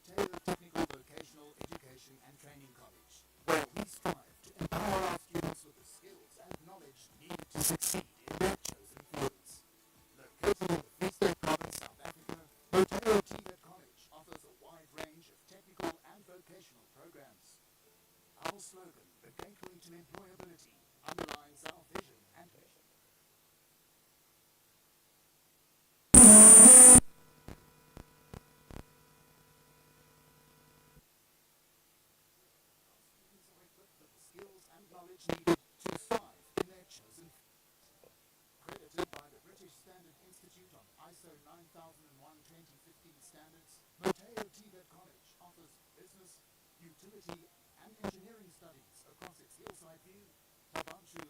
Motheo Technical Vocational Education and Training College, where we strive to empower our students with the skills and knowledge needed to succeed in their chosen fields. Located in the Free State Province, South Africa, Motheo TVET College offers a wide range of technical and vocational programs. Our slogan, "The Gateway to Employability," underlines our vision and mission. Skills and knowledge needed to thrive in their chosen field. Accredited by the British Standard Institute on ISO 9001:2015 standards, Motheo TVET College offers business, utility, and engineering studies across its Hillsideview, Tabanchu,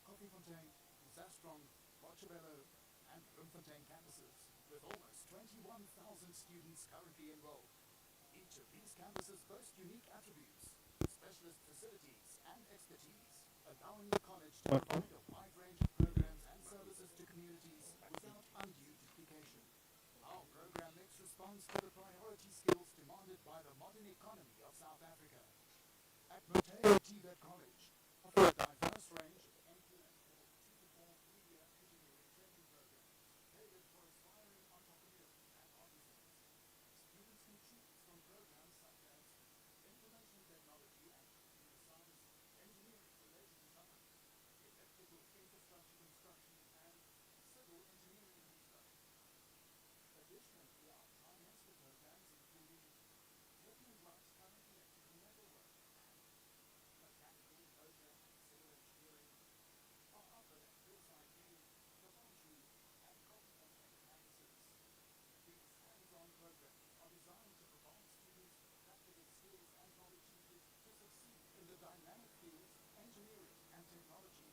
Koffiefontein, Zastron, Botshabelo, and Bloemfontein campuses, with almost 21,000 students currently enrolled. Each of these campuses boast unique attributes, specialist facilities, and expertise, allowing the college to provide a wide range of programs and services to communities without undue duplication. Our program mix responds to the priority skills demanded by the modern economy of South Africa. At Motheo TVET College, offer a diverse range of end-to-end level 2 to 4 3-year engineering training programs tailored for aspiring entrepreneurs and artisans. Students can choose from programs such as information technology and computer science, engineering-related design, electrical infrastructure construction, and civil engineering construction. Additionally, our trimester programs including heavy and light current electrical metalwork and mechanical, motor, and civil engineering are offered at Hillsideview, Tabanchu, and Koffiefontein campuses. These hands-on programs are designed to provide students with the practical skills and knowledge needed to succeed in the dynamic fields of engineering and technology.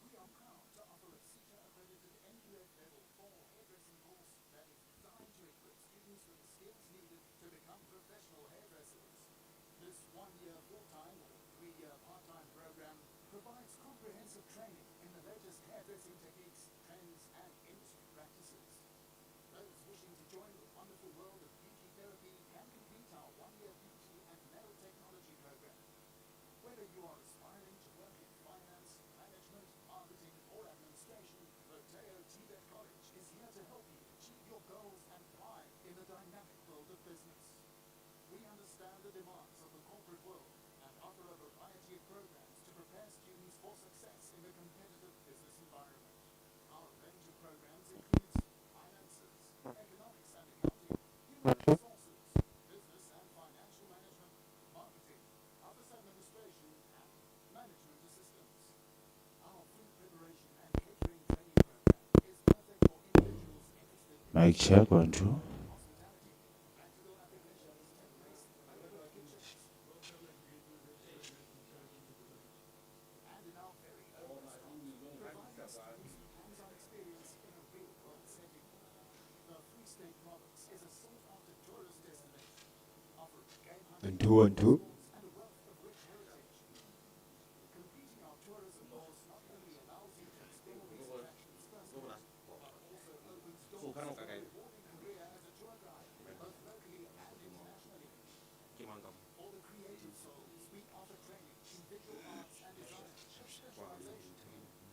We are proud to offer a CETA-accredited NUF Level 4 hairdressing course that is designed to equip students with the skills needed to become professional hairdressers. This 1-year full-time or 3-year part-time program provides comprehensive training in the latest hairdressing techniques, trends, and industry practices. Those wishing to join the wonderful world of beauty therapy can complete our 1-year beauty and nail technology program. Whether you are aspiring to work in finance, management, marketing, or administration, Motheo TVET College is here to help you achieve your goals and thrive in the dynamic world of business. We understand the demands of the corporate world and offer a variety of programs to prepare students for success in the competitive business environment. Our range of programs includes finances, economics and accounting, human resources, business and financial management, marketing, office administration, and management assistance. Our food preparation and catering training program is perfect for individuals interested in Mic check, 1, 2. hospitality. Practical applications take place in regular kitchens. And in our very own restaurant, providing students with hands-on experience in a real-world setting. The Free State Province is a sought-after tourist destination, offering game 1, hunting 2, 1, 2. and a wealth of rich heritage. Completing our tourism course not only allows you to explore these attractions firsthand, but also opens doors to a rewarding career as a tour guide, both locally and internationally. For the creative souls, we offer training in visual arts and design, specialization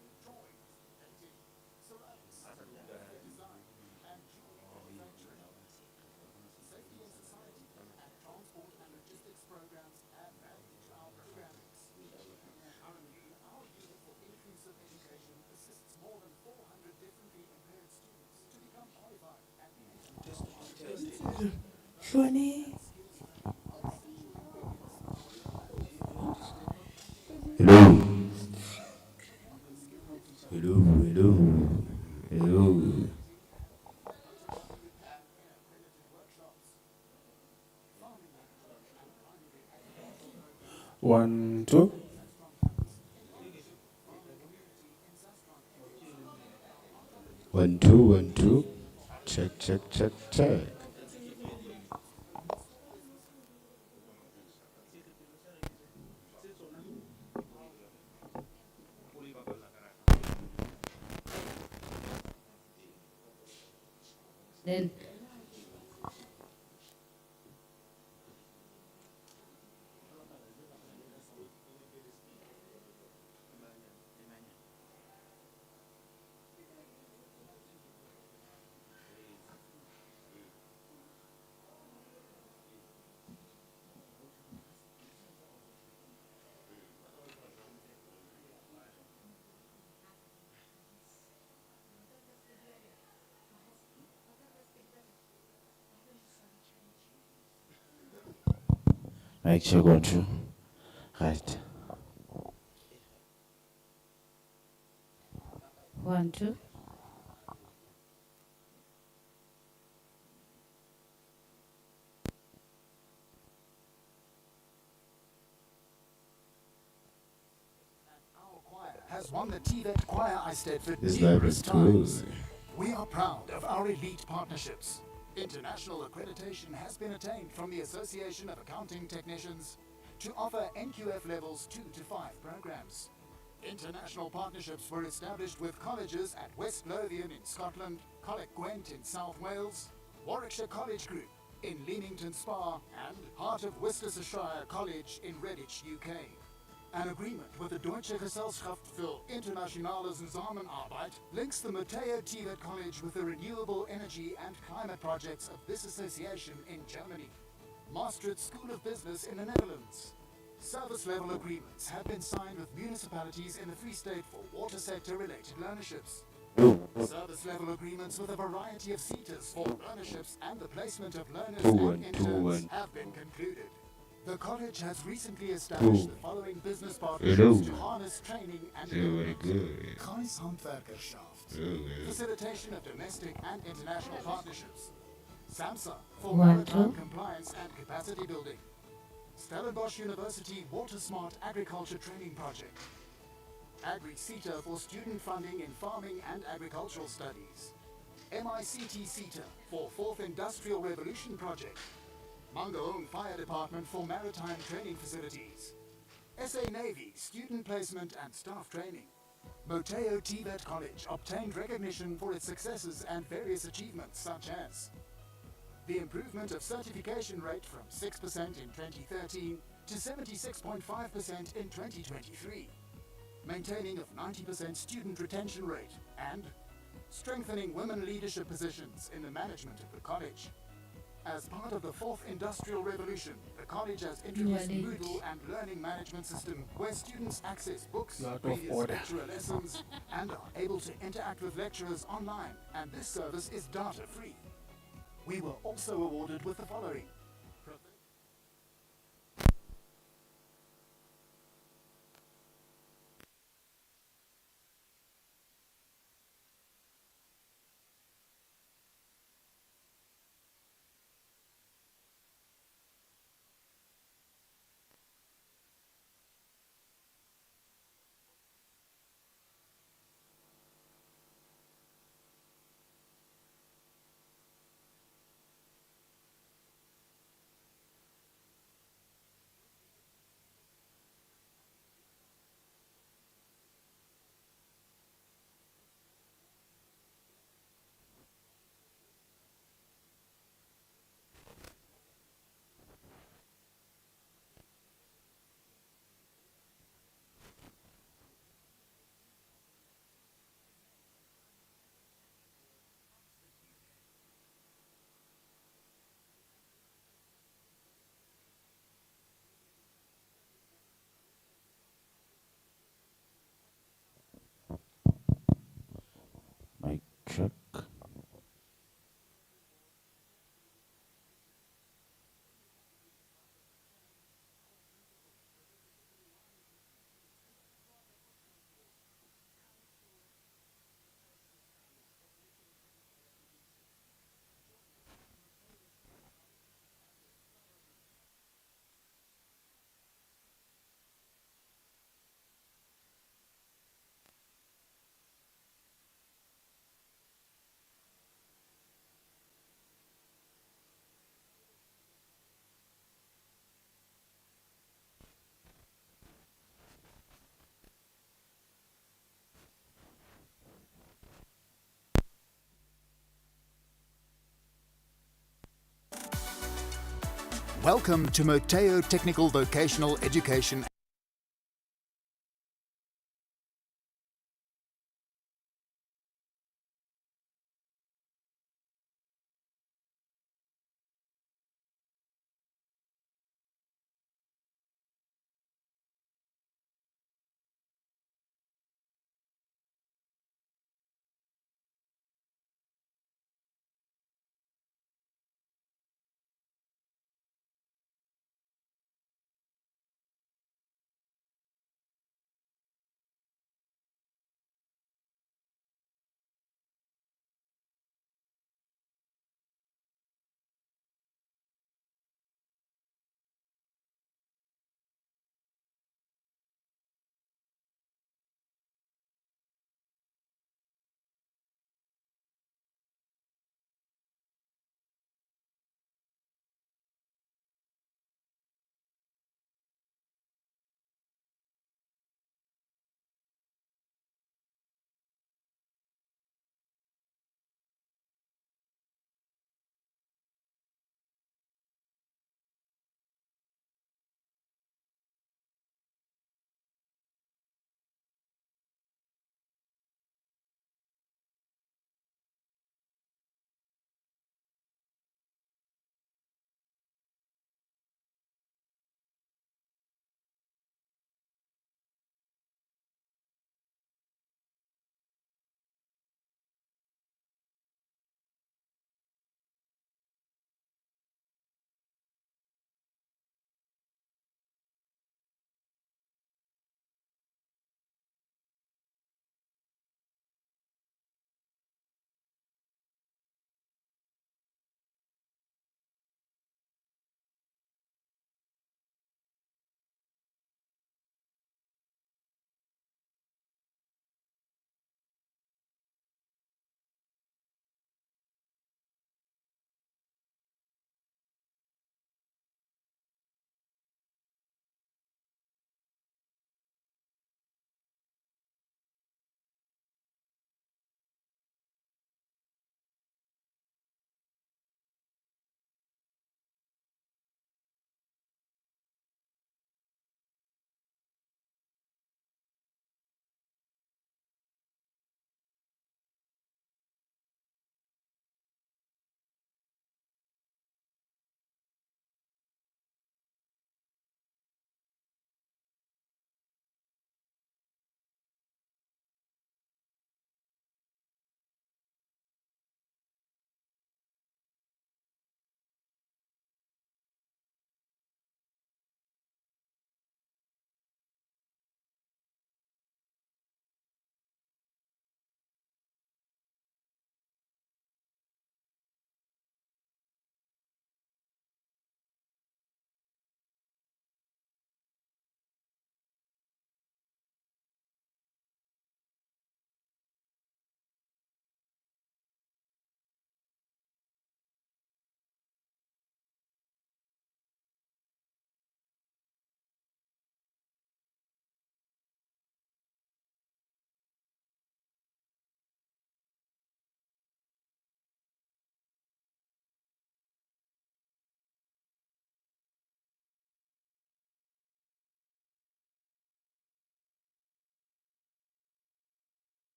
in drawing, painting, ceramics, graphic design, and jewelry manufacturing. Safety in society and transport and logistics programs add value to our programming. Currently, our unit for inclusive education assists more than 400 differently impaired students to become qualified and enter Funny. Hello. Hello, hello, hello. One, two. 1, 2, 1, 2. Check, check, check, check. Then Make sure go through. Right. 1, 2. Our choir has won the TVET Choir Eisteddfod This life numerous is times. good. We are proud of our elite partnerships. International accreditation has been attained from the Association of Accounting Technicians to offer NQF levels 2 to 5 programs. International partnerships were established with colleges at West Lothian in Scotland, Coleg Gwent in South Wales, Warwickshire College Group in Leamington Spa, and Heart of Worcestershire College in Redditch, UK. An agreement with the Deutsche Gesellschaft für internationale Zusammenarbeit links the Motheo TVET College with the renewable energy and climate projects of this association in Germany. Maastricht School of Business in the Netherlands. Service level agreements have been signed with municipalities in the Free State for water sector related learnerships. Service level agreements with a variety of seaters for learnerships and the placement of learners and interns have been concluded. The college has recently established the following business partnerships to harness training and Very development. good. Kreishandwerkerschaft. Facilitation of domestic and international partnerships. SAMSA for 1, maritime 2. compliance and capacity building. Stellenbosch University Water Smart Agriculture Training Project. Agri-CETA for student funding in farming and agricultural studies. MICT-CETA for 4th Industrial Revolution Project. Mangaung Fire Department for maritime training facilities. SA Navy student placement and staff training. Motheo TVET College obtained recognition for its successes and various achievements such as the improvement of certification rate from 6% in 2013 to 76.5% in 2023, maintaining of 90% student retention rate, and strengthening women leadership positions in the management of the college. As part of the 4th Industrial Revolution, the college has introduced You are late. Moodle and learning management system where students access books, You're out of previous order. lecturer lessons, and are able to interact with lecturers online, and this service is data-free. We were also awarded with the following. Mic check. Welcome to Motheo Technical Vocational Education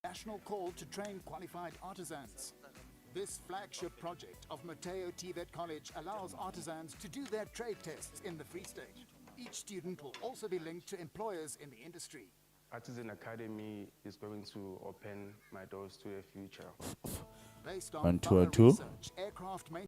national call to train qualified artisans. This flagship project of Motheo TVET College allows artisans to do their trade tests in the Free State. Each student will also be linked to employers in the industry. Artisan Academy is going to open my doors to a future. Based on 1 2 thorough 2. research, aircraft maintenance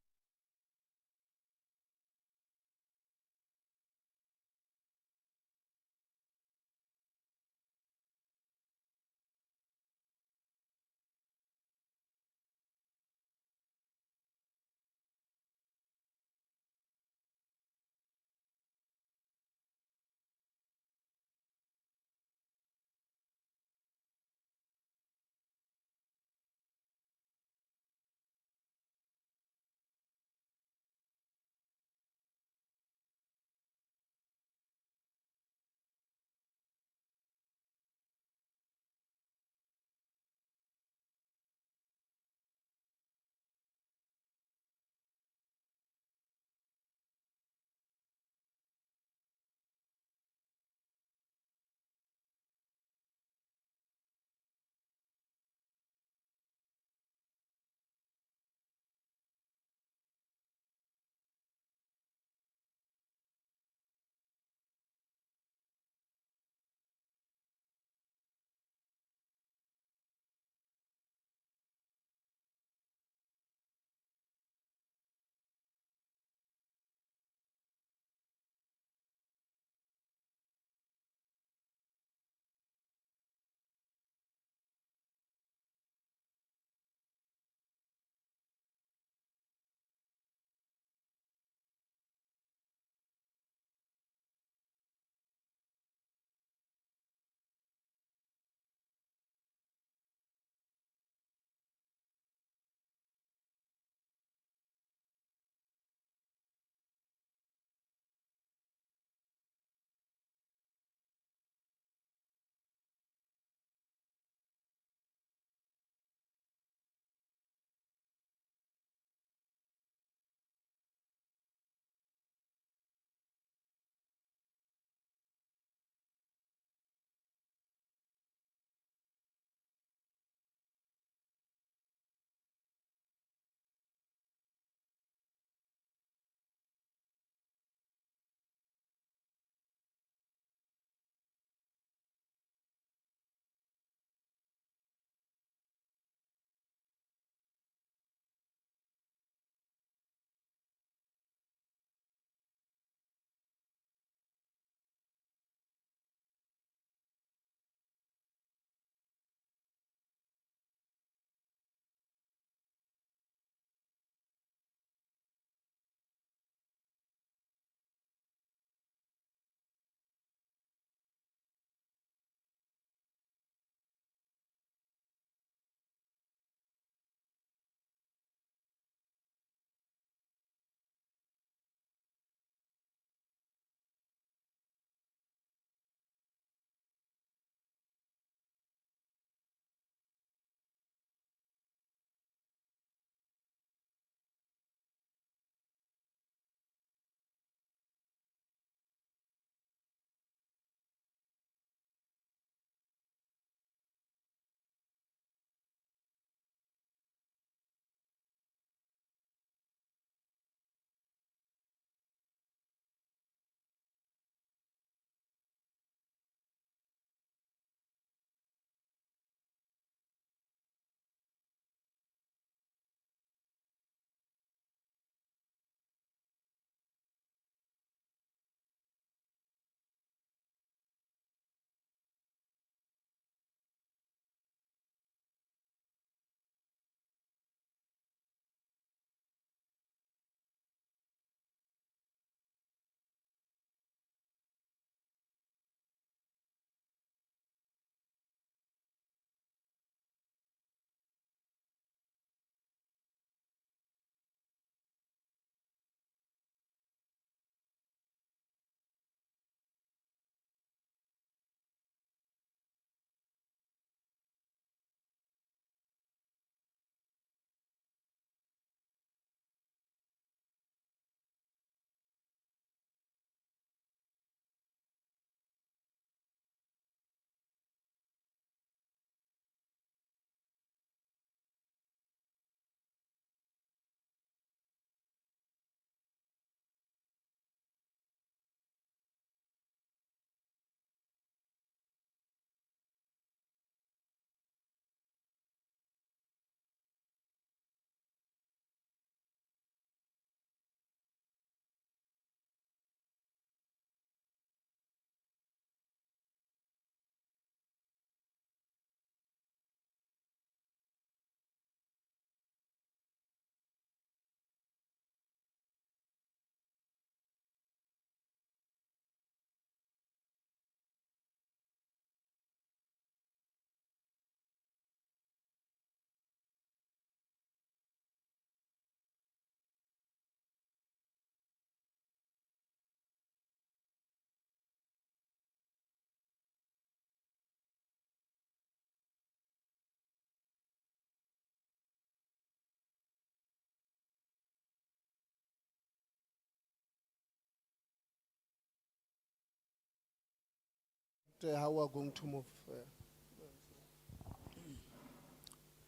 how we're going to move.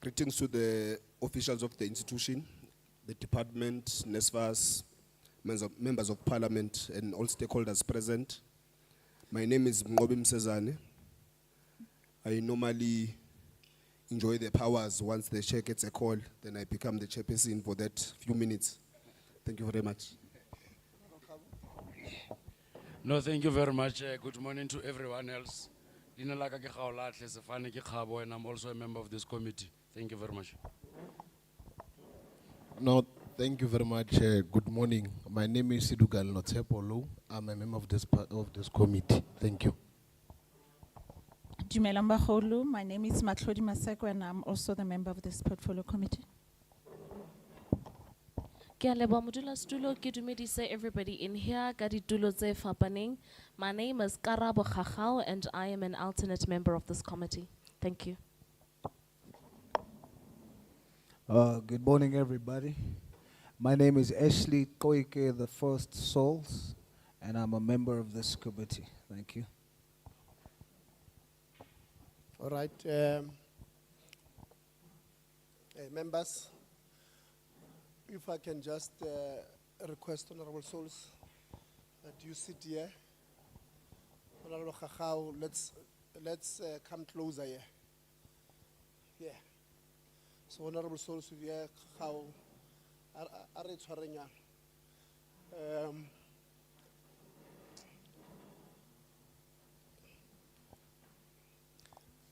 Greetings to the officials of the institution, the department, NSFAS, members of parliament, and all stakeholders present. My name is Ngobi Msezane. I normally enjoy the powers. Once the chair gets a call, then I become the chairperson for that few minutes. Thank you very much. No, thank you very much. Good morning to everyone else. And I'm also a member of this committee. Thank you very much. No, thank you very much. Good morning. My name is Sidugal Notsepolo. I'm a member of this committee. Thank you. Dumelang bagolo. My name is Matlodi Maseko and I'm also the member of this portfolio committee. Ke a leboha modulasetulo, ke dumedise everybody in here ka ditulo tse fapaneng. My name is Karabo Khachao and I am an alternate member of this committee. Thank you. Good morning, everybody. My name is Ashley Koike, the First Souls, and I'm a member of this committee. Thank you. All right. Members, if I can just request Honorable Souls that you sit here. Honorable Khachao, let's come closer here. Yeah. So Honorable Souls, here, how are you trying?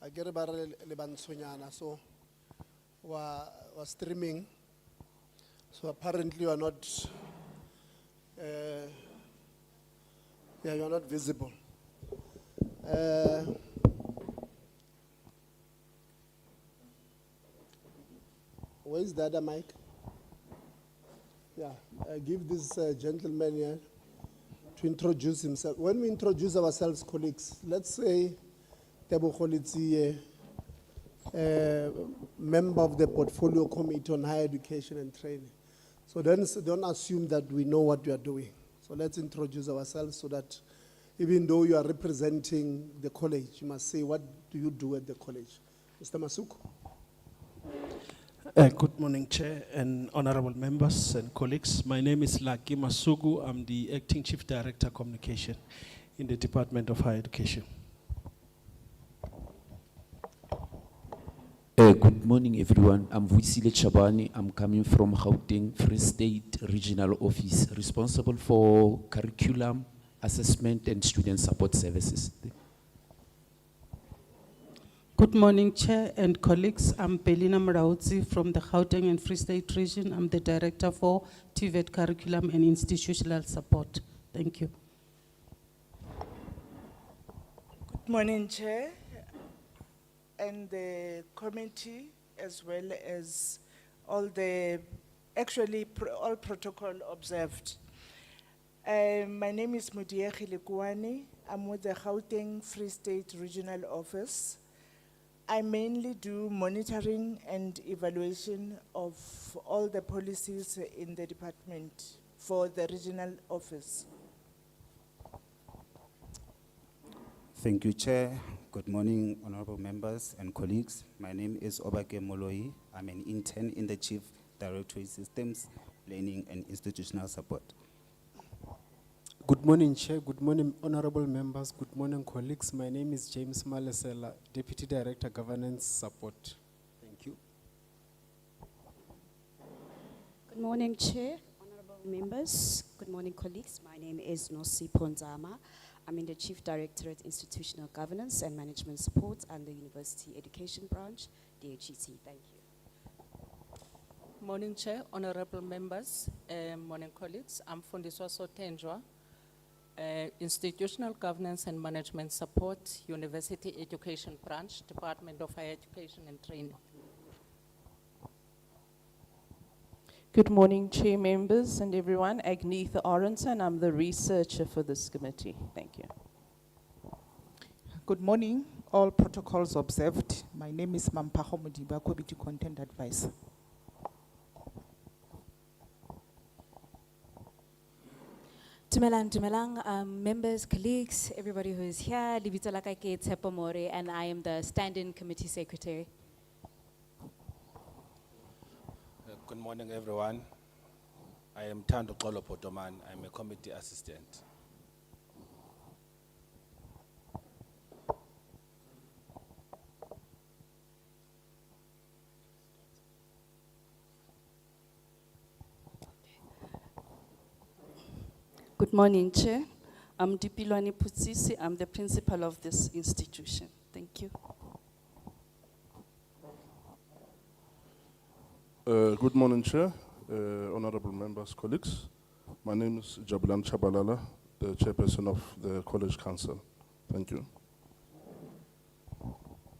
I get about Lebansonyana, so we're streaming. So apparently you are not, you are not visible. Where is the other mic? Yeah, give this gentleman here to introduce himself. When we introduce ourselves, colleagues, let's say Tebo Kholitsi, member of the Portfolio Committee on Higher Education and Training. So then don't assume that we know what we are doing. So let's introduce ourselves so that even though you are representing the college, you must say, what do you do at the college? Mr. Masuku. Good morning, Chair and honorable members and colleagues. My name is Laki Masugu. I'm the Acting Chief Director Communication in the Department of Higher Education. Good morning, everyone. I'm Vuisile Chabani. I'm coming from Gauteng Free State Regional Office, responsible for curriculum, assessment, and student support services. Good morning, Chair and colleagues. I'm Belina Mraudzi from the Gauteng and Free State region. I'm the Director for TVET Curriculum and Institutional Support. Thank you. Good morning, Chair, and the committee, as well as all the, all protocol observed. My name is Motheo Lekuani. I'm with the Gauteng Free State Regional Office. I mainly do monitoring and evaluation of all the policies in the department for the regional office. Thank you, Chair. Good morning, honorable members and colleagues. My name is Obake Moloi. I'm an intern in the Chief Directorate Systems, Planning and Institutional Support. Good morning, Chair. Good morning, honorable members. Good morning, colleagues. My name is James Malesela, Deputy Director, Governance Support. Thank you. Good morning, Chair, honorable members. Good morning, colleagues. My name is Nosi Ponzama. I'm in the Chief Directorate Institutional Governance and Management Support and the University Education Branch, DHET. Thank you. Morning, Chair, honorable members, morning, colleagues. I'm Fundiswa Sotenjwa, Institutional Governance and Management Support, University Education Branch, Department of Higher Education and Training. Good morning, Chair members and everyone. Agnetha Artisan, I'm the researcher for this committee. Thank you. Good morning, all protocols observed. My name is Mampaho Mudiba, Committee Content Advisor. Dumelang, members, colleagues, everybody who is here. Lebitso la ka ke Tshepo More, and I am the stand-in committee secretary. Good morning, everyone. I am Thando Xolo Potoman. I'm a committee assistant. Good morning, Chair. I'm Dipilwani Putsisi. I'm the principal of this institution. Thank you. Good morning, Chair, honorable members, colleagues. My name is Jabulan Chabalala, the chairperson of the College Council. Thank you.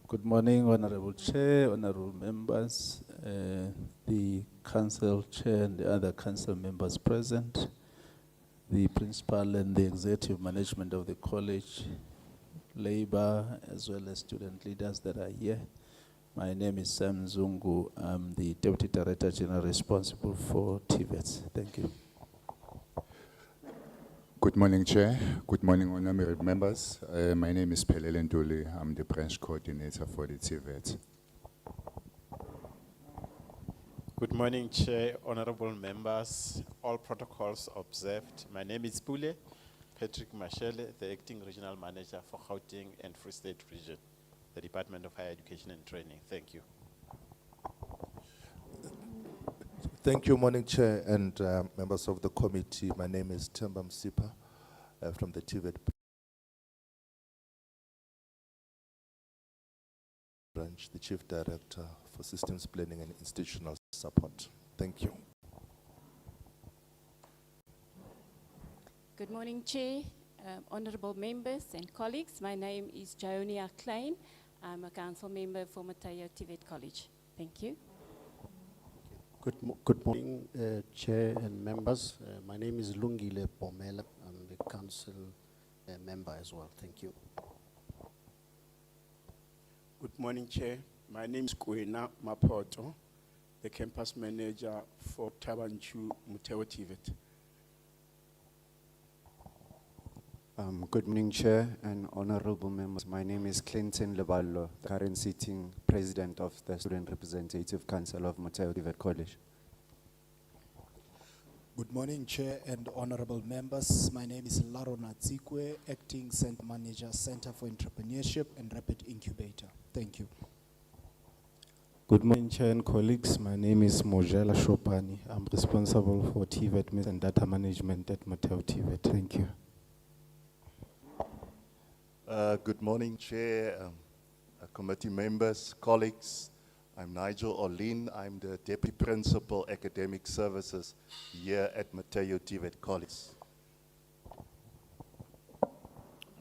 Good morning, Honorable Chair, honorable members, the council chair and the other council members present, the principal and the executive management of the college, labor, as well as student leaders that are here. My name is Sam Zungu. I'm the Deputy Director General responsible for TVET. Thank you. Good morning, Chair. Good morning, honorable members. My name is Pelele Nduli. I'm the branch coordinator for the TVET. Good morning, Chair, honorable members, all protocols observed. My name is Pule Patrick Mashele, the acting regional manager for Gauteng and Free State region, the Department of Higher Education and Training. Thank you. Thank you, morning Chair and members of the committee. My name is Themba Msipa from the TVET branch, the Chief Director for Systems Planning and Institutional Support. Thank you. Good morning, Chair, honorable members and colleagues. My name is Jaonia Klein. I'm a council member for Motheo TVET College. Thank you. Good morning, Chair and members. My name is Lungile Pomela. I'm the council member as well. Thank you. Good morning, Chair. My name is Kwena Mapoto, the campus manager for Tabanchu Motheo TVET. Good morning, Chair and honorable members. My name is Clinton Leballo, the current sitting president of the Student Representative Council of Motheo TVET College. Good morning, Chair and honorable members. My name is Laro Natsikwe, acting center manager, Center for Entrepreneurship and Rapid Incubator. Thank you. Good morning, Chair and colleagues. My name is Mojela Shopani. I'm responsible for TVET and data management at Motheo TVET. Thank you. Good morning, Chair, committee members, colleagues. I'm Nigel Olin. I'm the Deputy Principal Academic Services here at Motheo TVET College.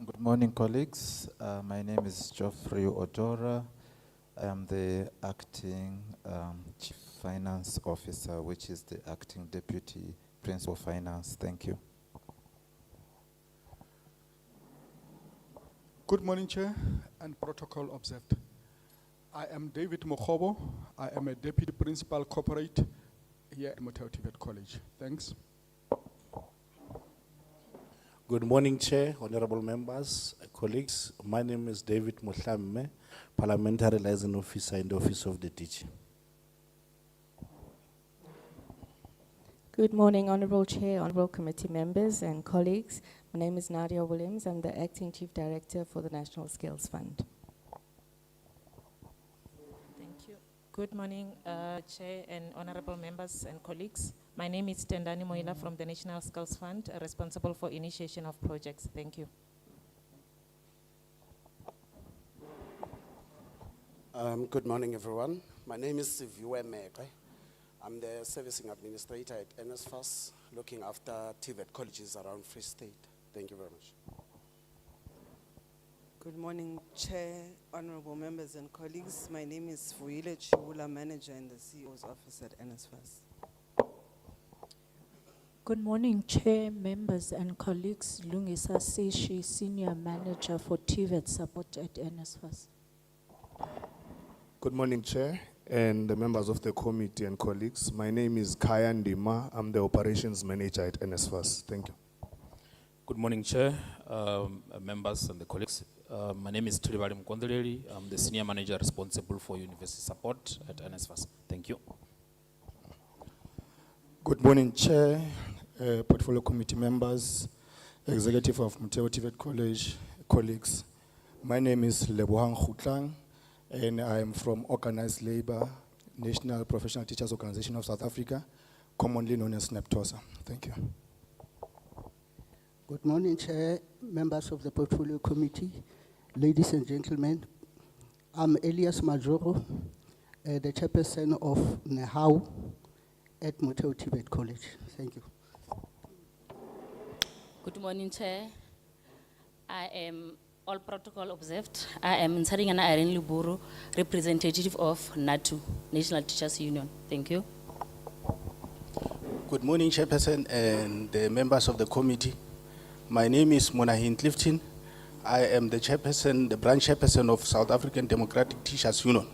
Good morning, colleagues. My name is Geoffrey Odora. I am the acting Chief Finance Officer, which is the acting Deputy Principal Finance. Thank you. Good morning, Chair, and protocol observed. I am David Mokhobo. I am a Deputy Principal Corporate here at Motheo TVET College. Thanks. Good morning, Chair, honorable members, colleagues. My name is David Mohlamme, Parliamentary Liaison Officer in the Office of the DG. Good morning, Honorable Chair, Honorable Committee members and colleagues. My name is Nadia Williams. I'm the Acting Chief Director for the National Skills Fund. Thank you. Good morning, Chair and honorable members and colleagues. My name is Tendani Moila from the National Skills Fund, responsible for initiation of projects. Thank you. Good morning, everyone. My name is Siviwe Meke. I'm the servicing administrator at NSFAS, looking after TVET colleges around Free State. Thank you very much. Good morning, Chair, honorable members and colleagues. My name is Fuile Chiwula, manager in the CEO's office at NSFAS. Good morning, Chair, members and colleagues. Lungisa Seshi, senior manager for TVET support at NSFAS. Good morning, Chair, and the members of the committee and colleagues. My name is Kaya Ndima. I'm the operations manager at NSFAS. Thank you. Good morning, Chair, members and the colleagues. My name is Tulibali Mkondeleli. I'm the Senior Manager responsible for University Support at NSFAS. Thank you. Good morning, Chair, Portfolio Committee members, Executive of Motheo TVET College, colleagues. My name is Lebohang Khutlang, and I am from Organized Labor, National Professional Teachers Organization of South Africa, commonly known as NEPTOSA. Thank you. Good morning, Chair, members of the Portfolio Committee, ladies and gentlemen. I'm Elias Majoro, the Chairperson of NEHAU at Motheo TVET College. Thank you. Good morning, Chair. I am all protocol observed. I am Nsaringana Irene Luburu, representative of NATU, National Teachers Union. Thank you. Good morning, Chairperson and the members of the committee. My name is Monahin Clifton. I am the Chairperson, the branch Chairperson of South African Democratic Teachers Union.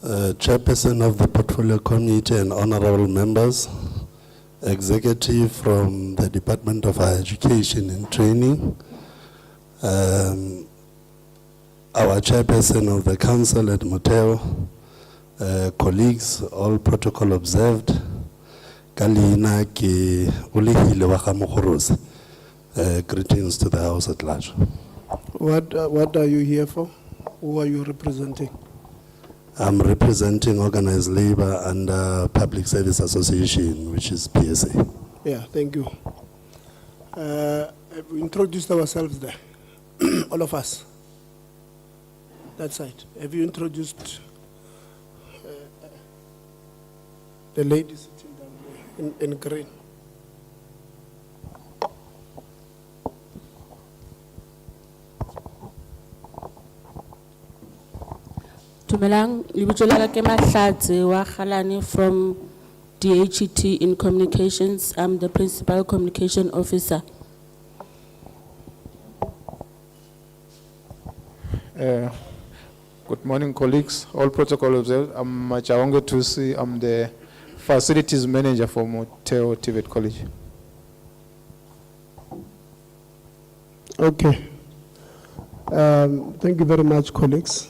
Chairperson of the Portfolio Committee and honorable members, executive from the Department of Higher Education and Training, our Chairperson of the Council at Motheo, colleagues, all protocol observed. Kalina ke ulehile wa ga Mogorosi. Greetings to the House at large. What are you here for? Who are you representing? I'm representing Organized Labor and Public Service Association, which is PSA. Yeah, thank you. We introduced ourselves there, all of us. That side. Have you introduced the lady sitting down there in green? Dumelang, lebitso la ka ke Mahlatse wa Kgalane from DHET in Communications. I'm the Principal Communication Officer. Good morning, colleagues. All protocol observed. I'm Machawonge Tusi. I'm the Facilities Manager for Motheo TVET College. Okay. Thank you very much, colleagues.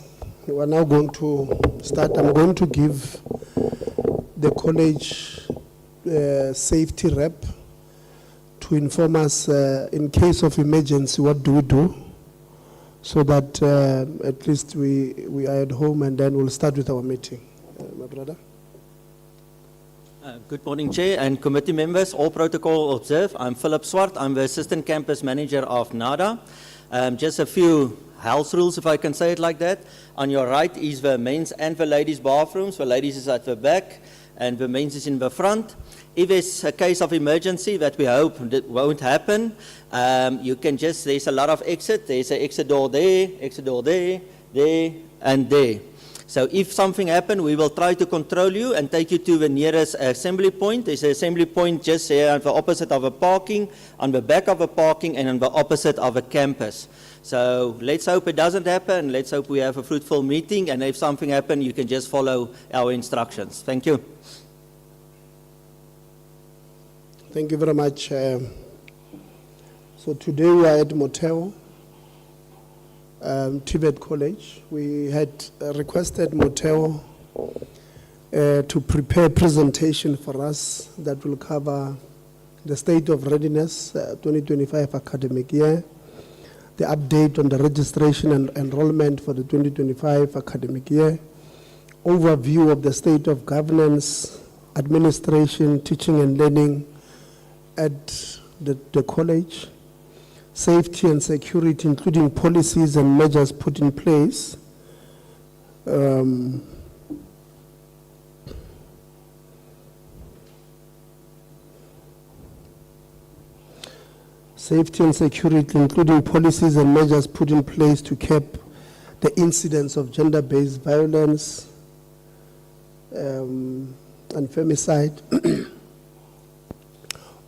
We are now going to start. I'm going to give the college safety rep to inform us in case of emergency, what do we do? So that at least we are at home, and then we'll start with our meeting. My brother. Good morning, Chair and committee members. All protocol observed. I'm Philip Swart. I'm the Assistant Campus Manager of NADA. Just a few house rules, if I can say it like that. On your right is the men's and the ladies' bathrooms. The ladies is at the back, and the men's is in the front. If there's a case of emergency that we hope that won't happen, you can just, there's a lot of exit. There's an exit door there, there, and there. So if something happens, we will try to control you and take you to the nearest assembly point. There's an assembly point just here on the opposite of a parking, on the back of a parking, and on the opposite of a campus. So let's hope it doesn't happen. Let's hope we have a fruitful meeting. And if something happens, you can just follow our instructions. Thank you. Thank you very much. So today we are at Motheo TVET College. We had requested Motheo to prepare a presentation for us that will cover the state of readiness 2025 academic year, the update on the registration and enrollment for the 2025 academic year, overview of the state of governance, administration, teaching and learning at the college, safety and security, including policies and measures put in place, safety and security, including policies and measures put in place to curb the incidence of gender-based violence and femicide,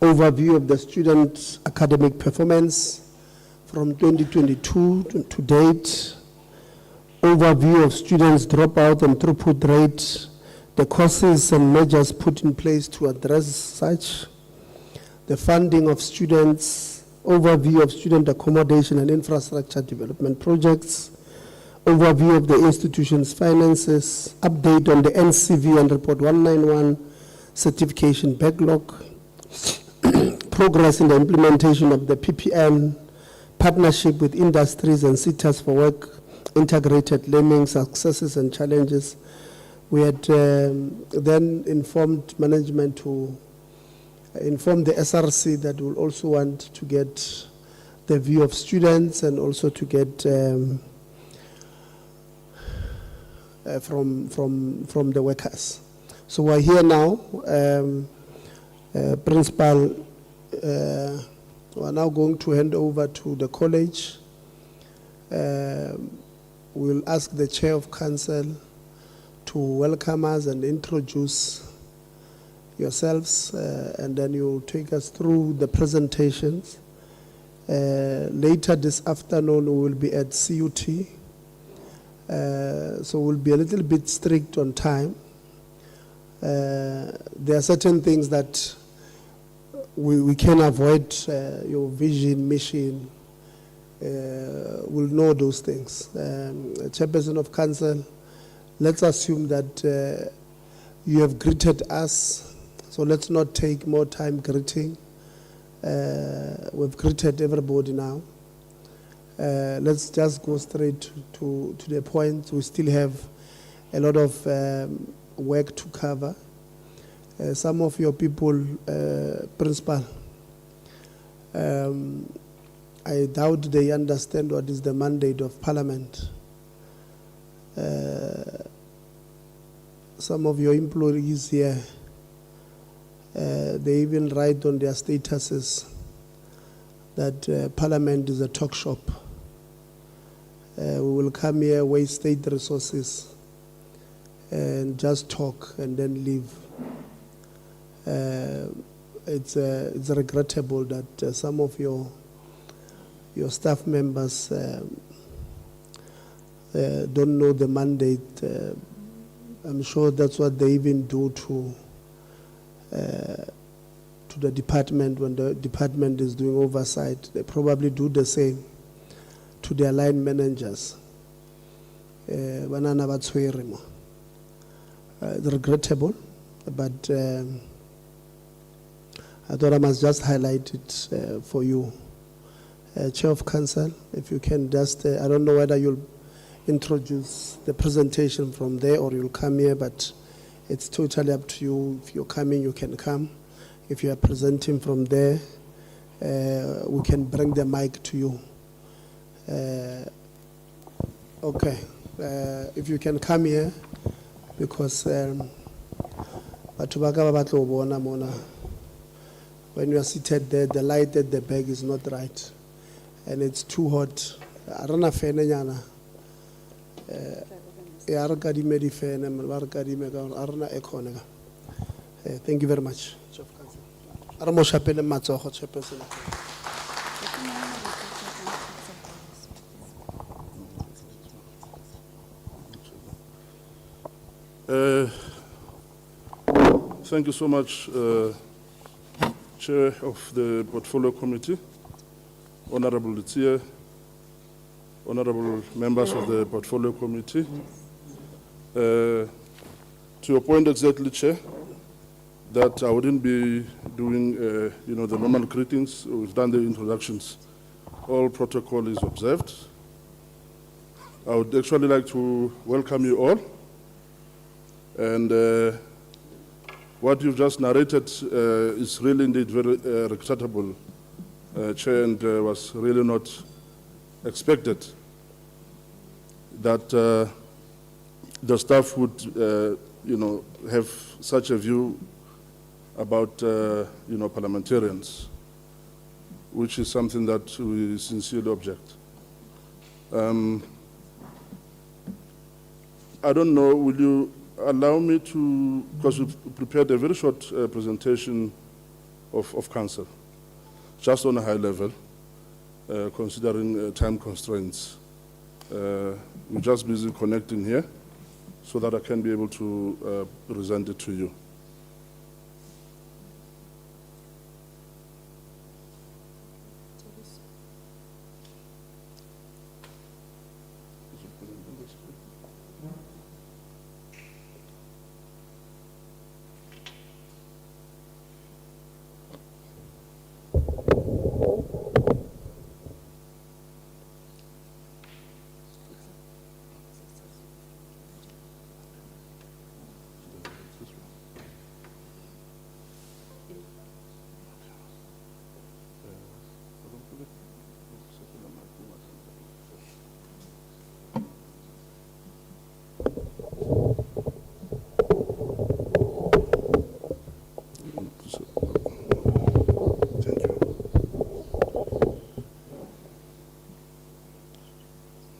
overview of the student academic performance from 2022 to date, overview of students dropout and throughput rate the courses and measures put in place to address such, the funding of students, overview of student accommodation and infrastructure development projects, overview of the institution's finances, update on the NCV and Report 191 certification backlog, progress in the implementation of the PPN, partnership with industries and sectors for work, integrated learning, successes and challenges. We had then informed management to inform the SRC that we'll also want to get the view of students and also to get from the workers. So we're here now. Principal, we're now going to hand over to the college. We'll ask the Chair of Council to welcome us and introduce yourselves, and then you'll take us through the presentations. Later this afternoon, we will be at CUT. So we'll be a little bit strict on time. There are certain things that we can avoid. Your vision, mission, we'll know those things. Chairperson of Council, let's assume that you have greeted us, so let's not take more time greeting. We've greeted everybody now. Let's just go straight to the point. We still have a lot of work to cover. Some of your people, Principal, I doubt they understand what is the mandate of Parliament. Some of your employees here, they even write on their statuses that Parliament is a talk shop. We will come here, waste state resources, and just talk and then leave. It's regrettable that some of your staff members don't know the mandate. I'm sure that's what they even do to the department when the department is doing oversight. They probably do the same to their line managers. It's regrettable, but I thought I must just highlight it for you. Chair of Council, if you can just, I don't know whether you'll introduce the presentation from there or you'll come here, but it's totally up to you. If you're coming, you can come. If you are presenting from there, we can bring the mic to you. Okay, if you can come here, because when you are seated there, the light at the back is not right, and it's too hot. Thank you very much. Thank you so much, Chair of the Portfolio Committee, Honorable Lutia, honorable members of the Portfolio Committee. To your point exactly, Chair, that I wouldn't be doing, the normal greetings. We've done the introductions. All protocol is observed. I would actually like to welcome you all. And what you've just narrated is really indeed very regrettable, Chair, and was really not expected that the staff would, have such a view about, parliamentarians, which is something that we sincerely object. I don't know, will you allow me to, because we've prepared a very short presentation of council, just on a high level, considering time constraints. We're just busy connecting here. so that I can be able to present it to you.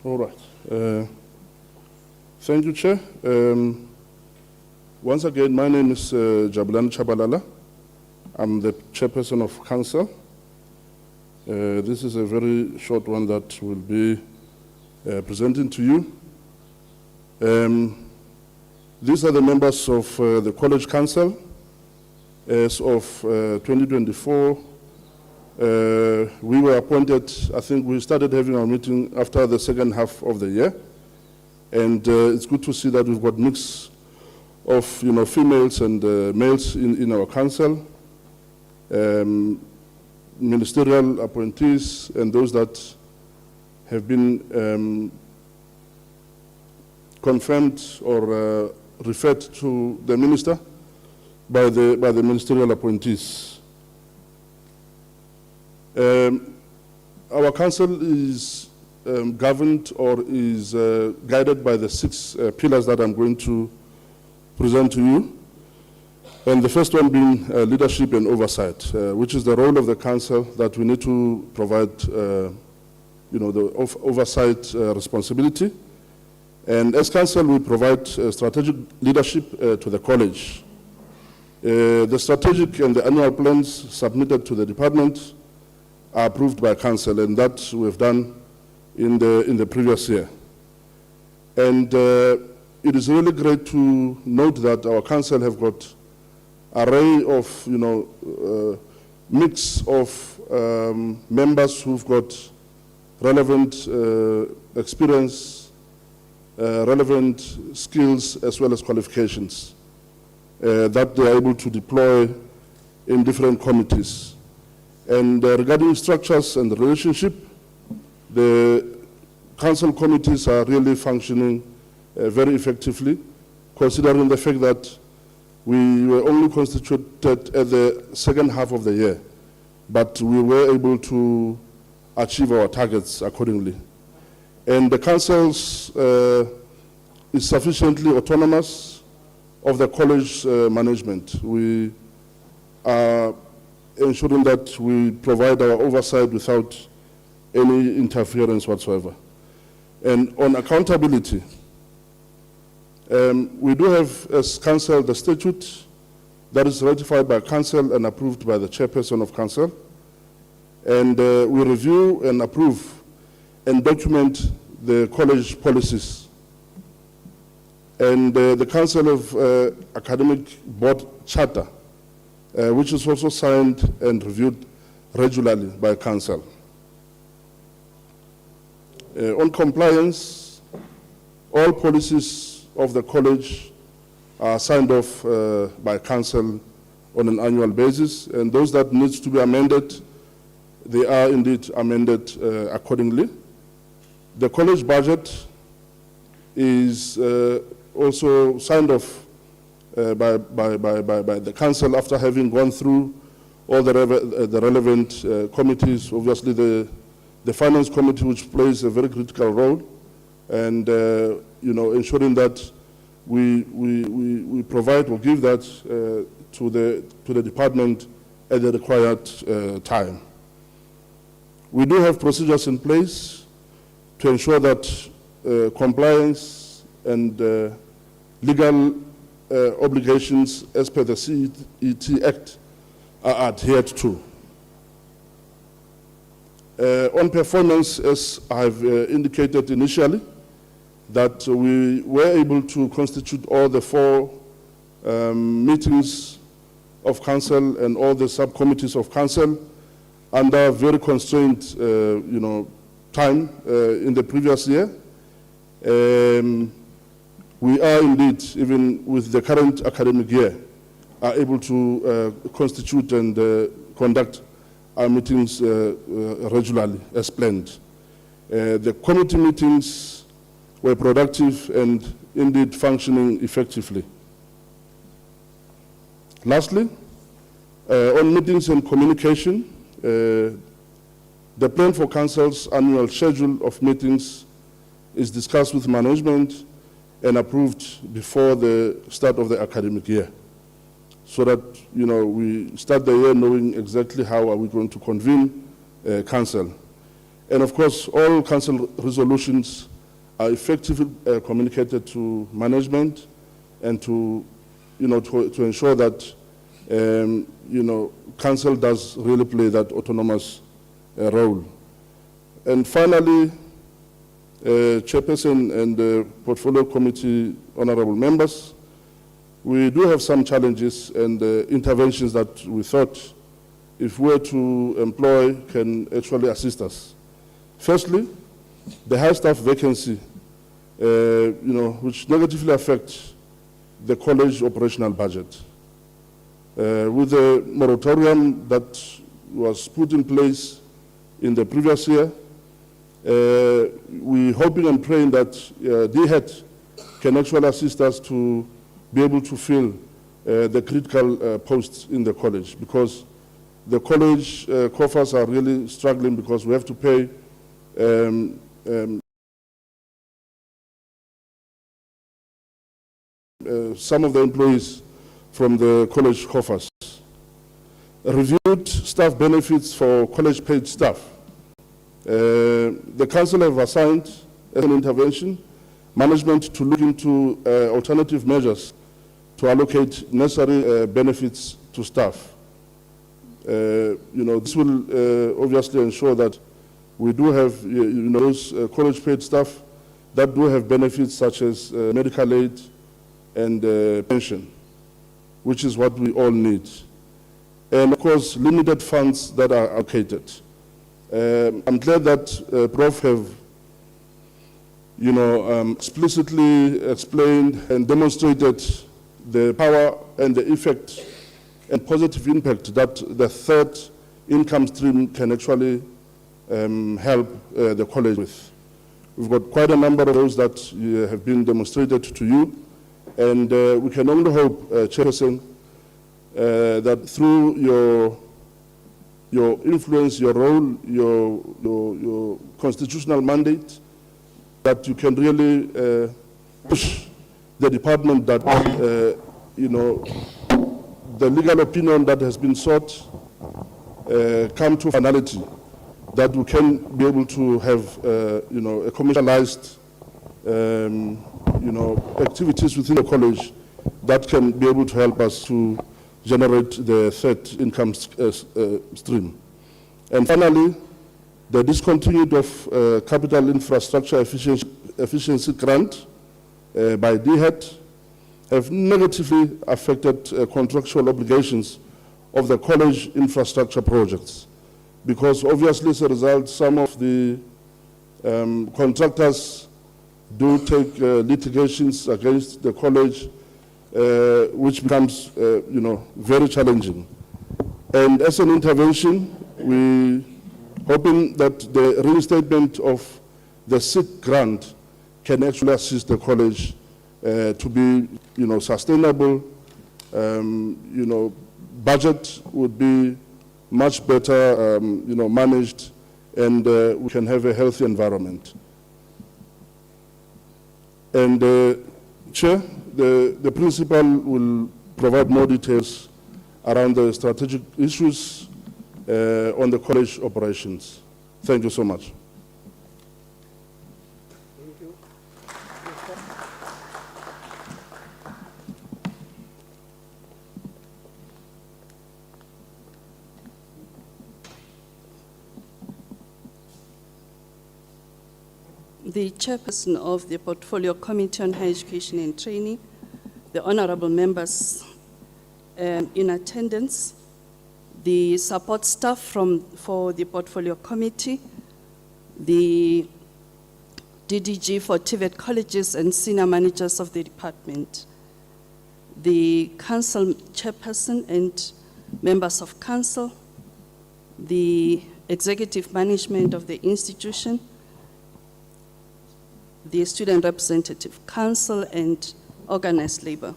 All right. Thank you, Chair. Once again, my name is Jabulani Chabalala. I'm the Chairperson of Council. This is a very short one that will be presenting to you. These are the members of the College Council. As of 2024, we were appointed, I think we started having our meeting after the second half of the year. And it's good to see that we've got mix of females and males in our council, ministerial appointees, and those that have been confirmed or referred to the minister by the ministerial appointees. Our council is governed or is guided by the 6 pillars that I'm going to present to you. And the first one being leadership and oversight, which is the role of the council that we need to provide the oversight responsibility. And as council, we provide strategic leadership to the college. The strategic and the annual plans submitted to the department are approved by council, and that we've done in the previous year. And it is really great to note that our council have got array of mix of members who've got relevant experience, relevant skills, as well as qualifications that they are able to deploy in different committees. And regarding structures and the relationship, the council committees are really functioning very effectively, considering the fact that we were only constituted at the second half of the year, but we were able to achieve our targets accordingly. And the councils is sufficiently autonomous of the college management. We are ensuring that we provide our oversight without any interference whatsoever. And on accountability, we do have as council the statute that is ratified by council and approved by the chairperson of council. And we review and approve and document the college policies. And the Council of Academic Board Charter, which is also signed and reviewed regularly by council. On compliance, all policies of the college are signed off by council on an annual basis, and those that need to be amended, they are indeed amended accordingly. The college budget is also signed off by the council after having gone through all the relevant committees. Obviously, the finance committee, which plays a very critical role, and ensuring that we provide or give that to the department at the required time. We do have procedures in place to ensure that compliance and legal obligations as per the CET Act are adhered to. On performance, as I've indicated initially, that we were able to constitute all the 4 meetings of council and all the subcommittees of council under very constrained, time in the previous year. We are indeed, even with the current academic year, are able to constitute and conduct our meetings regularly as planned. The committee meetings were productive and indeed functioning effectively. Lastly, on meetings and communication, the plan for Council's annual schedule of meetings is discussed with management and approved before the start of the academic year, so that we start the year knowing exactly how are we going to convene Council. And of course, all Council resolutions are effectively communicated to management and to ensure that Council does really play that autonomous role. And finally, Chairperson and the Portfolio Committee honorable members, we do have some challenges and interventions that we thought, if we were to employ, can actually assist us. Firstly, the high staff vacancy, which negatively affects the college operational budget. With the moratorium that was put in place in the previous year, we're hoping and praying that TVET can actually assist us to be able to fill the critical posts in the college, because the college coffers are really struggling because we have to pay some of the employees from the college coffers. Reviewed staff benefits for college paid staff. The council have assigned an intervention management to look into alternative measures to allocate necessary benefits to staff. This will obviously ensure that we do have those college paid staff that do have benefits such as medical aid and pension, which is what we all need. And of course, limited funds that are allocated. I'm glad that Prof have explicitly explained and demonstrated the power and the effect and positive impact that the third income stream can actually help the college with. We've got quite a number of those that have been demonstrated to you, and we can only hope, Chairperson, that through your influence, your role, your constitutional mandate, that you can really push the department that, the legal opinion that has been sought come to finality, that we can be able to have, a commercialized, activities within the college that can be able to help us to generate the third income stream. And finally, the discontinued of capital infrastructure efficiency grant by TVET have negatively affected contractual obligations of the college infrastructure projects, because obviously as a result, some of the contractors do take litigations against the college, which becomes, very challenging. And as an intervention, we hoping that the reinstatement of the SIG grant can actually assist the college to be, sustainable. Budget would be much better, managed, and we can have a healthy environment. And Chair, the principal will provide more details around the strategic issues on the college operations. Thank you so much. Thank you. the chairperson of the Portfolio Committee on Higher Education and Training, the honorable members in attendance, the support staff for the Portfolio Committee, the DDG for TVET colleges and senior managers of the department, the council chairperson and members of council, the executive management of the institution, the student representative council, and organized labor.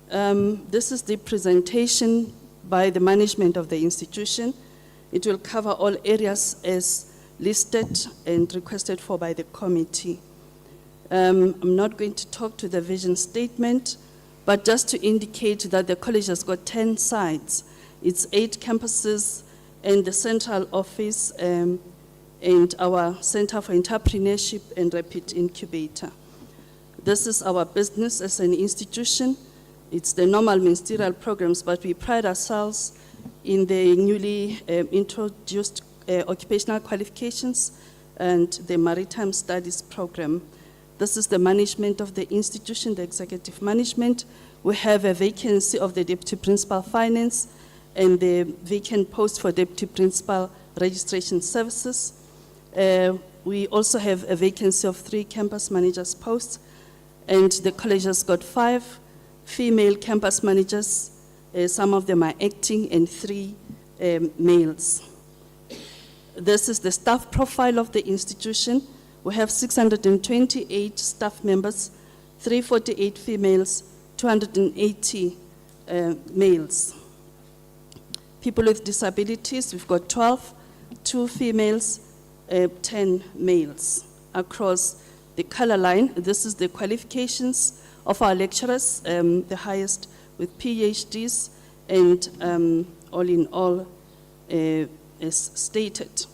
This is the presentation by the management of the institution. It will cover all areas as listed and requested for by the committee. I'm not going to talk to the vision statement, but just to indicate that the college has got 10 sites. It's 8 campuses and the central office and our Center for Entrepreneurship and Rapid Incubator. This is our business as an institution. It's the normal ministerial programs, but we pride ourselves in the newly introduced occupational qualifications and the maritime studies program. This is the management of the institution, the executive management. We have a vacancy of the Deputy Principal Finance and the vacant post for Deputy Principal Registration Services. We also have a vacancy of 3 campus managers posts, and the college has got 5 female campus managers. Some of them are acting, and 3 males. This is the staff profile of the institution. We have 628 staff members, 348 females, 280 males. People with disabilities, we've got 12, 2 females, 10 males. Across the color line, this is the qualifications of our lecturers, the highest with PhDs, and all in all, as stated.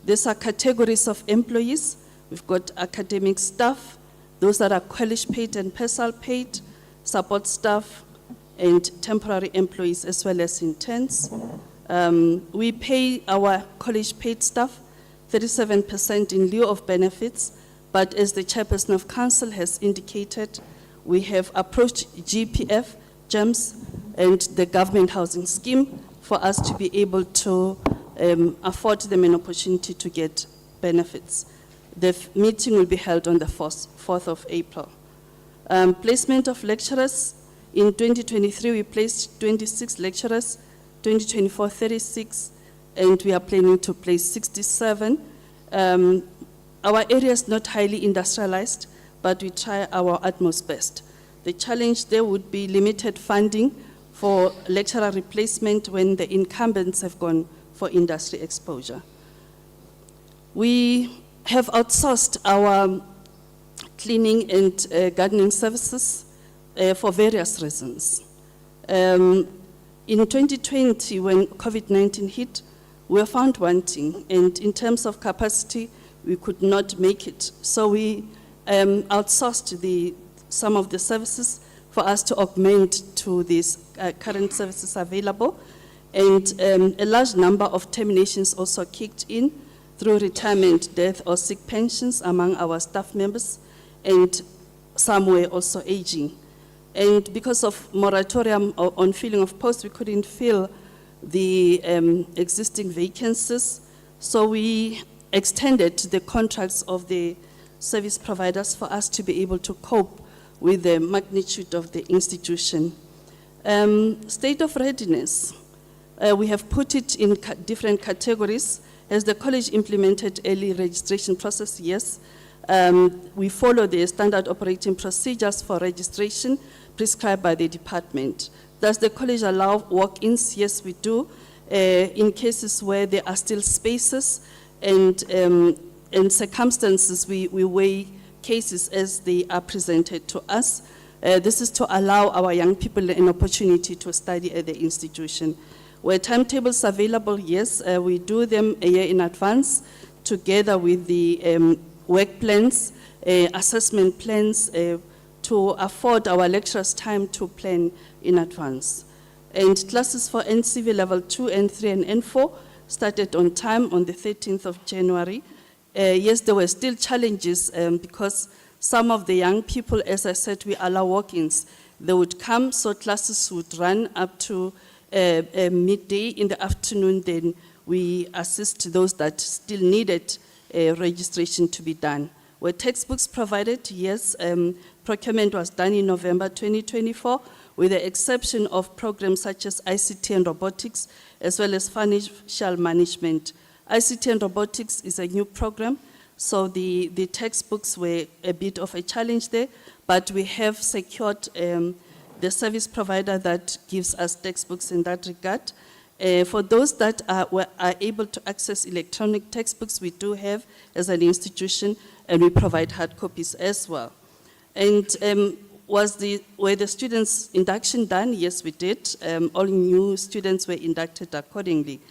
These are categories of employees. We've got academic staff, those that are college paid and personal paid, support staff, and temporary employees, as well as interns. We pay our college paid staff 37% in lieu of benefits, but as the chairperson of council has indicated, we have approached GPF, GEMS, and the government housing scheme for us to be able to afford them an opportunity to get benefits. The meeting will be held on the 4th of April. Placement of lecturers. In 2023, we placed 26 lecturers, 2024, 36, and we are planning to place 67. Our area is not highly industrialized, but we try our utmost best. The challenge there would be limited funding for lecturer replacement when the incumbents have gone for industry exposure. We have outsourced our cleaning and gardening services for various reasons. In 2020, when COVID-19 hit, we were found wanting, and in terms of capacity, we could not make it. So we outsourced some of the services for us to augment to these current services available. And a large number of terminations also kicked in through retirement, death, or sick pensions among our staff members, and some were also aging. And because of moratorium on filling of posts, we couldn't fill the existing vacancies. So we extended the contracts of the service providers for us to be able to cope with the magnitude of the institution. State of readiness. We have put it in different categories. As the college implemented early registration process, yes. We follow the standard operating procedures for registration prescribed by the department. Does the college allow walk-ins? Yes, we do. In cases where there are still spaces and circumstances, we weigh cases as they are presented to us. This is to allow our young people an opportunity to study at the institution. Where timetables available, yes, we do them a year in advance together with the work plans, assessment plans, to afford our lecturers time to plan in advance. And classes for NCV level 2, N3, and N4 started on time on the 13th of January. Yes, there were still challenges because some of the young people, as I said, we allow walk-ins. They would come, so classes would run up to midday in the afternoon. Then we assist those that still needed registration to be done. Were textbooks provided? Yes. Procurement was done in November 2024, with the exception of programs such as ICT and robotics, as well as financial management. ICT and robotics is a new program, so the textbooks were a bit of a challenge there, but we have secured the service provider that gives us textbooks in that regard. For those that are able to access electronic textbooks, we do have as an institution, and we provide hard copies as well. And were the students' induction done? Yes, we did. All new students were inducted accordingly.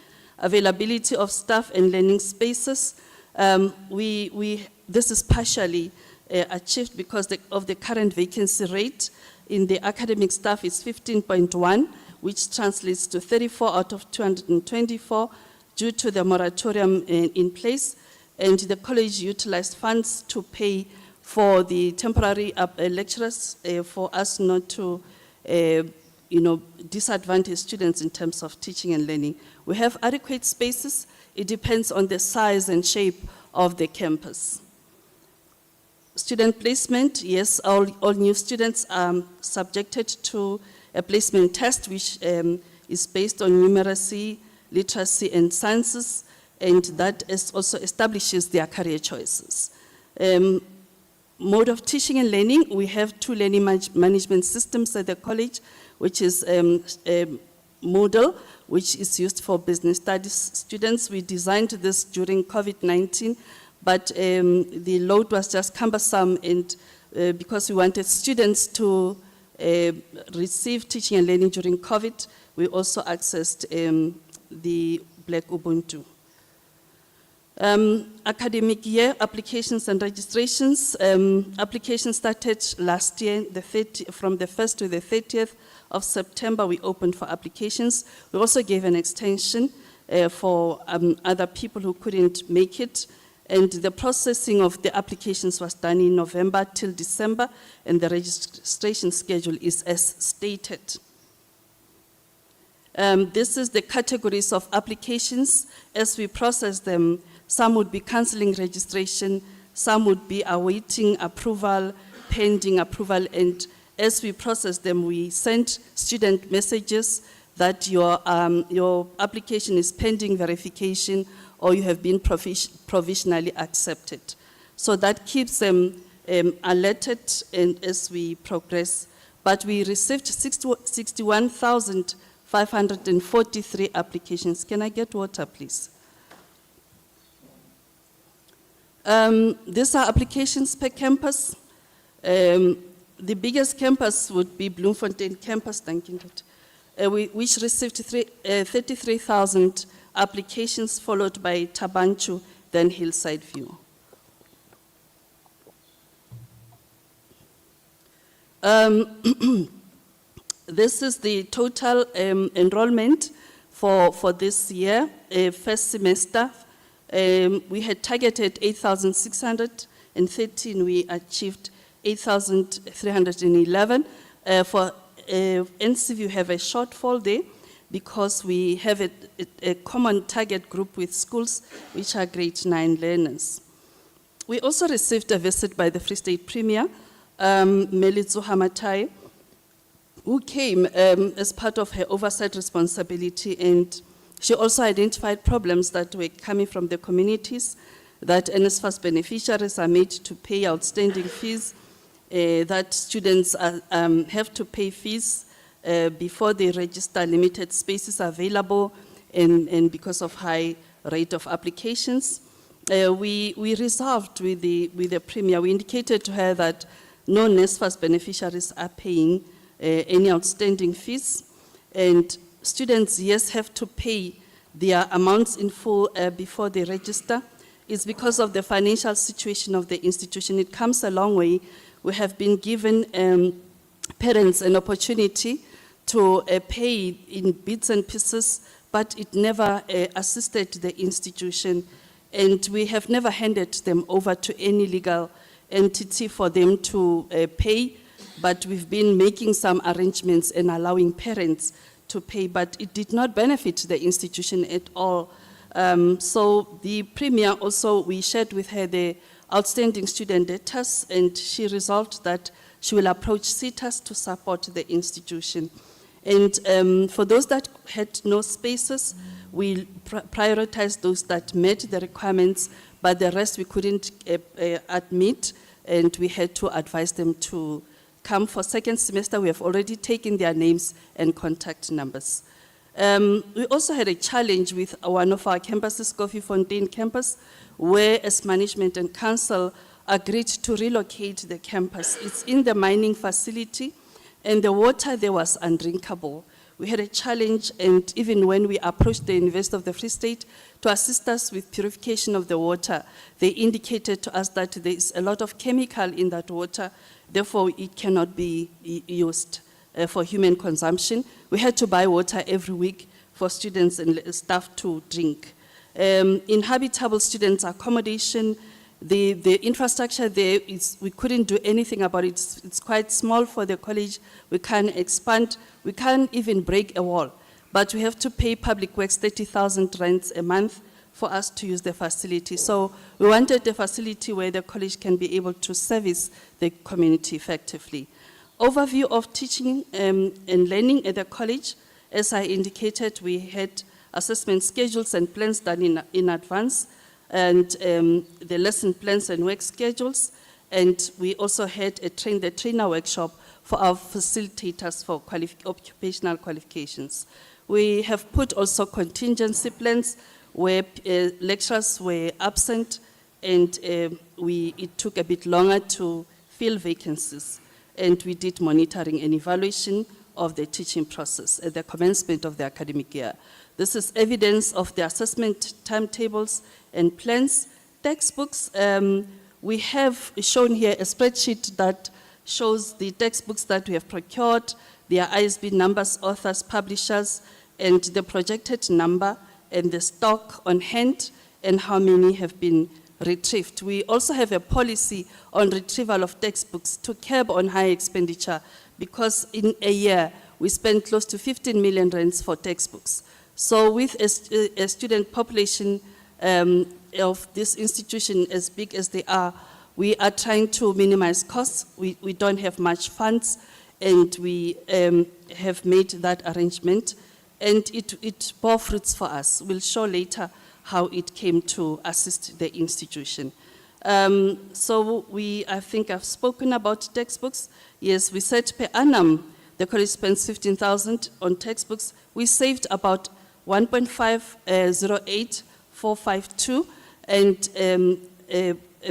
Availability of staff and learning spaces, this is partially achieved because of the current vacancy rate. In the academic staff is 15.1, which translates to 34 out of 224 due to the moratorium in place. And the college utilized funds to pay for the temporary lecturers for us not to disadvantage students in terms of teaching and learning. We have adequate spaces. It depends on the size and shape of the campus. Student placement, yes, all new students are subjected to a placement test, which is based on numeracy, literacy, and sciences, and that also establishes their career choices. Mode of teaching and learning, we have 2 learning management systems at the college, which is Moodle, which is used for business studies students. We designed this during COVID-19, but the load was just cumbersome, and because we wanted students to receive teaching and learning during COVID, we also accessed the Black Ubuntu. Academic year applications and registrations. Applications started last year, from the 1st to the 30th of September, we opened for applications. We also gave an extension for other people who couldn't make it. And the processing of the applications was done in November till December, and the registration schedule is as stated. This is the categories of applications. As we process them, some would be cancelling registration, some would be awaiting approval, pending approval, and as we process them, we send student messages that your application is pending verification or you have been provisionally accepted. So that keeps them alerted and as we progress. But we received 61,543 applications. Can I get water, please? These are applications per campus. The biggest campus would be Bloemfontein campus, which received 33,000 applications, followed by Tabanchu, then Hillside View. This is the total enrollment for this year, first semester. We had targeted 8,613, we achieved 8,311. For NCV, we have a shortfall there because we have a common target group with schools which are grade 9 learners. We also received a visit by the Free State Premier, Melitso Hamatai, who came as part of her oversight responsibility, and she also identified problems that were coming from the communities, that NSFAS beneficiaries are made to pay outstanding fees, that students have to pay fees before they register, limited spaces available, and because of high rate of applications. We resolved with the Premier, we indicated to her that no NSFAS beneficiaries are paying any outstanding fees, and students, yes, have to pay their amounts in full before they register. It's because of the financial situation of the institution. It comes a long way. We have been given parents an opportunity to pay in bits and pieces, but it never assisted the institution And we have never handed them over to any legal entity for them to pay, but we've been making some arrangements and allowing parents to pay, but it did not benefit the institution at all. So the Premier also, we shared with her the outstanding student debtors, and she resolved that she will approach CETAS to support the institution. And for those that had no spaces, we prioritized those that met the requirements, but the rest we couldn't admit, and we had to advise them to come for second semester. We have already taken their names and contact numbers. We also had a challenge with one of our campuses, Coffee Fontaine campus, where as management and council agreed to relocate the campus. It's in the mining facility, and the water there was undrinkable. We had a challenge, and even when we approached the University of the Free State to assist us with purification of the water, they indicated to us that there is a lot of chemical in that water, therefore it cannot be used for human consumption. We had to buy water every week for students and staff to drink. In habitable students' accommodation, the infrastructure there we couldn't do anything about it. It's quite small for the college. We can't expand. We can't even break a wall. But we have to pay Public Works 30,000 rands a month for us to use the facility. So we wanted a facility where the college can be able to service the community effectively. Overview of teaching and learning at the college. As I indicated, we had assessment schedules and plans done in advance, and the lesson plans and work schedules. And we also had the trainer workshop for our facilitators for occupational qualifications. We have put also contingency plans where lecturers were absent, and it took a bit longer to fill vacancies. And we did monitoring and evaluation of the teaching process at the commencement of the academic year. This is evidence of the assessment timetables and plans. Textbooks, we have shown here a spreadsheet that shows the textbooks that we have procured, their ISB numbers, authors, publishers, and the projected number, and the stock on hand, and how many have been retrieved. We also have a policy on retrieval of textbooks to curb on high expenditure, because in a year we spend close to 15 million rands for textbooks. So with a student population of this institution as big as they are, we are trying to minimize costs. We don't have much funds, and we have made that arrangement, and it bore fruits for us. We'll show later how it came to assist the institution. So I think I've spoken about textbooks. Yes, we said per annum, the college spends 15,000 on textbooks. We saved about 1.508452 and a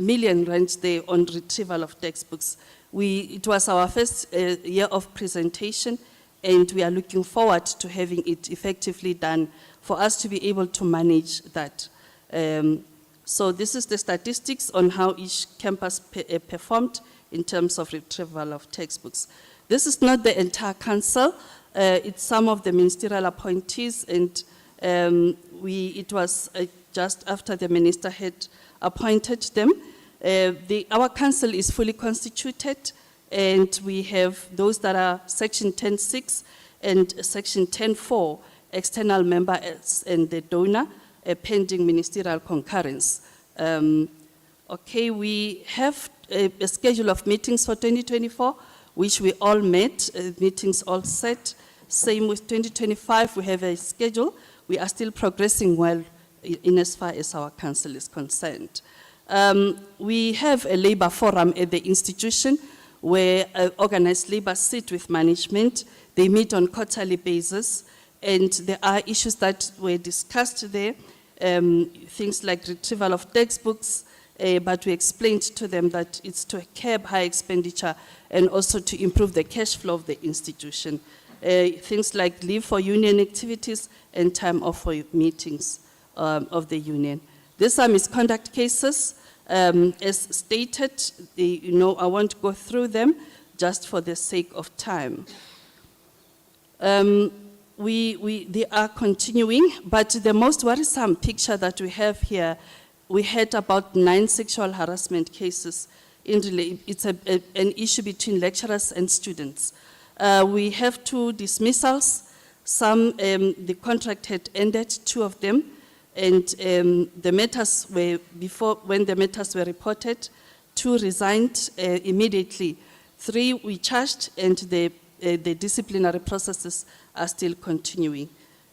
million rands there on retrieval of textbooks. It was our first year of presentation, and we are looking forward to having it effectively done for us to be able to manage that. So this is the statistics on how each campus performed in terms of retrieval of textbooks. This is not the entire council. It's some of the ministerial appointees, and it was just after the minister had appointed them. Our council is fully constituted, and we have those that are section 10.6 and section 10.4, external members and the donor, pending ministerial concurrence. Okay, we have a schedule of meetings for 2024, which we all met, meetings all set. Same with 2025, we have a schedule. We are still progressing well in as far as our council is concerned. We have a labor forum at the institution where organized labor sit with management. They meet on quarterly basis, and there are issues that were discussed there, things like retrieval of textbooks, but we explained to them that it's to curb high expenditure and also to improve the cash flow of the institution. Things like leave for union activities and time off for meetings of the union. These are misconduct cases. As stated, I won't go through them just for the sake of time. They are continuing, but the most worrisome picture that we have here we had about 9 sexual harassment cases. It's an issue between lecturers and students. We have 2 dismissals. Some, the contract had ended, 2 of them, and the matters were, when the matters were reported, 2 resigned immediately. 3 we charged, and the disciplinary processes are still continuing.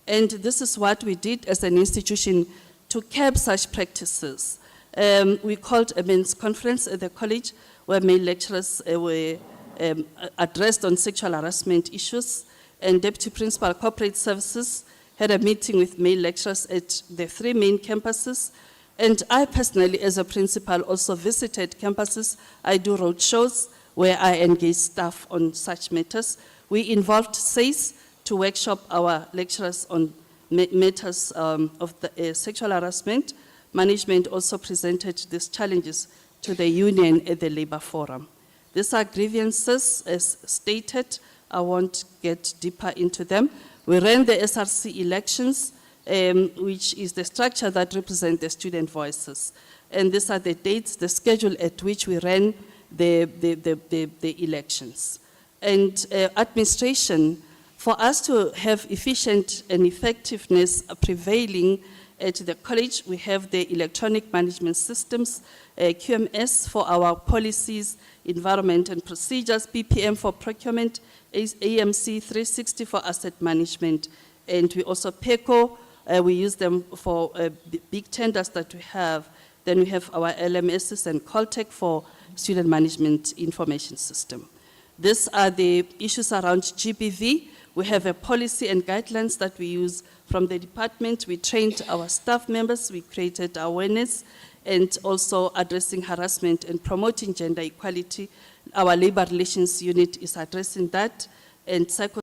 And this is what we did as an institution to curb such practices. We called a men's conference at the college where male lecturers were addressed on sexual harassment issues, and Deputy Principal Corporate Services had a meeting with male lecturers at the 3 main campuses. And I personally, as a principal, also visited campuses. I do road shows where I engage staff on such matters. We involved SACE to workshop our lecturers on matters of the, sexual harassment. Management also presented these challenges to the union at the Labour Forum. These are grievances, as stated. I won't get deeper into them. We ran the SRC elections, which is the structure that represents the student voices. And these are the dates, the schedule at which we ran the elections. And administration, for us to have efficient and effectiveness prevailing at the college, we have the electronic management systems, QMS for our policies, environment and procedures, PPM for procurement, AMC 360 for asset management, and we also PECO, we use them for big tenders that we have. Then we have our LMSs and Coltech for student management information system. These are the issues around GBV. We have a policy and guidelines that we use from the department. We trained our staff members, we created awareness, and also addressing harassment and promoting gender equality. Our labor relations unit is addressing that, and psychosocial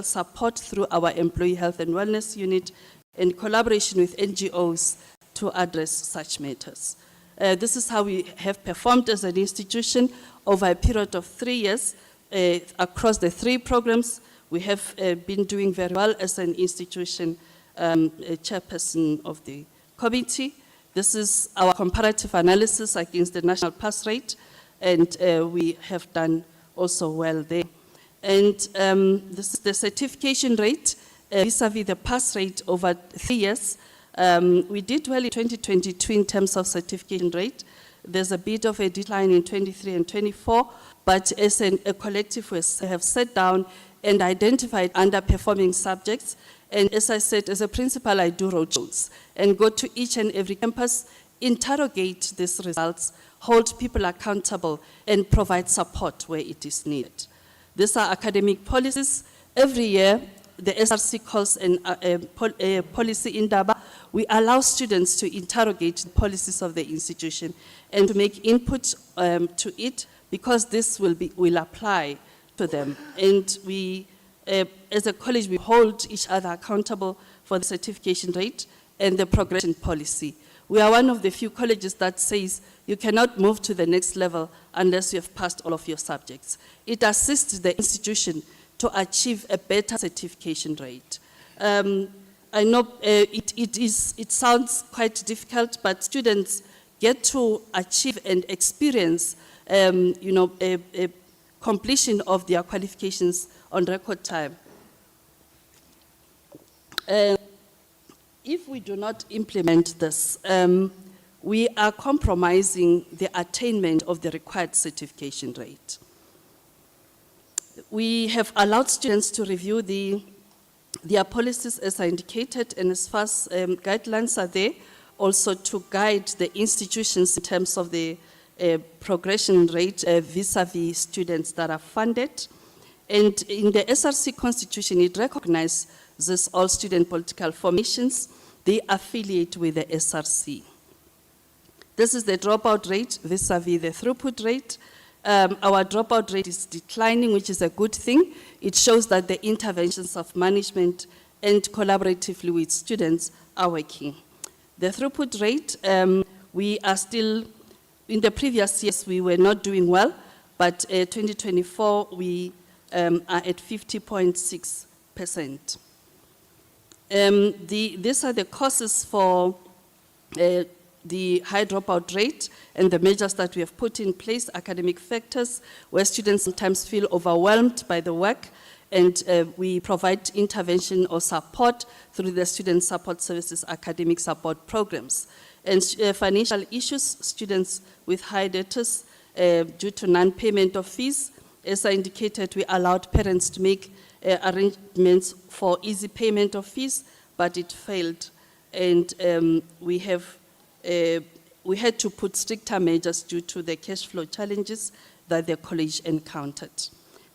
support through our employee health and wellness unit, in collaboration with NGOs to address such matters. This is how we have performed as an institution over a period of 3 years across the 3 programs. We have been doing very well as an institution, chairperson of the committee. This is our comparative analysis against the national pass rate, and we have done also well there. And this is the certification rate vis-a-vis the pass rate over 3 years. We did well in 2022 in terms of certification rate. There's a bit of a decline in 23 and 24, but as a collective, we have sat down and identified underperforming subjects. And as I said, as a principal, I do roadshows and go to each and every campus, interrogate these results, hold people accountable, and provide support where it is needed. These are academic policies. Every year, the SRC calls a policy indaba. We allow students to interrogate the policies of the institution and to make input to it, because this will apply to them. And we, as a college, we hold each other accountable for the certification rate and the progression policy. We are one of the few colleges that says you cannot move to the next level unless you have passed all of your subjects. It assists the institution to achieve a better certification rate. I know it sounds quite difficult, but students get to achieve and experience a completion of their qualifications on record time. If we do not implement this, we are compromising the attainment of the required certification rate. We have allowed students to review their policies as I indicated, and NSFAS guidelines are there also to guide the institutions in terms of the progression rate vis-a-vis students that are funded. And in the SRC constitution, it recognizes all student political formations. They affiliate with the SRC. This is the dropout rate vis-a-vis the throughput rate. Our dropout rate is declining, which is a good thing. It shows that the interventions of management and collaboratively with students are working. The throughput rate, we are still, in the previous years we were not doing well, but 2024 we are at 50.6%. These are the causes for the high dropout rate and the measures that we have put in place, academic factors, where students sometimes feel overwhelmed by the work, and we provide intervention or support through the Student Support Services academic support programs. And financial issues, students with high debtors due to non-payment of fees. As I indicated, we allowed parents to make arrangements for easy payment of fees, but it failed. And we had to put stricter measures due to the cash flow challenges that the college encountered.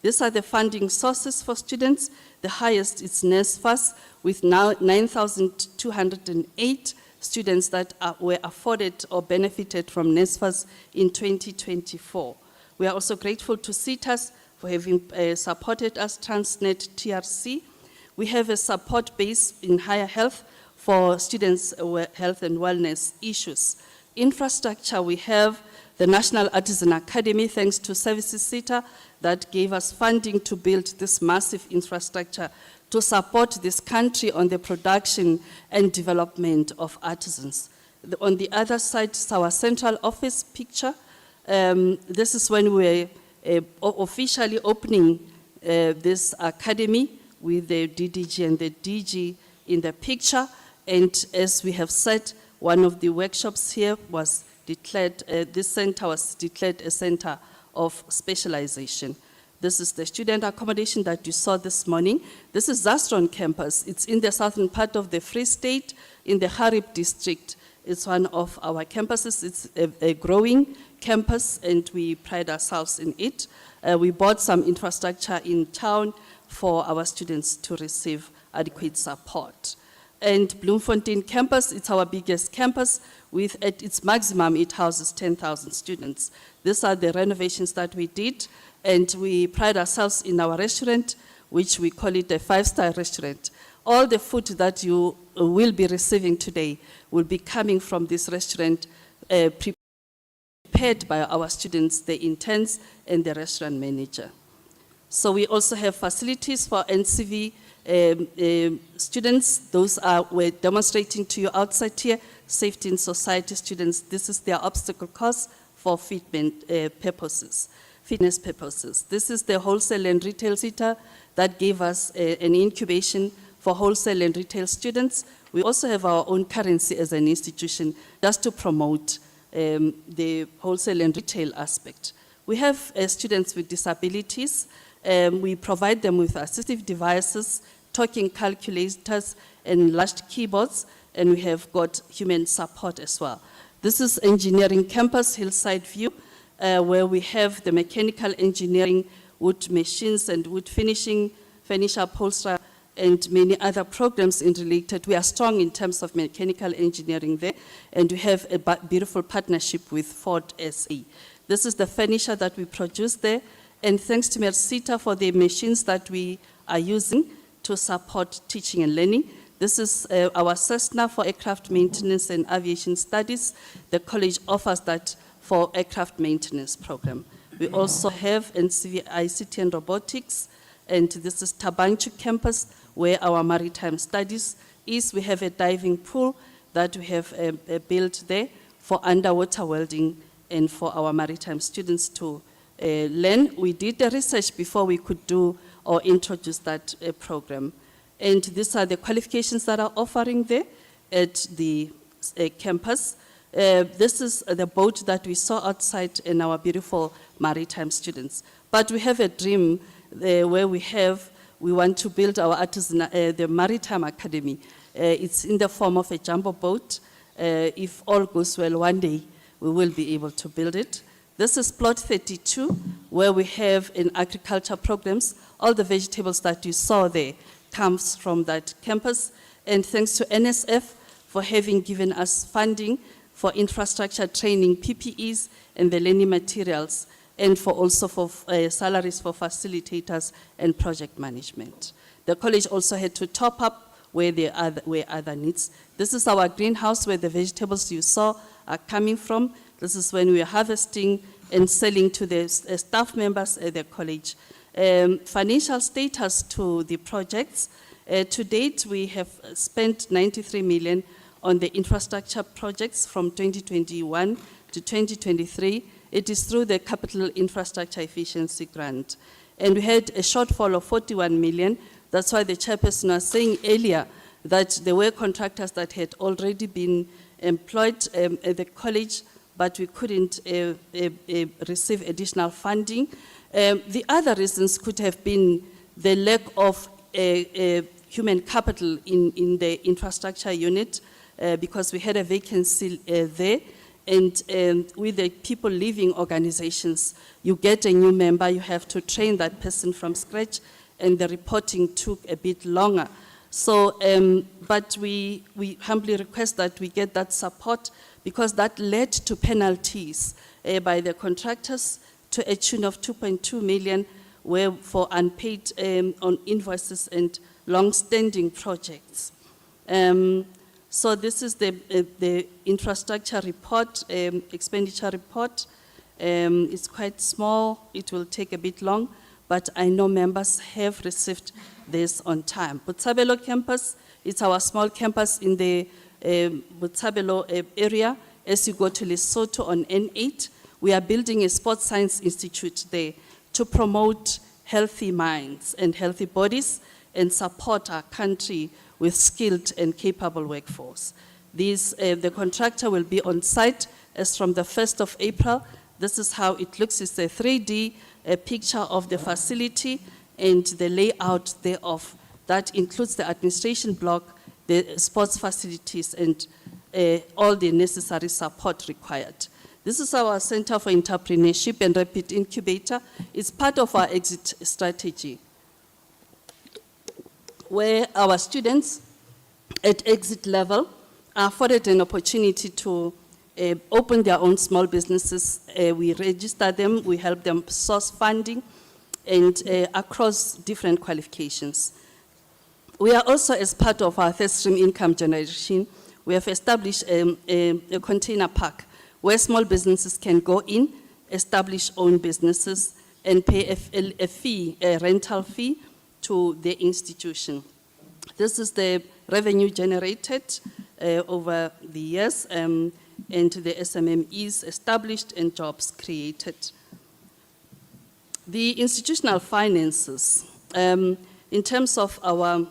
These are the funding sources for students. The highest is NSFAS, with now 9,208 students that were afforded or benefited from NSFAS in 2024. We are also grateful to CETAS for having supported us, Transnet TRC. We have a support base in higher health for students with health and wellness issues. Infrastructure, we have the National Artisan Academy, thanks to Services SETA, that gave us funding to build this massive infrastructure to support this country on the production and development of artisans. On the other side is our central office picture. This is when we were officially opening this academy with the DDG and the DG in the picture. And as we have said, one of the workshops here was declared, this center was declared a center of specialization. This is the student accommodation that you saw this morning. This is Zastron campus. It's in the southern part of the Free State, in the Harib district. It's one of our campuses. It's a growing campus, and we pride ourselves in it. We bought some infrastructure in town for our students to receive adequate support. And Bloemfontein campus, it's our biggest campus. With at its maximum, it houses 10,000 students. These are the renovations that we did, and we pride ourselves in our restaurant, which we call it a 5-star restaurant. All the food that you will be receiving today will be coming from this restaurant, prepared by our students, the interns, and the restaurant manager. So we also have facilities for NCV students. Those we're demonstrating to you outside here. Safety in Society students, this is their obstacle course for fitness purposes. This is the wholesale and retail center that gave us an incubation for wholesale and retail students. We also have our own currency as an institution just to promote the wholesale and retail aspect. We have students with disabilities. We provide them with assistive devices, talking calculators, and large keyboards, and we have got human support as well. This is engineering campus, Hillside View, where we have the mechanical engineering, wood machines and wood finishing, furniture upholstery, and many other programs in related. We are strong in terms of mechanical engineering there, and we have a beautiful partnership with Ford SA. This is the furniture that we produce there, and thanks to Mercita for the machines that we are using to support teaching and learning. This is our Cessna for aircraft maintenance and aviation studies. The college offers that for aircraft maintenance program. We also have NCV ICT and robotics, and this is Tabanchu campus, where our maritime studies is. We have a diving pool that we have built there for underwater welding and for our maritime students to learn. We did the research before we could do or introduce that program. And these are the qualifications that are offering there at the campus. This is the boat that we saw outside in our beautiful maritime students. But we have a dream where we want to build our artisan, the Maritime Academy. It's in the form of a jumbo boat. If all goes well, one day we will be able to build it. This is plot 32, where we have in agriculture programs, all the vegetables that you saw there comes from that campus. And thanks to NSF for having given us funding for infrastructure training, PPEs, and the learning materials, and for also for salaries for facilitators and project management. The college also had to top up where other needs. This is our greenhouse where the vegetables you saw are coming from. This is when we are harvesting and selling to the staff members at the college. Financial status to the projects To date, we have spent 93 million on the infrastructure projects from 2021 to 2023. It is through the Capital Infrastructure Efficiency Grant. And we had a shortfall of 41 million. That's why the chairperson was saying earlier that there were contractors that had already been employed at the college, but we couldn't receive additional funding. The other reasons could have been the lack of human capital in the infrastructure unit because we had a vacancy there. And with the people leaving organizations, you get a new member, you have to train that person from scratch, and the reporting took a bit longer. So, but we humbly request that we get that support, because that led to penalties by the contractors to a tune of 2.2 million for unpaid on invoices and long-standing projects. So this is the infrastructure report, expenditure report. It's quite small, it will take a bit long, but I know members have received this on time. Botshabelo campus, it's our small campus in the Botshabelo area. As you go to Lesotho on N8, we are building a sports science institute there to promote healthy minds and healthy bodies and support our country with skilled and capable workforce. The contractor will be on site as from the 1st of April. This is how it looks. It's a 3D picture of the facility and the layout thereof. That includes the administration block, the sports facilities, and all the necessary support required. This is our Center for Entrepreneurship and Rapid Incubator. It's part of our exit strategy, where our students at exit level are afforded an opportunity to open their own small businesses. We register them, we help them source funding, and across different qualifications. We are also, as part of our third stream income generation, we have established a container park where small businesses can go in, establish own businesses, and pay a fee, a rental fee to the institution. This is the revenue generated over the years, and the SMMEs established and jobs created. The institutional finances, in terms of our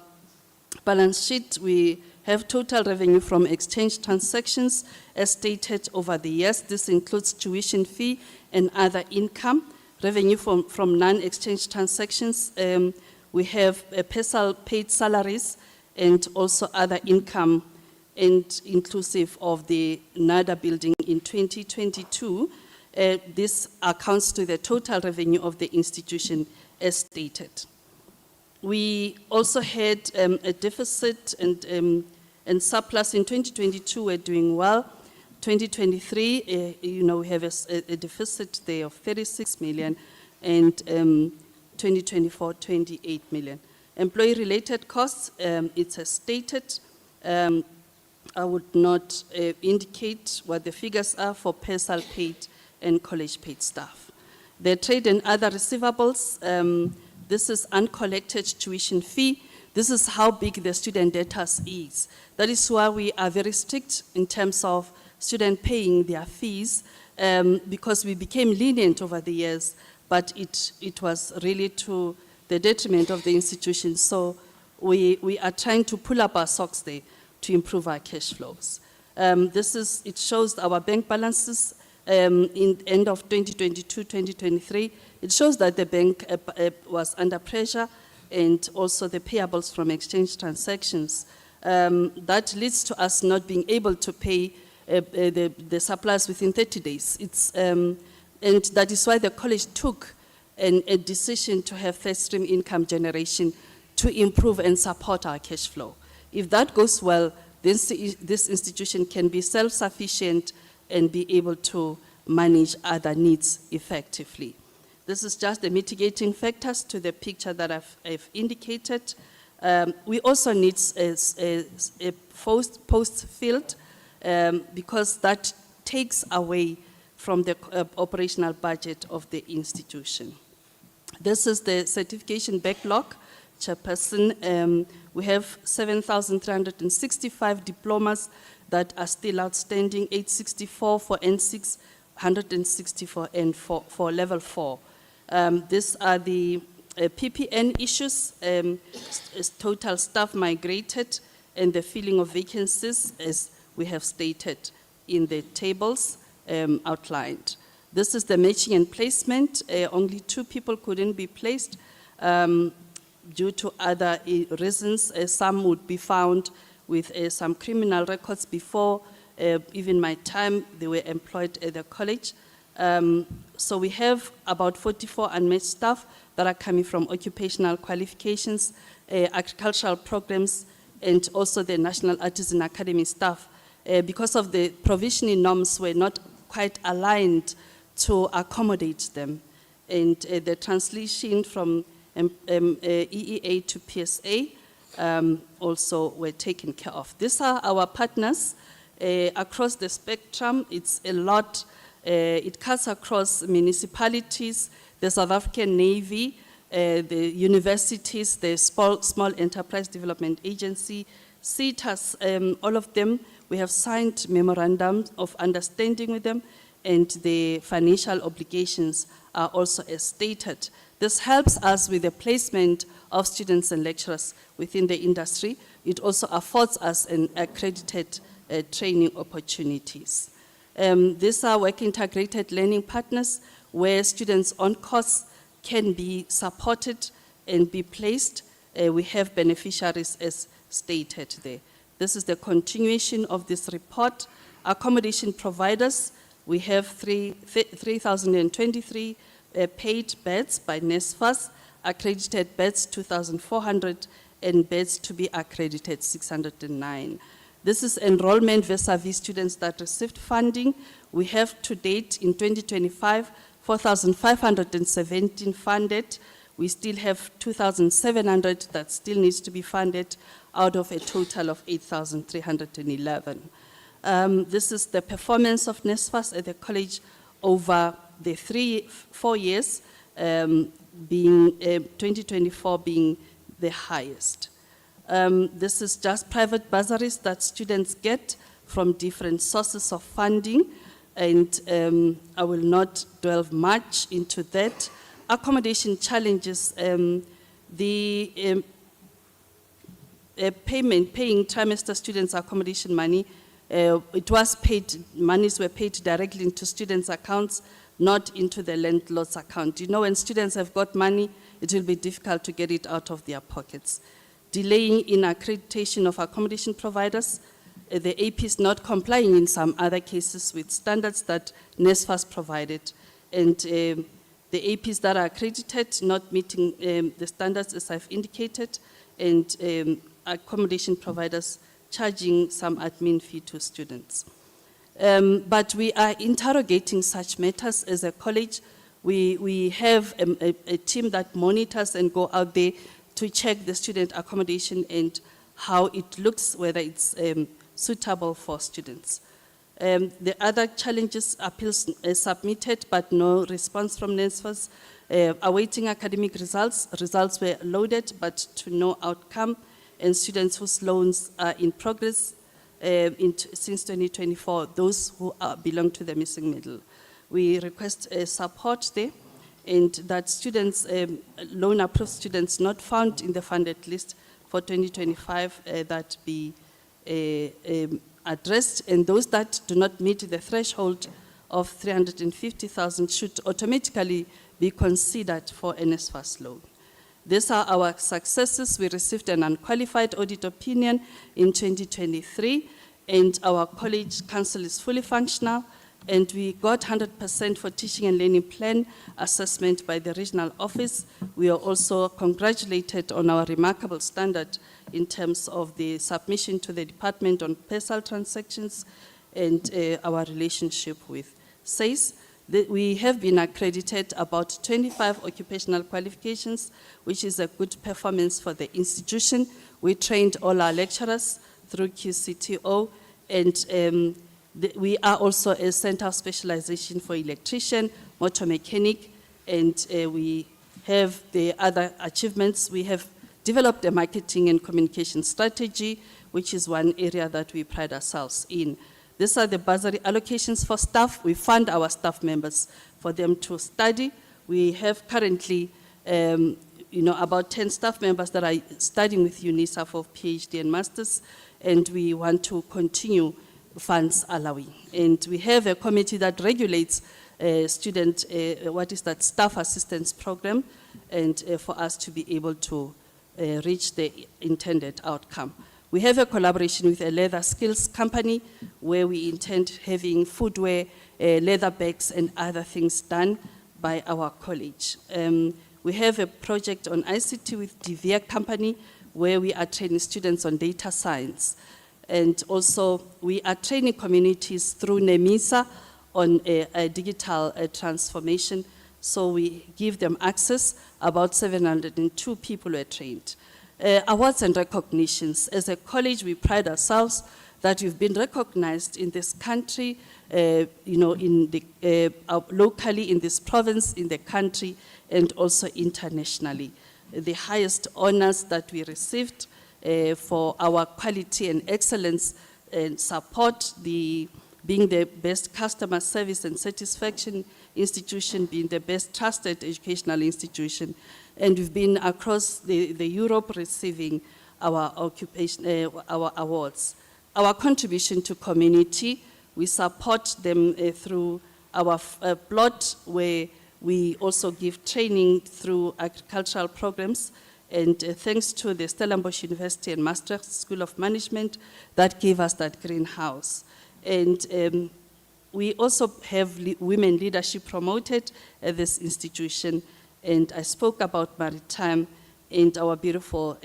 balance sheet, we have total revenue from exchange transactions as stated over the years. This includes tuition fee and other income. Revenue from non-exchange transactions, we have paid salaries and also other income, and inclusive of the NADA building in 2022. This accounts to the total revenue of the institution as stated. We also had a deficit and surplus in 2022. We're doing well. 2023, we have a deficit there of 36 million, and 2024, 28 million. Employee-related costs, it's as stated. I would not indicate what the figures are for personal paid and college paid staff. The trade and other receivables, this is uncollected tuition fee. This is how big the student debtors is. That is why we are very strict in terms of students paying their fees, because we became lenient over the years, but it was really to the detriment of the institution. So we are trying to pull up our socks there to improve our cash flows. It shows our bank balances in end of 2022, 2023. It shows that the bank was under pressure, and also the payables from exchange transactions. That leads to us not being able to pay the suppliers within 30 days. And that is why the college took a decision to have third stream income generation to improve and support our cash flow. If that goes well, this institution can be self-sufficient and be able to manage other needs effectively. This is just the mitigating factors to the picture that I've indicated. We also need a post field because that takes away from the operational budget of the institution. This is the certification backlog, Chairperson. We have 7,365 diplomas that are still outstanding, 864 for N6, 160 for N4, for level 4. These are the PPN issues, total staff migrated, and the filling of vacancies, as we have stated in the tables outlined. This is the matching and placement. Only 2 people couldn't be placed due to other reasons. Some would be found with some criminal records before even my time. They were employed at the college. So we have about 44 unmatched staff that are coming from occupational qualifications, agricultural programs, and also the National Artisan Academy staff. Because of the provisioning norms were not quite aligned to accommodate them. And the translation from EEA to PSA also were taken care of. These are our partners across the spectrum. It's a lot. It cuts across municipalities, the South African Navy, the universities, the Small Enterprise Development Agency, CETAS, all of them. We have signed memorandums of understanding with them, and the financial obligations are also as stated. This helps us with the placement of students and lecturers within the industry. It also affords us an accredited training opportunities. These are work integrated learning partners where students on course can be supported and be placed. We have beneficiaries as stated there. This is the continuation of this report. Accommodation providers, we have 3,023 paid beds by NSFAS, accredited beds 2,400, and beds to be accredited 609. This is enrollment vis-a-vis students that received funding. We have to date in 2025, 4,517 funded. We still have 2,700 that still needs to be funded out of a total of 8,311. This is the performance of NSFAS at the college over the 4 years, being 2024 being the highest. This is just private bursaries that students get from different sources of funding, and I will not delve much into that. Accommodation challenges, paying trimester students accommodation money, monies were paid directly into students' accounts, not into the landlord's account. You know, when students have got money, it will be difficult to get it out of their pockets. Delaying in accreditation of accommodation providers, the AP is not complying in some other cases with standards that NSFAS provided, and the APs that are accredited not meeting the standards as I've indicated, and accommodation providers charging some admin fee to students. But we are interrogating such matters as a college. We have a team that monitors and go out there to check the student accommodation and how it looks, whether it's suitable for students. The other challenges, appeals submitted, but no response from NSFAS. Awaiting academic results. Results were loaded, but to no outcome. And students whose loans are in progress since 2024, those who belong to the missing middle. We request support there, and that students, loan approved students not found in the funded list for 2025, that be addressed, and those that do not meet the threshold of 350,000 should automatically be considered for NSFAS loan. These are our successes. We received an unqualified audit opinion in 2023, and our college council is fully functional, and we got 100% for teaching and learning plan assessment by the regional office. We are also congratulated on our remarkable standard in terms of the submission to the Department on PESAL transactions and our relationship with SAIS. We have been accredited about 25 occupational qualifications, which is a good performance for the institution. We trained all our lecturers through QCTO, and we are also a center of specialization for electrician, motor mechanic, and we have the other achievements. We have developed a marketing and communication strategy, which is one area that we pride ourselves in. These are the bursary allocations for staff. We fund our staff members for them to study. We have currently about 10 staff members that are studying with UNISA for PhD and masters, and we want to continue funds allowing. And we have a committee that regulates staff assistance program, and for us to be able to reach the intended outcome. We have a collaboration with a leather skills company where we intend having footwear, leather bags, and other things done by our college. We have a project on ICT with TVET company where we are training students on data science. And also we are training communities through NEMISA on a digital transformation. So we give them access. About 702 people were trained. Awards and recognitions. As a college, we pride ourselves that we've been recognized in this country, locally in this province, in the country, and also internationally. The highest honors that we received for our quality and excellence and support, being the best customer service and satisfaction institution, being the best trusted educational institution. And we've been across the Europe receiving our awards. Our contribution to community, we support them through our plot where we also give training through agricultural programs. And thanks to the Stellenbosch University and Maastricht School of Management that gave us that greenhouse. And we also have women leadership promoted at this institution. And I spoke about maritime and our beautiful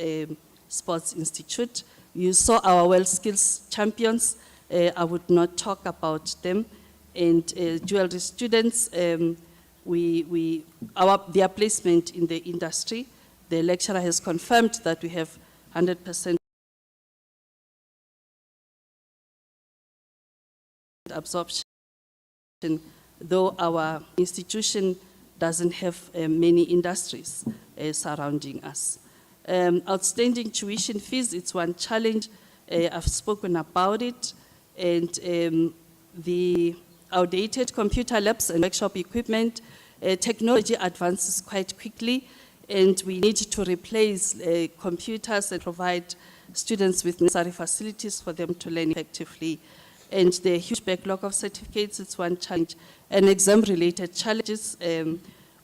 sports institute. You saw our World Skills champions. I would not talk about them. And jewelry students, their placement in the industry, the lecturer has confirmed that we have 100% absorption, though our institution doesn't have many industries surrounding us. Outstanding tuition fees, it's one challenge. I've spoken about it. And the outdated computer labs and workshop equipment, technology advances quite quickly, and we need to replace computers and provide students with necessary facilities for them to learn effectively. And the huge backlog of certificates, it's one challenge. And exam-related challenges,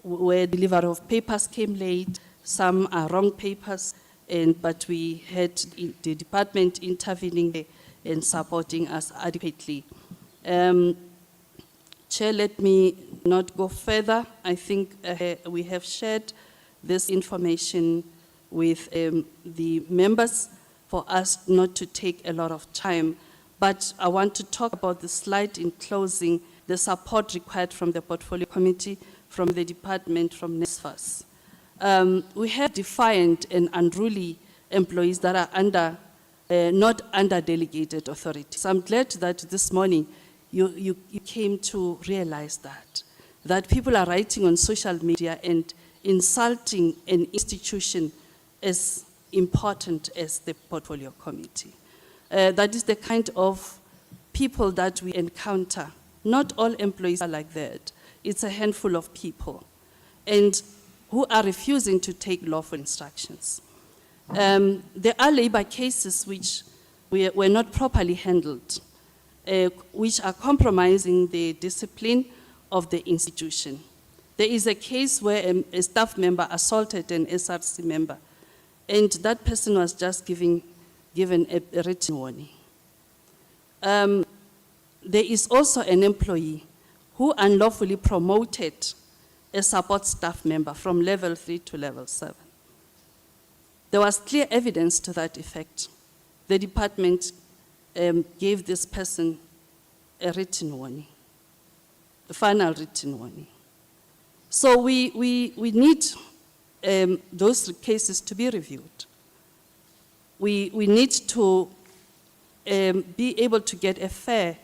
where delivery of papers came late, some are wrong papers, but we had the department intervening and supporting us adequately. Chair, let me not go further. I think we have shared this information with the members for us not to take a lot of time. But I want to talk about the slide in closing, the support required from the Portfolio Committee, from the department, from NSFAS. We have defined and unruly employees that are not under delegated authority. So I'm glad that this morning you came to realize that people are writing on social media and insulting an institution as important as the Portfolio Committee. That is the kind of people that we encounter. Not all employees are like that. It's a handful of people, and who are refusing to take lawful instructions. There are labor cases which were not properly handled, which are compromising the discipline of the institution. There is a case where a staff member assaulted an SRC member, and that person was just given a written warning. There is also an employee who unlawfully promoted a support staff member from level 3 to level 7. There was clear evidence to that effect. The department gave this person a written warning, a final written warning. So we need those cases to be reviewed. We need to be able to get a fair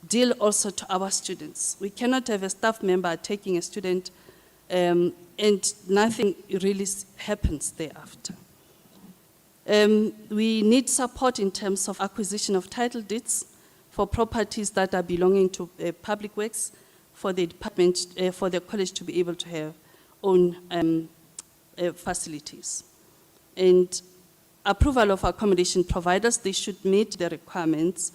deal also to our students. We cannot have a staff member taking a student and nothing really happens thereafter. We need support in terms of acquisition of title deeds for properties that are belonging to public works for the department, for the college to be able to have own facilities. And approval of accommodation providers, they should meet the requirements.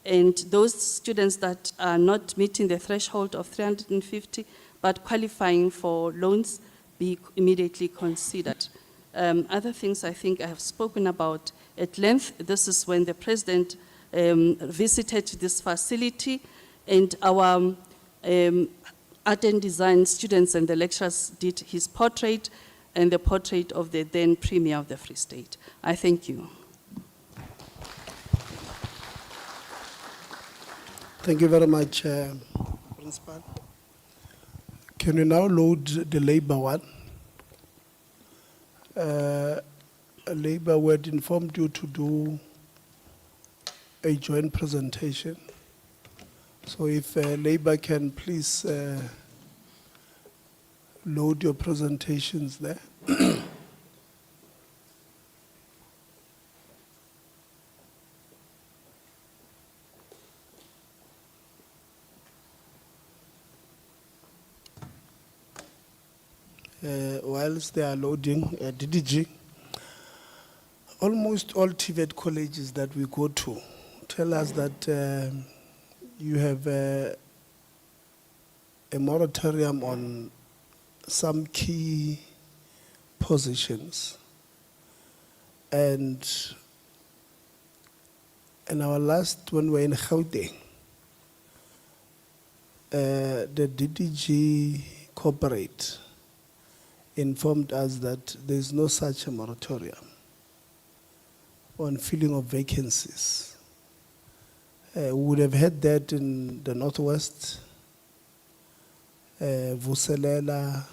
And those students that are not meeting the threshold of 350 but qualifying for loans be immediately considered. Other things I think I have spoken about at length. This is when the president visited this facility, and our art and design students and the lecturers did his portrait and the portrait of the then Premier of the Free State. I thank you. Thank you very much, Principal. Can you now load the labor one? Labor, we had informed you to do a joint presentation. So if Labor can please load your presentations there. Whilst they are loading, DDG, almost all TVET colleges that we go to tell us that you have a moratorium on some key positions. And in our last, when we were in Gauteng, the DDG corporate informed us that there is no such a moratorium on filling of vacancies. We would have had that in the Northwest, Vuselela,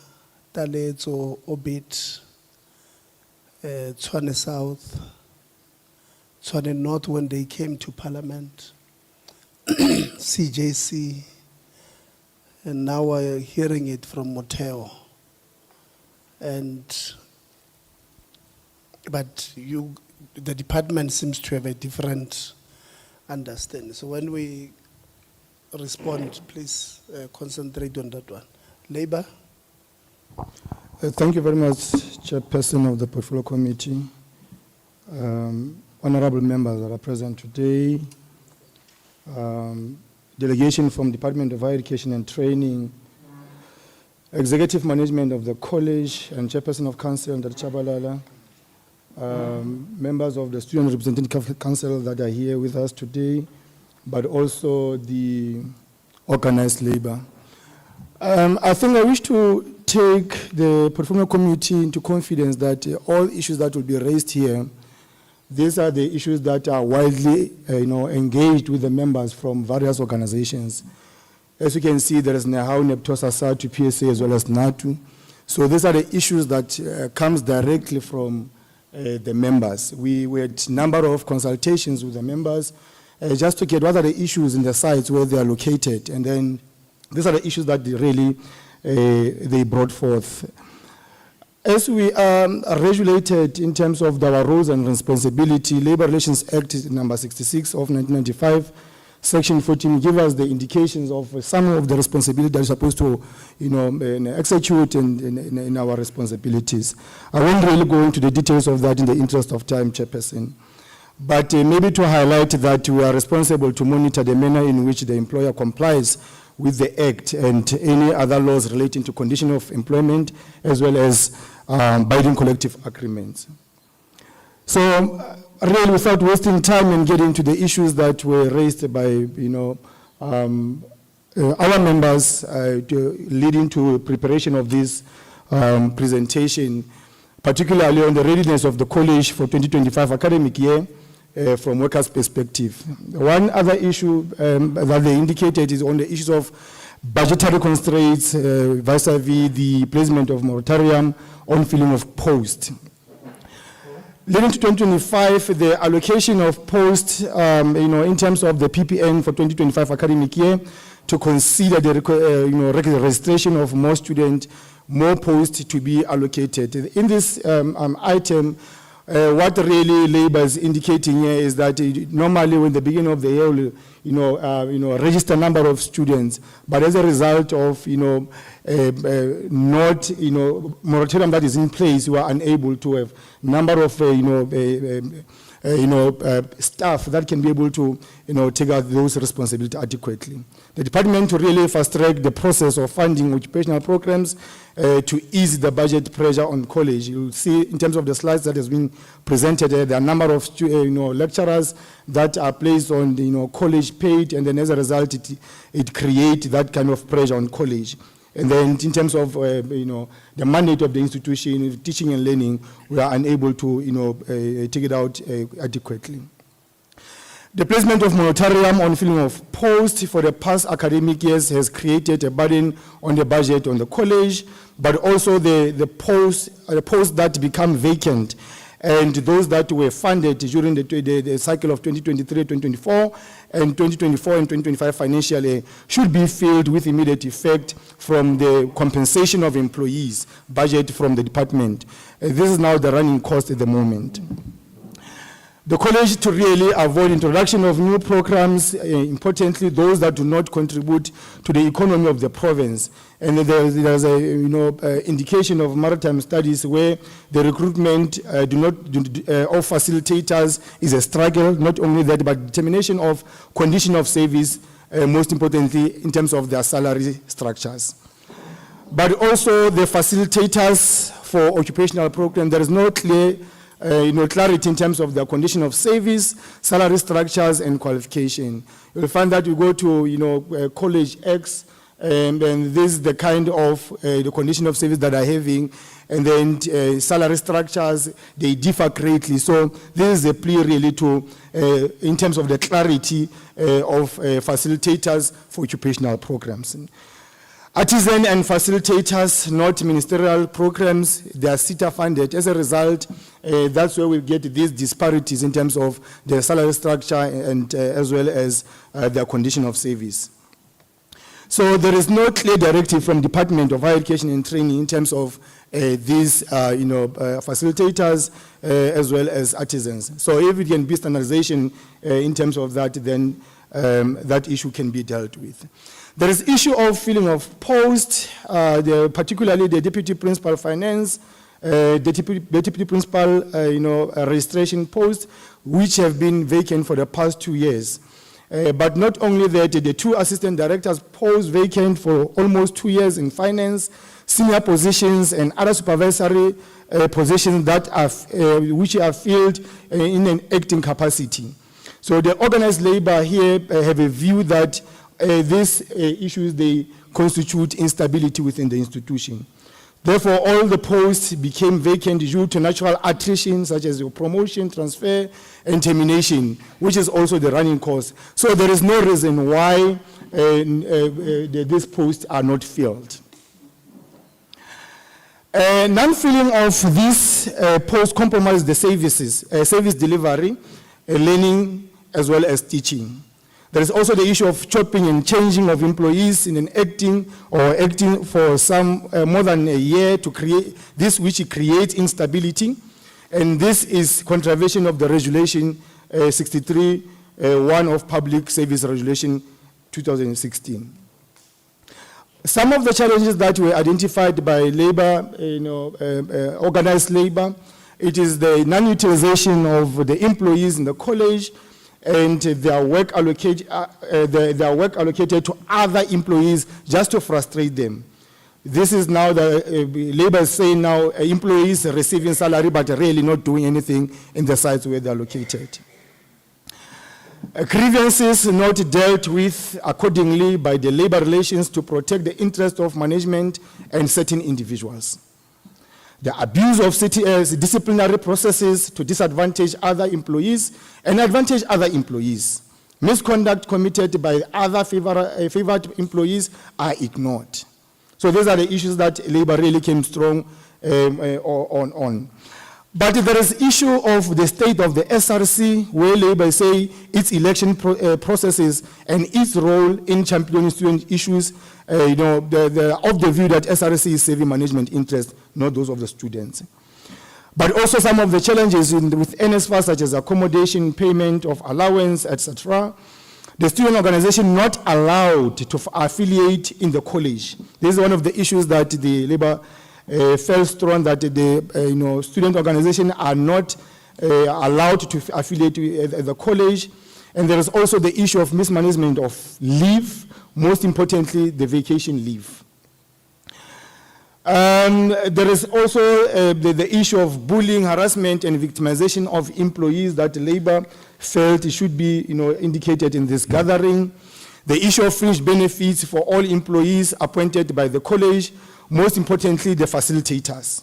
Taletso, Obit, Tshwane South, Tshwane North when they came to Parliament, CJC, and now we're hearing it from Motheo. But the department seems to have a different understanding. So when we respond, please concentrate on that one. Labor. Thank you very much, Chairperson of the Portfolio Committee. Honorable members that are present today, delegation from Department of Higher Education and Training, Executive Management of the College and Chairperson of Council, Dr. Chabalala, members of the Student Representative Council that are here with us today, but also the organized labor. I think I wish to take the Portfolio Committee into confidence that all issues that will be raised here, these are the issues that are widely engaged with the members from various organizations. As you can see, there is NEHAU, NEPTOSA, SATU, PSA, as well as NATU. So these are the issues that comes directly from the members. We had a number of consultations with the members just to get what are the issues in the sites where they are located. And then these are the issues that they brought forth. As we are regulated in terms of our roles and responsibility, Labor Relations Act number 66 of 1995, Section 14 gives us the indications of some of the responsibility that is supposed to, execute in our responsibilities. I won't really go into the details of that in the interest of time, Chairperson. But maybe to highlight that we are responsible to monitor the manner in which the employer complies with the Act and any other laws relating to condition of employment, as well as binding collective agreements. So, really, without wasting time and getting into the issues that were raised by, our members, leading to preparation of this presentation, particularly on the readiness of the college for 2025 academic year from workers' perspective. One other issue that they indicated is on the issues of budgetary constraints vis-a-vis the placement of moratorium on filling of posts. Leading to 2025, the allocation of posts, in terms of the PPN for 2025 academic year, to consider the registration of more students, more posts to be allocated. In this item, What really Labour is indicating here is that normally when the beginning of the year, will, register number of students, but as a result of, not, moratorium that is in place, we are unable to have number of, staff that can be able to, take out those responsibilities adequately. The department to really fast-track the process of funding occupational programs to ease the budget pressure on college. You'll see in terms of the slides that has been presented, there are a number of lecturers that are placed on college paid, and then as a result, it creates that kind of pressure on college. And then in terms of the mandate of the institution, teaching and learning, we are unable to take it out adequately. The placement of moratorium on filling of posts for the past academic years has created a burden on the budget on the college, but also the posts that become vacant and those that were funded during the cycle of 2023-2024 and 2024 and 2025 financial year should be filled with immediate effect from the compensation of employees budget from the department. This is now the running cost at the moment. The college, to really avoid introduction of new programs, importantly those that do not contribute to the economy of the province. And there's a indication of maritime studies where the recruitment of facilitators is a struggle. Not only that, but determination of condition of service, most importantly in terms of their salary structures. But also the facilitators for occupational program, there is no clear clarity in terms of the condition of service, salary structures, and qualification. You'll find that you go to college X, and this is the kind of the condition of service that are having, and then salary structures, they differ greatly. So this is a plea really to, in terms of the clarity of facilitators for occupational programs. Artisan and facilitators, not ministerial programs, they are SITA funded. As a result, that's where we get these disparities in terms of their salary structure and as well as their condition of service. So there is no clear directive from Department of Higher Education and Training in terms of these facilitators as well as artisans. So if it can be standardization in terms of that, then that issue can be dealt with. There is issue of filling of posts, particularly the Deputy Principal Finance, the Deputy Principal registration posts, which have been vacant for the past 2 years. But not only that, the 2 assistant directors posts vacant for almost 2 years in finance, senior positions and other supervisory positions that are, which are filled in an acting capacity. So the organized labor here have a view that these issues, they constitute instability within the institution. Therefore, all the posts became vacant due to natural attrition, such as promotion, transfer, and termination, which is also the running cost. So there is no reason why these posts are not filled. Non-filling of these posts compromise the services, service delivery, learning, as well as teaching. There is also the issue of chopping and changing of employees in an acting for some more than a year to create this, which creates instability. And this is contravention of the regulation 63(1) of Public Service Regulation 2016. Some of the challenges that were identified by labor, organized labor, it is the non-utilization of the employees in the college, and their work allocated to other employees just to frustrate them. This is now the labor is saying now employees receiving salary but really not doing anything in the sites where they are located. Grievances not dealt with accordingly by the labor relations to protect the interest of management and certain individuals. The abuse of disciplinary processes to disadvantage other employees and advantage other employees. Misconduct committed by other favored employees are ignored. So these are the issues that labor really came strong on. But there is issue of the state of the SRC, where labor say its election processes and its role in championing student issues, of the view that SRC is serving management interests, not those of the students. But also some of the challenges with NSFAS, such as accommodation, payment of allowance, etc. The student organization not allowed to affiliate in the college. This is one of the issues that the Labour felt strong, that the student organization are not allowed to affiliate at the college. And there is also the issue of mismanagement of leave, most importantly, the vacation leave. There is also the issue of bullying, harassment, and victimization of employees that Labour felt it should be indicated in this gathering. The issue of fringe benefits for all employees appointed by the college, most importantly, the facilitators.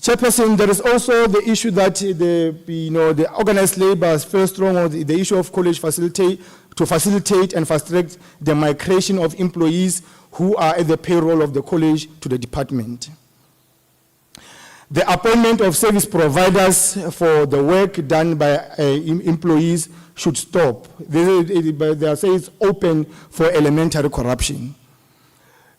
Chairperson, there is also the issue that the organized labor is very strong on the issue of college to facilitate and fast-track the migration of employees who are at the payroll of the college to the department. The appointment of service providers for the work done by employees should stop. They say it's open for elementary corruption.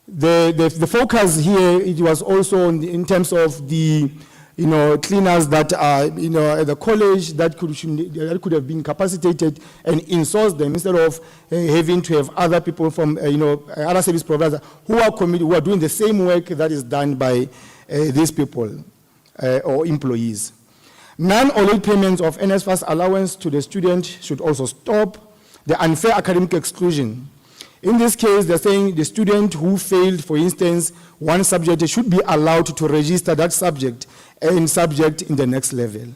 The focus here, it was also in terms of the cleaners that are at the college that could have been capacitated and insource them instead of having to have other people from other service providers who are doing the same work that is done by these people or employees. Non or late payments of NSFAS allowance to the student should also stop. The unfair academic exclusion. In this case, they're saying the student who failed, for instance, one subject should be allowed to register that subject in the next level.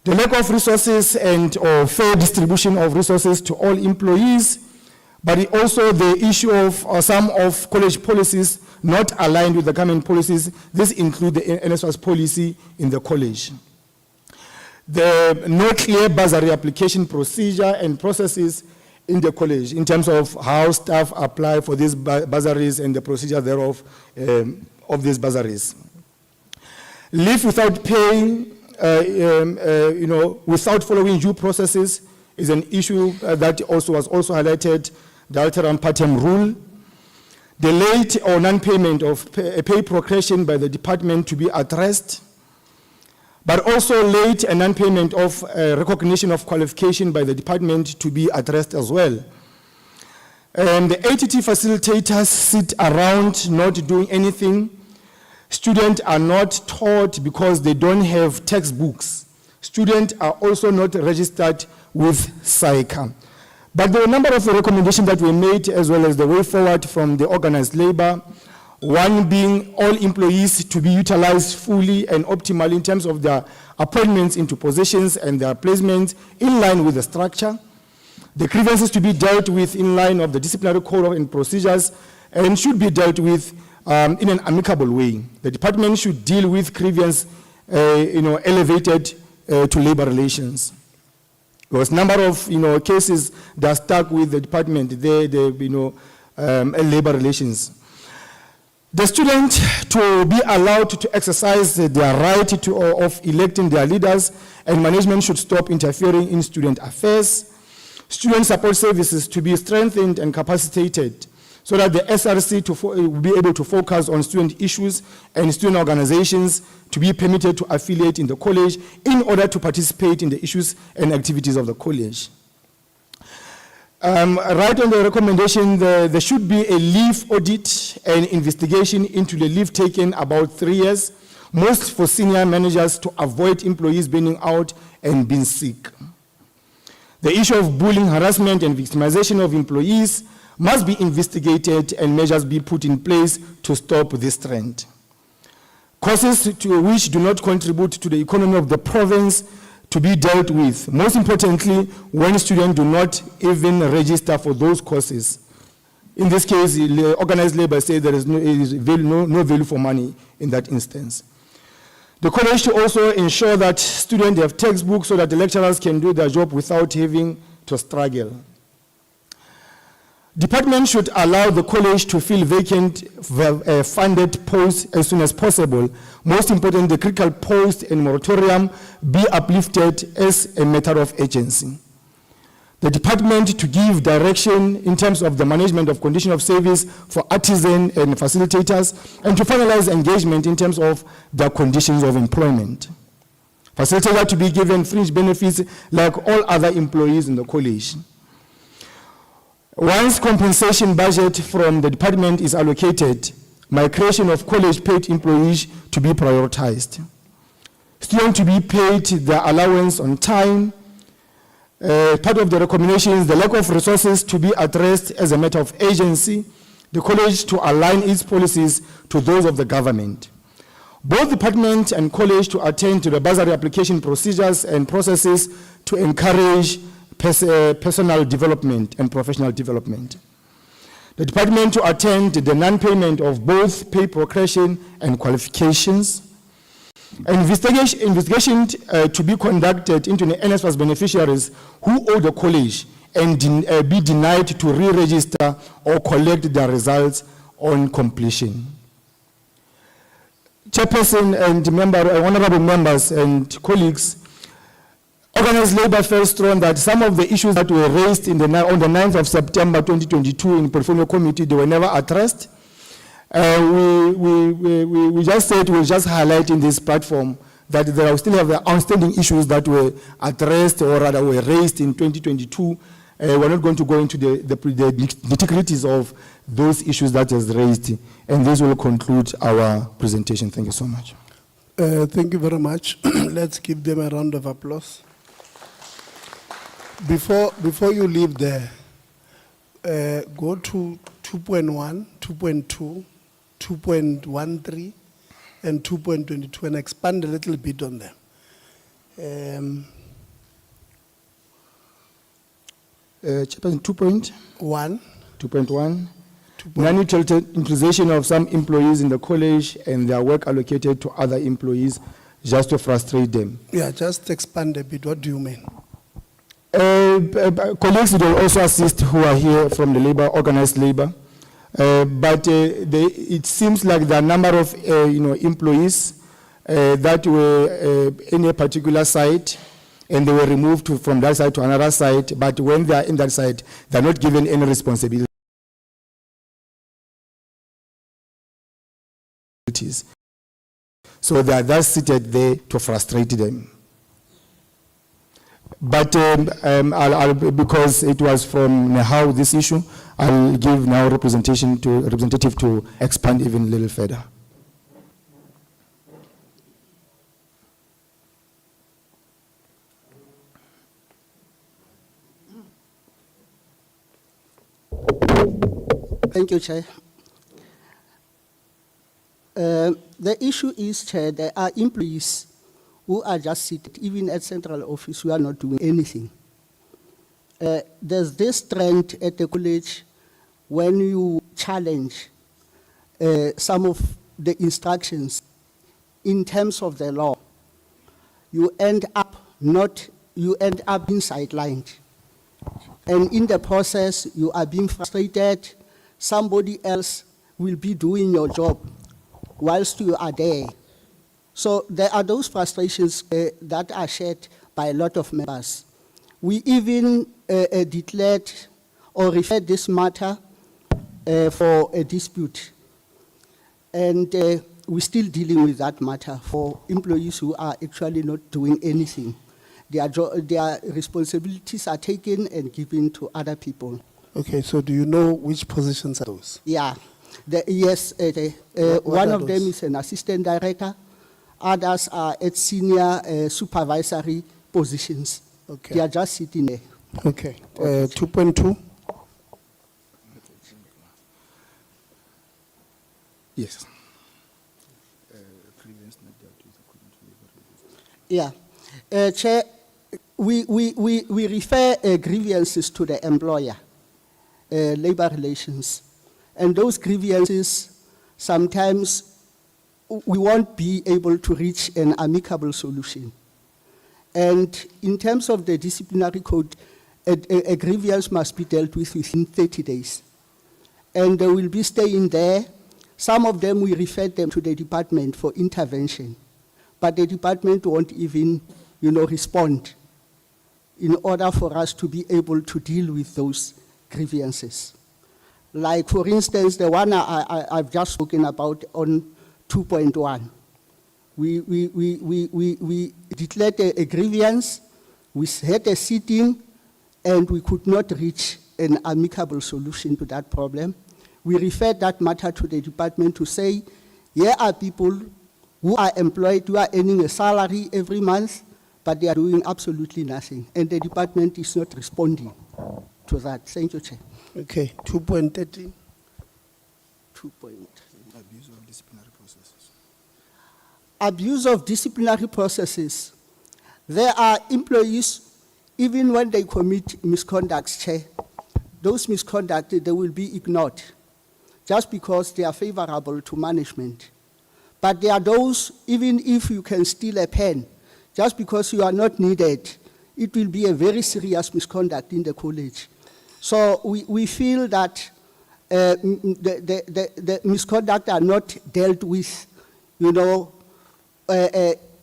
The lack of resources or fair distribution of resources to all employees, but also the issue of some of college policies not aligned with the government policies. This includes the NSFAS policy in the college. The no clear bursary application procedure and processes in the college in terms of how staff apply for these bursaries and the procedure thereof of these bursaries. Leave without paying, without following due processes is an issue that was also highlighted, the alteram partem rule. The late or non-payment of pay progression by the department to be addressed, but also late and non-payment of recognition of qualification by the department to be addressed as well. The ATT facilitators sit around not doing anything. Students are not taught because they don't have textbooks. Students are also not registered with SAICA. But there are a number of recommendations that were made as well as the way forward from the organized labor. One being all employees to be utilized fully and optimally in terms of their appointments into positions and their placements in line with the structure. The grievances to be dealt with in line of the disciplinary code and procedures and should be dealt with in an amicable way. The department should deal with grievance elevated to labor relations. There was a number of cases that stuck with the department, labor relations. The student to be allowed to exercise their right of electing their leaders, and management should stop interfering in student affairs. Student support services to be strengthened and capacitated so that the SRC will be able to focus on student issues and student organizations to be permitted to affiliate in the college in order to participate in the issues and activities of the college. Right on the recommendation, there should be a leave audit and investigation into the leave taken about 3 years, most for senior managers to avoid employees burning out and being sick. The issue of bullying, harassment, and victimization of employees must be investigated and measures be put in place to stop this trend. Causes which do not contribute to the economy of the province to be dealt with. Most importantly, when students do not even register for those courses. In this case, organized labor says there is no value for money in that instance. The college should also ensure that students have textbooks so that the lecturers can do their job without having to struggle. Department should allow the college to fill vacant funded posts as soon as possible. Most important, the critical post and moratorium be uplifted as a matter of urgency. The department to give direction in terms of the management of condition of service for artisan and facilitators, and to finalize engagement in terms of their conditions of employment. Facilitators to be given fringe benefits like all other employees in the college. Once compensation budget from the department is allocated, migration of college paid employees to be prioritized. Students to be paid their allowance on time. Part of the recommendations, the lack of resources to be addressed as a matter of agency, the college to align its policies to those of the government. Both department and college to attend to the bursary application procedures and processes to encourage personal development and professional development. The department to attend the non-payment of both pay progression and qualifications. Investigation to be conducted into the NSFAS beneficiaries who owe the college and be denied to re-register or collect their results on completion. Chairperson and honorable members and colleagues, organized labor felt strong that some of the issues that were raised on the 9th of September 2022 in portfolio committee, they were never addressed. We just said we'll just highlight in this platform that there are still have the outstanding issues that were addressed or rather were raised in 2022. We're not going to go into the nitty-gritties of those issues that is raised, and this will conclude our presentation. Thank you so much. Thank you very much. Let's give them a round of applause. Before you leave there, go to 2.1, 2.2, 2.13, and 2.22 and expand a little bit on them. Chairperson, 2.1. 2.1. Non-utilization of some employees in the college and their work allocated to other employees just to frustrate them. Yeah, just expand a bit. What do you mean? Colleagues will also assist who are here from the labor, organized labor. But it seems like the number of employees that were in a particular site, and they were removed from that site to another site, but when they are in that site, they're not given any responsibility. So they are just seated there to frustrate them. But because it was from how this issue, I'll give now representative to expand even a little further. Thank you, Chair. The issue is, Chair, there are employees who are just seated, even at central office, who are not doing anything. There's this trend at the college when you challenge some of the instructions in terms of the law, you end up being sidelined. And in the process, you are being frustrated. Somebody else will be doing your job whilst you are there. So there are those frustrations that are shared by a lot of members. We even declared or referred this matter for a dispute. And we're still dealing with that matter for employees who are actually not doing anything. Their responsibilities are taken and given to other people. Okay, so do you know which positions are those? Yeah, yes, one of them is an assistant director. Others are at senior supervisory positions. Okay. They are just sitting there. Okay, 2.2. Yes. Yeah, Chair, we refer grievances to the employer, labor relations. And those grievances, sometimes we won't be able to reach an amicable solution. And in terms of the disciplinary code, a grievance must be dealt with within 30 days. And they will be staying there. Some of them, we refer them to the department for intervention. But the department won't even, respond. in order for us to be able to deal with those grievances. Like, for instance, the one I've just spoken about on 2.1. We declared a grievance, we had a sitting, and we could not reach an amicable solution to that problem. We referred that matter to the department to say, here are people who are employed, who are earning a salary every month, but they are doing absolutely nothing. And the department is not responding to that. Thank you, Chair. Okay, 2.13. 2.13. Abuse of disciplinary processes. Abuse of disciplinary processes. There are employees, even when they commit misconducts, Chair, those misconduct, they will be ignored just because they are favorable to management. But there are those, even if you can steal a pen, just because you are not needed, it will be a very serious misconduct in the college. So we feel that the misconduct are not dealt with,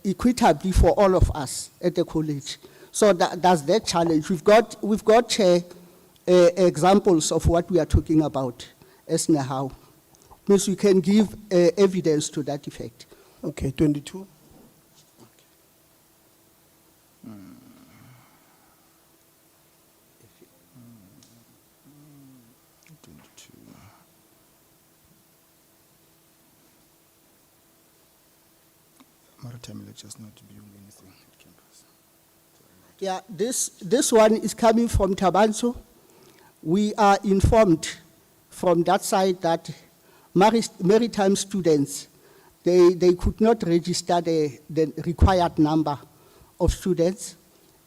equitably for all of us at the college. So that's the challenge. We've got Chair, examples of what we are talking about as NSFAS. Means we can give evidence to that effect. Okay, 22. Maritime lectures not doing anything at campus. Yeah, this one is coming from Tabanso. We are informed from that side that maritime students, they could not register the required number of students,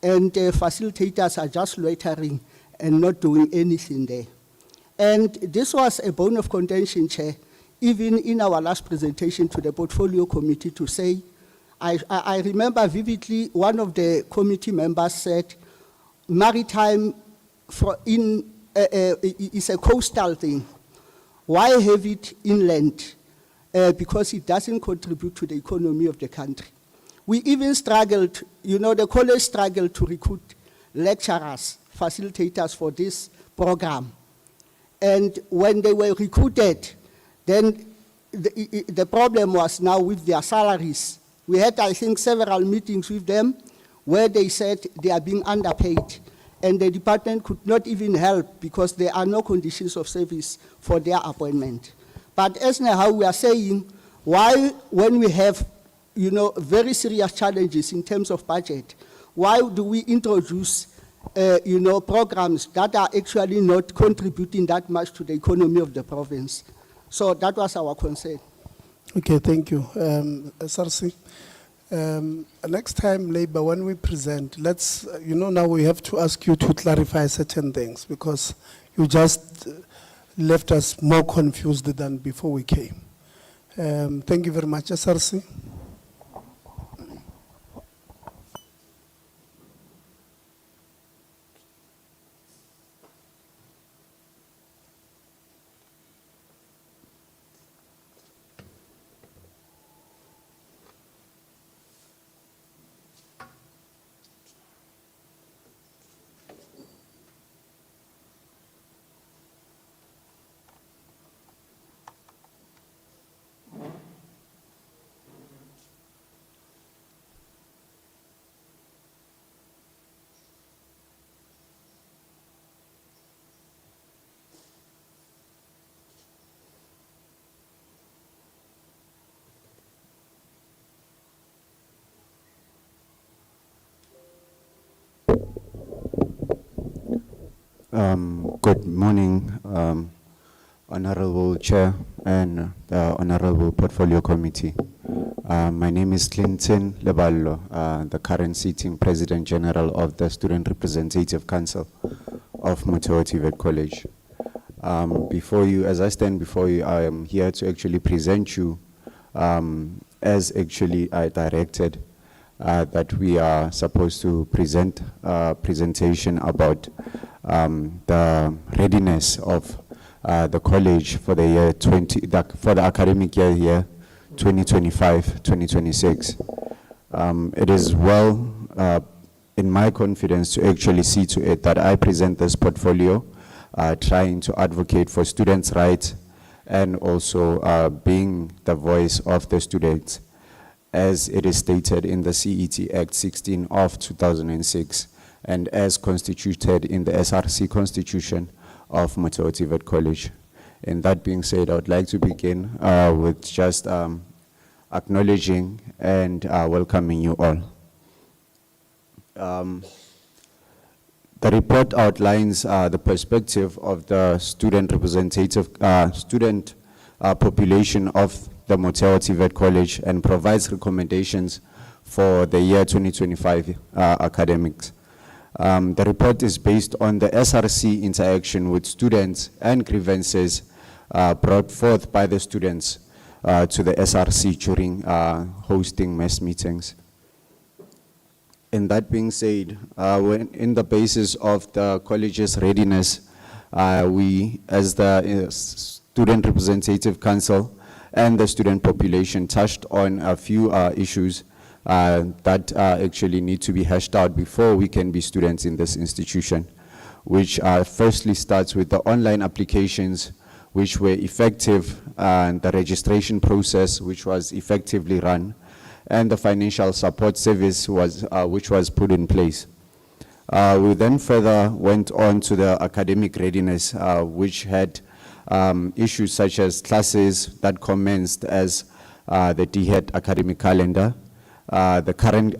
and facilitators are just loitering and not doing anything there. And this was a bone of contention, Chair, even in our last presentation to the portfolio committee, to say, I remember vividly one of the committee members said, maritime is a coastal thing. Why have it inland? Because it doesn't contribute to the economy of the country. We even struggled, the college struggled to recruit lecturers, facilitators for this program. And when they were recruited, then the problem was now with their salaries. We had, I think, several meetings with them where they said they are being underpaid, and the department could not even help because there are no conditions of service for their appointment. But as now we are saying, why, when we have, very serious challenges in terms of budget, why do we introduce, programs that are actually not contributing that much to the economy of the province? So that was our concern. Okay, thank you. SRC, next time, Labour, when we present, let's, now we have to ask you to clarify certain things because you just left us more confused than before we came. Thank you very much, SRC. Good morning, Honorable Chair and the Honorable Portfolio Committee. My name is Clinton Leballo, the current sitting President General of the Student Representative Council of Motheo TVET College. Before you, as I stand before you, I am here to actually present you as actually I directed that we are supposed to present a presentation about the readiness of the college for the year for the academic year 2025-2026. It is well in my confidence to actually see to it that I present this portfolio, trying to advocate for students' rights and also being the voice of the students, as it is stated in the CET Act 16 of 2006 and as constituted in the SRC Constitution of Motheo TVET College. And that being said, I would like to begin with just acknowledging and welcoming you all. The report outlines the perspective of the student population of the Motheo TVET College and provides recommendations for the year 2025 academics. The report is based on the SRC interaction with students and grievances brought forth by the students to the SRC during hosting mass meetings. And that being said, in the basis of the college's readiness, we, as the Student Representative Council and the student population, touched on a few issues that actually need to be hashed out before we can be students in this institution, which firstly starts with the online applications, which were effective, and the registration process, which was effectively run, and the financial support service which was put in place. We then further went on to the academic readiness, which had issues such as classes that commenced as the TVET academic calendar, the current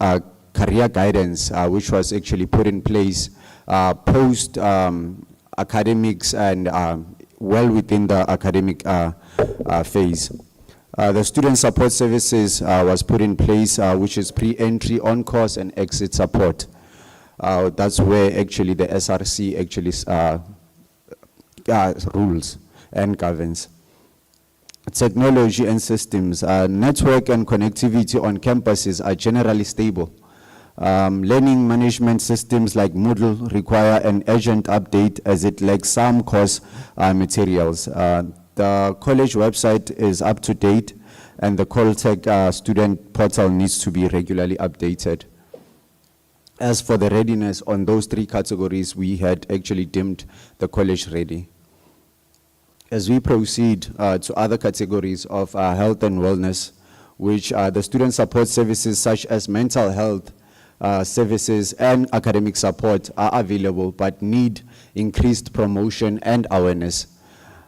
career guidance, which was actually put in place post academics and well within the academic phase. The student support services was put in place, which is pre-entry, on-course, and exit support. That's where actually the SRC actually rules and governs. Technology and systems. Network and connectivity on campuses are generally stable. Learning management systems like Moodle require an urgent update as it lacks some course materials. The college website is up to date, and the Coltech student portal needs to be regularly updated. As for the readiness on those three categories, we had actually deemed the college ready. As we proceed to other categories of health and wellness, which the student support services such as mental health services and academic support are available but need increased promotion and awareness.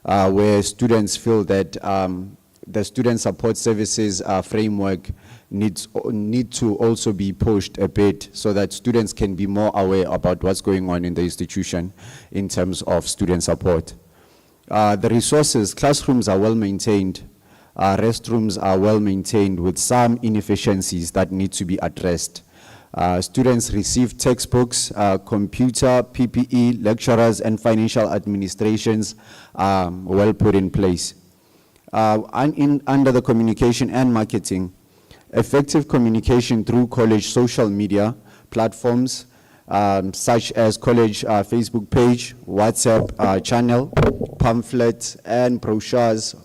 Where students feel that the student support services framework need to also be pushed a bit so that students can be more aware about what's going on in the institution in terms of student support. The resources, classrooms are well maintained, restrooms are well maintained with some inefficiencies that need to be addressed. Students receive textbooks, computer, PPE, lecturers, and financial administrations well put in place. Under the communication and marketing, effective communication through college social media platforms such as college Facebook page, WhatsApp channel, pamphlets, and brochures,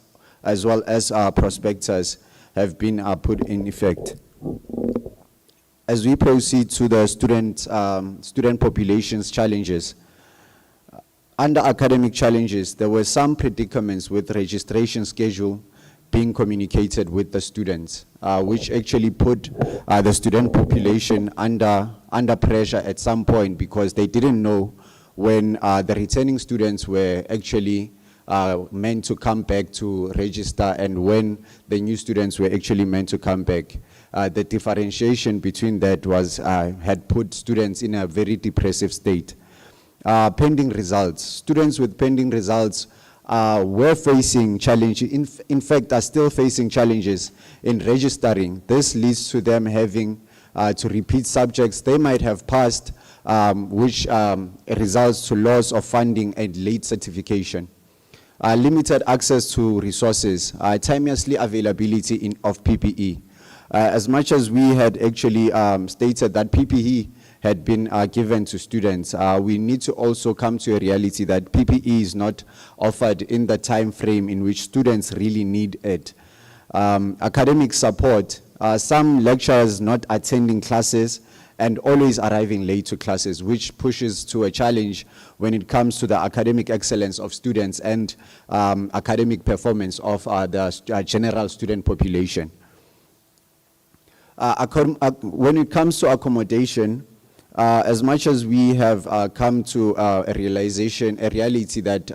as well as prospectus have been put in effect. As we proceed to the student population's challenges, under academic challenges, there were some predicaments with registration schedule being communicated with the students, which actually put the student population under pressure at some point because they didn't know when the returning students were actually meant to come back to register and when the new students were actually meant to come back. The differentiation between that was had put students in a very depressive state. Pending results. Students with pending results were facing challenges, in fact are still facing challenges in registering. This leads to them having to repeat subjects they might have passed, which results to loss of funding and late certification. Limited access to resources, timelessly availability of PPE. As much as we had actually stated that PPE had been given to students, we need to also come to a reality that PPE is not offered in the time frame in which students really need it. Academic support, some lecturers not attending classes and always arriving late to classes, which pushes to a challenge when it comes to the academic excellence of students and academic performance of the general student population. When it comes to accommodation, as much as we have come to a reality that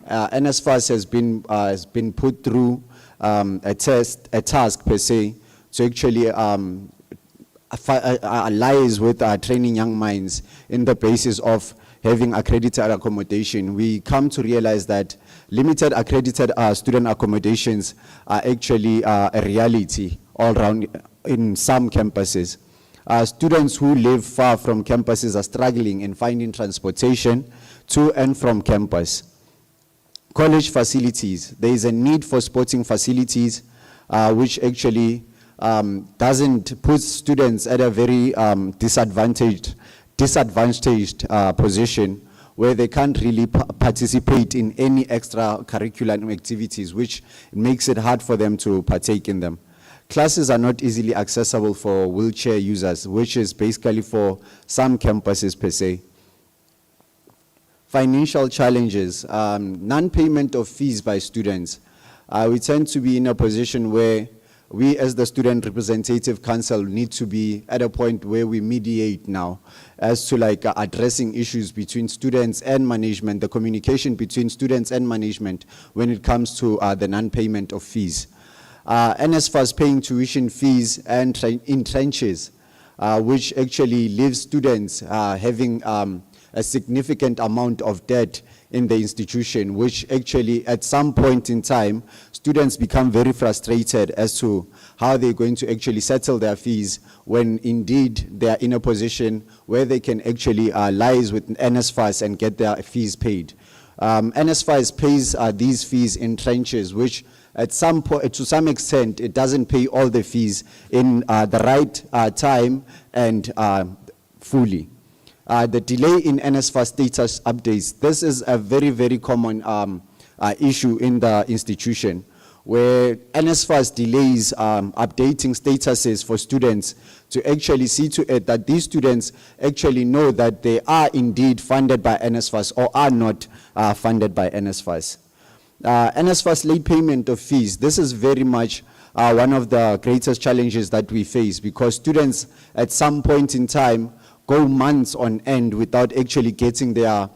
NSFAS has been put through a task per se, to actually lies with training young minds in the basis of having accredited accommodation. We come to realize that limited accredited student accommodations are actually a reality all around in some campuses. Students who live far from campuses are struggling in finding transportation to and from campus. College facilities, there is a need for sporting facilities, which actually doesn't put students at a very disadvantaged position where they can't really participate in any extracurricular activities, which makes it hard for them to partake in them. Classes are not easily accessible for wheelchair users, which is basically for some campuses per se. Financial challenges, non-payment of fees by students. We tend to be in a position where we as the Student Representative Council need to be at a point where we mediate now as to like addressing issues between students and management, the communication between students and management when it comes to the non-payment of fees. NSFAS paying tuition fees and in trenches, which actually leaves students having a significant amount of debt in the institution, which actually at some point in time, students become very frustrated as to how they're going to actually settle their fees when indeed they are in a position where they can actually liaise with NSFAS and get their fees paid. NSFAS pays these fees in tranches, which at some point, to some extent, it doesn't pay all the fees in the right time and fully. The delay in NSFAS status updates, this is a very, very common issue in the institution, where NSFAS delays updating statuses for students to actually see to it that these students actually know that they are indeed funded by NSFAS or are not funded by NSFAS. NSFAS late payment of fees, this is very much one of the greatest challenges that we face, because students at some point in time go months on end without actually getting their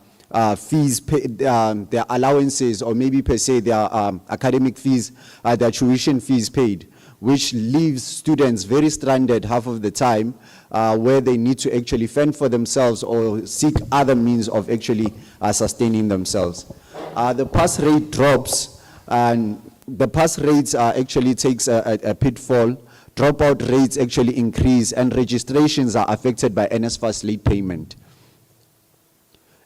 fees, their allowances, or maybe per se their academic fees, their tuition fees paid, which leaves students very stranded half of the time, where they need to actually fend for themselves or seek other means of actually sustaining themselves. The pass rate drops, and the pass rates actually takes a pitfall. Dropout rates actually increase, and registrations are affected by NSFAS late payment.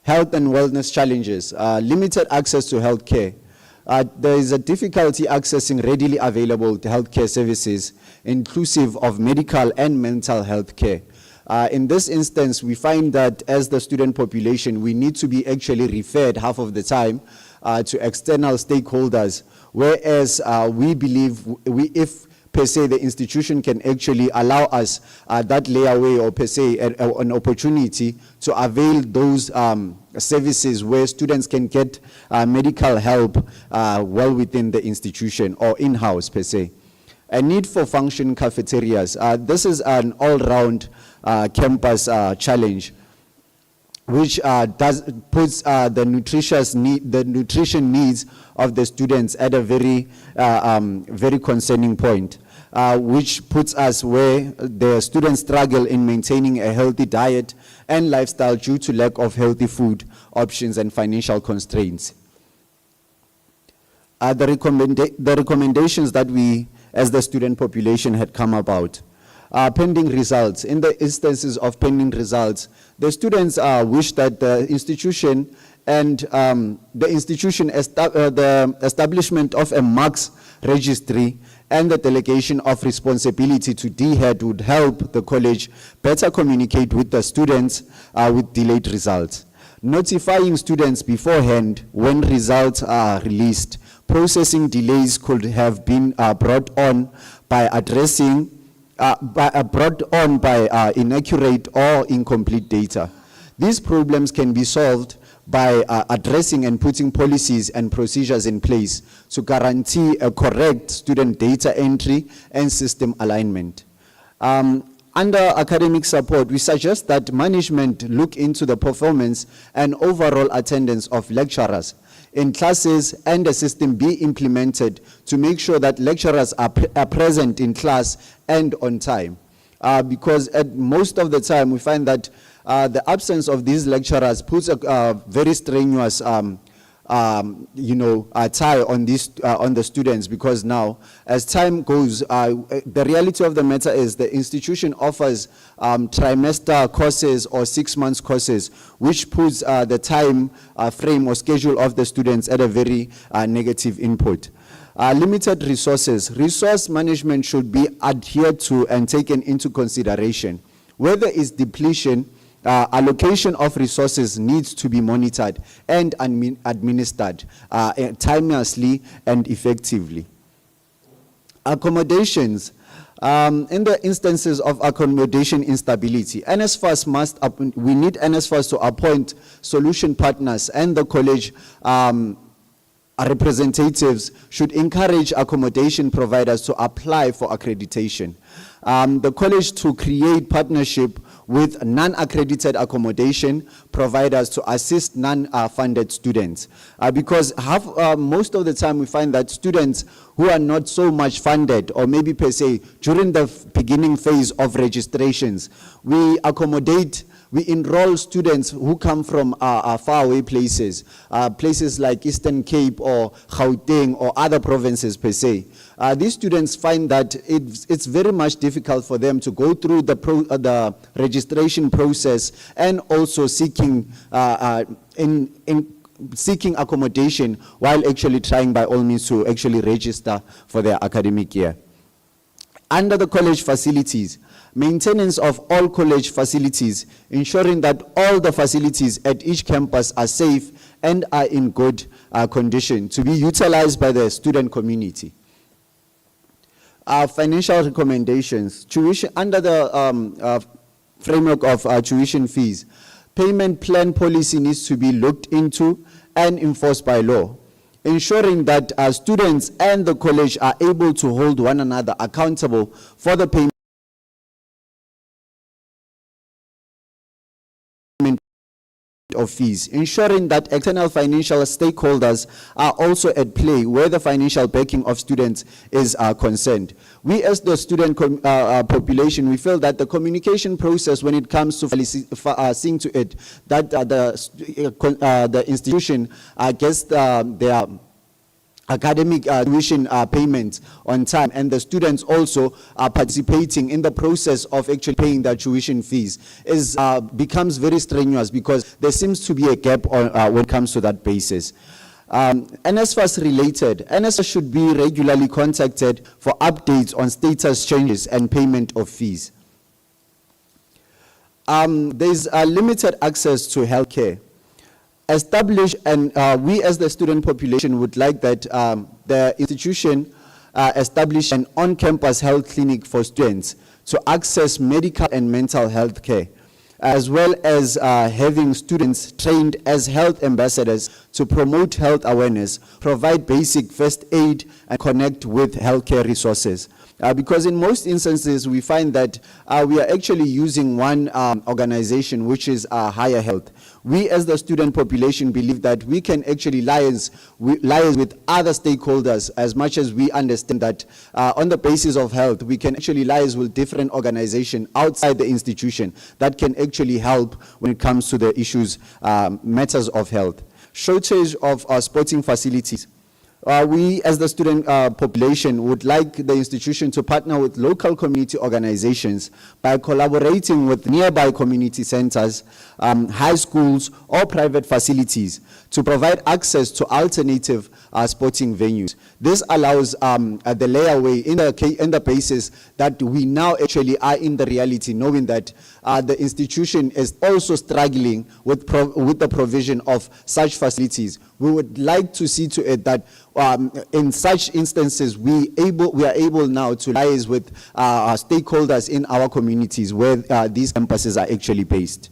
Health and wellness challenges, limited access to health care. There is a difficulty accessing readily available healthcare services, inclusive of medical and mental health care. In this instance, we find that as the student population, we need to be actually referred half of the time to external stakeholders, whereas we believe if per se the institution can actually allow us that layaway or per se an opportunity to avail those services where students can get medical help well within the institution or in-house per se. A need for functioning cafeterias. This is an all-round campus challenge, which puts the nutrition needs of the students at a very, very concerning point, which puts us where the students struggle in maintaining a healthy diet and lifestyle due to lack of healthy food options and financial constraints. The recommendations that we, as the student population, had come about. Pending results. In the instances of pending results, the students wish that the institution and the establishment of a marks registry and the delegation of responsibility to DHEAD would help the college better communicate with the students with delayed results. Notifying students beforehand when results are released. Processing delays could have been brought on by addressing brought on by inaccurate or incomplete data. These problems can be solved by addressing and putting policies and procedures in place to guarantee a correct student data entry and system alignment. Under academic support, we suggest that management look into the performance and overall attendance of lecturers in classes, and a system be implemented to make sure that lecturers are present in class and on time. Because at most of the time we find that the absence of these lecturers puts a very strenuous tie on the students, because now as time goes, the reality of the matter is the institution offers trimester courses or 6 months courses, which puts the time frame or schedule of the students at a very negative input. Limited resources. Resource management should be adhered to and taken into consideration. Where there is depletion, allocation of resources needs to be monitored and administered timelessly and effectively. Accommodations. In the instances of accommodation instability, NSFAS we need NSFAS to appoint solution partners, and the college representatives should encourage accommodation providers to apply for accreditation. The college to create partnership with non-accredited accommodation providers to assist non-funded students. Because most of the time we find that students who are not so much funded, or maybe per se, during the beginning phase of registrations, we enroll students who come from faraway places, places like Eastern Cape or Gauteng or other provinces per se. These students find that it's very much difficult for them to go through the registration process, and also seeking seeking accommodation while actually trying by all means to actually register for their academic year. Under the college facilities, maintenance of all college facilities, ensuring that all the facilities at each campus are safe and are in good condition to be utilized by the student community. Financial recommendations. Tuition, under the framework of tuition fees, payment plan policy needs to be looked into and enforced by law, ensuring that students and the college are able to hold one another accountable for the payment of fees, ensuring that external financial stakeholders are also at play where the financial backing of students is concerned. We as the student population, we feel that the communication process when it comes to seeing to it that the institution gets their academic tuition payments on time, and the students also are participating in the process of actually paying their tuition fees becomes very strenuous, because there seems to be a gap when it comes to that basis. NSFAS related, NSFAS should be regularly contacted for updates on status changes and payment of fees. There's limited access to healthcare. Establish, and we as the student population would like that the institution establish an on-campus health clinic for students to access medical and mental health care, as well as having students trained as health ambassadors to promote health awareness, provide basic first aid, and connect with healthcare resources. Because in most instances, we find that we are actually using one organization, which is Higher Health. We as the student population believe that we can actually liaise with other stakeholders, as much as we understand that on the basis of health, we can actually liaise with different organizations outside the institution that can actually help when it comes to the issues, matters of health. Shortage of sporting facilities. We as the student population would like the institution to partner with local community organizations by collaborating with nearby community centers high schools or private facilities to provide access to alternative sporting venues. This allows the layaway in the basis that we now actually are in the reality, knowing that the institution is also struggling with the provision of such facilities. We would like to see to it that in such instances we are able now to liaise with our stakeholders in our communities where these campuses are actually based.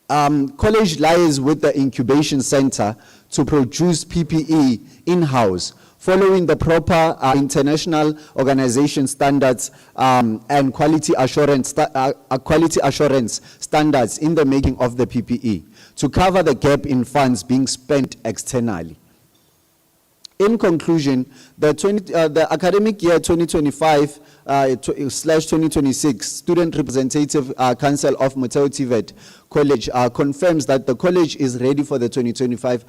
College liaise with the incubation center to produce PPE in-house, following the proper international organization standards and quality assurance standards in the making of the PPE, to cover the gap in funds being spent externally. In conclusion, the academic year 2025/2026 Student Representative Council of Motheo TVET College confirms that the college is ready for the 2025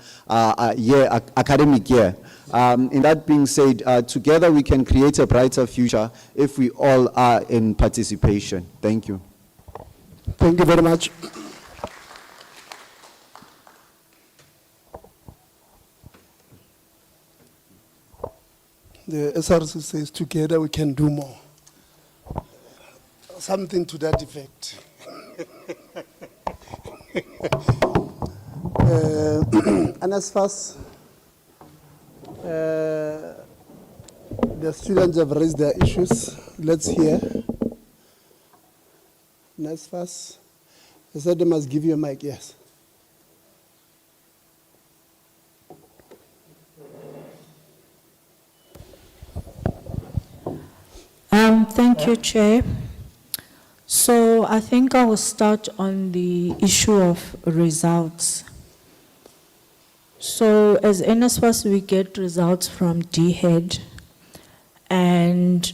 academic year. In that being said, together we can create a brighter future if we all are in participation. Thank you. Thank you very much. The SRC says together we can do more. Something to that effect. NSFAS, the students have raised their issues. Let's hear. NSFAS, they said they must give you a mic, yes. Thank you, Chair. So I think I will start on the issue of results. So as NSFAS, we get results from DHEAD, and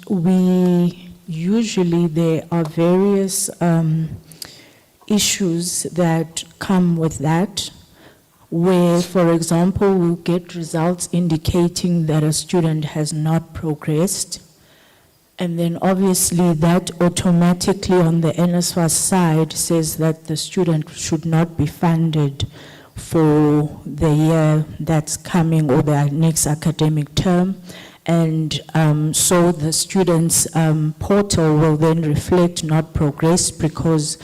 usually there are various issues that come with that, where, for example, we'll get results indicating that a student has not progressed. And then obviously that automatically on the NSFAS side says that the student should not be funded for the year that's coming or the next academic term. And so the student's portal will then reflect not progressed because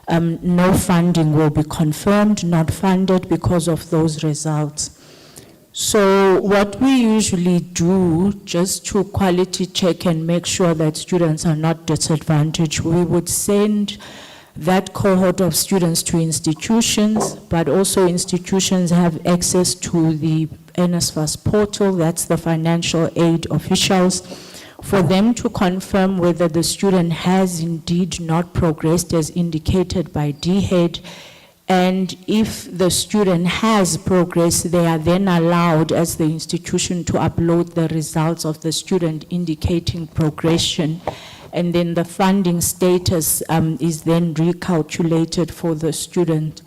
no funding will be confirmed, not funded because of those results. So what we usually do, just to quality check and make sure that students are not disadvantaged, we would send that cohort of students to institutions, but also institutions have access to the NSFAS portal, that's the financial aid officials, for them to confirm whether the student has indeed not progressed as indicated by DHEAD. And if the student has progressed, they are then allowed as the institution to upload the results of the student indicating progression. And then the funding status is then recalculated for the student.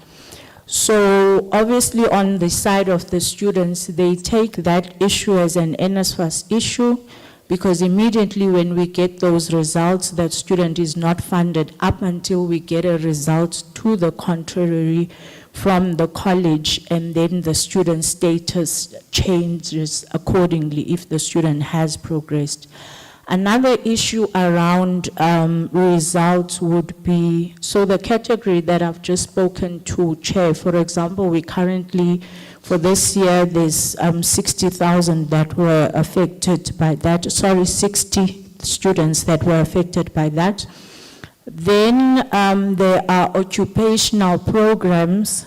So obviously on the side of the students, they take that issue as an NSFAS issue, because immediately when we get those results, that student is not funded up until we get a result to the contrary from the college, and then the student status changes accordingly if the student has progressed. Another issue around results would be, so the category that I've just spoken to, Chair, for example, we currently, for this year, there's 60,000 that were affected by that, 60 students that were affected by that. Then there are occupational programs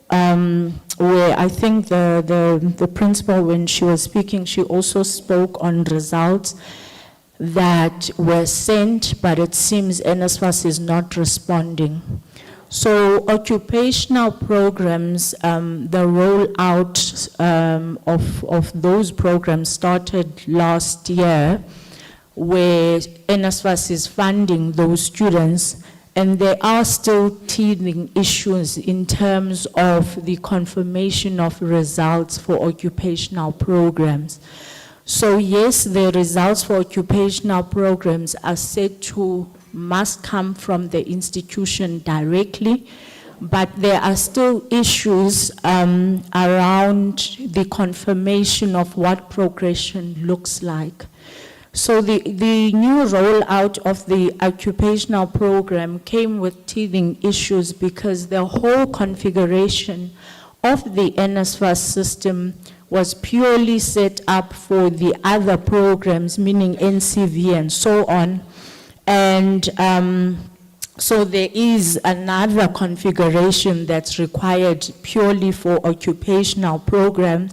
where I think the principal, when she was speaking, she also spoke on results that were sent, but it seems NSFAS is not responding. So occupational programs, the rollout of those programs started last year, where NSFAS is funding those students, and there are still teething issues in terms of the confirmation of results for occupational programs. So yes, the results for occupational programs are set to must come from the institution directly, but there are still issues around the confirmation of what progression looks like. So the new rollout of the occupational program came with teething issues because the whole configuration of the NSFAS system was purely set up for the other programs, meaning NCV and so on. And so there is another configuration that's required purely for occupational programs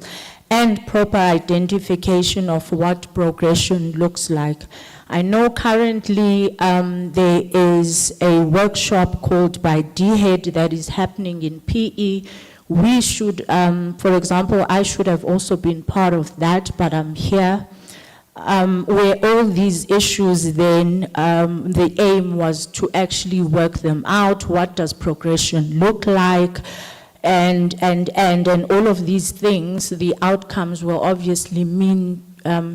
and proper identification of what progression looks like. I know currently there is a workshop called by DHEAD that is happening in PE. We should, for example, I should have also been part of that, but I'm here. Where all these issues then, the aim was to actually work them out. What does progression look like? And all of these things, the outcomes will obviously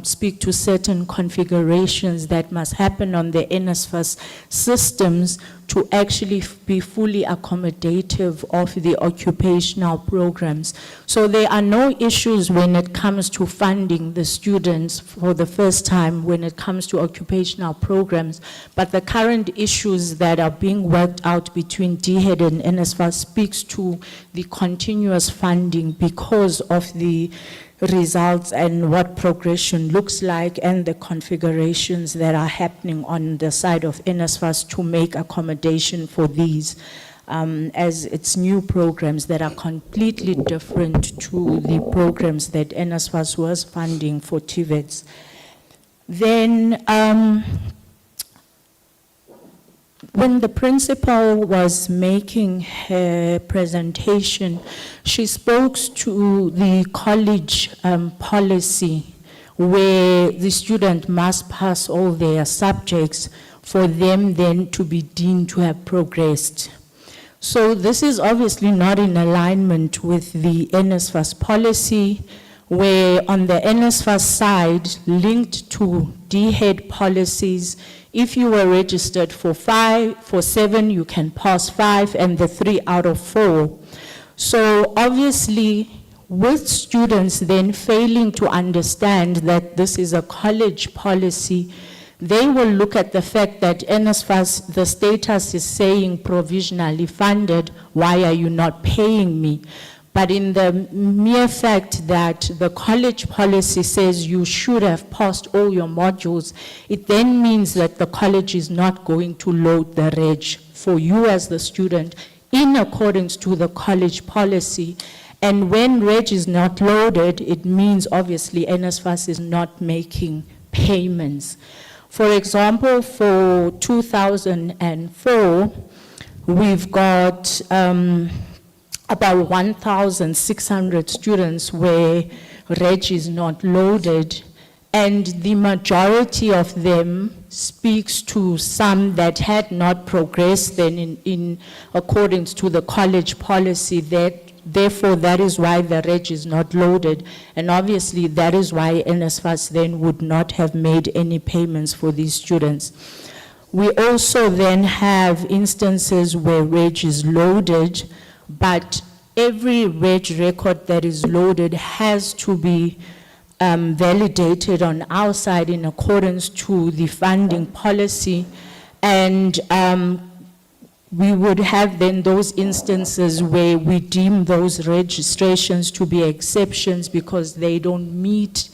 speak to certain configurations that must happen on the NSFAS systems to actually be fully accommodative of the occupational programs. So there are no issues when it comes to funding the students for the first time when it comes to occupational programs, but the current issues that are being worked out between DHEAD and NSFAS speaks to the continuous funding because of the results and what progression looks like and the configurations that are happening on the side of NSFAS to make accommodation for these as it's new programs that are completely different to the programs that NSFAS was funding for TVETs. Then when the principal was making her presentation, she spoke to the college policy where the student must pass all their subjects for them then to be deemed to have progressed. So this is obviously not in alignment with the NSFAS policy, where on the NSFAS side, linked to DHEAD policies, if you were registered for 7, you can pass 5 and the 3 out of 4. So obviously, with students then failing to understand that this is a college policy, they will look at the fact that NSFAS, the status is saying provisionally funded, why are you not paying me? But in the mere fact that the college policy says you should have passed all your modules, it then means that the college is not going to load the reg for you as the student in accordance to the college policy. And when reg is not loaded, it means obviously NSFAS is not making payments. For example, for 2004, we've got about 1,600 students where reg is not loaded, and the majority of them speaks to some that had not progressed then in accordance to the college policy. Therefore, that is why the reg is not loaded, and obviously that is why NSFAS then would not have made any payments for these students. We also then have instances where reg is loaded, but every reg record that is loaded has to be validated on our side in accordance to the funding policy, and we would have then those instances where we deem those registrations to be exceptions because they don't meet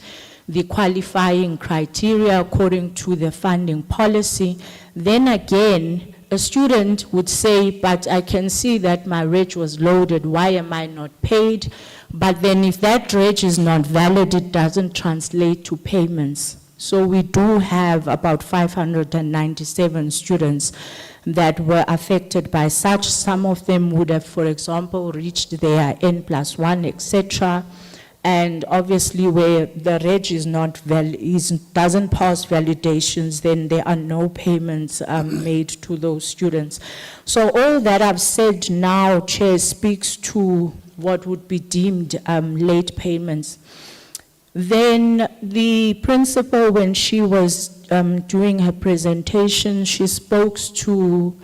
the qualifying criteria according to the funding policy. Then again, a student would say, but I can see that my reg was loaded, why am I not paid? But then if that reg is not valid, it doesn't translate to payments. So we do have about 597 students that were affected by such. Some of them would have, for example, reached their N+1, etc. And obviously where the reg is not doesn't pass validations, then there are no payments made to those students. So all that I've said now, Chair, speaks to what would be deemed late payments. Then the principal, when she was doing her presentation, she spoke to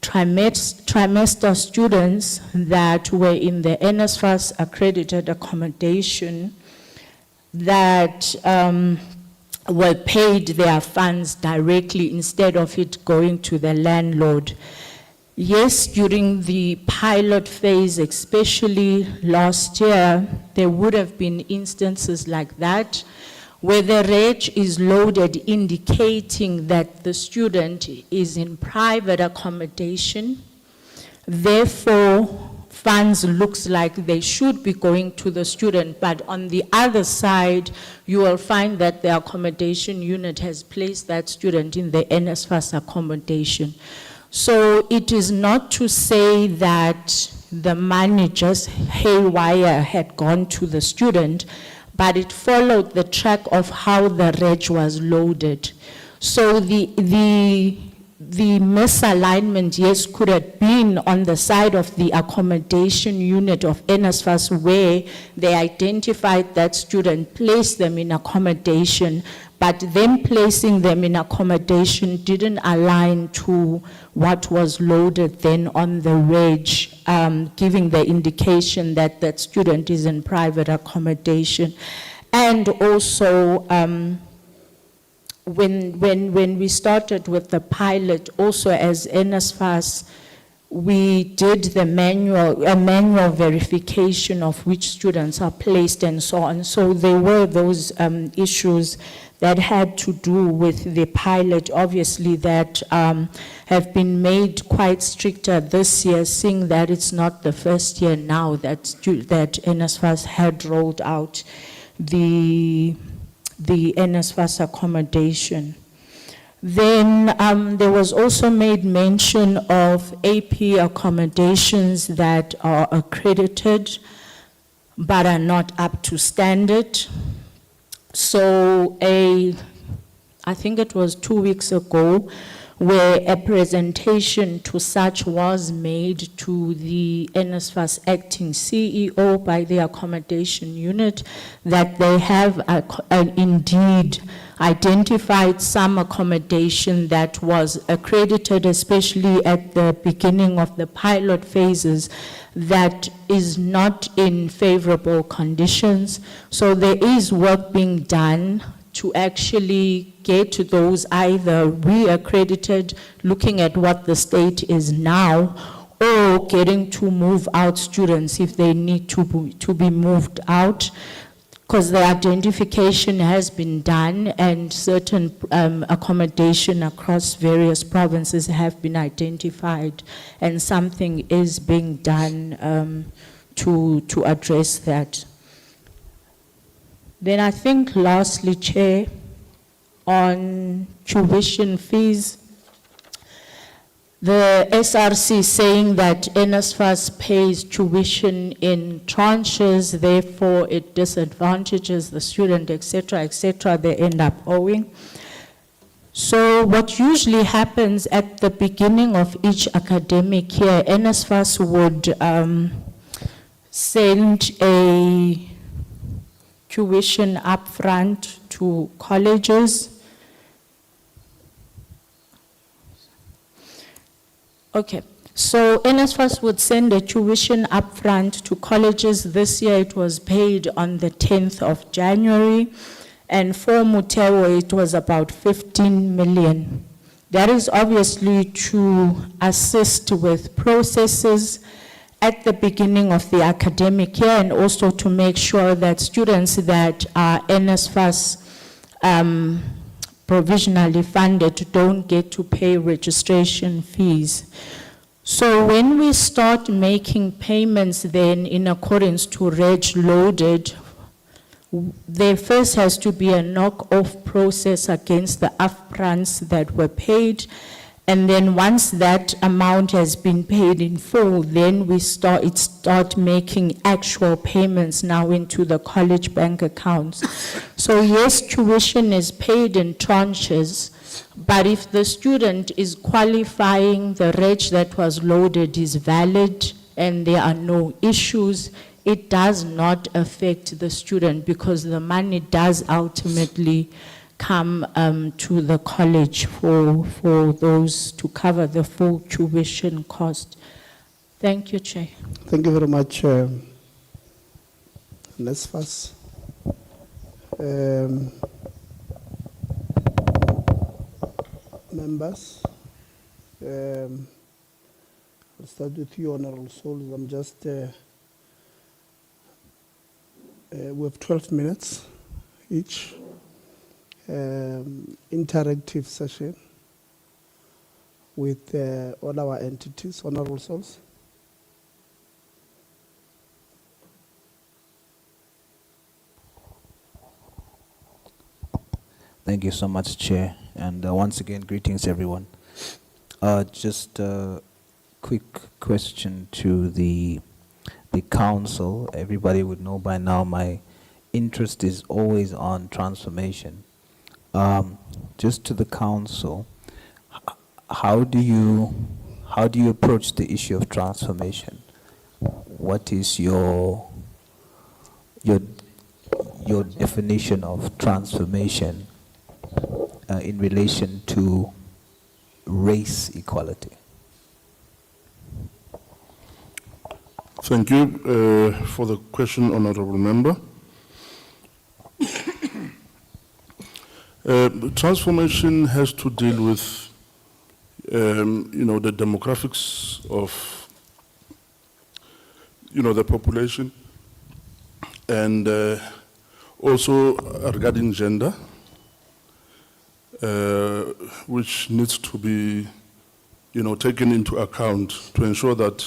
trimester students that were in the NSFAS accredited accommodation that were paid their funds directly instead of it going to the landlord. Yes, during the pilot phase, especially last year, there would have been instances like that where the reg is loaded indicating that the student is in private accommodation. Therefore, funds looks like they should be going to the student, but on the other side, you will find that the accommodation unit has placed that student in the NSFAS accommodation. So it is not to say that the money just haywire had gone to the student, but it followed the track of how the reg was loaded. So the misalignment, yes, could have been on the side of the accommodation unit of NSFAS where they identified that student, placed them in accommodation, but them placing them in accommodation didn't align to what was loaded then on the reg, giving the indication that that student is in private accommodation. And also, when we started with the pilot, also as NSFAS, we did the manual verification of which students are placed and so on. So there were those issues that had to do with the pilot, obviously, that have been made quite stricter this year, seeing that it's not the first year now that NSFAS had rolled out the NSFAS accommodation. Then there was also made mention of AP accommodations that are accredited but are not up to standard. So I think it was 2 weeks ago, where a presentation to such was made to the NSFAS acting CEO by the accommodation unit that they have indeed identified some accommodation that was accredited, especially at the beginning of the pilot phases, that is not in favorable conditions. So there is work being done to actually get to those either re-accredited, looking at what the state is now, or getting to move out students if they need to be moved out, because the identification has been done and certain accommodation across various provinces have been identified, and something is being done to address that. Then I think lastly, Chair, on tuition fees, the SRC saying that NSFAS pays tuition in tranches, therefore it disadvantages the student, etc., they end up owing. So what usually happens at the beginning of each academic year, NSFAS would send a tuition upfront to colleges. Okay, so NSFAS would send a tuition upfront to colleges. This year it was paid on the 10th of January, and for Motheo it was about 15 million. That is obviously to assist with processes at the beginning of the academic year, and also to make sure that students that are NSFAS provisionally funded don't get to pay registration fees. So when we start making payments then in accordance to reg loaded, there first has to be a knock-off process against the upfronts that were paid. And then once that amount has been paid in full, then we start making actual payments now into the college bank accounts. So yes, tuition is paid in tranches, but if the student is qualifying, the reg that was loaded is valid and there are no issues, it does not affect the student because the money does ultimately come to the college for those to cover the full tuition cost. Thank you, Chair. Thank you very much, NSFAS. Members, I'll start with you, Honorable Souls. I'm just, we have 12 minutes each. Interactive session with all our entities, Honorable Souls. Thank you so much, Chair. And once again, greetings, everyone. Just a quick question to the council. Everybody would know by now my interest is always on transformation. Just to the council, how do you approach the issue of transformation? What is your definition of transformation in relation to race equality? Thank you for the question, Honorable Member. Transformation has to deal with, the demographics of, the population, and also regarding gender, which needs to be, taken into account to ensure that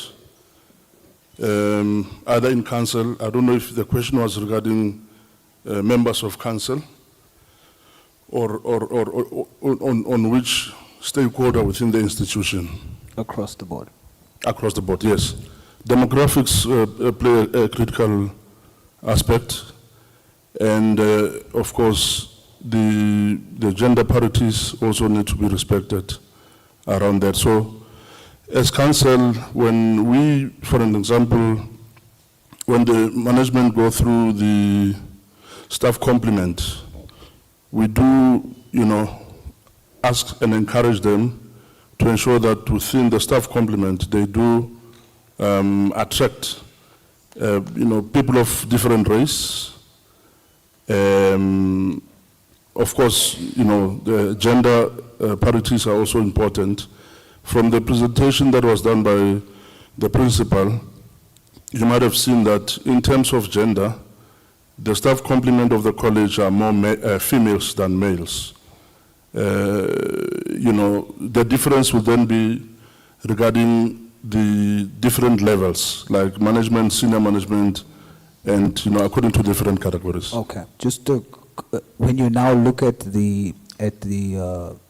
either in council, I don't know if the question was regarding members of council, or on which stakeholder within the institution? Across the board. Across the board, yes. Demographics play a critical aspect, and of course, the gender parities also need to be respected around that. So, as council, when we, for an example, when the management go through the staff complement, we do, ask and encourage them to ensure that within the staff complement, they do attract, people of different race. Of course, the gender parities are also important. From the presentation that was done by the principal, you might have seen that in terms of gender, the staff complement of the college are more females than males. The difference would then be regarding the different levels, like management, senior management, and according to different categories. Okay. Just to, when you now look at the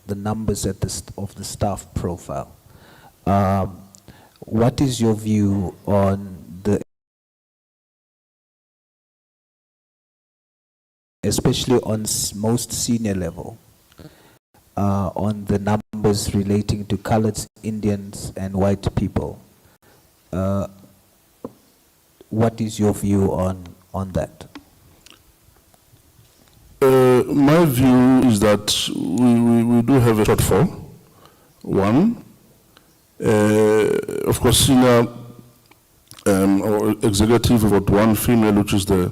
numbers of the staff profile, what is your view on especially on most senior level, on the numbers relating to colored Indians and white people? What is your view on that? My view is that we do have a shortfall. One, of course, senior or executive about one female, which is the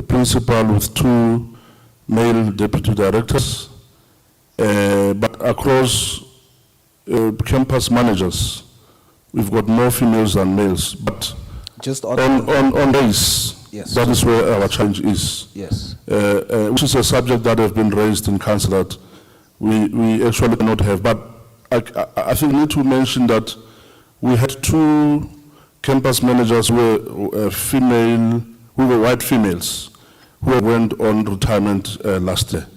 principal, with 2 male deputy directors, but across campus managers, we've got more females than males. But just on race, yes, that is where our challenge is. Yes. Which is a subject that has been raised in council that we actually cannot have. But I think we need to mention that we had 2 campus managers who were female, who were white females, who went on retirement last year,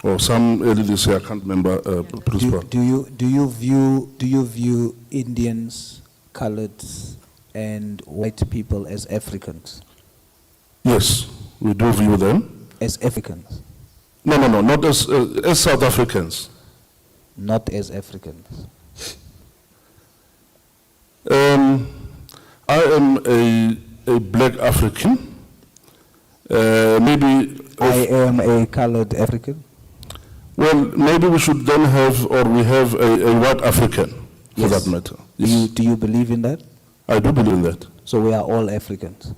or some early this year. I can't remember. Principal. Do you view Indians, coloreds, and white people as Africans? Yes, we do view them as Africans. No, not as South Africans. Not as Africans. I am a black African. Maybe I am a colored African. Well, maybe we should then have, or we have a white African, for Yes. that matter. Do you believe in that? I do believe in that. So we are all Africans.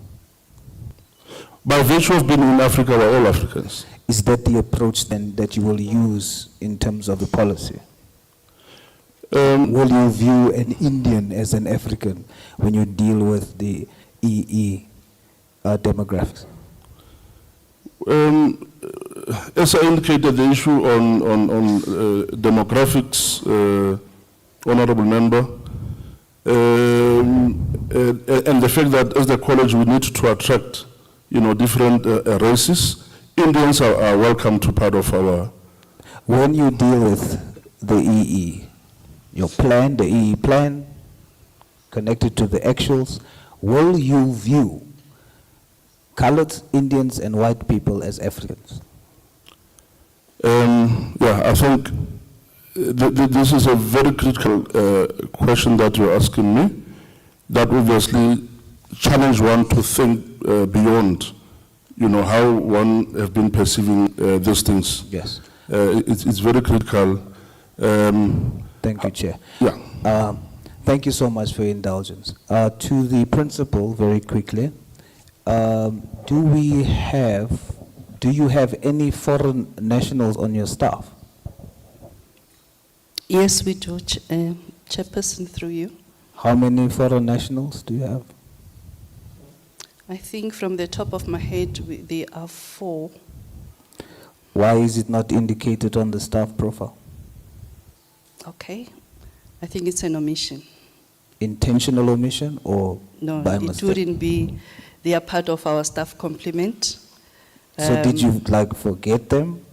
By virtue of being in Africa, we're all Africans. Is that the approach then that you will use in terms of the policy? Will you view an Indian as an African when you deal with the EE demographics? As I indicated, the issue on demographics, Honorable Member, and the fact that as the college we need to attract, different races. Indians are welcome to part of our. When you deal with the EE, your plan, the EE plan, connected to the actuals, will you view colored Indians and white people as Africans? Yeah, I think this is a very critical question that you're asking me, that obviously challenge one to think beyond, how one has been perceiving these things. Yes. It's very critical. Thank you, Chair. Yeah. Thank you so much for your indulgence. To the principal, very quickly, do you have any foreign nationals on your staff? Yes, we do, Chairperson, through you. How many foreign nationals do you have? I think from the top of my head, there are 4. Why is it not indicated on the staff profile? Okay. I think it's an omission. Intentional omission or No, by it mistake? wouldn't be. They are part of our staff complement. So did you forget them?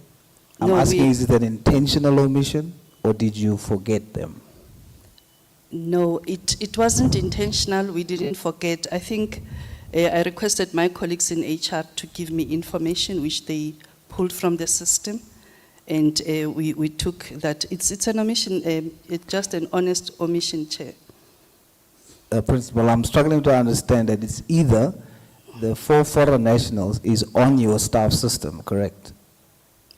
I'm no, asking, is it an intentional omission or did you forget them? No, it wasn't intentional. We didn't forget. I think I requested my colleagues in HR to give me information which they pulled from the system. And we took that. It's an omission, it's just an honest omission, Chair. Principal, I'm struggling to understand that it's either the 4 foreign nationals is on your staff system, correct?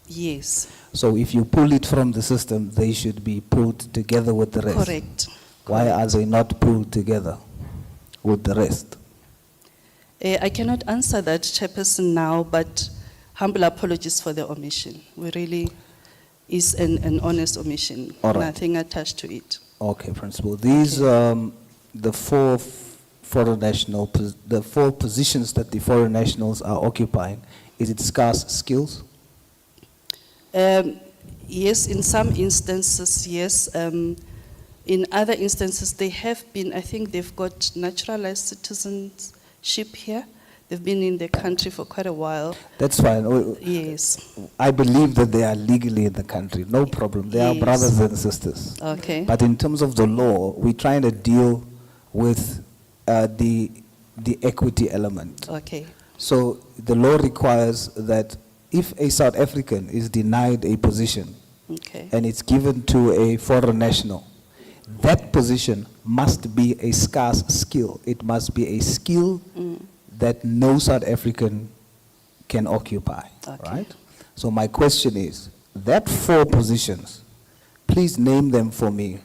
Yes. So if you pull it from the system, they should be pulled together with the rest. Correct. Why are they not pulled together with the rest? I cannot answer that, Chairperson, now, but humble apologies for the omission. We really is an honest omission. All right. Nothing attached to it. Okay, Principal. These, the 4 foreign national, the 4 positions that the foreign nationals are occupying, is it scarce skills? Yes, in some instances, yes. In other instances, they have been, I think they've got naturalized citizenship here. They've been in the country for quite a while. That's fine. Yes. I believe that they are legally in the country, no problem. They are Yes. brothers and sisters. Okay. But in terms of the law, we're trying to deal with the equity element. Okay. So the law requires that if a South African is denied a position Okay. and it's given to a foreign national, that position must be a scarce skill. It must be a skill that no South African can occupy, right? So my question is, that 4 positions, please name them for me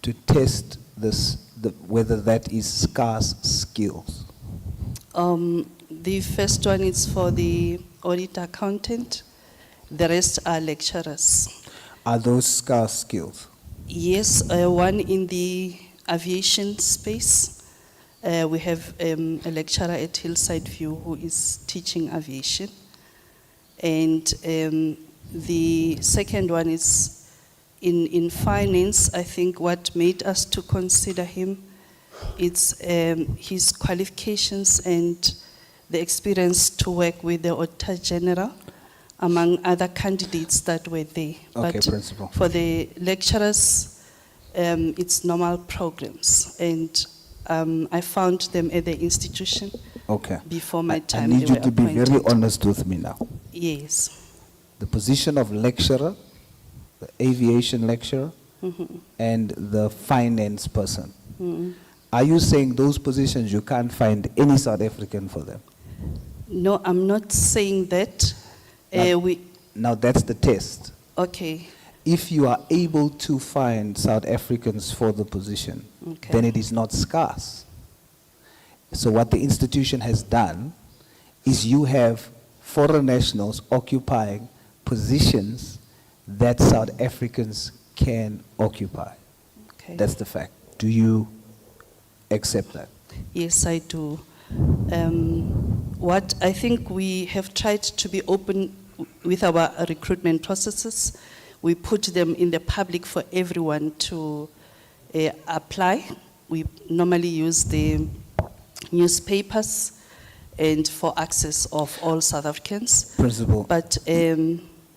to test this, whether that is scarce skills. The first one is for the audit accountant. The rest are lecturers. Are those scarce skills? Yes, one in the aviation space. We have a lecturer at Hillside View who is teaching aviation. And the second one is in finance. I think what made us to consider him, it's his qualifications and the experience to work with the Auditor General, among other candidates that were there. Okay, But Principal. for the lecturers, it's normal programs. And I found them at the institution Okay. before my I time. need they you were to be very appointed. honest with me now. Yes. The position of lecturer, the aviation lecturer, and the finance person. Are you saying those positions you can't find any South African for them? No, I'm not saying that. Now that's the test. Okay, If you are able to find South Africans for the position, Okay. then it is not scarce. So what the institution has done is you have foreign nationals occupying positions that South Africans can occupy. Okay. That's the fact. Do you accept that? yes, I do. What I think we have tried to be open with our recruitment processes. We put them in the public for everyone to apply. We normally use the newspapers and for access of all South Africans. Principal. But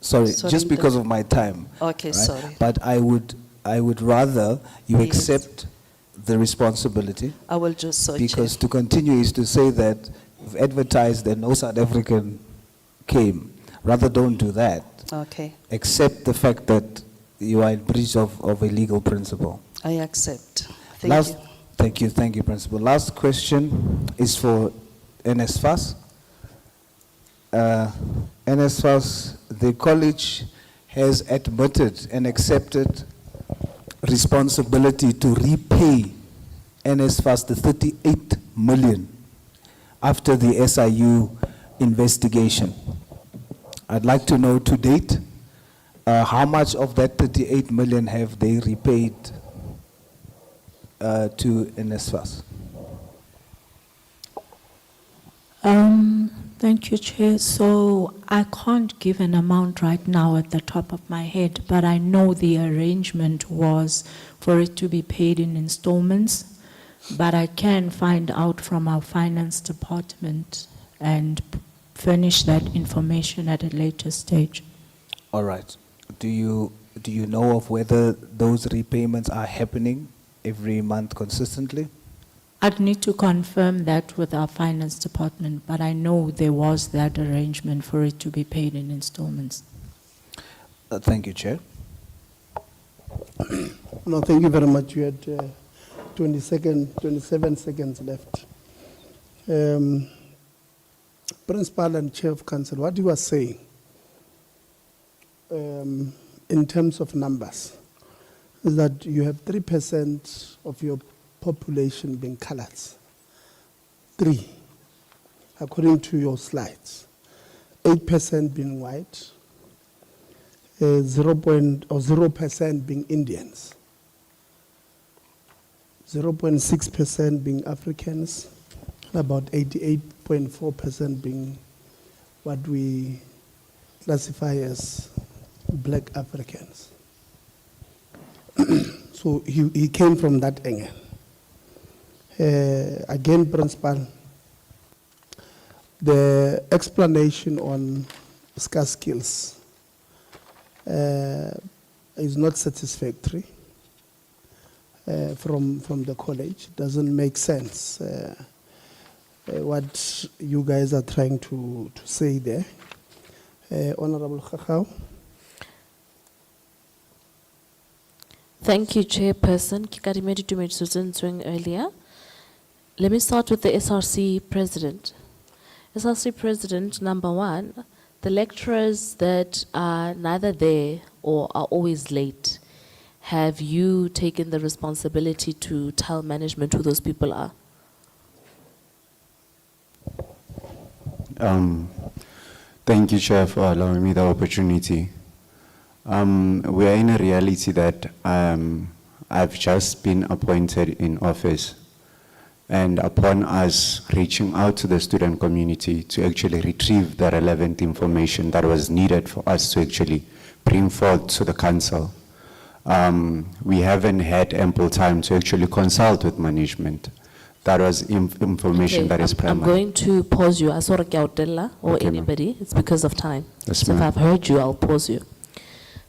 Sorry, sorry, just because of my time. Okay, sorry. But I would rather you Yes. accept the responsibility. I will do so, Because to continue is to say that we've advertised and no South African came. Rather don't do that. Okay, Accept the fact that you are in breach of a legal principle. I accept. Thank you. Thank you, Principal. Last question is for NSFAS. NSFAS, the college has admitted and accepted responsibility to repay NSFAS the 38 million after the SIU investigation. I'd like to know to date, how much of that 38 million have they repaid to NSFAS? Thank you, Chair. So I can't give an amount right now at the top of my head, but I know the arrangement was for it to be paid in installments, but I can find out from our finance department and furnish that information at a later stage. All right. Do you know of whether those repayments are happening every month consistently? I'd need to confirm that with our finance department, but I know there was that arrangement for it to be paid in installments. Thank you, Chair. No, thank you very much. You had 27 seconds left. Principal and Chair of Council, what you are saying in terms of numbers is that you have 3% of your population being coloreds. 3, according to your slides. 8% being white, 0% being Indians, 0.6% being Africans, about 88.4% being what we classify as black Africans. So he came from that angle. Again, Principal, the explanation on scarce skills is not satisfactory from the college. It doesn't make sense what you guys are trying to say there. Honorable Khakao. Thank you, Chairperson. Kikarimedi Tumedi Susan Swing earlier. Let me start with the SRC President. SRC President, number one, the lecturers that are neither there or are always late, have you taken the responsibility to tell management who those people are? Thank you, Chair, for allowing me the opportunity. We are in a reality that I've just been appointed in office, and upon us reaching out to the student community to actually retrieve the relevant information that was needed for us to actually bring forth to the council, we haven't had ample time to actually consult with management. That was information that is primary. I'm going to pause you. Asora Kyautela or Okay, ma'am. anybody. It's because of time. Yes, So if ma'am. I've heard you, I'll pause you.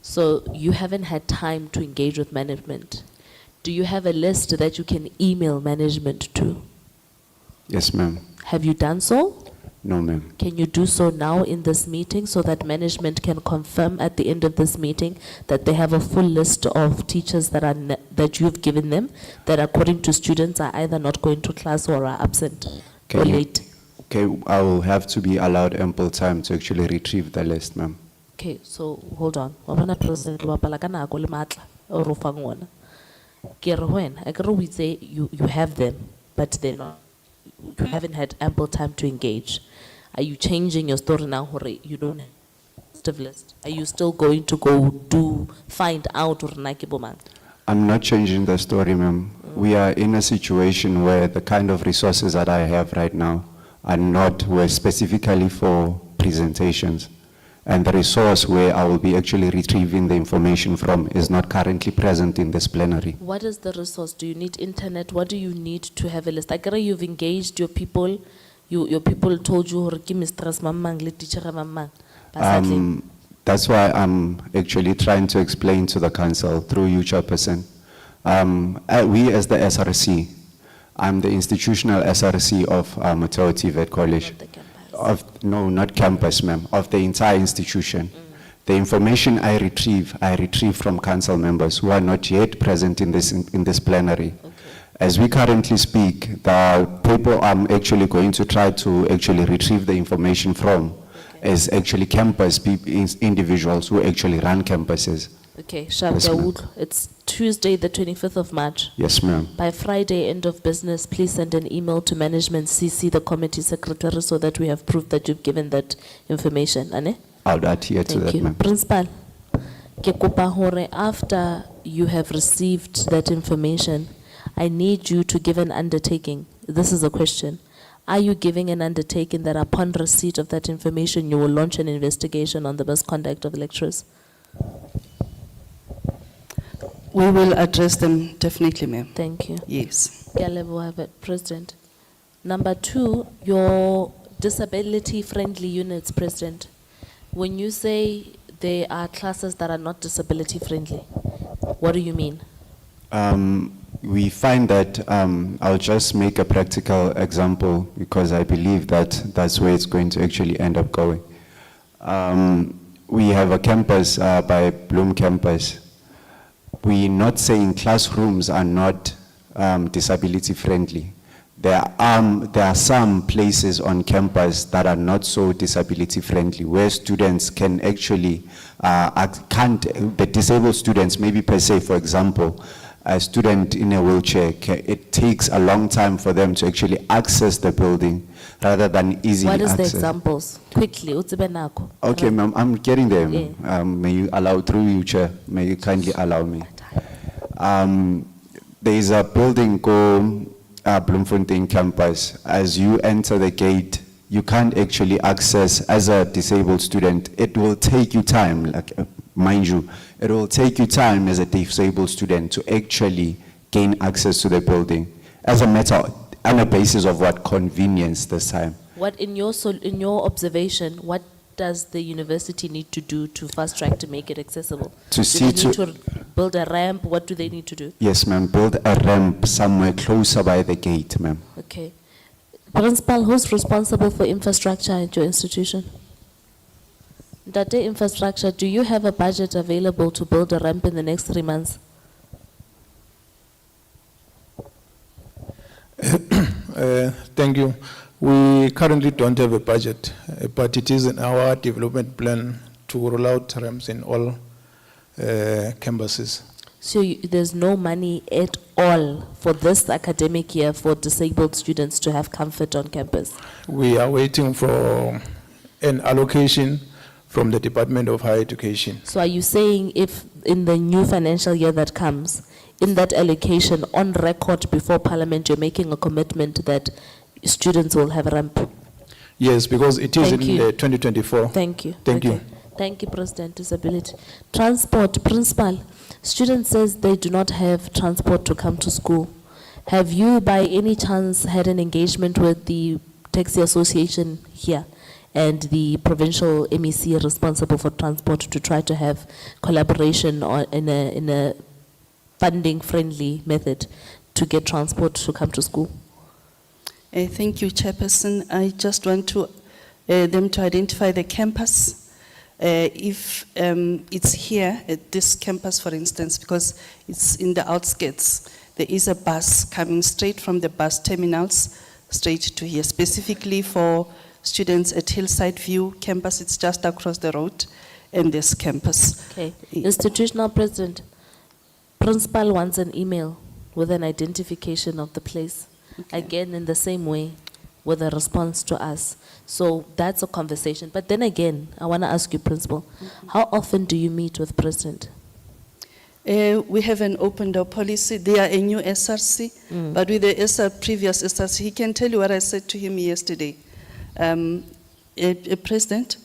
So you haven't had time to engage with management. Do you have a list that you can email management to? Yes, ma'am. Have you done so? No, ma'am. Can you do so now in this meeting so that management can confirm at the end of this meeting that they have a full list of teachers that are that you've given them that according to students are either not going to class or are absent or late? Okay, I will have to be allowed ample time to actually retrieve the list, ma'am. Okay, so hold on. Wabona President wa bala ka nako le matla o re o fang ona. Ke re wena, akere we say you have them, but they're not. You haven't had ample time to engage. Are you changing your story now, hore you don't have a positive list? Are you still going to go find out hore na ke bo mang? I'm not changing the story, ma'am. We are in a situation where the kind of resources that I have right now were specifically for presentations. And the resource where I will be actually retrieving the information from is not currently present in this plenary. What is the resource? Do you need internet? What do you need to have a list? Akere you've engaged your people. Your people told you hore ke mistress mamang le teacher mamang. Basatli. That's why I'm actually trying to explain to the council through you, Chairperson. We as the SRC, I'm the institutional SRC of Motheo TVET College. No, not campus, ma'am, of the entire institution. The information I retrieve from council members who are not yet present in this plenary. Okay. As we currently speak, the people I'm actually going to try to actually retrieve the information from is actually campus individuals who actually run campuses. Okay, Shabda, it's Tuesday, the 25th of March. Yes, ma'am. By Friday, end of business, please send an email to management, CC the committee secretary, so that we have proof that you've given that information. Ane? I'll adhere to that, ma'am. Principal, ke kopa hore after you have received that information, I need you to give an undertaking. This is a question. Are you giving an undertaking that upon receipt of that information, you will launch an investigation on the misconduct of lecturers? We will address them definitely, ma'am. Thank you. Yes. President. Number 2, your disability-friendly units, President. When you say there are classes that are not disability-friendly, what do you mean? We find that, I'll just make a practical example because I believe that that's where it's going to actually end up going. We have a campus by Bloom campus. We're not saying classrooms are not disability friendly. There are some places on campus that are not so disability friendly, where students can actually, the disabled students, maybe per se, for example, a student in a wheelchair, it takes a long time for them to actually access the building rather than easily access. What is the examples? Quickly, okay, ma'am, I'm getting there. Yeah. May you allow, through you, Chair, may you kindly allow me. There is a building called Bloemfontein campus. As you enter the gate, you can't actually access as a disabled student. It will take you time, like, mind you, it will take you time as a disabled student to actually gain access to the building. As a matter, on a basis of what? Convenience this time. What, in your observation, what does the university need to do to fast track to make it accessible? Do they need to build a ramp? What do they need to do? Yes, ma'am, build a ramp somewhere closer by the gate, ma'am. Okay. Principal, who's responsible for infrastructure at your institution? Data infrastructure, do you have a budget available to build a ramp in the next 3 months? Thank you. We currently don't have a budget, but it is in our development plan to roll out ramps in all campuses. So there's no money at all for this academic year for disabled students to have comfort on campus? We are waiting for an allocation from the Department of Higher Education. So are you saying if in the new financial year that comes, in that allocation on record before Parliament, you're making a commitment that students will have a ramp? Yes, because it is in the 2024. Thank you. Thank you. Thank you, President. Disability. Transport, Principal. Student says they do not have transport to come to school. Have you by any chance had an engagement with the Taxi Association here and the provincial MEC responsible for transport to try to have collaboration in a funding-friendly method to get transport to come to school? Thank you, Chairperson. I just want them to identify the campus. If it's here at this campus, for instance, because it's in the outskirts, there is a bus coming straight from the bus terminals straight to here, specifically for students at Hillside View campus. It's just across the road. and this campus. Okay. Institutional president, principal wants an email with an identification of the place. Again, in the same way, with a response to us. So that's a conversation. But then again, I want to ask you, principal, how often do you meet with president? We have an open door policy. They are a new SRC, but with the previous SRC, he can tell you what I said to him yesterday. President,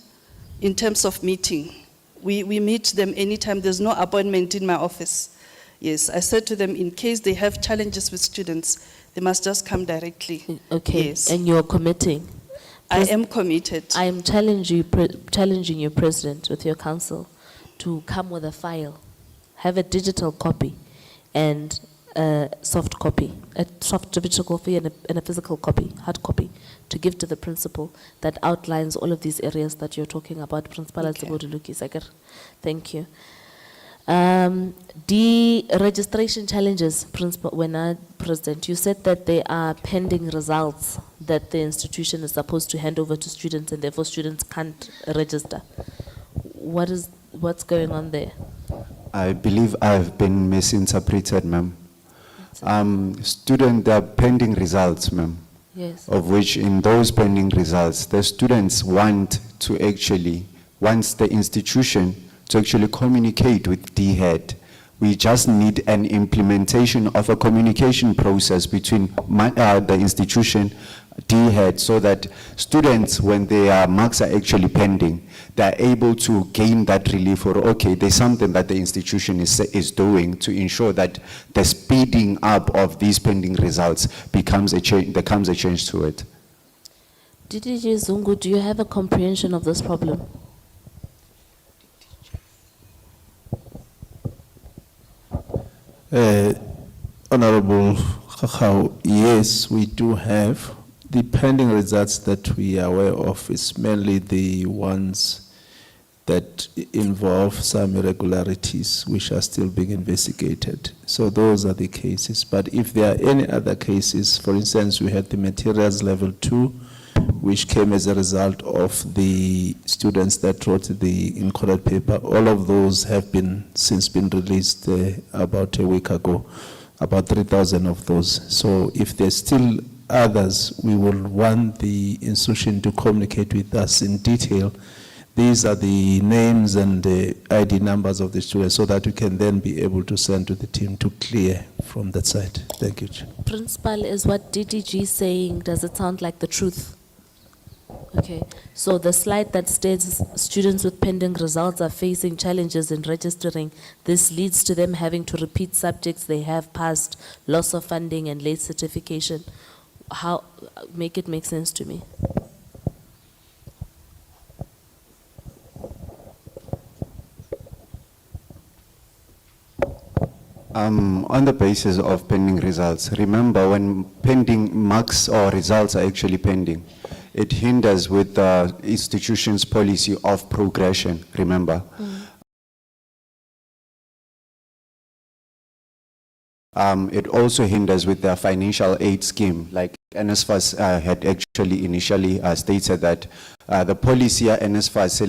in terms of meeting, we meet them anytime. There's no appointment in my office. Yes, I said to them, in case they have challenges with students, they must just come directly. Okay, Yes. and you're committing? I am committed. I am challenging you, President, with your council, to come with a file, have a digital copy and a soft copy, a soft digital copy and a physical copy, hard copy, to give to the principal that outlines all of these areas that you're talking about. Principal Thank you. The registration challenges, Principal, President, you said that there are pending results that the institution is supposed to hand over to students and therefore students can't register. What's going on there? I believe I've been misinterpreted, ma'am. There are pending results, ma'am. Yes. Of which in those pending results, the students wants the institution to actually communicate with DHET. We just need an implementation of a communication process between the institution, DHET, so that students, when their marks are actually pending, they're able to gain that relief, or okay, there's something that the institution is doing to ensure that the speeding up of these pending results becomes a change to it. DDG Zungu, do you have a comprehension of this problem? Honorable Kakao, yes, we do have. The pending results that we are aware of is mainly the ones that involve some irregularities which are still being investigated. So those are the cases. But if there are any other cases, for instance, we had the materials level 2, which came as a result of the students that wrote the incorrect paper. All of those have since been released about a week ago, about 3,000 of those. So if there's still others, we will want the institution to communicate with us in detail. These are the names and the ID numbers of the students so that we can then be able to send to the team to clear from that side. Thank you. Principal, is what DDG is saying, does it sound like the truth? Okay, so the slide that states students with pending results are facing challenges in registering. This leads to them having to repeat subjects they have passed, loss of funding and late certification. How, make it make sense to me. On the basis of pending results, remember when pending marks or results are actually pending, it hinders with the institution's policy of progression, remember. It also hinders with their financial aid scheme, like NSFAS had actually initially stated that the policy at NSFAS,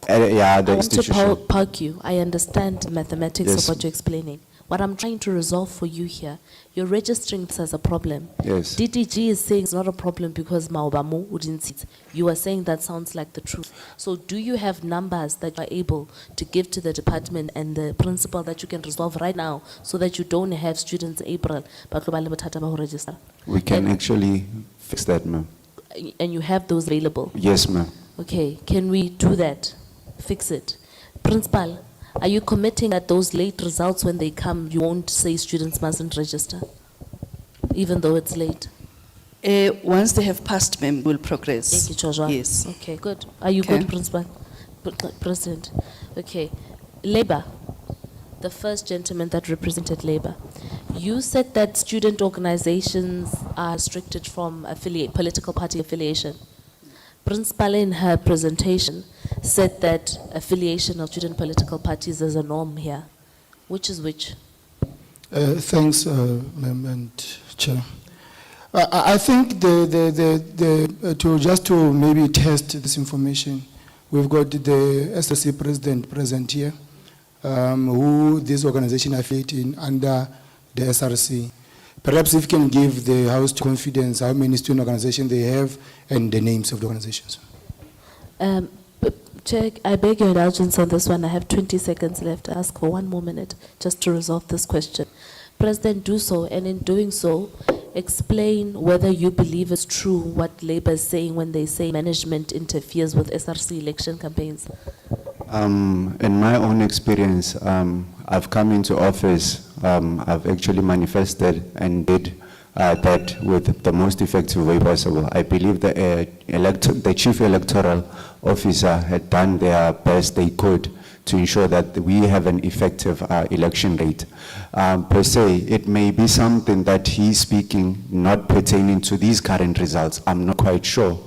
I want to park you. I understand the mathematics of what you're explaining. What I'm trying to resolve for you here, you're registering this as a problem. Yes. DDG is saying it's not a problem because Maobamu wouldn't see it. You are saying that sounds like the truth. So do you have numbers that you are able to give to the department and the principal that you can resolve right now so that you don't have students in April but register? We can actually fix that, ma'am. And you have those available? Yes, ma'am. Okay, can we do that? Fix it. Principal, are you committing that those late results, when they come, you won't say students mustn't register, even though it's late? Once they have passed, ma'am, we'll progress. Yes. Okay, good. Are you good, Principal? President? Okay. Labor, the first gentleman that represented Labor. You said that student organizations are restricted from political party affiliation. Principal in her presentation said that affiliation of student political parties is a norm here. Which is which? Thanks, Ma'am and Chair. I think to maybe test this information, We've got the SSC president present here, who this organization affiliating under the SRC. Perhaps if you can give the House confidence how many student organizations they have and the names of the organizations. Chair, I beg your indulgence on this one. I have 20 seconds left. I ask for 1 more minute just to resolve this question. President, do so, and in doing so, explain whether you believe it's true what Labour is saying when they say management interferes with SRC election campaigns. In my own experience, I've come into office, I've actually manifested and did that with the most effective way possible. I believe the chief electoral officer had done their best they could to ensure that we have an effective election rate. Per se, it may be something that he's speaking not pertaining to these current results. I'm not quite sure.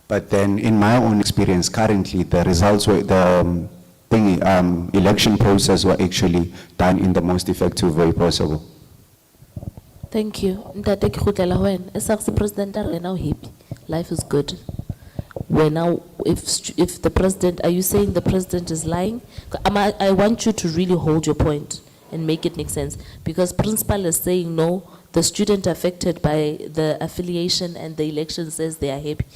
But then in my own experience, currently the results were, election process were actually done in the most effective way possible. Thank you. Ntate ke kgutlela ho wena. SRC president are now happy. Life is good. We're now, if the president, are you saying the president is lying? I want you to really hold your point and make it make sense. Because principal is saying no, the student affected by the affiliation and the election says they are happy.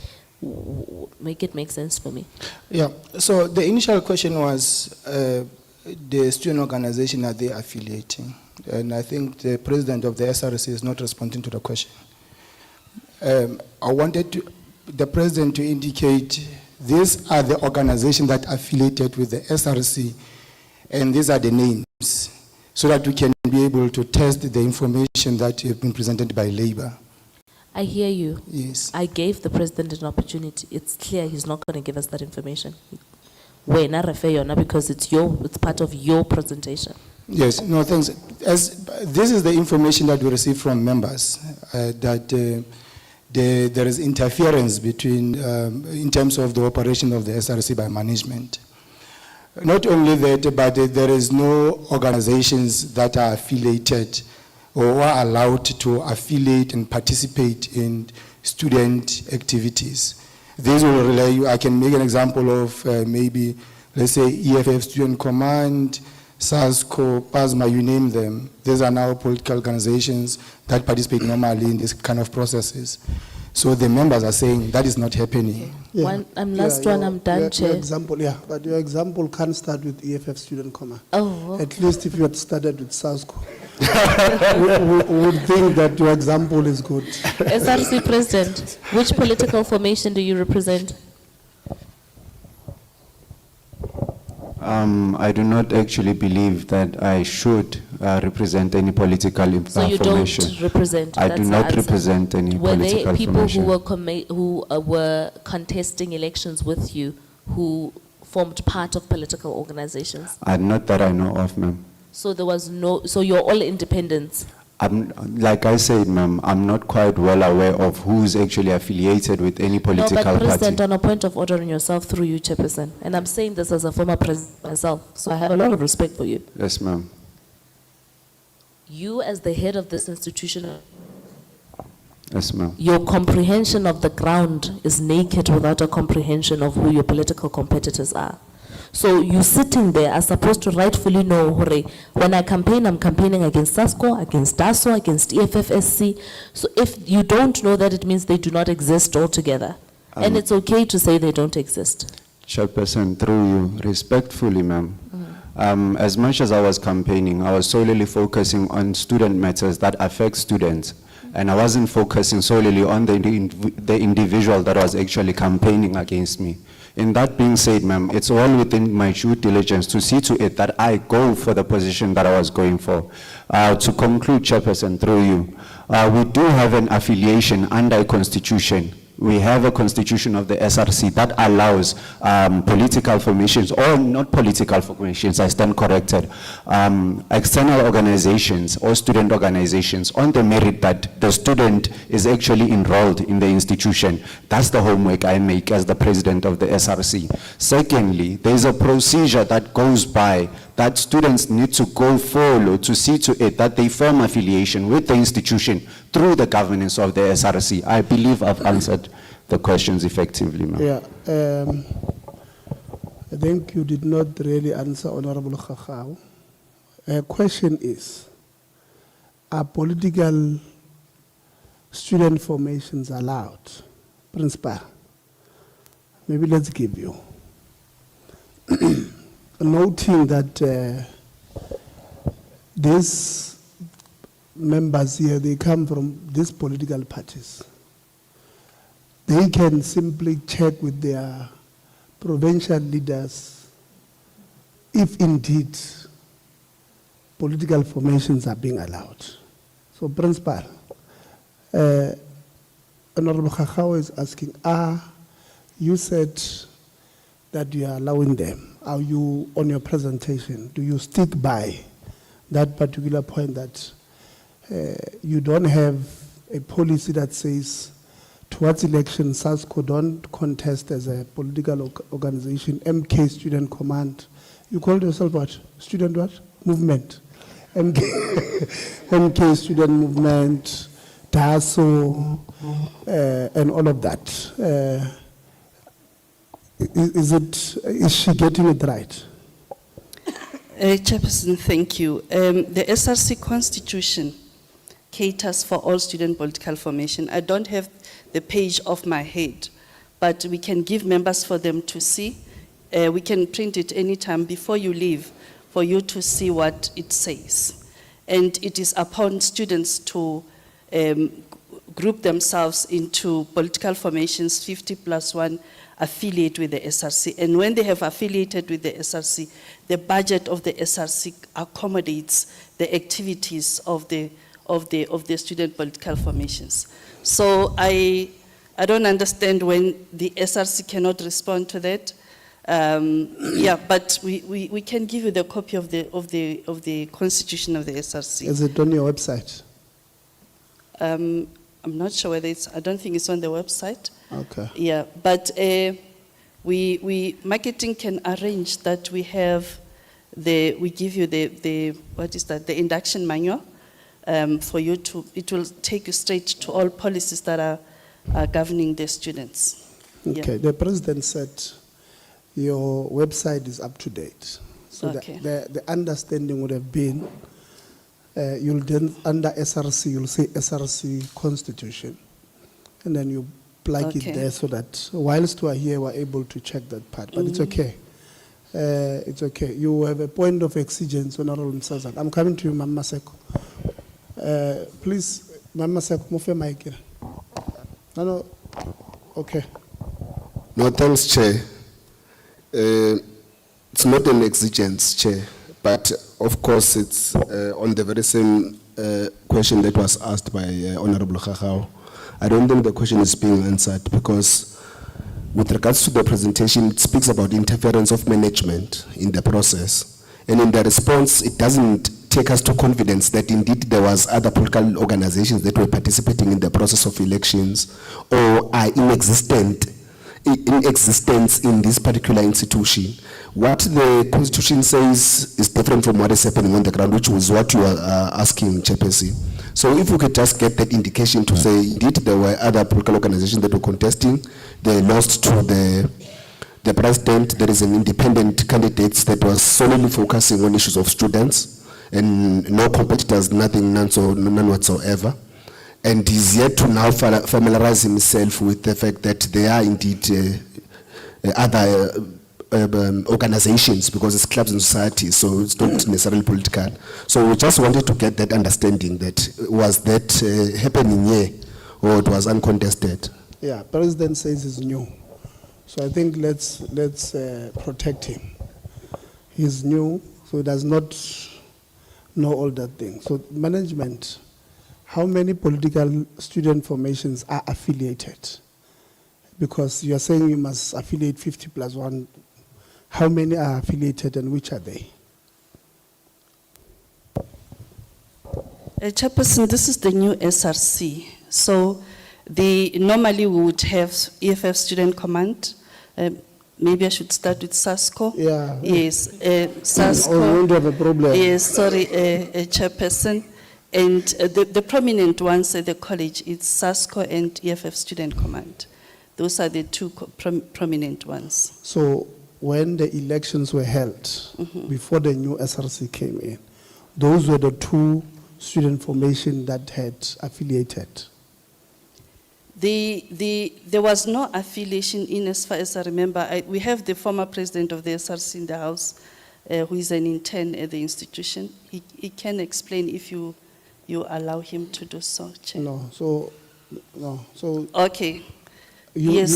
Make it make sense for me. Yeah, so the initial question was the student organization, are they affiliating? And I think the president of the SRC is not responding to the question. I wanted the president to indicate these are the organizations that are affiliated with the SRC, and these are the names, so that we can be able to test the information that have been presented by Labour. I hear you. Yes. I gave the president an opportunity. It's clear he's not going to give us that information. We're not referring because it's part of your presentation. Yes, no, thanks. As this is the information that we receive from members, that there is interference between, in terms of the operation of the SRC by management. Not only that, but there is no organizations that are affiliated or are allowed to affiliate and participate in student activities. These will rely, I can make an example of maybe, let's say, EFF Student Command, SASCO, PASMA, you name them. These are now political organizations that participate normally in this kind of processes. So the members are saying that is not happening. Yeah. Last one, I'm done, Chair. Your example, yeah, but your example can't start with EFF Student Command. Oh, okay. At least if you had started with SASCO, we would think that your example is good. SRC President, which political formation do you represent? I do not actually believe that I should represent any political formation. So you don't represent? I do not represent any political formation. Were there people who were contesting elections with you who formed part of political organizations? Not that I know of, ma'am. So there was no, so you're all independents? Like I said, ma'am, I'm not quite well aware of who's actually affiliated with any political party. No, but President, on a point of order on yourself through you, Chairperson, and I'm saying this as a former president myself, so I have a lot of respect for you. Yes, ma'am. You as the head of this institution, yes, ma'am, your comprehension of the ground is naked without a comprehension of who your political competitors are. So you sitting there are supposed to rightfully know, when I campaign, I'm campaigning against SASCO, against DASO, against EFFSC. So if you don't know that, it means they do not exist altogether. And it's okay to say they don't exist. Chairperson, through you, respectfully, ma'am. As much as I was campaigning, I was solely focusing on student matters that affect students. And I wasn't focusing solely on the individual that was actually campaigning against me. In that being said, ma'am, it's all within my due diligence to see to it that I go for the position that I was going for. To conclude, Chairperson, through you, we do have an affiliation under a constitution. We have a constitution of the SRC that allows political formations, or not political formations, I stand corrected, external organizations or student organizations on the merit that the student is actually enrolled in the institution. That's the homework I make as the president of the SRC. Secondly, there's a procedure that goes by that students need to go follow to see to it that they form affiliation with the institution through the governance of the SRC. I believe I've answered the questions effectively, ma'am. Yeah. I think you did not really answer Honorable Khakao. Question is, are political student formations allowed? Principal, maybe let's give you. Noting that these members here, they come from these political parties. They can simply check with their provincial leaders if indeed political formations are being allowed. So, Principal, Honorable Khakao is asking, you said that you are allowing them. Are you, on your presentation, do you stick by that particular point that you don't have a policy that says towards election, SASCO don't contest as a political organization, MK Student Command. You called yourself what? Student what? Movement. MK Student Movement, TASO, and all of that. Is she getting it right? Chairperson, thank you. The SRC Constitution caters for all student political formation. I don't have the page off my head, but we can give members for them to see. We can print it anytime before you leave for you to see what it says. And it is upon students to group themselves into political formations, 50+1 affiliate with the SRC. And when they have affiliated with the SRC, the budget of the SRC accommodates the activities of the student political formations. So I don't understand when the SRC cannot respond to that. Yeah, but we can give you the copy of the constitution of the SRC. Is it on your website? I'm not sure whether it's, I don't think it's on the website. Okay. Yeah, but marketing can arrange that we have we give you the what is that, the induction manual for you to, it will take you straight to all policies that are governing the students. Okay, Yeah. the president said your website is up to date. So Okay. the understanding would have been, you'll then, under SRC, you'll say SRC Constitution. And then you plug Okay. it there so that whilst we're here, we're able to check that part. But it's okay. It's okay. You have a point of exigence, Honorable Msazak. I'm coming to you, Mama Seko. Please, Mama Seko, move your mic here. No, okay. No, thanks, Chair. It's not an exigence, Chair, but of course it's on the very same question that was asked by Honorable Khakao. I don't think the question is being answered because with regards to the presentation, it speaks about interference of management in the process. And in the response, it doesn't take us to confidence that indeed there was other political organizations that were participating in the process of elections or are in existence in this particular institution. What the Constitution says is different from what is happening on the ground, which was what you are asking, Chairperson. So if we could just get that indication to say, indeed, there were other political organizations that were contesting, they lost to the president, there is an independent candidate that was solely focusing on issues of students, and no competitors, none whatsoever. And he's yet to now familiarize himself with the fact that there are indeed other organizations, because it's clubs and societies, so it's not necessarily political. So we just wanted to get that understanding that was that happening here, or it was uncontested. Yeah, President says it's new. So I think let's protect him. He's new, so he does not know all that thing. So management, how many political student formations are affiliated? Because you are saying you must affiliate 50+1. How many are affiliated and which are they? Chairperson, this is the new SRC. So normally we would have EFF Student Command. Maybe I should start with SASCO. Yeah. Yes, SASCO. Oh, you don't have a problem. Yes, sorry, Chairperson. And the prominent ones at the college, it's SASCO and EFF Student Command. Those are the two prominent ones. So when the elections were held, before the new SRC came in, those were the two student formation that had affiliated. There was no affiliation in, as far as I remember. We have the former president of the SRC in the house, who is an intern at the institution. He can explain if you allow him to do so, Chair. So. Okay. There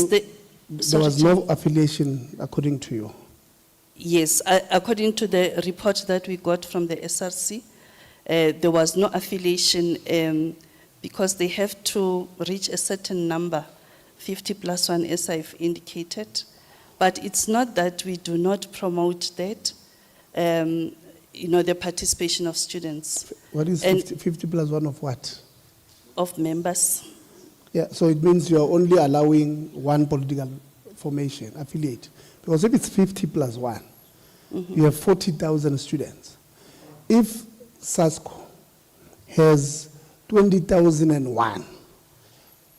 Sorry, was Chair. no affiliation according to you. Yes, according to the report that we got from the SRC, there was no affiliation because they have to reach a certain number, 50 plus 1 as I've indicated. But it's not that we do not promote that, the participation of students. What is 50 plus 1 of what? Of members. Yeah, so it means you are only allowing one political formation, affiliate. Because if it's 50 plus 1, you have 40,000 students. If SASCO has 20,001,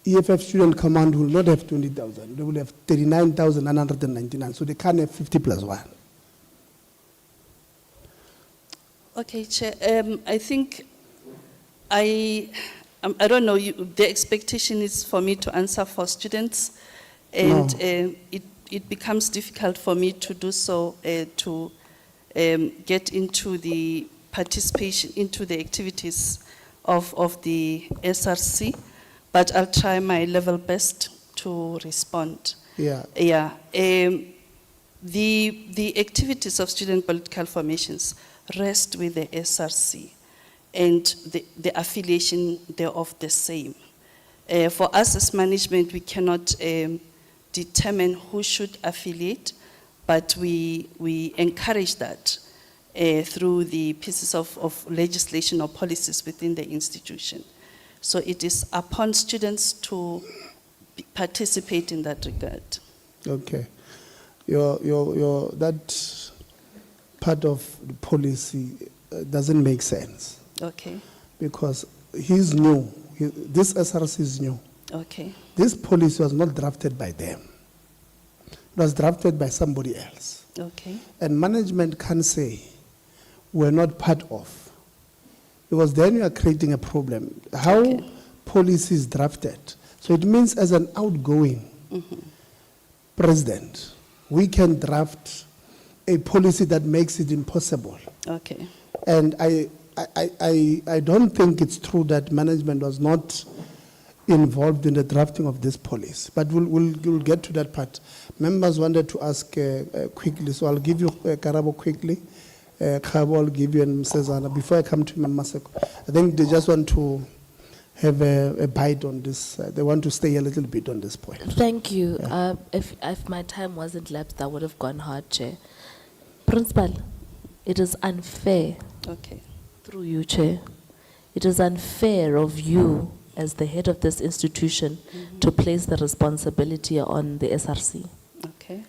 EFF Student Command will not have 20,000. They will have 39,999. So they can't have 50 plus 1. Okay, Chair. I think I don't know. The expectation is for me to answer for students, and it becomes difficult for me to do so to get into the participation into the activities of the SRC. But I'll try my level best to respond. Yeah. Yeah. The activities of student political formations rest with the SRC, and the affiliation thereof the same. For us as management, we cannot determine who should affiliate, but we encourage that through the pieces of legislation or policies within the institution. So it is upon students to participate in that regard. Okay. That part of the policy doesn't make sense. Okay. Because he's new. This SRC is new. Okay. This policy was not drafted by them. It was drafted by somebody else. Okay. And management can say, we're not part of. Because then you are creating a problem. How policy is drafted. So it means as an outgoing president, we can draft a policy that makes it impossible. Okay. And I don't think it's true that management was not involved in the drafting of this policy. But we'll get to that part. Members wanted to ask quickly, so I'll give you Karabo quickly. Kabo, I'll give you and Msezana. Before I come to Maseko, I think they just want to have a bite on this. They want to stay a little bit on this point. Thank you. If my time wasn't lapsed, I would have gone hard, Chair. Principal, it is unfair. Okay. Through you, Chair. It is unfair of you as the head of this institution to place the responsibility on the SRC. Okay.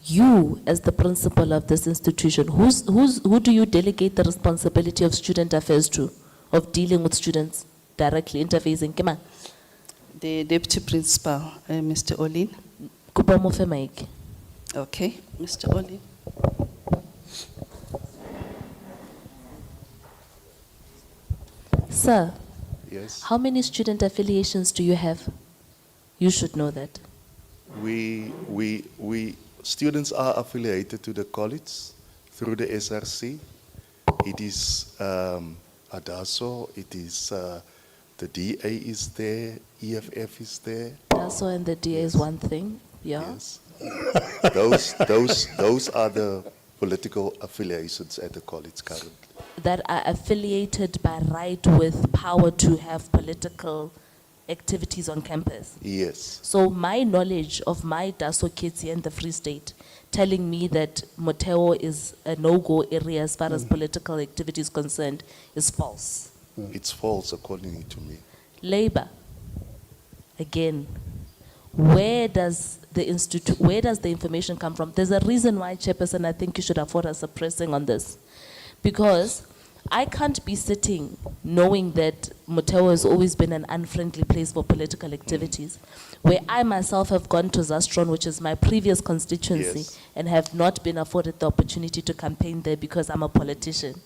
You, as the principal of this institution, who do you delegate the responsibility of student affairs to, of dealing with students directly, interfacing? Come on. The deputy principal, Mr. Olin. Kupa mofe mic. Okay, Mr. Olin. Sir. Yes. How many student affiliations do you have? You should know that. Students are affiliated to the college through the SRC. It is ADASO, it is the DA is there, EFF is there. ADASO and the DA is one thing, yeah? Yes. Those are the political affiliations at the college currently. That are affiliated by right with power to have political activities on campus. Yes. So my knowledge of my DASO kids here in the Free State telling me that Motheo is a no-go area as far as political activity is concerned is false. It's false according to me. Labor, again, where does the information come from? There's a reason why, Chairperson, I think you should afford us suppressing on this. Because I can't be sitting knowing that Motheo has always been an unfriendly place for political activities, where I myself have gone to Zastron, which is my previous constituency, Yes. and have not been afforded the opportunity to campaign there because I'm a politician.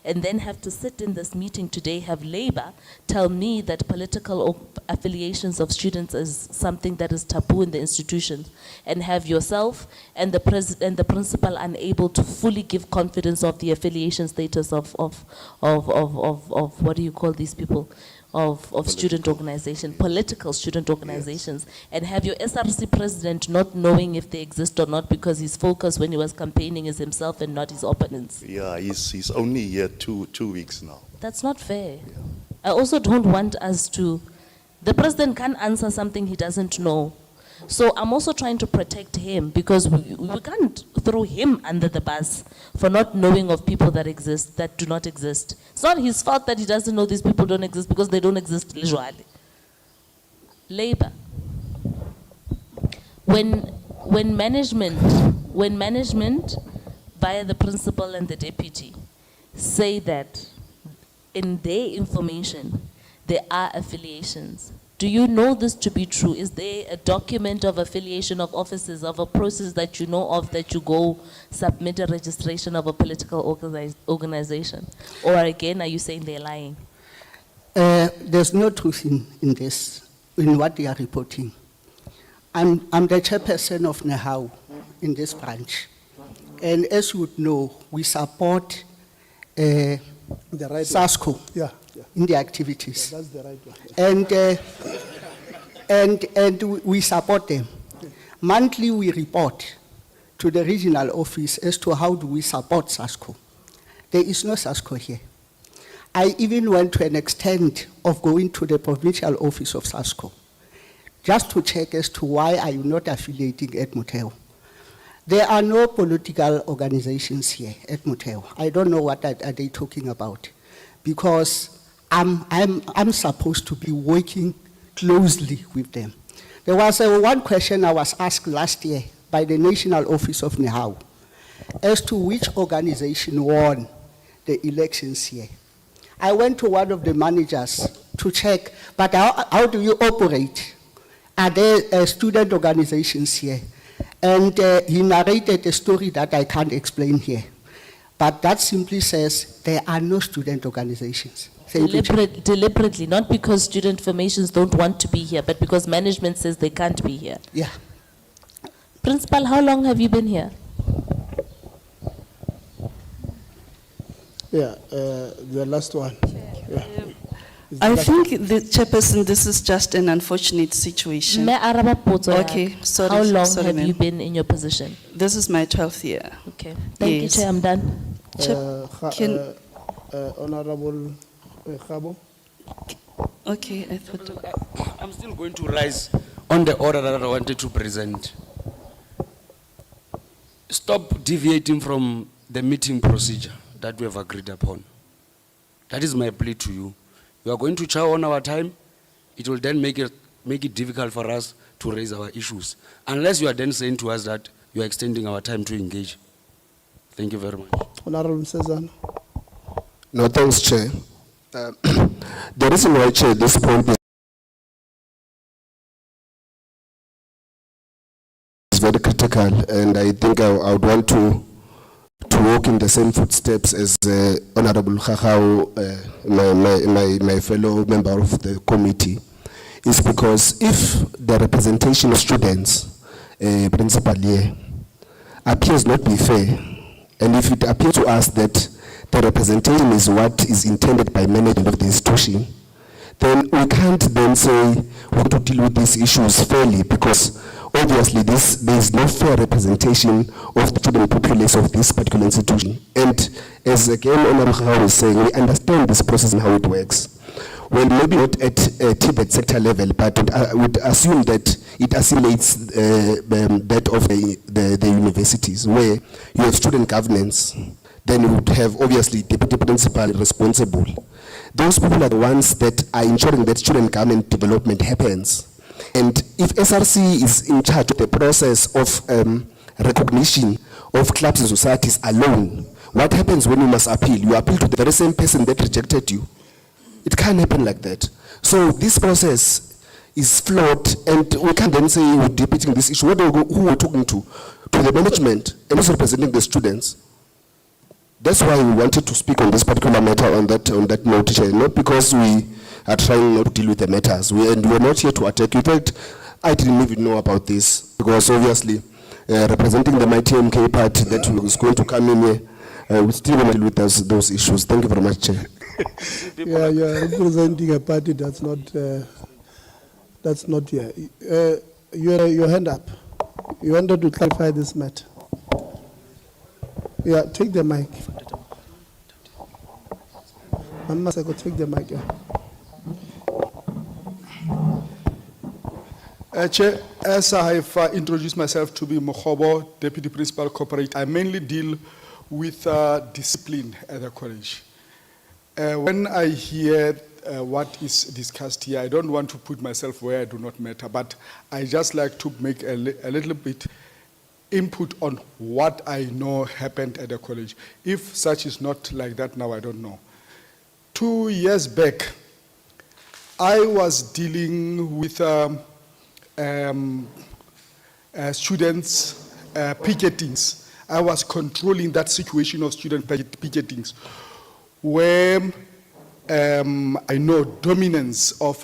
And then have to sit in this meeting today, have Labour tell me that political affiliations of students is something that is taboo in the institutions, and have yourself and the principal unable to fully give confidence of the affiliation status of what do you call these people? Of student organization, political student organizations, and have your SRC president not knowing if they exist or not because his focus when he was campaigning is himself and not his opponents. Yeah, he's only here two weeks now. That's not fair. I also don't want us to, the president can't answer something he doesn't know. So I'm also trying to protect him because we can't throw him under the bus for not knowing of people that exist, that do not exist. It's not his fault that he doesn't know these people don't exist because they don't exist usually. Labour. When management via the principal and the deputy say that in their information there are affiliations, do you know this to be true? Is there a document of affiliation of offices, of a process that you know of that you go submit a registration of a political organization? Or again, are you saying they're lying? There's no truth in this, in what they are reporting. I'm the chairperson of NEHAU in this branch. And as you would know, we support SASCO in the activities. That's the right one. And we support them. Monthly, we report to the regional office as to how do we support SASCO. There is no SASCO here. I even went to an extent of going to the provincial office of SASCO just to check as to why are you not affiliating at Motheo. There are no political organizations here at Motheo. I don't know what are they talking about, because I'm supposed to be working closely with them. There was one question I was asked last year by the National Office of NEHAU as to which organization won the elections here. I went to one of the managers to check, but how do you operate? Are there student organizations here? And he narrated a story that I can't explain here. But that simply says there are no student organizations. Deliberately, not because student formations don't want to be here, but because management says they can't be here. Yeah. Principal, how long have you been here? Yeah, the last one. Yeah. I think, the Chairperson, this is just an unfortunate situation. Okay, sorry. How long sorry, have ma'am. you been in your position? This is my 12th year. Okay. Thank you, Chair. I'm done. Honorable Khabo. Okay, I thought. I'm still going to rise on the order that I wanted to present. Stop deviating from the meeting procedure that we have agreed upon. That is my plea to you. You are going to chow on our time. It will then make it difficult for us to raise our issues. Unless you are then saying to us that you are extending our time to engage. Thank you very much. Honorable Cezanne. No, thanks, Chair. The reason why, Chair, this point is very critical, and I think I would want to walk in the same footsteps as Honorable Khahau, my fellow member of the committee, is because if the representation of students, principally, appears not be fair, and if it appears to us that the representation is what is intended by management of the institution, then we can't then say we want to deal with these issues fairly, because obviously there is no fair representation of the student population of this particular institution. And as again Honorable Khahau was saying, we understand this process and how it works. Well, maybe not at TVET sector level, but would assume that it assimilates that of the universities, where you have student governance, then you would have obviously deputy principal responsible. Those people are the ones that are ensuring that student government development happens. And if SRC is in charge of the process of recognition of clubs and societies alone, What happens when you must appeal? You appeal to the very same person that rejected you. It can't happen like that. So this process is flawed, and we can't then say we're debating this issue. Who we're talking to? To the management, and who's representing the students. That's why we wanted to speak on this particular matter on that note, Chair. Not because we are trying not to deal with the matters. We're not here to attack. In fact, I didn't even know about this, because obviously, representing the mighty MK party that was going to come in here, we still want to deal with those issues. Thank you very much, Chair. Yeah, you're representing a party that's not here. Your hand up. You wanted to clarify this matter. Yeah, take the mic. Mama Seko, take the mic. Yeah. Chair, as I have introduced myself to be Mokhobo, Deputy Principal Corporate, I mainly deal with discipline at the college. When I hear what is discussed here, I don't want to put myself where I do not matter, but I just like to make a little bit input on what I know happened at the college. If such is not like that now, I don't know. 2 years back, I was dealing with students' picketings. I was controlling that situation of student picketings, where I know dominance of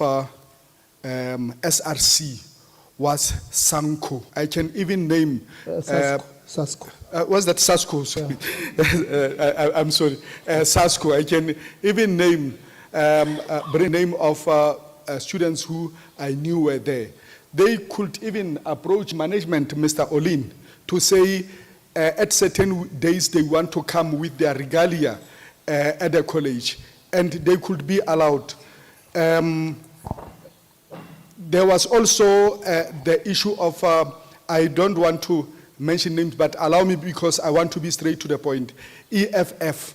SRC was Sanko. I can even name Sasko. Was that Sasko? Sorry. I'm sorry. Sasko. I can even name the name of students who I knew were there. They could even approach management, Mr. Olin, to say at certain days they want to come with their regalia at the college, and they could be allowed. There was also the issue of, I don't want to mention names, but allow me because I want to be straight to the point. EFF,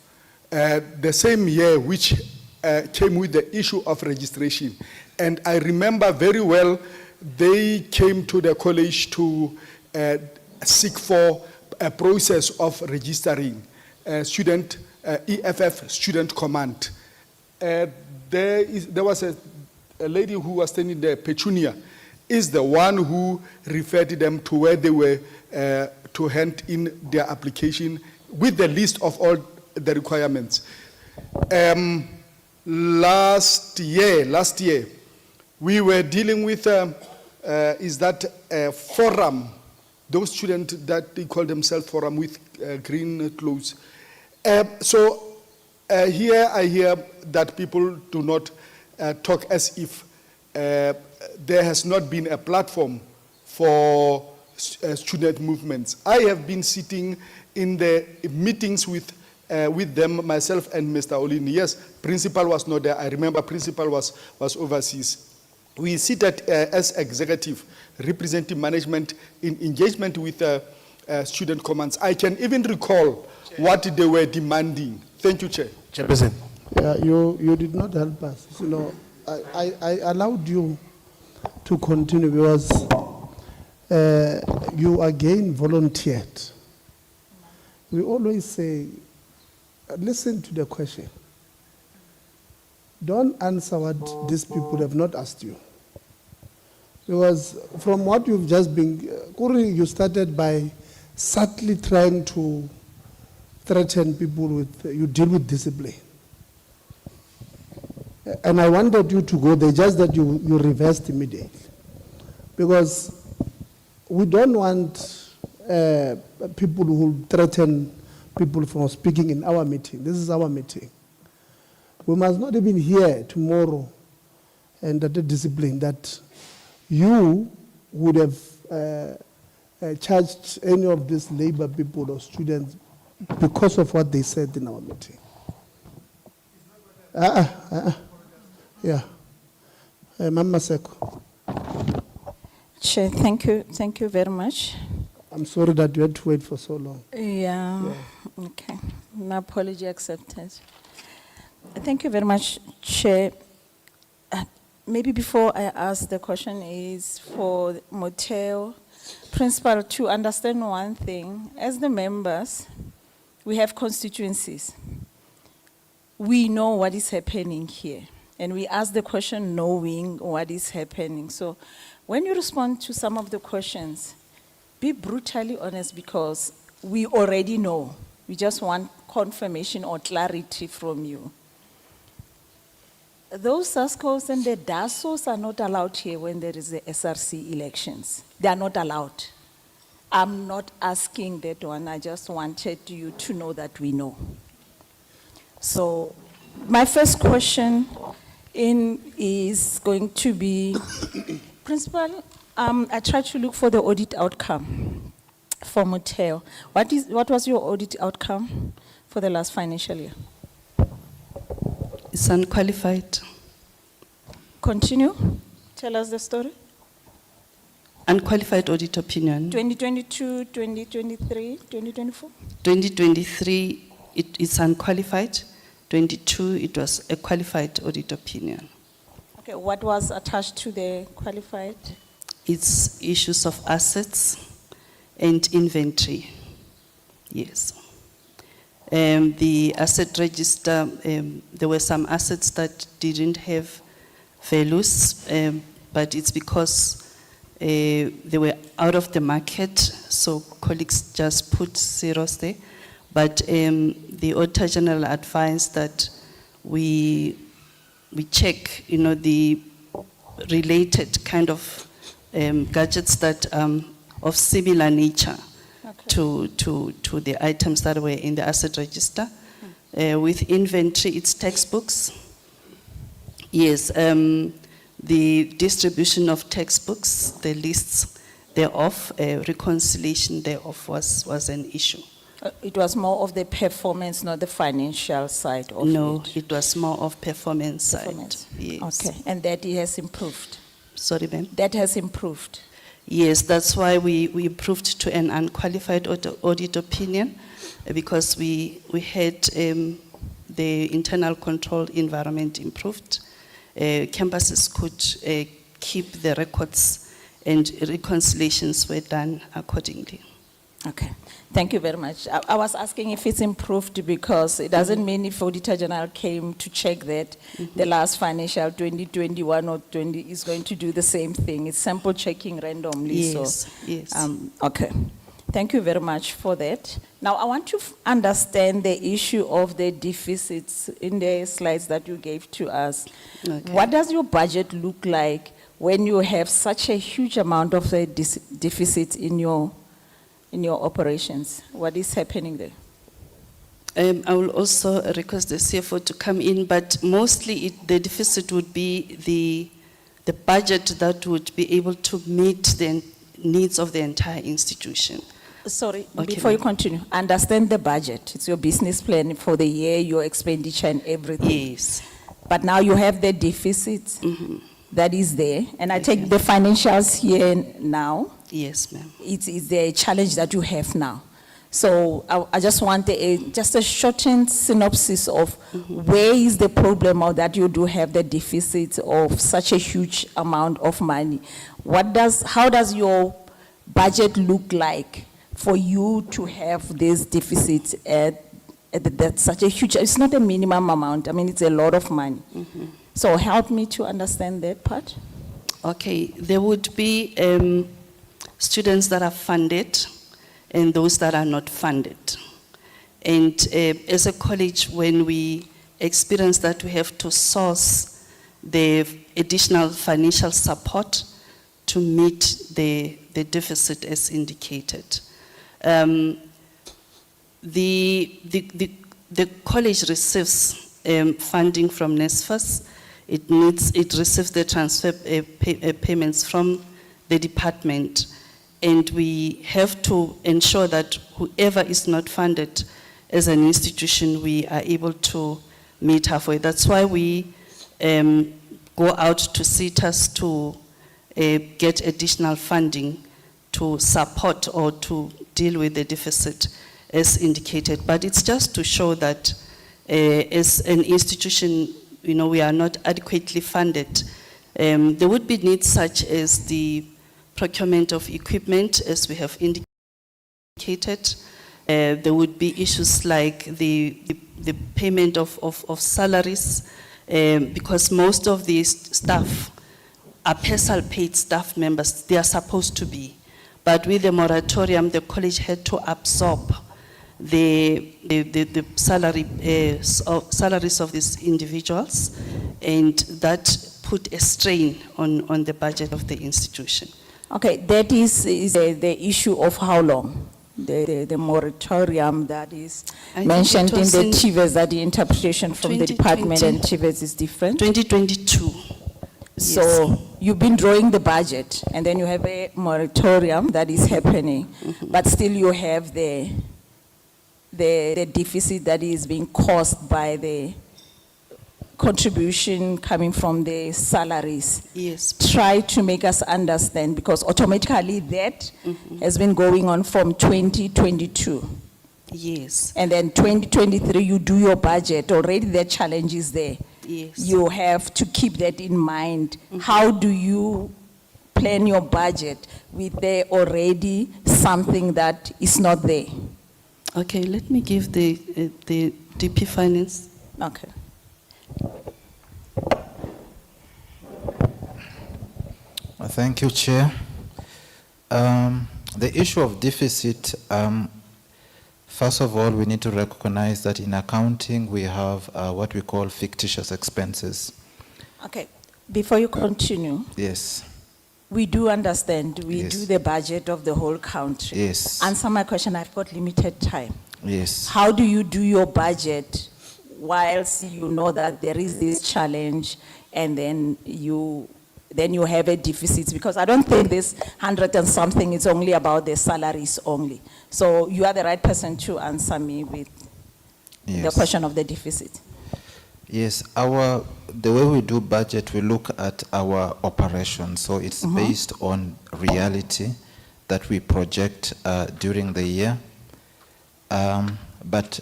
the same year which came with the issue of registration. And I remember very well, they came to the college to seek for a process of registering student, EFF Student Command. There was a lady who was standing there, Petunia, is the one who referred them to where they were to hand in their application with the list of all the requirements. Last year, we were dealing with, is that forum, those students that they call themselves forum with green clothes. Here I hear that people do not talk as if there has not been a platform for student movements. I have been sitting in the meetings with them, myself and Mr. Olin. Yes, principal was not there. I remember principal was overseas. We seated as executive representing management in engagement with student commands. I can even recall what they were demanding. Thank you, Chair. Chairperson. Yeah, you did not help us. You know, I allowed you to continue because you again volunteered. We always say, listen to the question. Don't answer what these people have not asked you. Because from what you've just been, Kuri, you started by subtly trying to threaten people with, you deal with discipline. And I wanted you to go there, just that you reversed immediately. Because we don't want people who threaten people from speaking in our meeting. This is our meeting. We must not even hear tomorrow and that the discipline that you would have charged any of these labor people or students because of what they said in our meeting. Yeah. Mama Seko. Chair, thank you very much. I'm sorry that you had to wait for so long. Yeah. Okay. My apology accepted. Thank you very much, Chair. Maybe before I ask the question is for Motheo, Principal, to understand one thing. As the members, we have constituencies. We know what is happening here, and we ask the question knowing what is happening. So when you respond to some of the questions, be brutally honest, because we already know. We just want confirmation or clarity from you. Those SASCOs and the DASOs are not allowed here when there is the SRC elections. They are not allowed. I'm not asking that one. I just wanted you to know that we know. So my first question is going to be, Principal, I tried to look for the audit outcome for Motheo. What was your audit outcome for the last financial year? It's unqualified. Continue. Tell us the story. Unqualified audit opinion. 2022, 2023, 2024? 2023, it's unqualified. 22, it was a qualified audit opinion. Okay, what was attached to the qualified? It's issues of assets and inventory. Yes. The asset register, there were some assets that didn't have values, but it's because they were out of the market, so colleagues just put zeros there. But the Auditor General advised that we check, the related kind of gadgets that of similar nature. To the items that were in the asset register. With inventory, it's textbooks. Yes, the distribution of textbooks, the lists thereof, reconciliation thereof was an issue. It was more of the performance, not the financial side of it? No, it was more of performance side. Yes. Okay, and that it has improved? Sorry, ma'am? That has improved? Yes, that's why we improved to an unqualified audit opinion, because we had the internal control environment improved. Campuses could keep the records, and reconciliations were done accordingly. Okay, thank you very much. I was asking if it's improved, because it doesn't mean if Auditor General came to check that the last financial 2021 or 20 is going to do the same thing. It's sample checking randomly. Yes, so, yes. Okay, thank you very much for that. Now I want to understand the issue of the deficits in the slides that you gave to us. Okay. What does your budget look like when you have such a huge amount of the deficit in your operations? What is happening there? I will also request the CFO to come in, but mostly the deficit would be the budget that would be able to meet the needs of the entire institution. Sorry, Okay, before you ma'am. continue, understand the budget. It's your business plan for the year, your expenditure and everything. Yes. But now you have the deficit that is there, and I take the financials here now. Yes, ma'am. It's the challenge that you have now. So I just want just a shortened synopsis of where is the problem, or that you do have the deficit of such a huge amount of money. How does your budget look like for you to have this deficit that's such a huge, it's not a minimum amount, I mean, it's a lot of money. So help me to understand that part. Okay, there would be students that are funded and those that are not funded. And as a college, when we experience that we have to source the additional financial support to meet the deficit as indicated. The college receives funding from NSFAS. It receives the transfer payments from the department, and we have to ensure that whoever is not funded as an institution, we are able to meet halfway. That's why we go out to CETAs to get additional funding to support or to deal with the deficit as indicated. But it's just to show that as an institution, we are not adequately funded. There would be needs such as the procurement of equipment, as we have indicated, There would be issues like the payment of salaries, because most of these staff are PESAL paid staff members, they are supposed to be. But with the moratorium, the college had to absorb the salaries of these individuals, and that put a strain on the budget of the institution. Okay, that is the issue of how long? The moratorium that is I think mentioned it in was the in TVET, that the interpretation from the department and 2020. TVET is different? 2022. So you've been drawing the budget and then you have a moratorium that is happening, but still you have the deficit that is being caused by the contribution coming from the salaries. Yes. Try to make us understand, because automatically that has been going on from 2022. Yes. And then 2023, you do your budget, already the challenge is there. Yes. You have to keep that in mind. How do you plan your budget with there already something that is not there? Okay, let me give the DP Finance. Okay. Thank you, Chair. The issue of deficit, first of all, we need to recognize that in accounting we have what we call fictitious expenses. Okay, before you continue. Yes. We do understand, we Yes. do the budget of the whole country. Yes. Answer my question, I've got limited time. Yes. How do you do your budget whilst you know that there is this challenge and then you have a deficit? Because I don't think this 100 and something is only about the salaries only. So you are the right person to answer me with the Yes. question of the deficit. Yes, the way we do budget, we look at our operations. So it's based on reality that we project during the year. But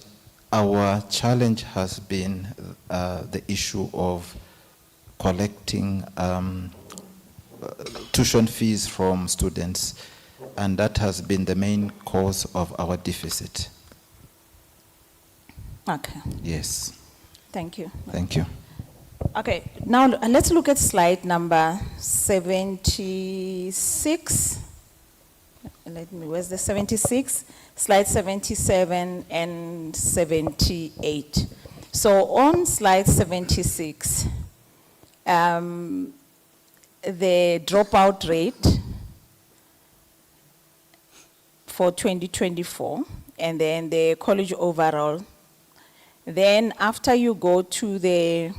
our challenge has been the issue of collecting tuition fees from students, and that has been the main cause of our deficit. Okay, Yes, thank you. thank you. Okay, now let's look at slide number 76. Where's the 76? Slide 77 and 78. So on slide 76, the dropout rate for 2024, and then the college overall. Then after you go to the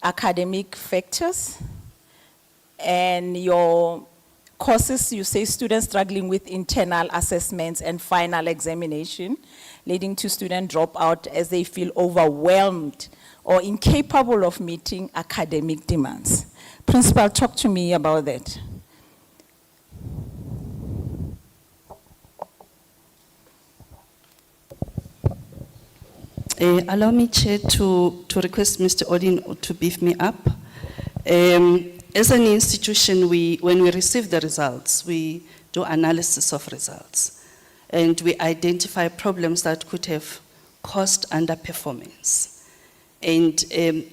academic factors and your courses, you say students struggling with internal assessments and final examination, leading to student dropout as they feel overwhelmed or incapable of meeting academic demands. Principal, talk to me about that. Allow me, Chair, to request Mr. Odin to beef me up. As an institution, when we receive the results, we do analysis of results, and we identify problems that could have caused underperformance. And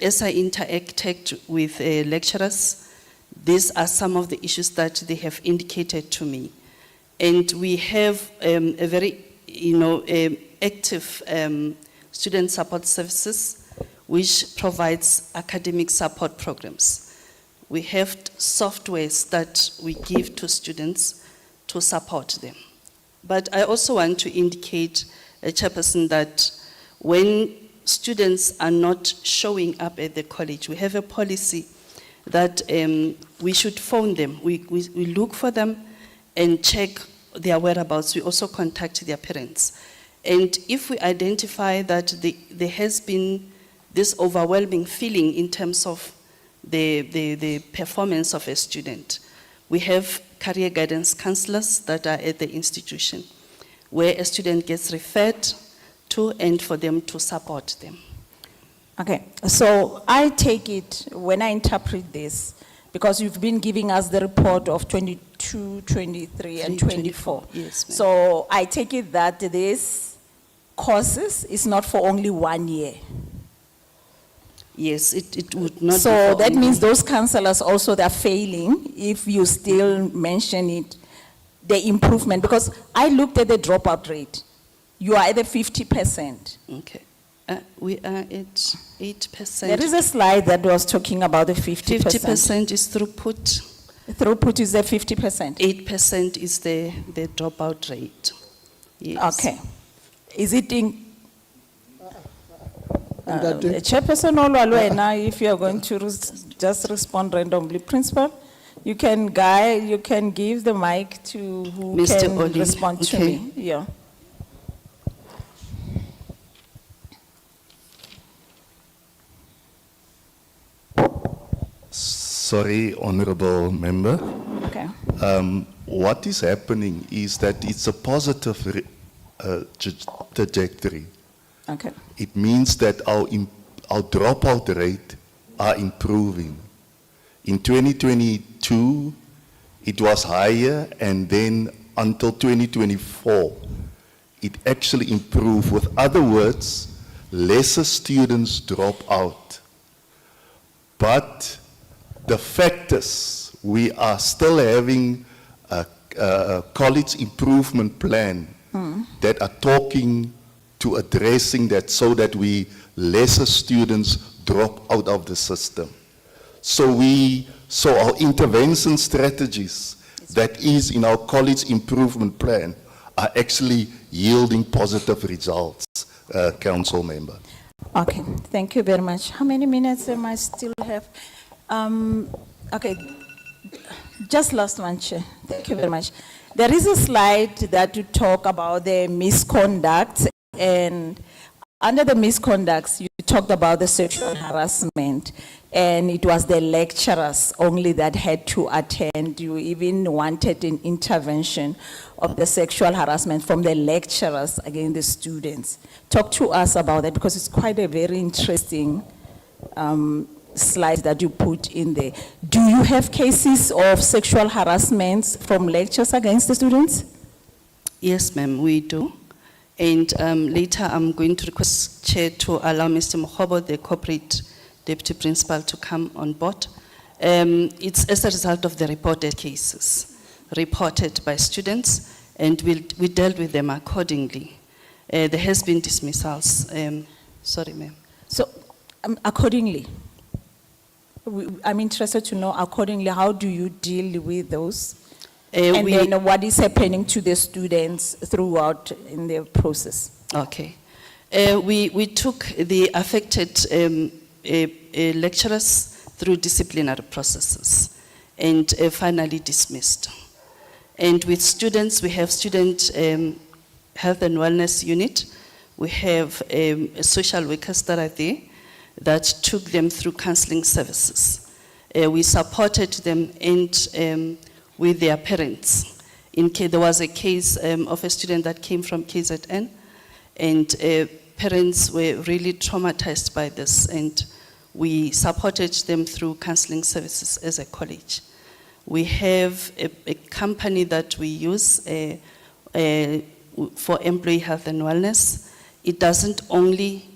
as I interacted with lecturers, these are some of the issues that they have indicated to me. And we have a very, active student support services, which provides academic support programs. We have softwares that we give to students to support them. But I also want to indicate, Chairperson, that when students are not showing up at the college, we have a policy that we should phone them. We look for them and check their whereabouts. We also contact their parents. And if we identify that there has been this overwhelming feeling in terms of the performance of a student, we have career guidance counselors that are at the institution, where a student gets referred to and for them to support them. Okay, so I take it, when I interpret this, because you've been giving us the report of 22, 23, and 24. Yes, ma'am. So I take it that this courses is not for only 1 year. Yes, it would not. So be for that only- means those counselors also, they're failing if you still mention it, the improvement, because I looked at the dropout rate. You are at the 50%. Okay. We are at 8%. There is a slide that was talking about the 50%. 50% is throughput. Throughput is the 50%. 8% is the dropout rate. Yes. Okay. Is it in? The Chairperson, now, if you are going to just respond randomly, Principal, you can give the mic to who Mr. can Oli. respond to Okay. me. Yeah. Sorry, honorable member. Okay. What is happening is that it's a positive trajectory. Okay. It means that our dropout rate are improving. In 2022, it was higher, and then until 2024, it actually improved. With other words, lesser students drop out. But the fact is, we are still having a college improvement plan that are talking to addressing that so that lesser students drop out of the system. So our intervention strategies that is in our college improvement plan are actually yielding positive results, council member. Okay, thank you very much. How many minutes am I still have? Okay, just last one, Chair. Thank you very much. There is a slide that you talk about the misconduct, and under the misconducts, you talked about the sexual harassment, and it was the lecturers only that had to attend. You even wanted an intervention of the sexual harassment from the lecturers against the students. Talk to us about that, because it's quite a very interesting slide that you put in there. Do you have cases of sexual harassment from lectures against the students? Yes, ma'am, we do. And later I'm going to request Chair to allow Mr. Mohobo, the corporate deputy principal, to come on board. It's as a result of the reported cases, reported by students, and we dealt with them accordingly. There has been dismissals. Sorry, ma'am. So, accordingly, I'm interested to know, accordingly, how do you deal with those? And then what is happening to the students throughout in their process? Okay. We took the affected lecturers through disciplinary processes and finally dismissed. And with students, we have student health and wellness unit. We have social workers that are there that took them through counseling services. We supported them and with their parents. There was a case of a student that came from KZN, and parents were really traumatized by this, and we supported them through counseling services as a college. We have a company that we use for employee health and wellness. It doesn't only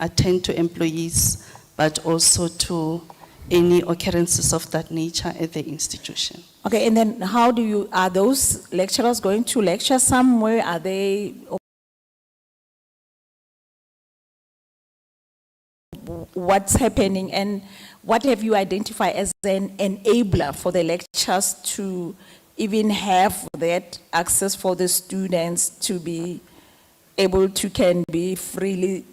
attend to employees, but also to any occurrences of that nature at the institution. Okay, and then are those lecturers going to lecture somewhere? Are they? What's happening, and what have you identified as an enabler for the lecturers to even have that access for the students to be able to can be freely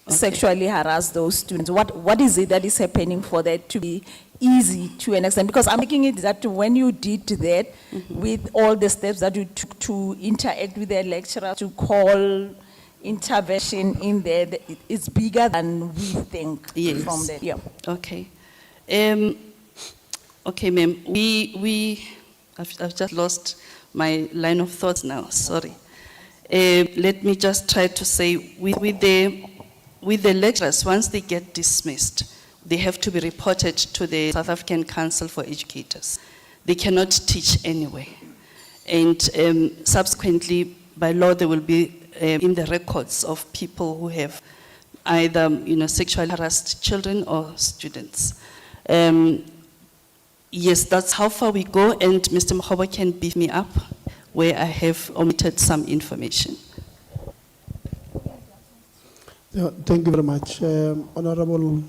sexually harass those students? What is it that is happening for that to be easy to an extent? Because I'm thinking it that when you did that, with all the steps that you took to interact with the lecturer, to call intervention in there, it's bigger than we think. Yes. From there. Yeah. Okay. Okay, ma'am. I've just lost my line of thoughts now. Sorry. Let me just try to say, with the lecturers, once they get dismissed, they have to be reported to the South African Council for Educators. They cannot teach anyway. And subsequently, by law, they will be in the records of people who have either, sexually harassed children or students. Yes, that's how far we go, and Mr. Motheo can beef me up where I have omitted some information. Yeah, thank you very much. Honorable,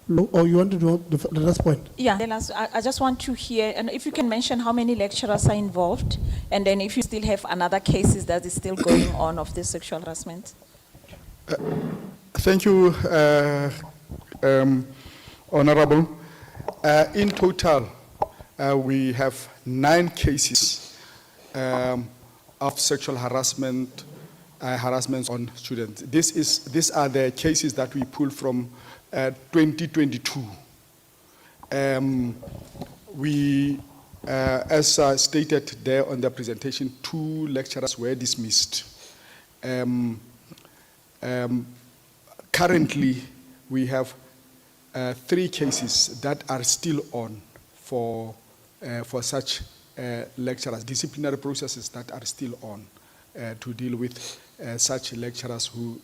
you want to do the last point? Yeah, then I just want to hear, and if you can mention how many lecturers are involved, and then if you still have another cases that is still going on of this sexual harassment. Thank you, Honorable. In total, we have 9 cases of sexual harassment, harassments on students. These are the cases that we pulled from 2022. As stated there on the presentation, 2 lecturers were dismissed. Currently, we have 3 cases that are still on for such lecturers, disciplinary processes that are still on to deal with such lecturers who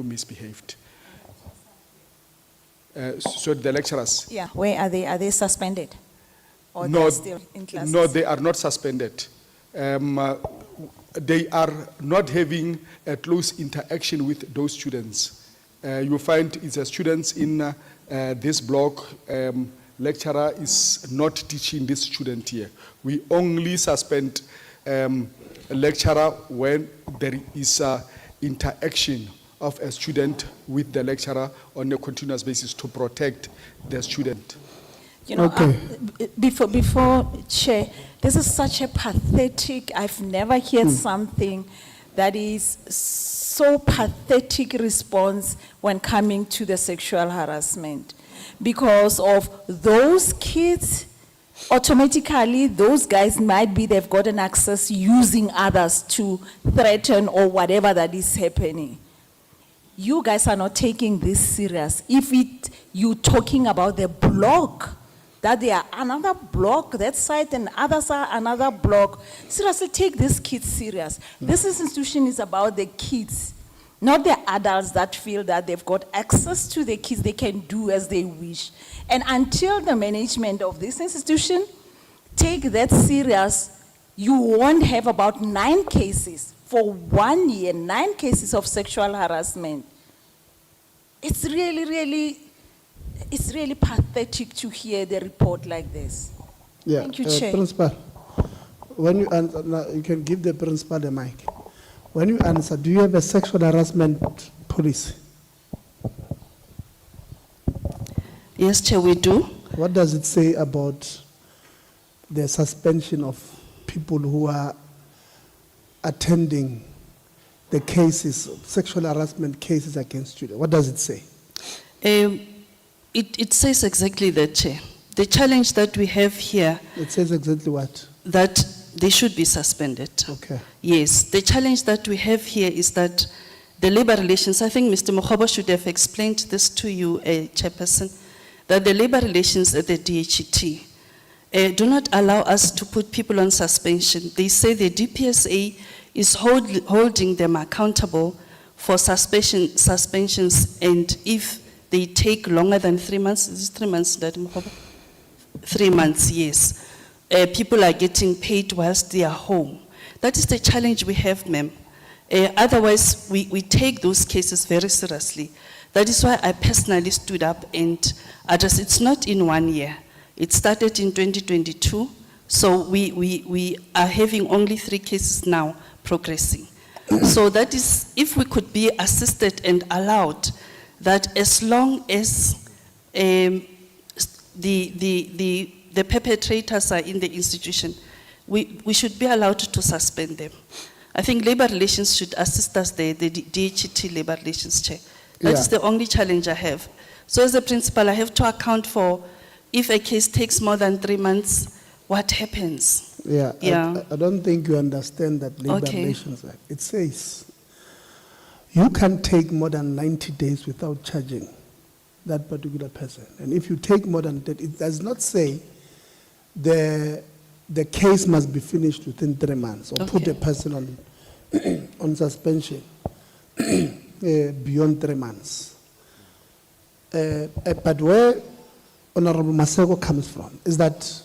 misbehaved. So the lecturers. Yeah, where are they? Are they suspended? Or No, they're still in classes? no, they are not suspended. They are not having a close interaction with those students. You find it's a students in this block, lecturer is not teaching this student here. We only suspend a lecturer when there is interaction of a student with the lecturer on a continuous basis to protect the student. You know, before Chair, this is such a pathetic, I've never heard something that is so pathetic response when coming to the sexual harassment. Because of those kids, automatically those guys might be, they've gotten access using others to threaten or whatever that is happening. You guys are not taking this serious. If you talking about the block, that they are another block, that side, and others are another block. Seriously, take these kids serious. This institution is about the kids, not the adults that feel that they've got access to the kids, they can do as they wish. And until the management of this institution take that serious, you won't have about 9 cases for 1 year, 9 cases of sexual harassment. It's really pathetic to hear the report like this. Yeah, Thank you, Chair. Principal, when you answer, now you can give the principal the mic. When you answer, do you have a sexual harassment policy? Yes, Chair, we do. What does it say about the suspension of people who are attending the cases, sexual harassment cases against students? What does it say? It says exactly that, Chair. The challenge that we have here. It says exactly what? That they should be suspended. Okay. Yes, the challenge that we have here is that the labor relations, I think Mr. Motheo should have explained this to you, Chairperson, that the labor relations at the DHET do not allow us to put people on suspension. They say the DPSA is holding them accountable for suspensions, and if they take longer than 3 months, is it 3 months, Daddy Motheo? 3 months, yes. People are getting paid whilst they are home. That is the challenge we have, ma'am. Otherwise, we take those cases very seriously. That is why I personally stood up and addressed. It's not in 1 year. It started in 2022, so we are having only 3 cases now progressing. So that is, if we could be assisted and allowed, that as long as the perpetrators are in the institution, we should be allowed to suspend them. I think labor relations should assist us there, the DHET labor relations chair. That is the only challenge I have. So as a principal, I have to account for if a case takes more than 3 months, what happens? Yeah. I don't think you understand that labor relations act. It says you can take more than 90 days without charging that particular person. And if you take more than that, it does not say the case must be finished within 3 months or put a person on on suspension beyond 3 months. But where Honorable Masego comes from is that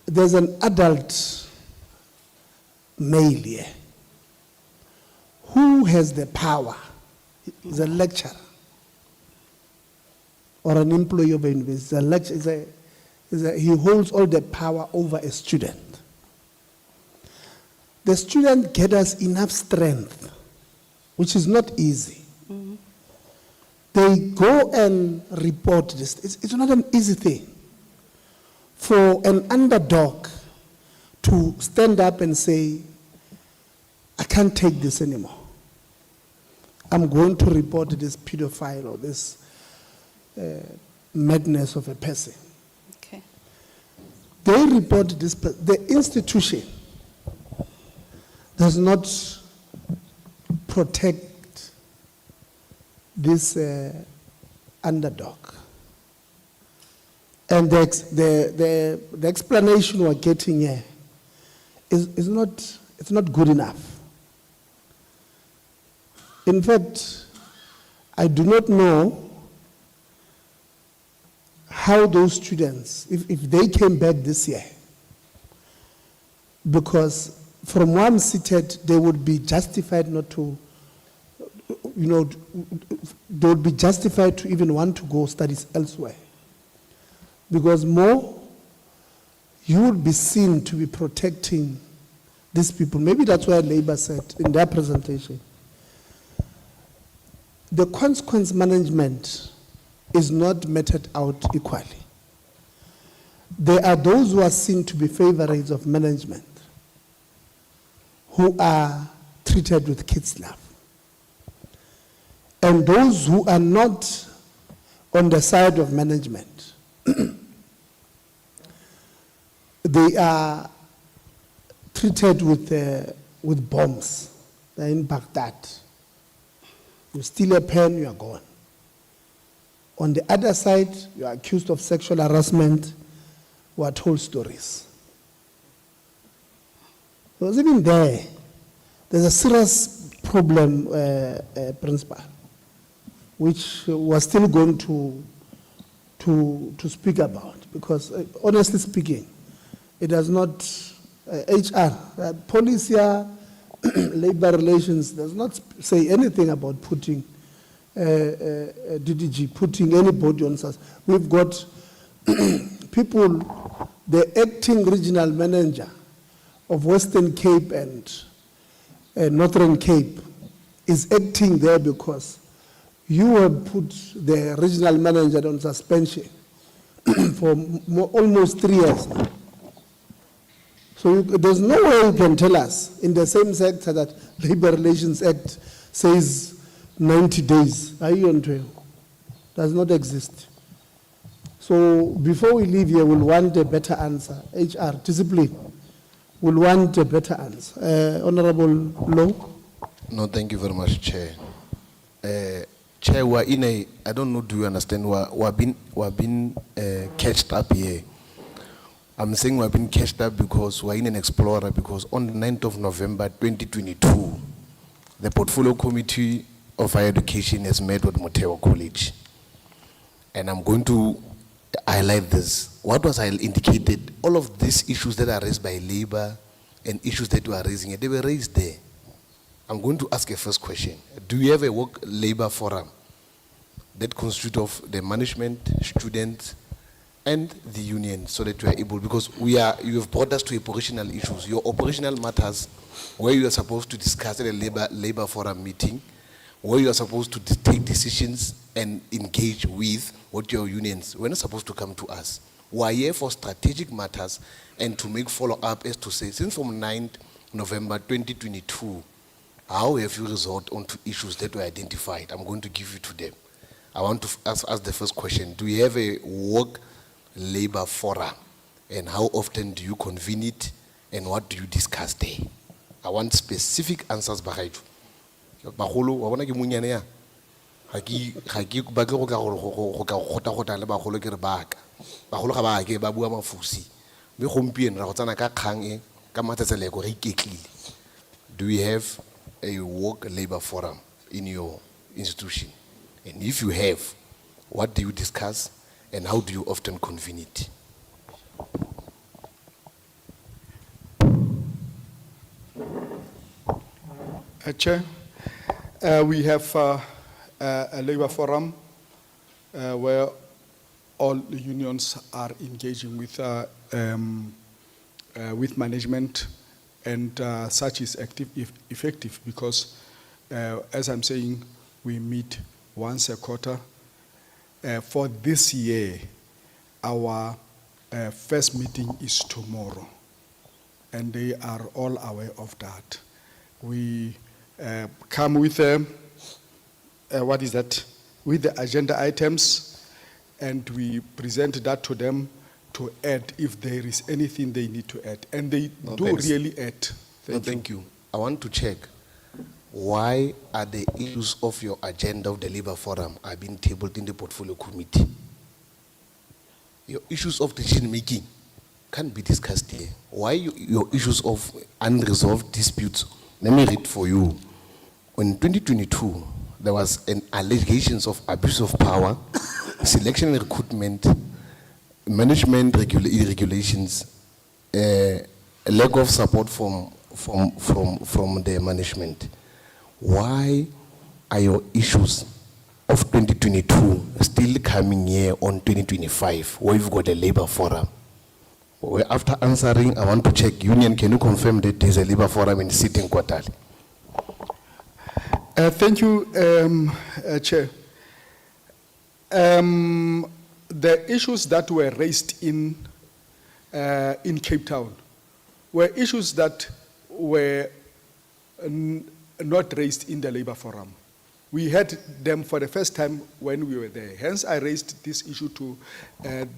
there's an adult male here who has the power. He's a lecturer or an employee of a university. He holds all the power over a student. The student gathers enough strength, which is not easy. They go and report this. It's not an easy thing for an underdog to stand up and say, I can't take this anymore. I'm going to report this pedophile or this madness of a person. Okay. They report this, the institution does not protect this underdog. And the explanation we're getting here is not good enough. In fact, I do not know how those students, if they came back this year, because from where I'm seated, they would be justified not to, they would be justified to even want to go studies elsewhere. Because more, you would be seen to be protecting these people. Maybe that's why Labour said in their presentation, the consequence management is not meted out equally. There are those who are seen to be favorites of management who are treated with kids' love. And those who are not on the side of management, they are treated with bombs. They're in Baghdad. You steal a pen, you are gone. On the other side, you are accused of sexual harassment, you are told stories. Because even there's a serious problem, Principal, which we're still going to speak about. Because honestly speaking, it does not, HR, police here, labor relations does not say anything about putting DDG, putting anybody on us. We've got people, the acting regional manager of Western Cape and Northern Cape is acting there because you have put the regional manager on suspension for almost 3 years now. So there's no way you can tell us in the same sector that Labor Relations Act says 90 days. Are you on trail? Does not exist. So before we leave here, we'll want a better answer. HR, discipline, we'll want a better answer. Honorable Low. No, thank you very much, Chair. Chair, we're in a, I don't know, do you understand, we're being catched up here. I'm saying we've been catched up because we're in an explorer, because on the 9th of November 2022, the Portfolio Committee of Higher Education has met with Motheo College. And I'm going to highlight this. What was I indicated? All of these issues that are raised by labor and issues that we are raising, they were raised there. I'm going to ask a first question. Do you have a work labor forum that constitutes of the management, students, and the union, so that we are able, because you have brought us to operational issues, your operational matters, where you are supposed to discuss at a labor forum meeting, where you are supposed to take decisions and engage with what your unions, we're not supposed to come to us. We are here for strategic matters and to make follow-up as to say, since from 9th November 2022, how have you resolved onto issues that were identified? I'm going to give you to them. I want to ask the first question. Do you have a work labor forum, and how often do you convene it, and what do you discuss there? I want specific answers. Bagolo wa bona ke munyane ya ga ke batle go ka go gota le bagolo ke re baka bagolo ga ba ke ba bua mafusi mme gompieno ra go tsana ka kgang e ka matsetseleko re iketlile do we have a work labor forum in your institution? And if you have, what do you discuss and how do you often convene it? Chair, we have a labor forum where all the unions are engaging with management, and such is effective because, as I'm saying, we meet once a quarter. For this year, our first meeting is tomorrow, and they are all aware of that. We come with what is that? With the agenda items, and we present that to them to add if there is anything they need to add, and they really add. Thank you. I want to check. Why are the issues of your agenda of the labor forum are being tabled in the portfolio committee? Your issues of decision making can't be discussed here. Why your issues of unresolved disputes? Let me read for you. In 2022, there was an allegations of abuse of power, selection and recruitment, management irregulations, a lack of support from the management. Why are your issues of 2022 still coming here on 2025, where you've got a labor forum? Well, after answering, I want to check, Union, can you confirm that there's a labor forum in sitting quarterly? Thank you, Chair. The issues that were raised in Cape Town were issues that were not raised in the labor forum. We had them for the first time when we were there. Hence, I raised this issue to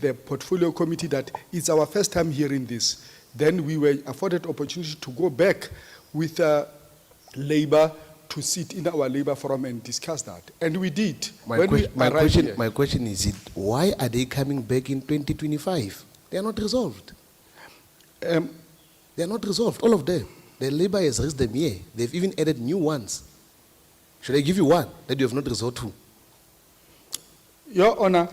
the portfolio committee that it's our first time hearing this. Then we were afforded opportunity to go back with labor to sit in our labor forum and discuss that. And we did. My question is, why are they coming back in 2025? They are not resolved. They are not resolved, all of them. The labor has raised them here. They've even added new ones. Should I give you one that you have not resolved to? Your Honor,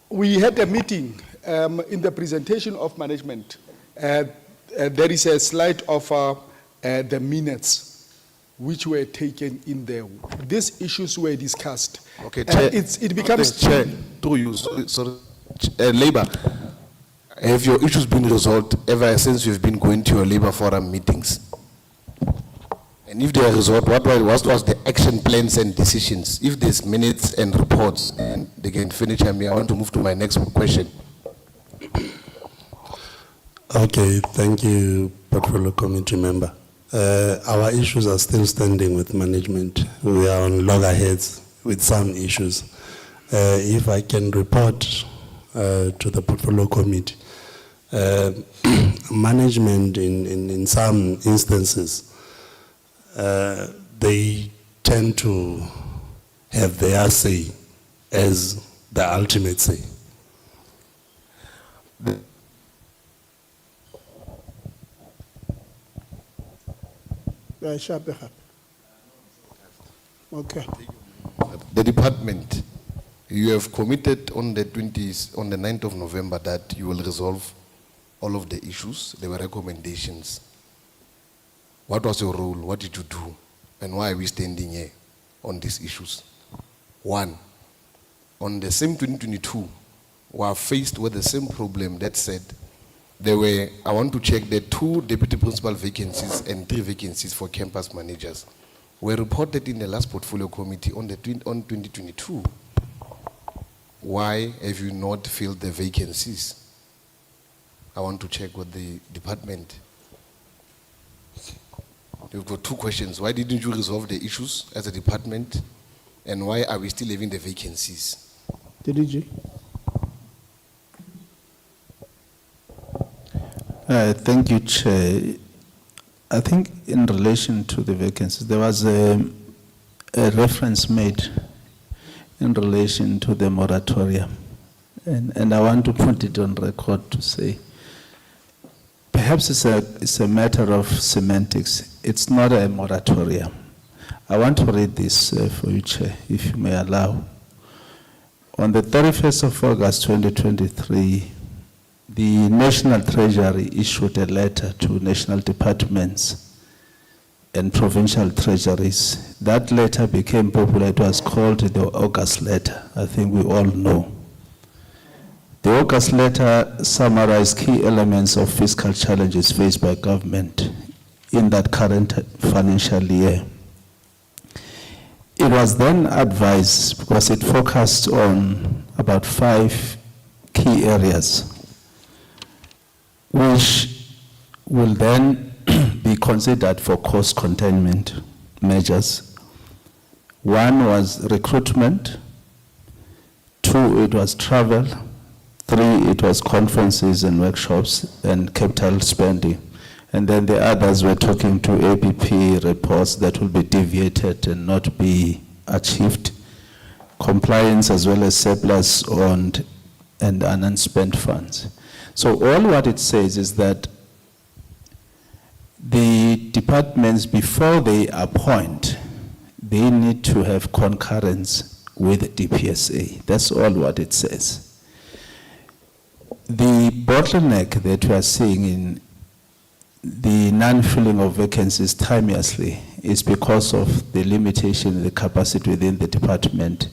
we had a meeting in the presentation of management. There is a slide of the minutes which were taken in there. These issues were discussed. Okay, Chair. It becomes Chair, through you, sorry, labor. Have your issues been resolved ever since you've been going to your labor forum meetings? And if they are resolved, what was the action plans and decisions? If there's minutes and reports, and they can finish, I want to move to my next question. Okay, thank you, Portfolio Committee member. Our issues are still standing with management. We are on loggerheads with some issues. If I can report to the Portfolio Committee, management in some instances, they tend to have their say as the ultimate say. Okay. The department, you have committed on the 9th of November that you will resolve all of the issues. There were recommendations. What was your role? What did you do? And why are we standing here on these issues? One, on the same 2022, we are faced with the same problem that said there were, I want to check the 2 deputy principal vacancies and 3 vacancies for campus managers were reported in the last portfolio committee on 2022. Why have you not filled the vacancies? I want to check with the department. You've got 2 questions. Why didn't you resolve the issues as a department? And why are we still having the vacancies? DDG. Thank you, Chair. I think in relation to the vacancies, there was a reference made in relation to the moratorium. And I want to put it on record to say, perhaps perhaps it's a matter of semantics. It's not a moratorium. I want to read this for you, Chair, if you may allow. On the 31st of August 2023, the National Treasury issued a letter to national departments and provincial treasuries. That letter became popular. It was called the August letter. I think we all know. The August letter summarized key elements of fiscal challenges faced by government in that current financial year. It was then advised, because it focused on about 5 key areas, which will then be considered for cost containment measures. 1 was recruitment, 2, it was travel, 3, it was conferences and workshops and capital spending. And then the others were talking to APP reports that will be deviated and not be achieved, compliance as well as surplus and unspent funds. So all what it says is that the departments, before they appoint, they need to have concurrence with DPSA. That's all what it says. The bottleneck that we are seeing in the non-filling of vacancies timeously is because of the limitation in the capacity within the department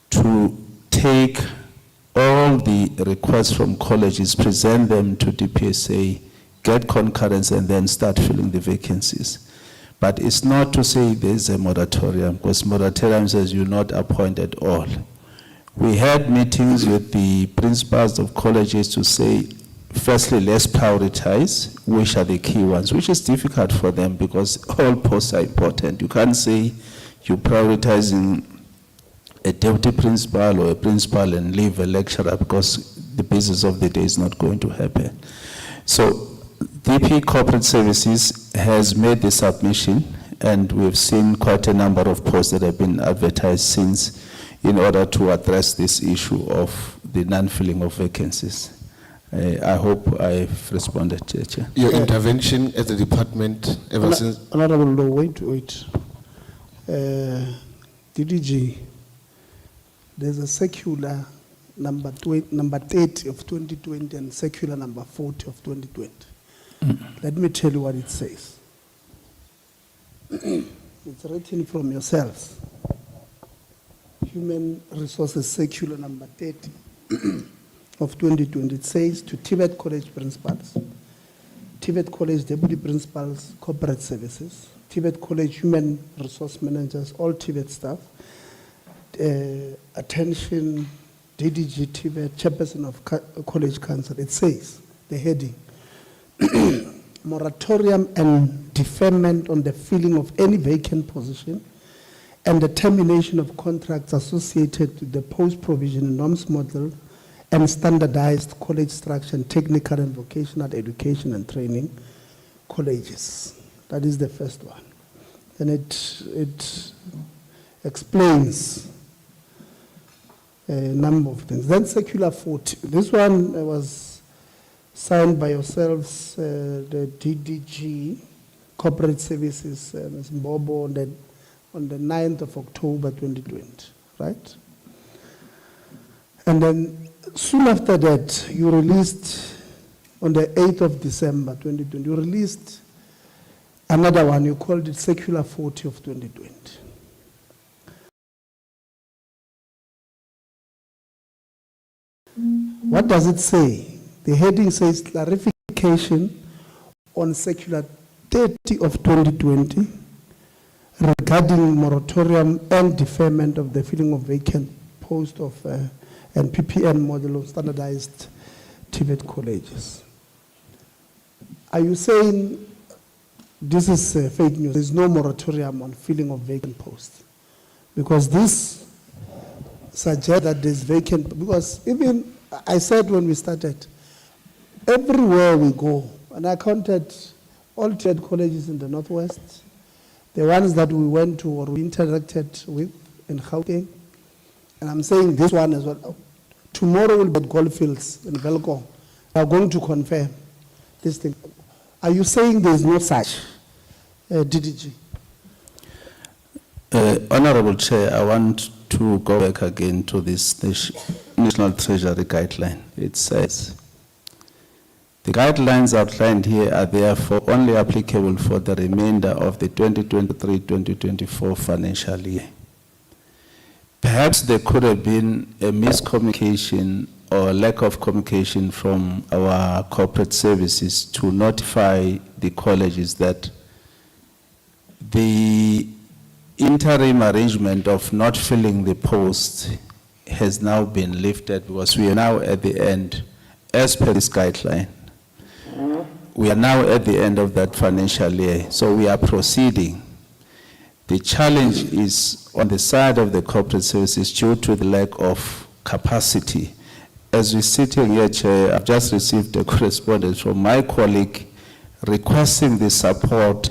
to take all the requests from colleges, present them to DPSA, get concurrence, and then start filling the vacancies. But it's not to say there's a moratorium, because moratorium says you not appoint at all. We had meetings with the principals of colleges to say, firstly, let's prioritize which are the key ones, which is difficult for them because all posts are important. You can't say you're prioritizing a deputy principal or a principal and leave a lecturer because the business of the day is not going to happen. So DP Corporate Services has made the submission, and we've seen quite a number of posts that have been advertised since in order to address this issue of the non-filling of vacancies. I hope I've responded, Chair. Your intervention as a department ever since... Honorable Law, wait. DDG, there's a circular number 30 of 2020 and circular number 40 of 2020. Let me tell you what it says. It's written from yourselves. Human Resources Circular number 30 of 2020. It says to TVET College principals, TVET College deputy principals, corporate services, TVET College human resource managers, all TVET staff, attention, DDG TVET, chairperson of college council. It says, the heading, moratorium and deferment on the filling of any vacant position and the termination of contracts associated with the post-provision norms model and standardized college structure and technical and vocational education and training colleges. That is the first one. And it explains a number of things. Then Circular 40. This one was signed by yourselves, the DDG, Corporate Services, Ms. Mbobo, on the 9th of October 2020, right? And then soon after that, you released, on the 8th of December 2020, you released another one, you called it Circular 40 of 2020. What does it say? The heading says clarification on Circular 30 of 2020 regarding moratorium and deferment of the filling of vacant posts of and PPN model of standardized TVET colleges. Are you saying this is fake news? There's no moratorium on filling of vacant posts? Because this suggests that there's vacant, because even I said when we started, everywhere we go, and I counted all TVET colleges in the Northwest, the ones that we went to or we interacted with in Gauteng, and I'm saying this one as well. Tomorrow we'll be at Goldfields in Velco. They are going to confirm this thing. Are you saying there is no such, DDG? Honorable Chair, I want to go back again to this National Treasury guideline. It says, the guidelines outlined here are therefore only applicable for the remainder of the 2023-2024 financial year. Perhaps there could have been a miscommunication or lack of communication from our corporate services to notify the colleges that the interim arrangement of not filling the post has now been lifted, because we are now at the end, as per this guideline. We are now at the end of that financial year, so we are proceeding. The challenge is on the side of the corporate services due to the lack of capacity. As we're sitting here, Chair, I've just received a correspondence from my colleague requesting the support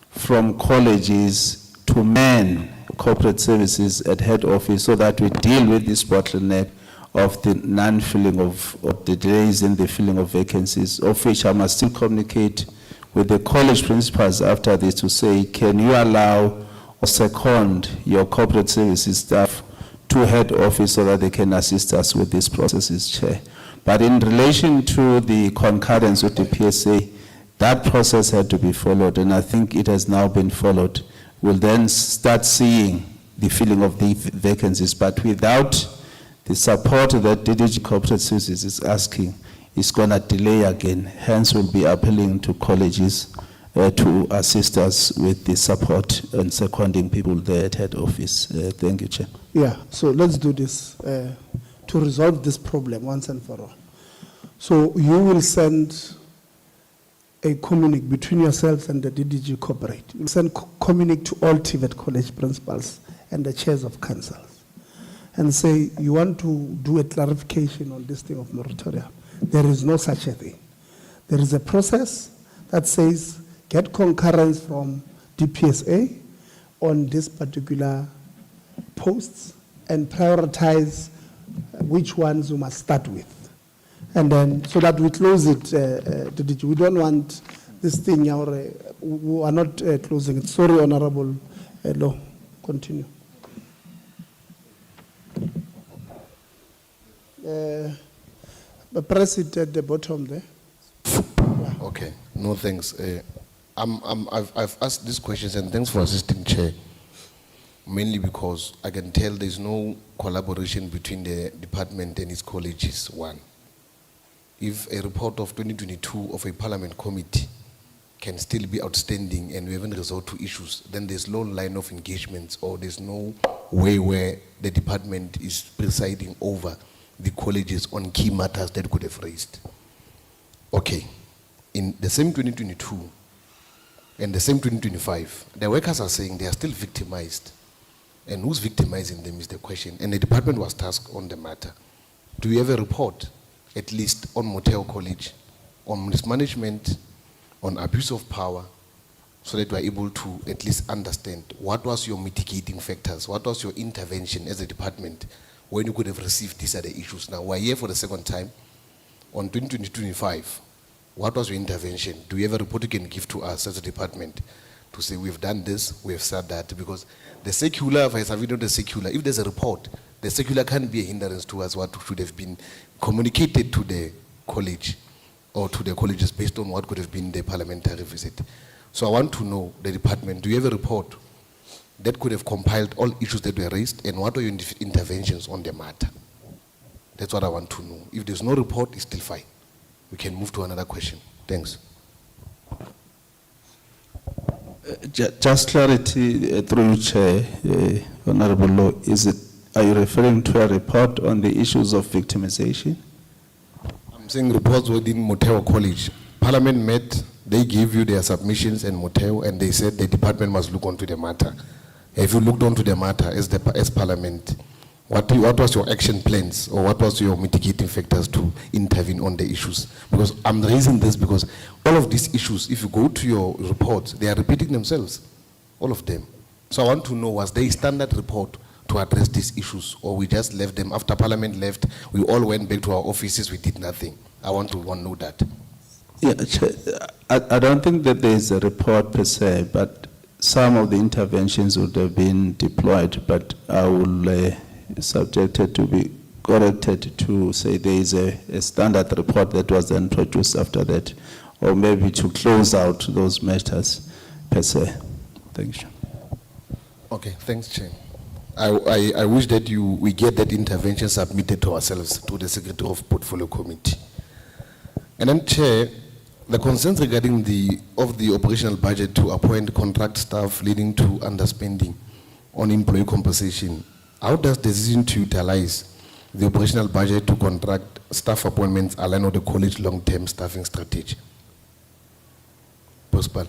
from colleges to man corporate services at head office so that we deal with this bottleneck of the non-filling of the delays in the filling of vacancies, of which I must still communicate with the college principals after this to say, can you allow or second your corporate services staff to head office so that they can assist us with these processes, Chair. But in relation to the concurrence with the PSA, that process had to be followed, and I think it has now been followed. We'll then start seeing the filling of the vacancies, but without the support that DDG Corporate Services is asking, it's going to delay again. Hence, we'll be appealing to colleges to assist us with the support and seconding people there at head office. Thank you, Chair. Yeah, so let's do this to resolve this problem once and for all. So you will send a communique between yourselves and the DDG Corporate. You'll send communique to all TVET college principals and the chairs of councils and say, you want to do a clarification on this thing of moratorium. There is no such a thing. There is a process that says, get concurrence from DPSA on this particular posts and prioritize which ones you must start with. And then, so that we close it, we don't want this thing, we are not closing it. Sorry, Honorable Law. Continue. Press it at the bottom there. Okay, no thanks. I've asked these questions, and thanks for assisting, Chair. Mainly because I can tell there's no collaboration between the department and its colleges, one. If a report of 2022 of a parliament committee can still be outstanding and we haven't resolved to issues, then there's no line of engagements, or there's no way where the department is presiding over the colleges on key matters that could have raised. Okay, in the same 2022 and the same 2025, the workers are saying they are still victimized. And who's victimizing them is the question. And the department was tasked on the matter. Do we have a report, at least on Motheo College, on mismanagement, on abuse of power, so that we are able to at least understand what was your mitigating factors, what was your intervention as a department when you could have received these other issues. Now, we're here for the second time. On 2025, what was your intervention? Do you have a report you can give to us as a department to say we've done this, we've said that? Because the secular, if there's a report, the secular can't be a hindrance to us what should have been communicated to the college or to the colleges based on what could have been the parliamentary visit. So I want to know, the department, do you have a report that could have compiled all issues that were raised, and what are your interventions on the matter? That's what I want to know. If there's no report, it's still fine. We can move to another question. Thanks. Just clarity through Chair, Honorable Law, are you referring to a report on the issues of victimization? I'm saying reports within Motheo College. Parliament met, they gave you their submissions and Motheo, and they said the department must look onto the matter. If you looked onto the matter as Parliament, what was your action plans, or what was your mitigating factors to intervene on the issues? Because I'm raising this because all of these issues, if you go to your reports, they are repeating themselves, all of them. So I want to know, was there a standard report to address these issues, or we just left them after Parliament left, we all went back to our offices, we did nothing? I want to know that. Yeah, Chair, I don't think that there is a report per se, but some of the interventions would have been deployed, but I will subject it to be corrected to say there is a standard report that was then produced after that, or maybe to close out those matters per se. Thank you. Okay, thanks, Chair. I wish that we get that intervention submitted to ourselves, to the Secretary of Portfolio Committee. And then, Chair, the concerns regarding the operational budget to appoint contract staff leading to underspending on employee compensation, how does the decision to utilize the operational budget to contract staff appointments align with the college long-term staffing strategy? Postpal.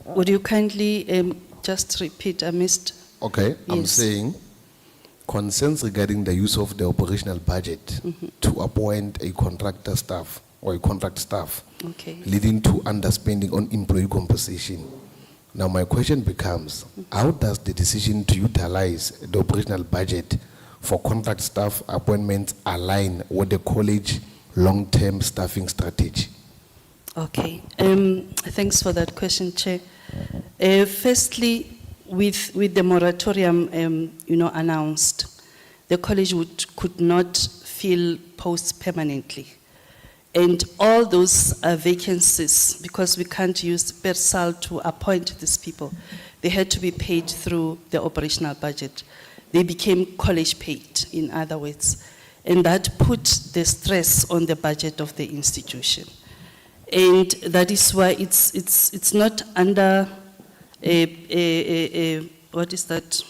Would you kindly just repeat? I missed. Okay, I'm Yes. saying concerns regarding the use of the operational budget to appoint a contractor staff or a contract staff Okay. leading to underspending on employee compensation. Now my question becomes, how does the decision to utilize the operational budget for contract staff appointments align with the college long-term staffing strategy? Okay. Thanks for that question, Chair. Firstly, with the moratorium, announced, the college could not fill posts permanently. And all those vacancies, because we can't use PERSAL to appoint these people, they had to be paid through the operational budget. They became college paid, in other words. And that put the stress on the budget of the institution. And that is why it's not under what is that?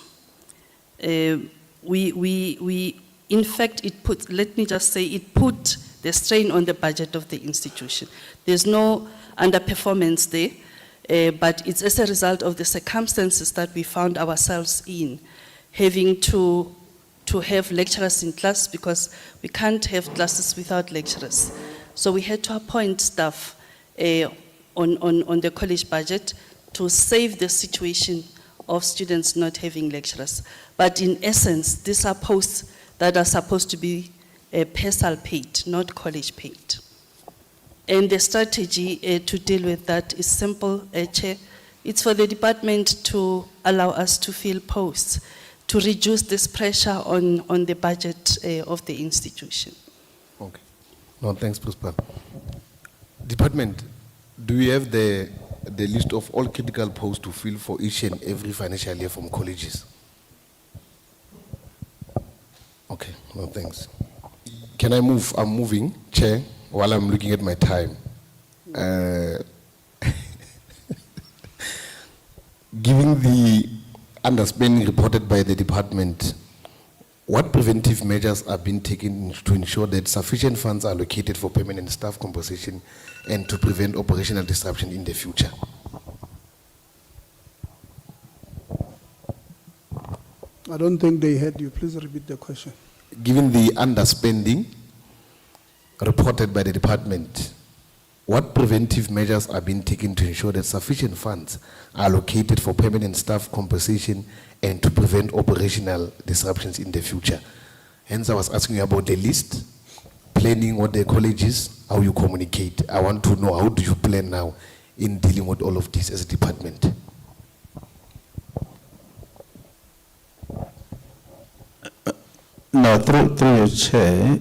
In fact, it put, let me just say, it put the strain on the budget of the institution. There's no underperformance there, but it's as a result of the circumstances that we found ourselves in, having to have lecturers in class because we can't have classes without lecturers. So we had to appoint staff on the college budget to save the situation of students not having lecturers. But in essence, these are posts that are supposed to be PERSAL paid, not college paid. And the strategy to deal with that is simple, Chair. It's for the department to allow us to fill posts, to reduce this pressure on the budget of the institution. Okay. No, thanks, Prosper. Department, do you have the list of all critical posts to fill for each and every financial year from colleges? Okay, no, thanks. Can I move? I'm moving, Chair, while I'm looking at my time. Given the underspending reported by the department, what preventive measures are being taken to ensure that sufficient funds are allocated for permanent staff compensation and to prevent operational disruption in the future? I don't think they heard you. Please repeat the question. Given the underspending reported by the department, what preventive measures are being taken to ensure that sufficient funds are allocated for permanent staff compensation and to prevent operational disruptions in the future? Hence, I was asking you about the list, planning what the colleges, how you communicate. I want to know, how do you plan now in dealing with all of this as a department? No, through your chair,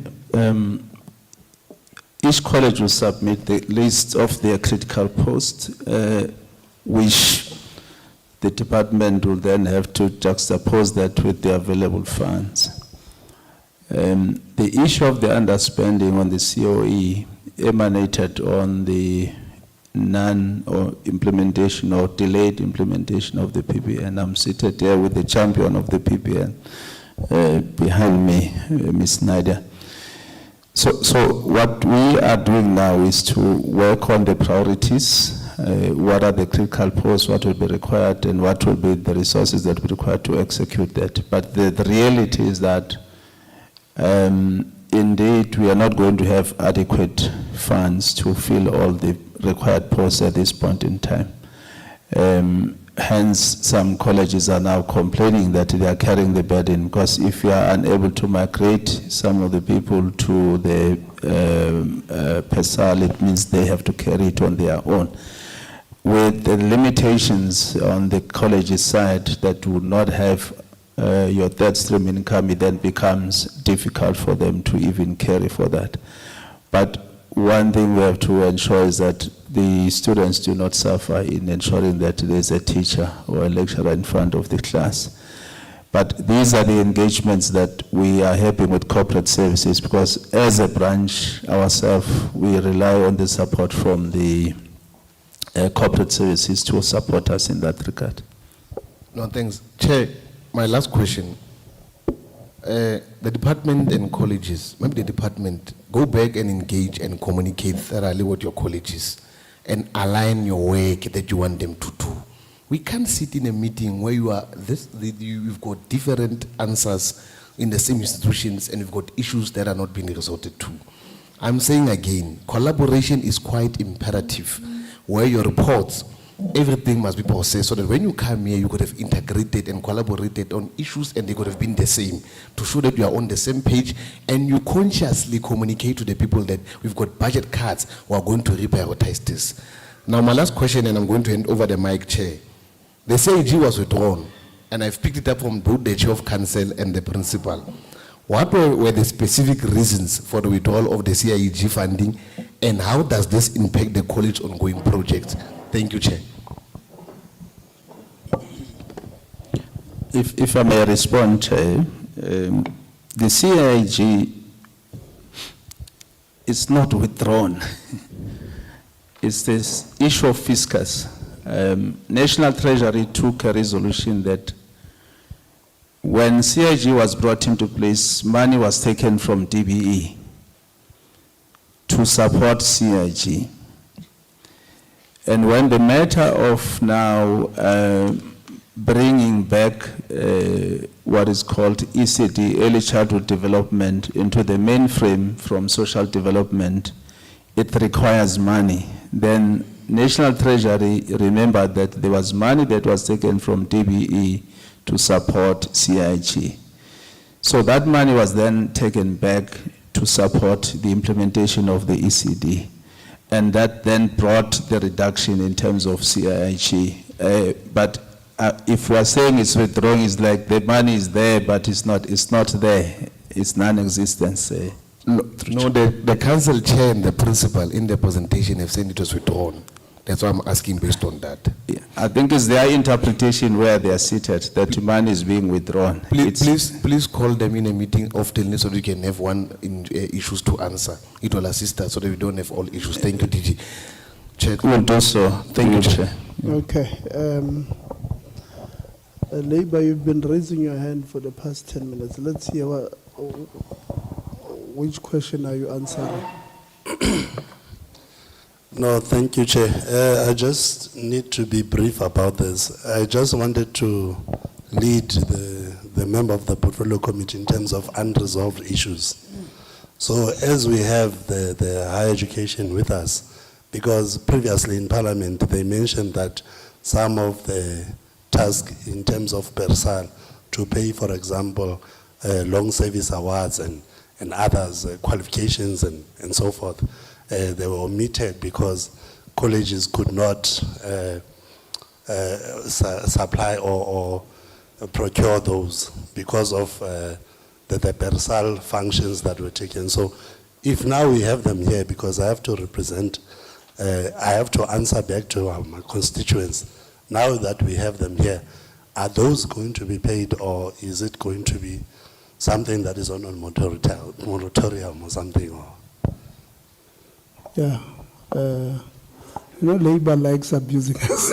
each college will submit the list of their critical posts, which the department will then have to juxtapose that with the available funds. The issue of the underspending on the COE emanated on the or implementation or delayed implementation of the PPN. I'm seated here with the champion of the PPN behind me, Ms. Snyder. So what we are doing now is to work on the priorities. What are the critical posts, what will be required, and what will be the resources that will be required to execute that. But the reality is that indeed we are not going to have adequate funds to fill all the required posts at this point in time. hence some colleges are now complaining that they are carrying the burden, because if you are unable to migrate some of the people to the PESAL, it means they have to carry it on their own. With the limitations on the college's side that would not have your third stream income, it then becomes difficult for them to even carry for that. But one thing we have to ensure is that the students do not suffer in ensuring that there's a teacher or a lecturer in front of the class. But these are the engagements that we are having with corporate services, because as a branch ourselves, we rely on the support from the corporate services to support us in that regard. No, thanks. Chair, my last question. The department and colleges, maybe the department, go back and engage and communicate thoroughly with your colleges and align your work that you want them to do. We can't sit in a meeting where you've got different answers in the same institutions and you've got issues that are not being resorted to. I'm saying again, collaboration is quite imperative, where your reports, everything must be processed so that when you come here, you could have integrated and collaborated on issues and they could have been the same, to show that you are on the same page and you consciously communicate to the people that we've got budget cuts, we are going to reprioritize this. Now my last question, and I'm going to hand over the mic, Chair. The CIG was withdrawn, and I've picked it up from both the Chair of Council and the Principal. What were the specific reasons for the withdrawal of the CIG funding, and how does this impact the college ongoing projects? Thank you, Chair. If I may respond, Chair, the CIG is not withdrawn. It's this issue of fiscus. National Treasury took a resolution that when CIG was brought into place, money was taken from DBE to support CIG. And when the matter of now bringing back what is called ECD, Early Childhood Development, into the mainframe from social development, it requires money. Then National Treasury remembered that there was money that was taken from DBE to support CIG. So that money was then taken back to support the implementation of the ECD. And that then brought the reduction in terms of CIG. But if we are saying it's withdrawn, it's like the money is there, but it's not there. It's non-existent. No, the council chair and the principal in the presentation have said it was withdrawn. That's why I'm asking based on that. Yeah, I think it's their interpretation where they are seated, that money is being withdrawn. Please call them in a meeting often so we can have one issues to answer. It will assist us so that we don't have all issues. Thank you, DG. Chair. We'll do so. Thank you, Chair. Okay. Labour, you've been raising your hand for the past 10 minutes. Let's hear which question are you answering? No, thank you, Chair. I just need to be brief about this. I just wanted to lead the member of the Portfolio Committee in terms of unresolved issues. So as we have the higher education with us, because previously in Parliament they mentioned that some of the tasks in terms of PERSAL to pay, for example, long service awards and others, qualifications and so forth, they were omitted because colleges could not supply or procure those because of the PERSAL functions that were taken. So if now we have them here, because I have to represent, I have to answer back to my constituents, now that we have them here, are those going to be paid, or is it going to be something that is on a moratorium or something? Or? Yeah. Labour likes abusing us.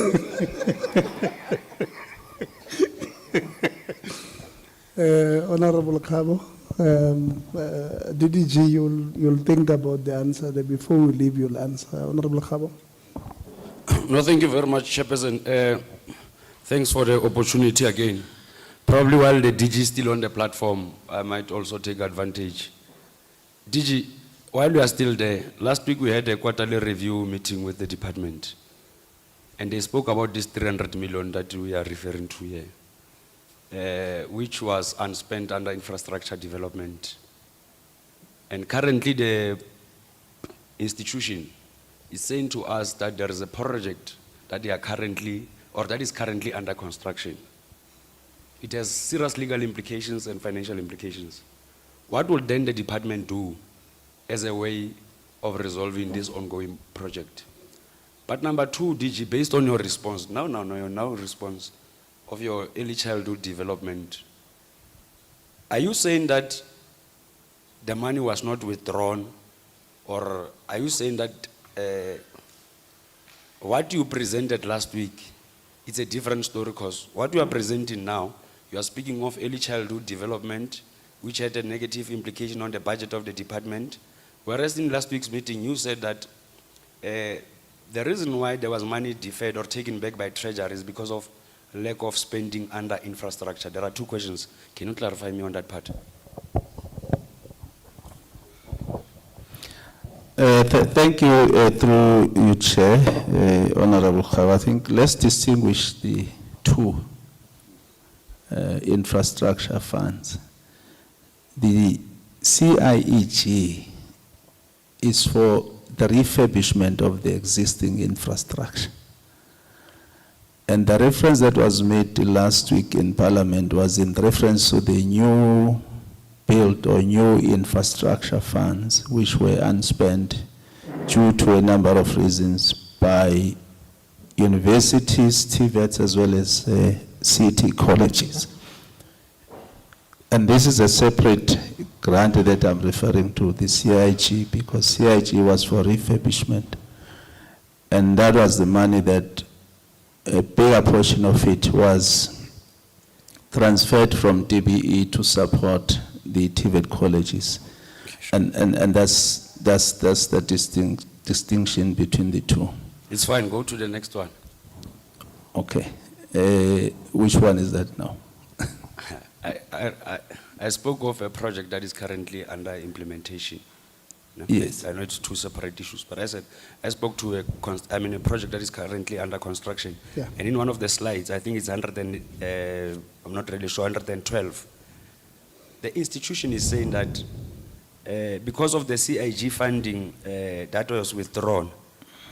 Honorable Cabo, DDG, you'll think about the answer. Before we leave, you'll answer. Honorable Cabo. No, thank you very much, Chairperson. Thanks for the opportunity again. Probably while the DG is still on the platform, I might also take advantage. DG, while we are still there, last week we had a quarterly review meeting with the department. And they spoke about this 300 million that we are referring to here, which was unspent under infrastructure development. And currently the institution is saying to us that there is a project that they are currently, or that is currently under construction. It has serious legal implications and financial implications. What will then the department do as a way of resolving this ongoing project? But number two, DG, based on your response, your response of your early childhood development, are you saying that the money was not withdrawn, or are you saying that what you presented last week, it's a different story? Because what you are presenting now, you are speaking of early childhood development, which had a negative implication on the budget of the department, whereas in last week's meeting you said that the reason why there was money deferred or taken back by Treasury is because of lack of spending under infrastructure. There are two questions. Can you clarify me on that part? Thank you, through you, Chair, Honorable Khawa. I think let's distinguish the two infrastructure funds. The CIEG is for the refurbishment of the existing infrastructure. And the reference that was made last week in Parliament was in reference to the new build or new infrastructure funds which were unspent due to a number of reasons by universities, TVETs, as well as CT colleges. And this is a separate grant that I'm referring to, the CIG, because CIG was for refurbishment. And that was the money that a bigger portion of it was transferred from DBE to support the TVET colleges. And that's the distinction between the two. It's fine, go to the next one. Okay. Which one is that now? I spoke of a project that is currently under implementation. No? Yes. I know it's two separate issues, but I said I spoke to a project that is currently under construction. Yeah. And in one of the slides, I think it's I'm not really sure, 112. The institution is saying that because of the CIG funding that was withdrawn,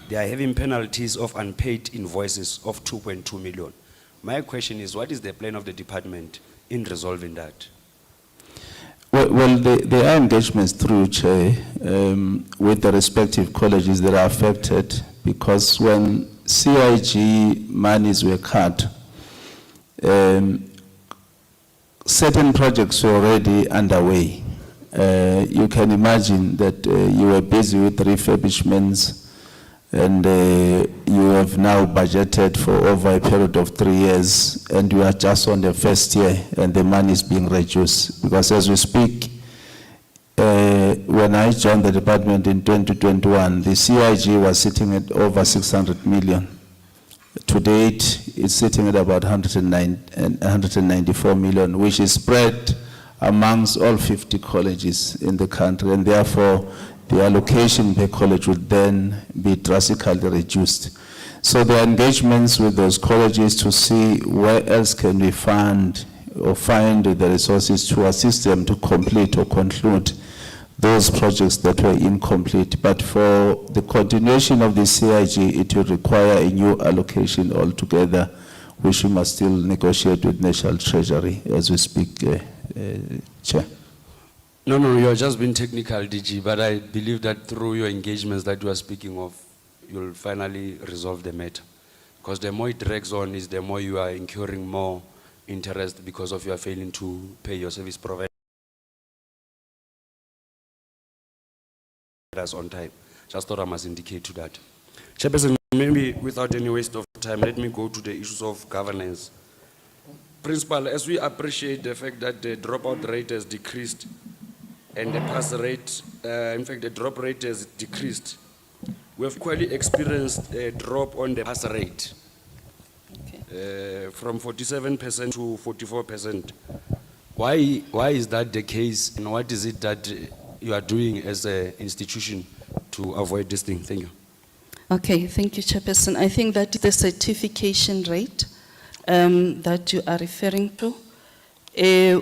they are having penalties of unpaid invoices of 2.2 million. My question is, what is the plan of the department in resolving that? Well, there are engagements through Chair with the respective colleges that are affected, because when CIG monies were cut, certain projects were already underway. You can imagine that you were busy with refurbishments, and you have now budgeted for over a period of 3 years, and you are just on the first year, and the money is being reduced. Because as we speak, when I joined the department in 2021, the CIG was sitting at over 600 million. To date, it's sitting at about 194 million, which is spread amongst all 50 colleges in the country, and therefore the allocation per college would then be drastically reduced. So the engagements with those colleges to see where else can we fund or find the resources to assist them to complete or conclude those projects that were incomplete. But for the continuation of the CIG, it will require a new allocation altogether, which we must still negotiate with National Treasury as we speak, Chair. No, you are just being technical, DG, but I believe that through your engagements that you are speaking of, you'll finally resolve the matter. Because the more it drags on, is the more you are incurring more interest because of your failing to pay your service providers on time. Just thought I must indicate to that. Chairperson, maybe without any waste of time, let me go to the issues of governance. Principal, as we appreciate the fact that the dropout rate has decreased and the pass rate, in fact, the drop rate has decreased, we have quite experienced a drop on the pass rate from 47% to 44%. Why is that the case, and what is it that you are doing as an institution to avoid this thing? Thank you. Okay, thank you, Chairperson. I think that is the certification rate that you are referring to.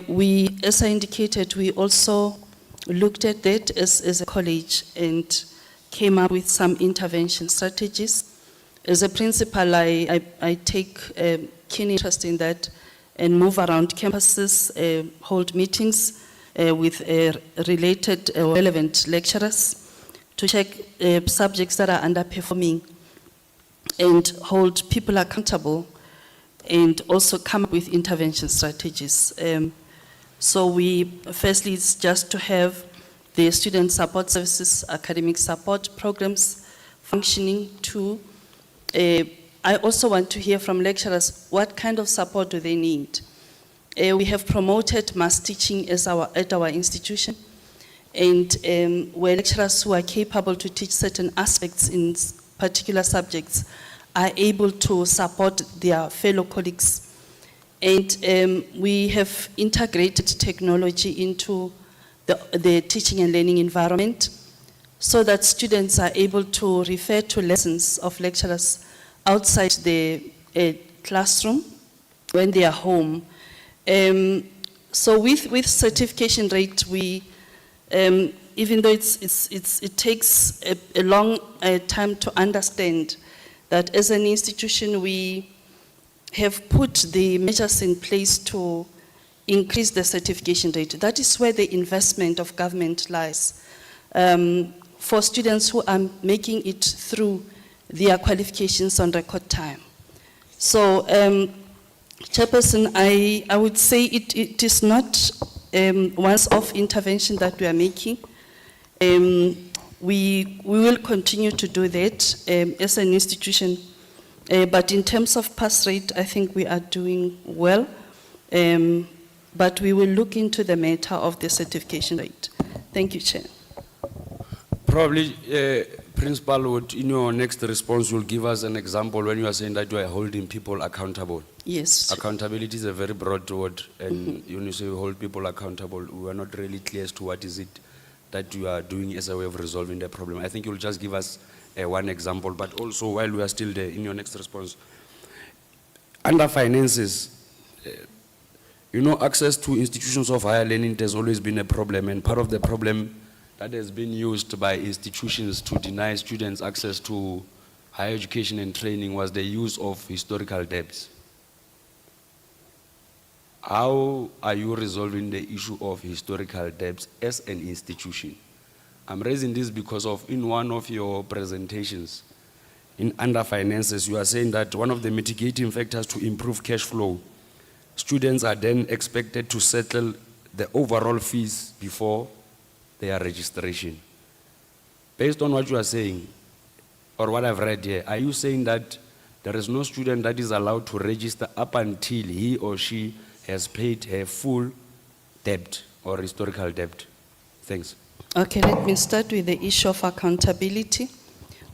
We, as I indicated, we also looked at that as a college and came up with some intervention strategies. As a principal, I take keen interest in that and move around campuses, hold meetings with related relevant lecturers to check subjects that are underperforming and hold people accountable and also come up with intervention strategies. So we, firstly, it's just to have the student support services, academic support programs functioning too. I also want to hear from lecturers, what kind of support do they need? We have promoted mass teaching at our institution, and where lecturers who are capable to teach certain aspects in particular subjects are able to support their fellow colleagues. And we have integrated technology into the teaching and learning environment so that students are able to refer to lessons of lecturers outside the classroom when they are home. So with certification rate, we, even though it takes a long time to understand that as an institution we have put the measures in place to increase the certification rate. That is where the investment of government lies. For students who are making it through their qualifications on record time. So, Chairperson, I would say it is not once-off intervention that we are making. We will continue to do that as an institution, but in terms of pass rate, I think we are doing well, but we will look into the matter of the certification rate. Thank you, Chair. Probably, Principal, would, in your next response, will give us an example when you are saying that you are holding people accountable. Yes. Accountability is a very broad word, and when you say you hold people accountable, we are not really clear as to what is it that you are doing as a way of resolving the problem. I think you'll just give us one example, but also while we are still there, in your next response, under finances, you know, access to institutions of higher learning has always been a problem, and part of the problem that has been used by institutions to deny students access to higher education and training was the use of historical debts. How are you resolving the issue of historical debts as an institution? I'm raising this because of, in one of your presentations, in under finances, you are saying that one of the mitigating factors to improve cash flow, students are then expected to settle the overall fees before their registration. Based on what you are saying, or what I've read here, are you saying that there is no student that is allowed to register up until he or she has paid her full debt or historical debt? Thanks. Okay, let me start with the issue of accountability.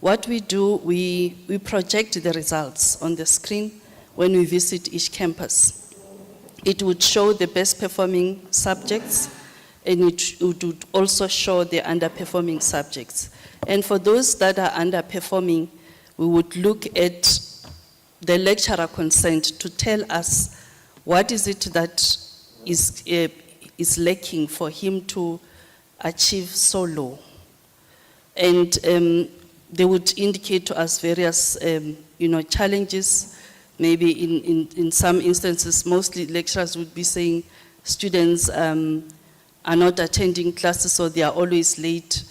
What we do, we project the results on the screen when we visit each campus. It would show the best performing subjects, and it would also show the underperforming subjects. And for those that are underperforming, we would look at the lecturer consent to tell us what is it that is lacking for him to achieve so low. And they would indicate to us various challenges. Maybe in some instances, mostly lecturers would be saying students are not attending classes, so they are always late.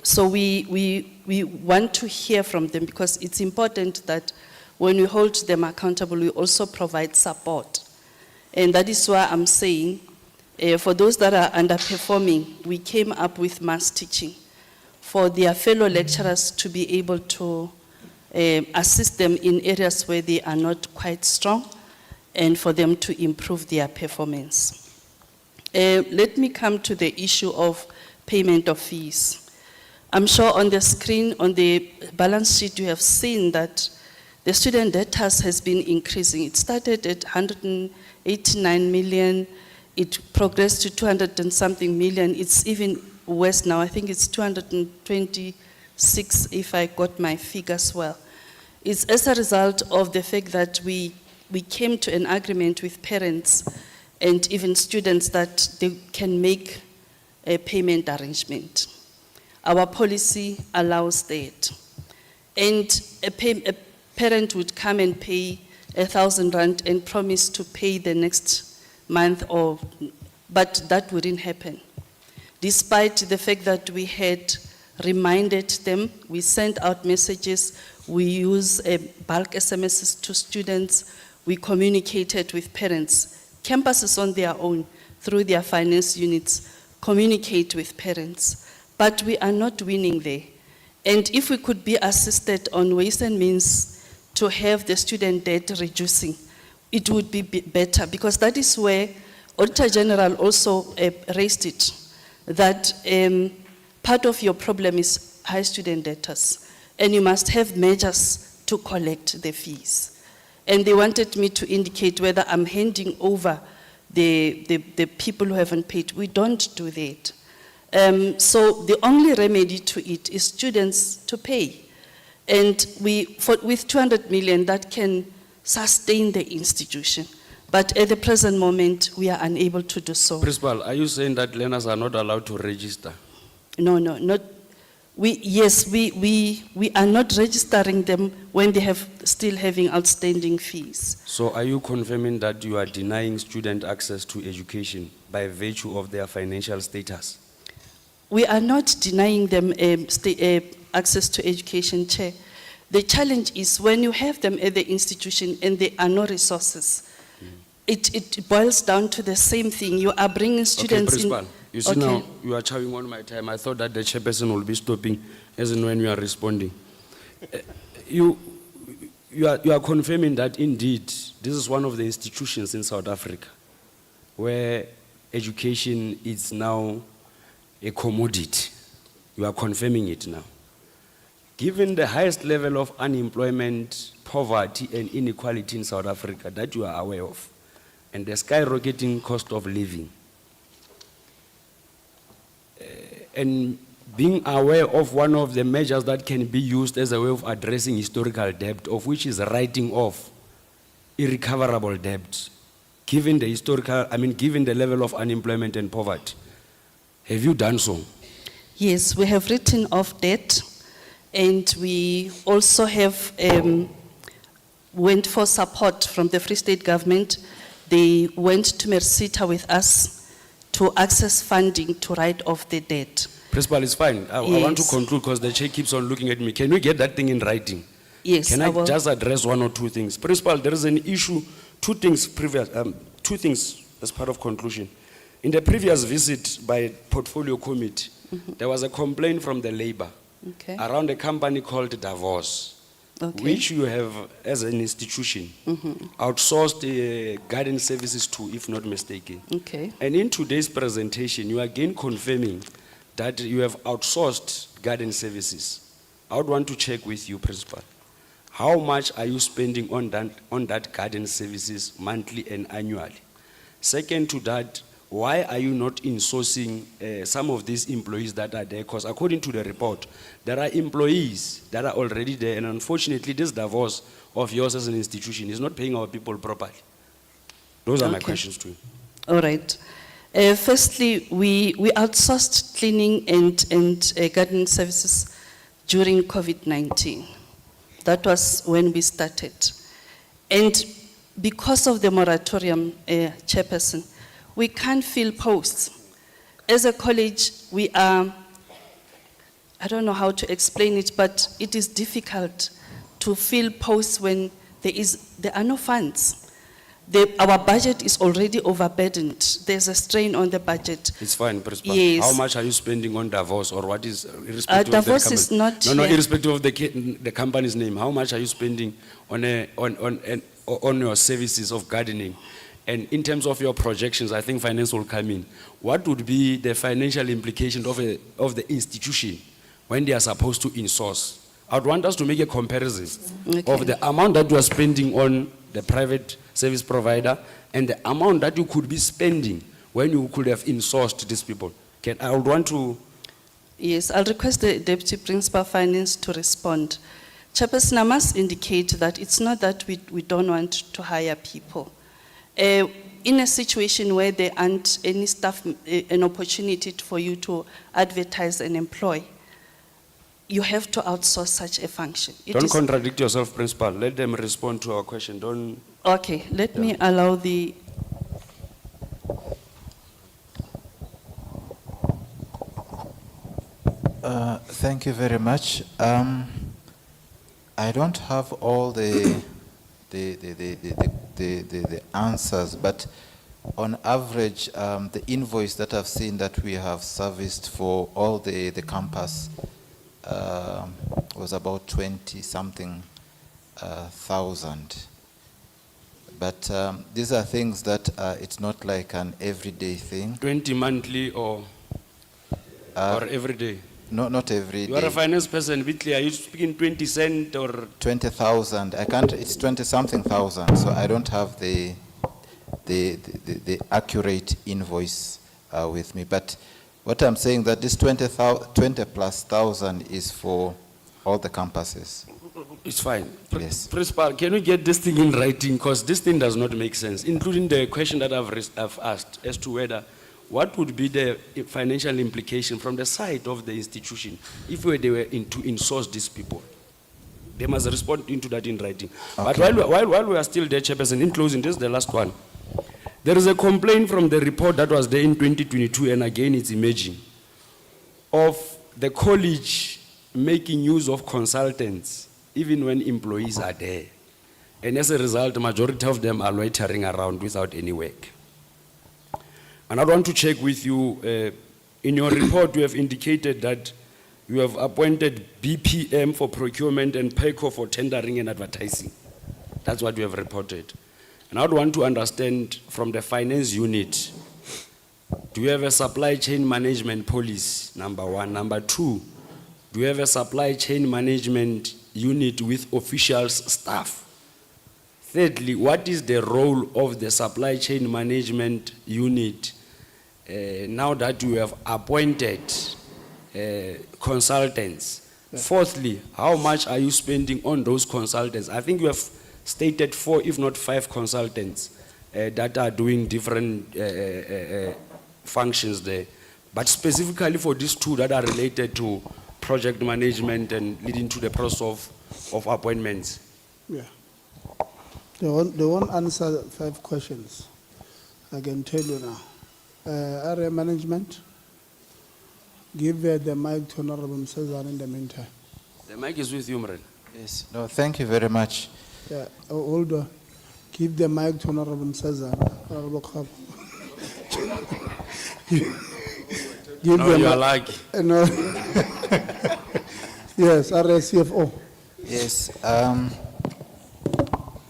So we want to hear from them, because it's important that when we hold them accountable, we also provide support. And that is why I'm saying, for those that are underperforming, we came up with mass teaching for their fellow lecturers to be able to assist them in areas where they are not quite strong, and for them to improve their performance. Let me come to the issue of payment of fees. I'm sure on the screen, on the balance sheet, you have seen that the student debt has been increasing. It started at 189 million, it progressed to 200 and something million. It's even worse now. I think it's 220 6, if I got my figures well. It's as a result of the fact that we came to an agreement with parents and even students that they can make a payment arrangement. Our policy allows that. And a parent would come and pay 1,000 rand and promise to pay the next month, but that wouldn't happen. Despite the fact that we had reminded them, we sent out messages, we use bulk SMSs to students, we communicated with parents. Campuses on their own, through their finance units, communicate with parents. But we are not winning there. And if we could be assisted on ways and means to have the student debt reducing, it would be better, because that is where Auditor General also raised it, that part of your problem is high student debtors, and you must have measures to collect the fees. And they wanted me to indicate whether I'm handing over the people who haven't paid. We don't do that. So the only remedy to it is students to pay. And with 200 million, that can sustain the institution. But at the present moment, we are unable to do so. Principal, are you saying that learners are not allowed to register? No, not. We are not registering them when they have still having outstanding fees. So are you confirming that you are denying student access to education by virtue of their financial status? We are not denying them access to education, Chair. The challenge is when you have them at the institution and there are no resources, it boils down to the same thing. You are bringing students in. Principal, you see now, you are chowing on my time. I thought that the chairperson will be stopping as and when you are responding. You are confirming that indeed, this is one of the institutions in South Africa where education is now a commodity. You are confirming it now. Given the highest level of unemployment, poverty, and inequality in South Africa that you are aware of, and the skyrocketing cost of living, and being aware of one of the measures that can be used as a way of addressing historical debt, of which is writing off irrecoverable debt, given the level of unemployment and poverty. Have you done so? Yes, we have written off debt, and we also have went for support from the Free State government. They went to Mersita with us to access funding to write off the debt. Principal, it's fine. I want to conclude because the chair keeps on looking at me. Can we get that thing in writing? Yes. Can I just address one or two things? Principal, there is an issue, two things as part of conclusion. In the previous visit by portfolio committee, there was a complaint from the labor around a company called Davos, which you have, as an institution, outsourced garden services to, if not mistaken. And in today's presentation, you are again confirming that you have outsourced garden services. I would want to check with you, Principal. How much are you spending on that garden services monthly and annually? Second to that, why are you not insourcing some of these employees that are there? Because according to the report, there are employees that are already there, and unfortunately this Davos of yours as an institution is not paying our people properly. Those are my questions to you. All right. Firstly, we outsourced cleaning and gardening services during COVID-19. That was when we started. And because of the moratorium, Chairperson, we can't fill posts. As a college, we are, I don't know how to explain it, but it is difficult to fill posts when there are no funds. Our budget is already overburdened. There's a strain on the budget. It's fine, Principal. Yes. How much are you spending on Davos, or what is, irrespective of Davos the is not No, here. irrespective of the company's name, how much are you spending on your services of gardening? And in terms of your projections, I think finance will come in. What would be the financial implication of the institution when they are supposed to insource? I would want us to make a comparison of the amount that you are spending on the private service provider and the amount that you could be spending when you could have insourced these people. I would want to Yes, I'll request the Deputy Principal Finance to respond. Chairperson, I must indicate that it's not that we don't want to hire people. In a situation where there aren't any staff, an opportunity for you to advertise and employ, you have to outsource such a function. Don't contradict yourself, Principal. Let them respond to our question. Don't. Okay, let me allow the. Thank you very much. I don't have all the answers, but on average, the invoice that I've seen that we have serviced for all the campus was about 20-something thousand. But these are things that it's not like an everyday thing. 20 monthly or every day? No, not every day. You are a finance person, be clear. Are you speaking 20 cent or? 20,000. I can't, it's 20-something thousand, so I don't have the accurate invoice with me. But what I'm saying that this 20 plus thousand is for all the campuses. It's fine. Yes. Principal, can we get this thing in writing? Because this thing does not make sense, including the question that I've asked as to whether what would be the financial implication from the side of the institution if they were to insource these people? They must respond into that in writing. Okay. But while we are still there, Chairperson, in closing, this is the last one. There is a complaint from the report that was there in 2022, and again it's emerging, of the college making use of consultants even when employees are there. And as a result, the majority of them are loitering around without any work. And I want to check with you, in your report you have indicated that you have appointed BPM for procurement and PECO for tendering and advertising. That's what you have reported. And I would want to understand from the finance unit, do you have a supply chain management policy, number one? Number two, do you have a supply chain management unit with officials staff? Thirdly, what is the role of the supply chain management unit now that you have appointed consultants? Fourthly, how much are you spending on those consultants? I think you have stated 4, if not 5 consultants that are doing different functions there. But specifically for these 2 that are related to project management and leading to the process of appointments. Yeah. They won't answer 5 questions. I can tell you now. Area management, give the mic to Honorable Msezana in the meantime. The mic is with you, Mren. Yes, no, thank you very much. Yeah, hold on. Give the mic to Honorable Msezana. Honorable Khab. Give No, you are lucky. No. Yes, area CFO. Yes,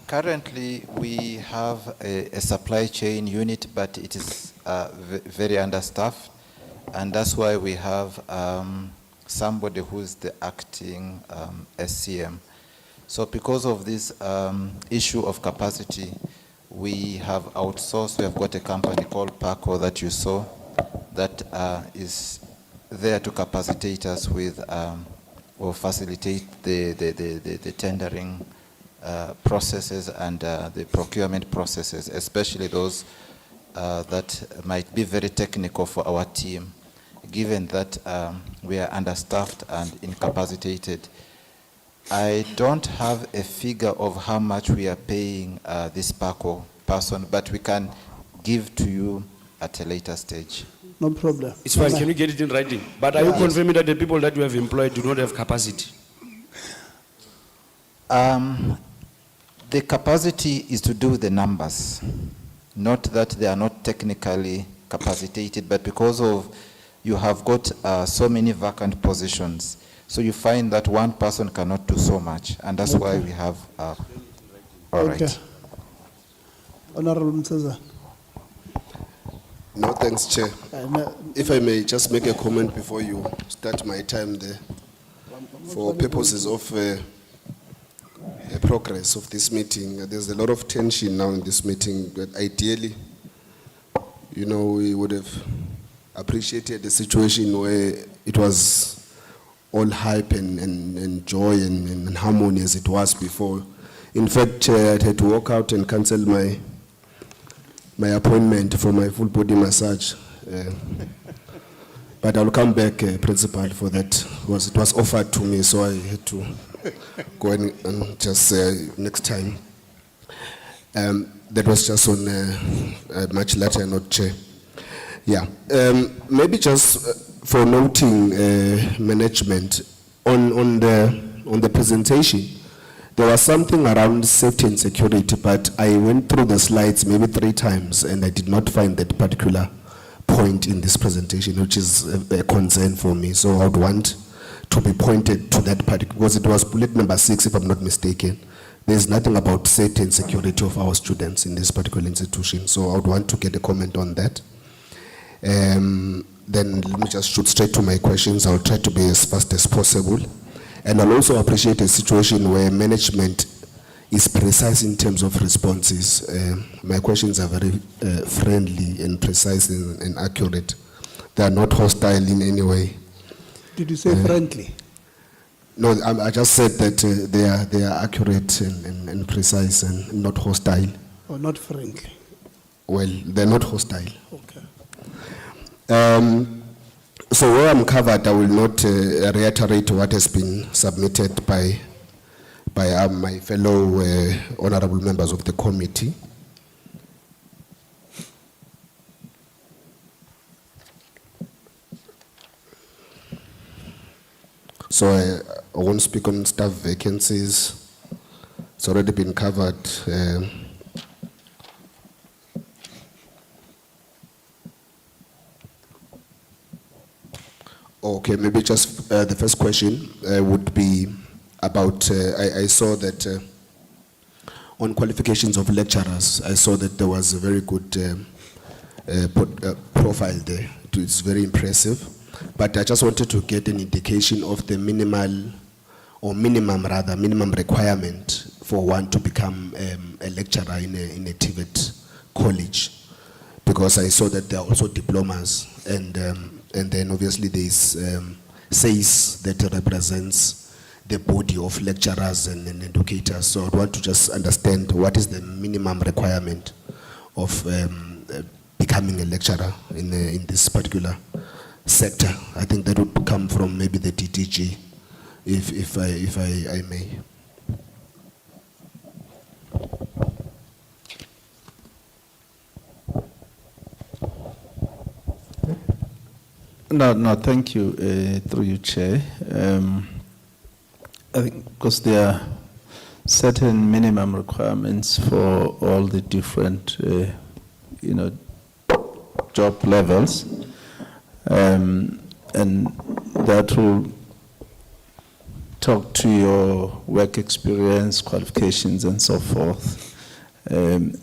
currently we have a supply chain unit, but it is very understaffed, and that's why we have somebody who's the acting SCM. So because of this issue of capacity, we have outsourced. We have got a company called PACO that you saw that is there to capacitate us with or facilitate the tendering processes and the procurement processes, especially those that might be very technical for our team, given that we are understaffed and incapacitated. I don't have a figure of how much we are paying this PACO person, but we can give to you at a later stage. No problem. It's fine. Can you get it in writing? But are you confirming that the people that you have employed do not have capacity? The capacity is to do with the numbers, not that they are not technically capacitated, but because of you have got so many vacant positions, so you find that one person cannot do so much, and that's why we have. All right. Honorable Msezana. No, thanks, Chair. If I may just make a comment before you start my time there, for purposes of the progress of this meeting. There's a lot of tension now in this meeting, but ideally, you know, we would have appreciated the situation where it was all hype and joy and harmony as it was before. In fact, I had to walk out and cancel my appointment for my full body massage. But I'll come back, Principal, for that, because it was offered to me, so I had to go and just next time. That was just on a much later note, Chair. Yeah, maybe just for noting management on the presentation, there was something around safety and security, but I went through the slides maybe 3 times and I did not find that particular point in this presentation, which is a concern for me. So I would want to be pointed to that particular, because it was bullet number 6, if I'm not mistaken. There's nothing about safety and security of our students in this particular institution. So I would want to get a comment on that. Then let me just shoot straight to my questions. I'll try to be as fast as possible. And I'll also appreciate a situation where management is precise in terms of responses. My questions are very friendly and precise and accurate. They are not hostile in any way. Did you say friendly? No, I just said that they are accurate and precise and not hostile. Or not friendly? Well, they're not hostile. Okay. So where I'm covered, I will not reiterate what has been submitted by my fellow honorable members of the committee. So I won't speak on staff vacancies. It's already been covered. Okay, maybe just the first question would be about, I saw that on qualifications of lecturers, I saw that there was a very good profile there. It's very impressive. But I just wanted to get an indication of the minimum requirement for one to become a lecturer in a TVET college. Because I saw that there are also diplomas, and then obviously there is SACE that represents the body of lecturers and educators. So I want to just understand what is the minimum requirement of becoming a lecturer in this particular sector. I think that would come from maybe the DDG, if I may. No, thank you, through you, Chair. I think because there are certain minimum requirements for all the different, job levels, and that will talk to your work experience, qualifications, and so forth,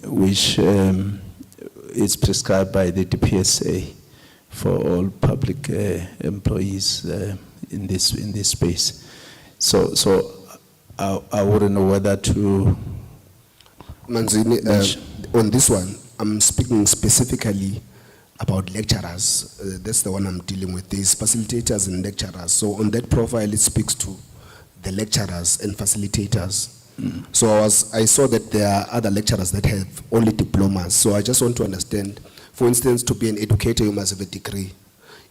which is prescribed by the DPSA for all public employees in this space. So I wouldn't know whether to. Manzini, on this one, I'm speaking specifically about lecturers. That's the one I'm dealing with. There's facilitators and lecturers. So on that profile, it speaks to the lecturers and facilitators. So I saw that there are other lecturers that have only diplomas. So I just want to understand, for instance, to be an educator, you must have a degree.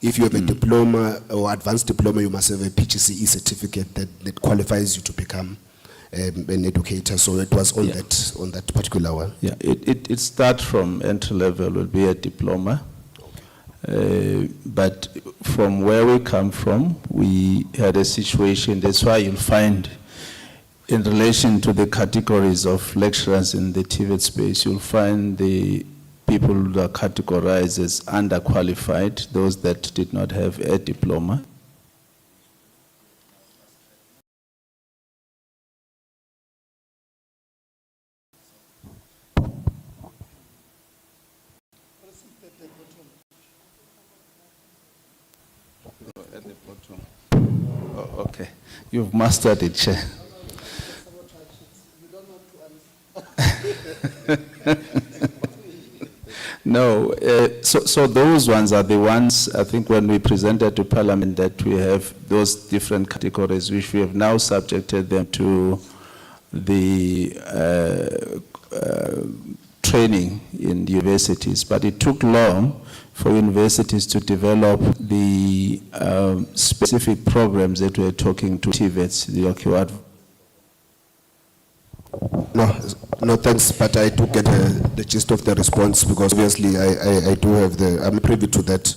If you have a diploma or advanced diploma, you must have a PGCE certificate that qualifies you to become an educator. So it was on that particular one. Yeah, it starts from entry level, will be a diploma. But from where we come from, we had a situation, that's why you'll find in relation to the categories of lecturers in the TVET space, you'll find the people who are categorized as underqualified, those that did not have a diploma. At the bottom. Oh, okay. You've mastered it, Chair. No, so those ones are the ones, I think when we presented to Parliament that we have those different categories which we have now subjected them to the training in universities. But it took long for universities to develop the specific programs that we're talking to TVETs, the occupied. No, thanks, but I do get the gist of the response because obviously I do have I'm privy to that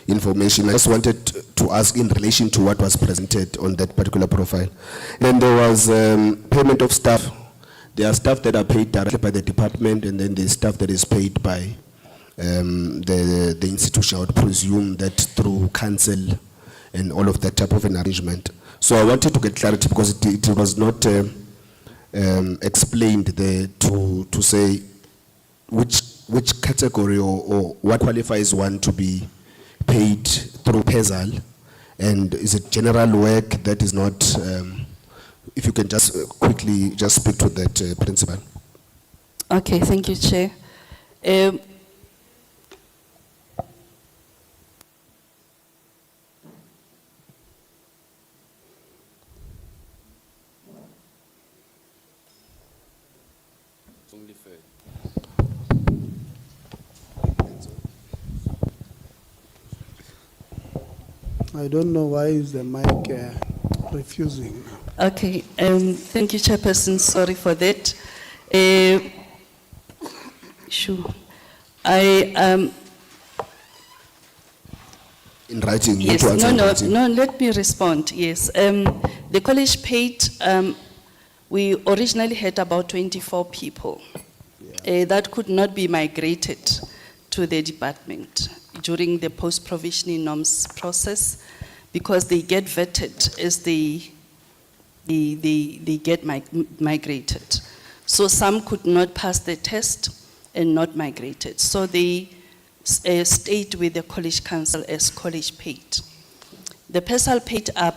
information. I just wanted to ask in relation to what was presented on that particular profile. Then there was payment of staff. There are staff that are paid directly by the department, and then there's staff that is paid by the institution. I would presume that through council and all of that type of an arrangement. So I wanted to get clarity because it was not explained there to say which category or what qualifies one to be paid through PESAL, and is it general work that is not, if you can just quickly just speak to that, Principal. Okay, thank you, Chair. I don't know why is the mic refusing. Okay, thank you, Chairperson. Sorry for that. Sure. In writing, you Yes, need to answer in no, writing. let me respond, yes. The college paid, we originally had about 24 people. That could not be migrated to the department during the post-provisioning norms process because they get vetted as they get migrated. So some could not pass the test and not migrated. So they stayed with the college council as college paid. The PESAL paid are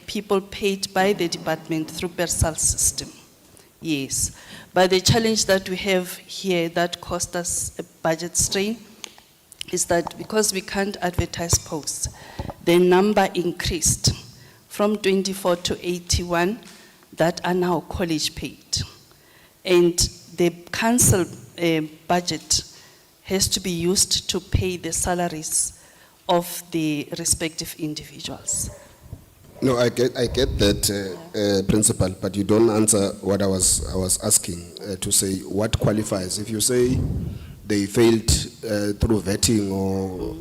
people paid by the department through PESAL system. Yes, but the challenge that we have here that cost us a budget strain is that because we can't advertise posts, the number increased from 24 to 81 that are now college paid. And the council budget has to be used to pay the salaries of the respective individuals. No, I get that, Principal, but you don't answer what I was asking to say what qualifies. If you say they failed through vetting or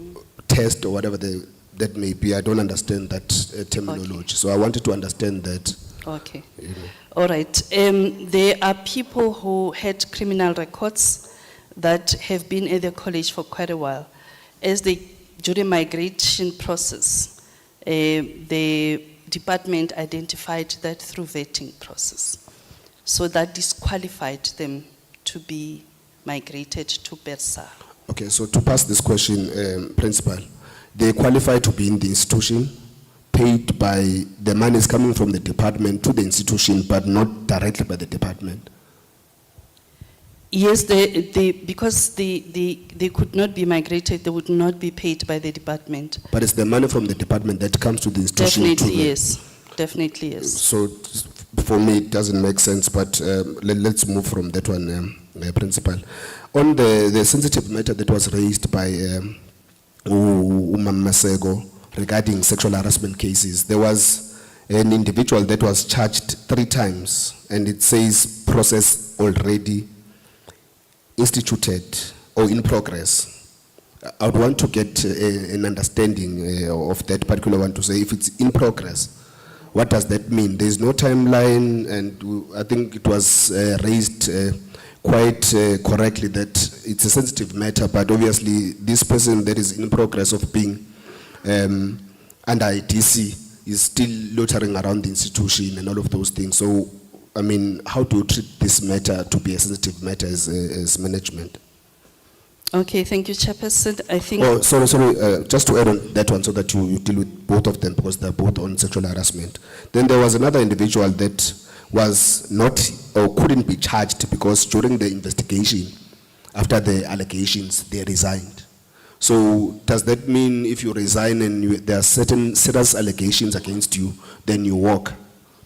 test or whatever that may be, I don't understand that terminology. Okay. So I wanted to understand that. Okay. You know. All right. There are people who had criminal records that have been at the college for quite a while. During migration process, the department identified that through vetting process. So that disqualified them to be migrated to PESAL. Okay, so to pass this question, Principal, they qualify to be in the institution, paid by, the money is coming from the department to the institution, but not directly by the department. Yes, because they could not be migrated, they would not be paid by the department. But it's the money from the department that comes to the institution. Definitely, yes. Definitely, yes. So for me, it doesn't make sense, but let's move from that one, Principal. On the sensitive matter that was raised by Masego regarding sexual harassment cases, there was an individual that was charged 3 times, and it says process already instituted or in progress. I would want to get an understanding of that particular one, to say if it's in progress, what does that mean? There's no timeline, and I think it was raised quite correctly that it's a sensitive matter, but obviously this person that is in progress of being under IDC is still loitering around the institution and all of those things. So, I mean, how do you treat this matter to be a sensitive matter as management? Okay, thank you, Chairperson. I think... Oh, sorry, just to add on that one so that you deal with both of them because they're both on sexual harassment. Then there was another individual that was not or couldn't be charged because during the investigation, after the allegations, they resigned. So does that mean if you resign and there are certain serious allegations against you, then you walk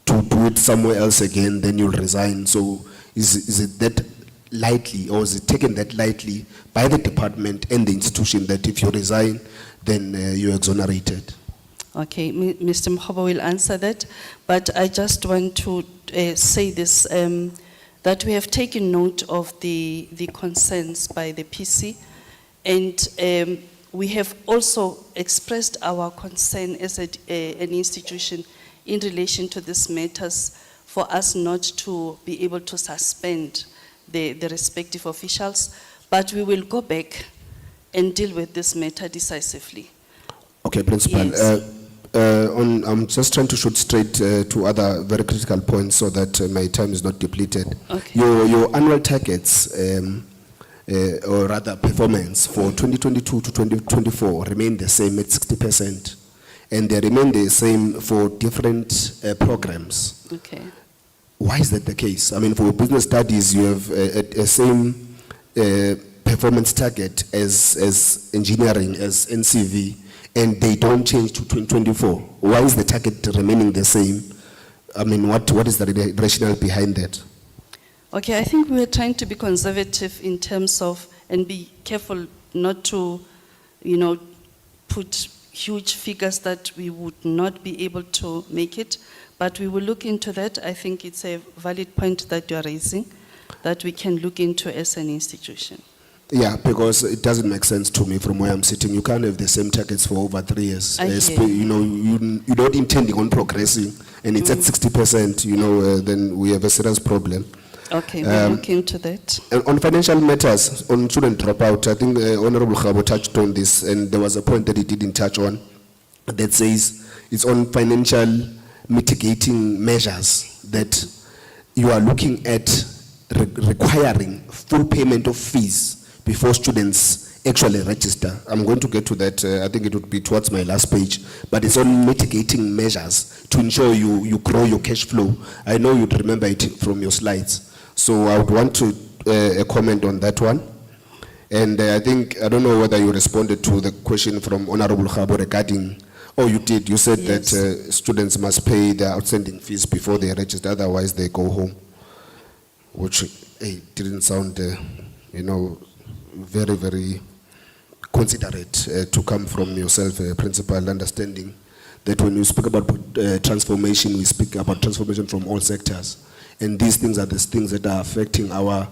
to do it somewhere else again, then you'll resign? So is it that lightly, or is it taken that lightly by the department and the institution that if you resign, then you're exonerated? Okay, Mr. Mhobo will answer that, but I just want to say this, that we have taken note of the concerns by the PC, and we have also expressed our concern as an institution in relation to these matters, for us not to be able to suspend the respective officials, but we will go back and deal with this matter decisively. Okay, Principal. Yes. I'm just trying to shoot straight to other very critical points so that my time is not depleted. Okay. Your annual targets, or rather performance for 2022 to 2024 remain the same at 60%, and they remain the same for different programs. Okay. Why is that the case? I mean, for business studies, you have a same performance target as engineering, as NCV, and they don't change to 2024. Why is the target remaining the same? I mean, what is the rationale behind that? Okay, I think we are trying to be conservative in terms of, and be careful not to, put huge figures that we would not be able to make it, but we will look into that. I think it's a valid point that you are raising, that we can look into as an institution. Yeah, because it doesn't make sense to me from where I'm sitting. You can't have the same targets for over 3 years. I hear you. You're not intending on progressing, and it's at 60%, then we have a serious problem. Okay, we'll look into that. And on financial matters, on student dropout, I think Honorable Khabo touched on this, and there was a point that he didn't touch on that says it's on financial mitigating measures that you are looking at requiring full payment of fees before students actually register. I'm going to get to that, I think it would be towards my last page, but it's on mitigating measures to ensure you grow your cash flow. I know you'd remember it from your slides. So I would want to comment on that one. And I think, I don't know whether you responded to the question from Honorable Khabo regarding, oh, you did, you said Yes. that students must pay their outstanding fees before they register, otherwise they go home, which didn't sound, very, very considerate to come from yourself, Principal, understanding that when you speak about transformation, we speak about transformation from all sectors. And these things are the things that are affecting our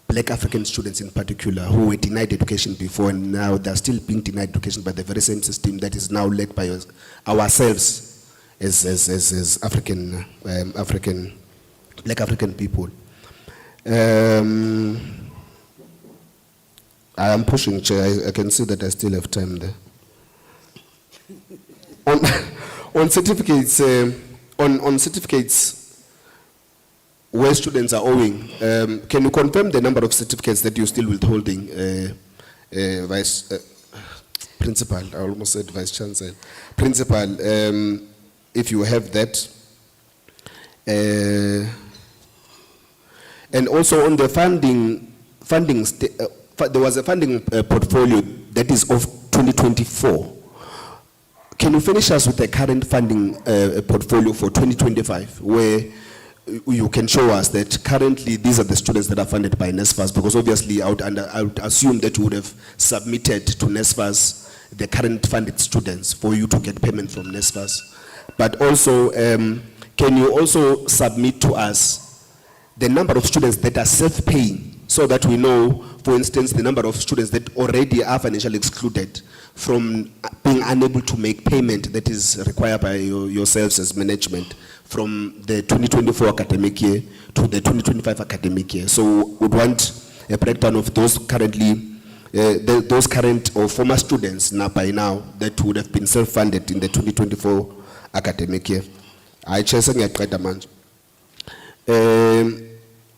Black African students in particular, who were denied education before, and now they're still being denied education by the very same system that is now led by ourselves as Black African people. I am pushing, Chair. I can see that I still have time there. On certificates, on certificates where students are owing, can you confirm the number of certificates that you're still withholding, Vice Principal? I almost said Vice Chancellor. Principal, if you have that. And also on the funding, there was a funding portfolio that is of 2024. Can you finish us with the current funding portfolio for 2025, where you can show us that currently these are the students that are funded by NSFAS? Because obviously I would assume that you would have submitted to NSFAS the current funded students for you to get payment from NSFAS. But also, can you also submit to us the number of students that are self-paying, so that we know, for instance, the number of students that already are financially excluded from being unable to make payment that is required by yourselves as management from the 2024 academic year to the 2025 academic year. So we would want a breakdown of those currently, those current or former students now by now that would have been self-funded in the 2024 academic year.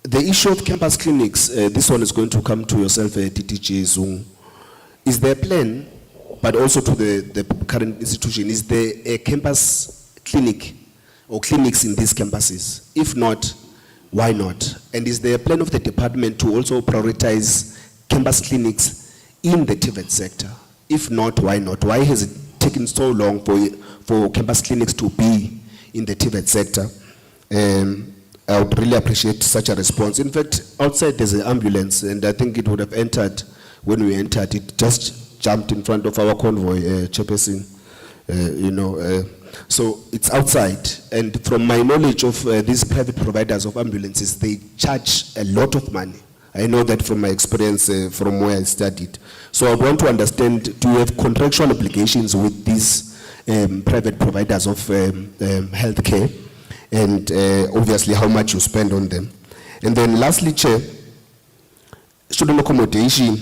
The issue of campus clinics, this one is going to come to yourself, TTG Zung. Is there a plan, but also to the current institution, is there a campus clinic or clinics in these campuses? If not, why not? And is there a plan of the department to also prioritize campus clinics in the TVET sector? If not, why not? Why has it taken so long for campus clinics to be in the TVET sector? I would really appreciate such a response. In fact, outside there's an ambulance, and I think it would have entered, when we entered, it just jumped in front of our convoy, Chairperson, so it's outside. And from my knowledge of these private providers of ambulances, they charge a lot of money. I know that from my experience from where I studied. So I want to understand, do you have contractual obligations with these private providers of healthcare? And obviously how much you spend on them. And then lastly, Chair, student accommodation,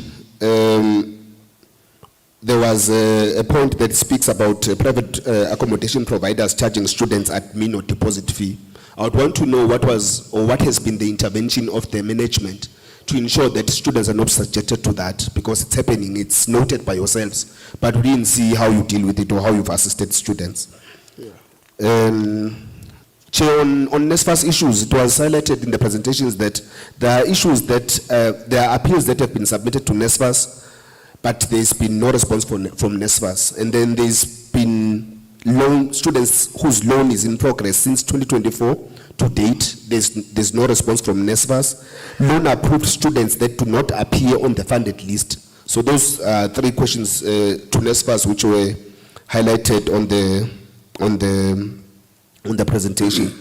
there was a point that speaks about private accommodation providers charging students admin or deposit fee. I would want to know what has been the intervention of the management to ensure that students are not subjected to that, because it's happening, it's noted by yourselves, but we didn't see how you deal with it or how you've assisted students. Yeah. Chair, on NSFAS issues, it was highlighted in the presentations that there are issues that, there are appeals that have been submitted to NSFAS, but there's been no response from NSFAS. And then there's been students whose loan is in progress since 2024 to date. There's no response from NSFAS. Loan approved students that do not appear on the funded list. So those are three questions to NSFAS which were highlighted on the presentation.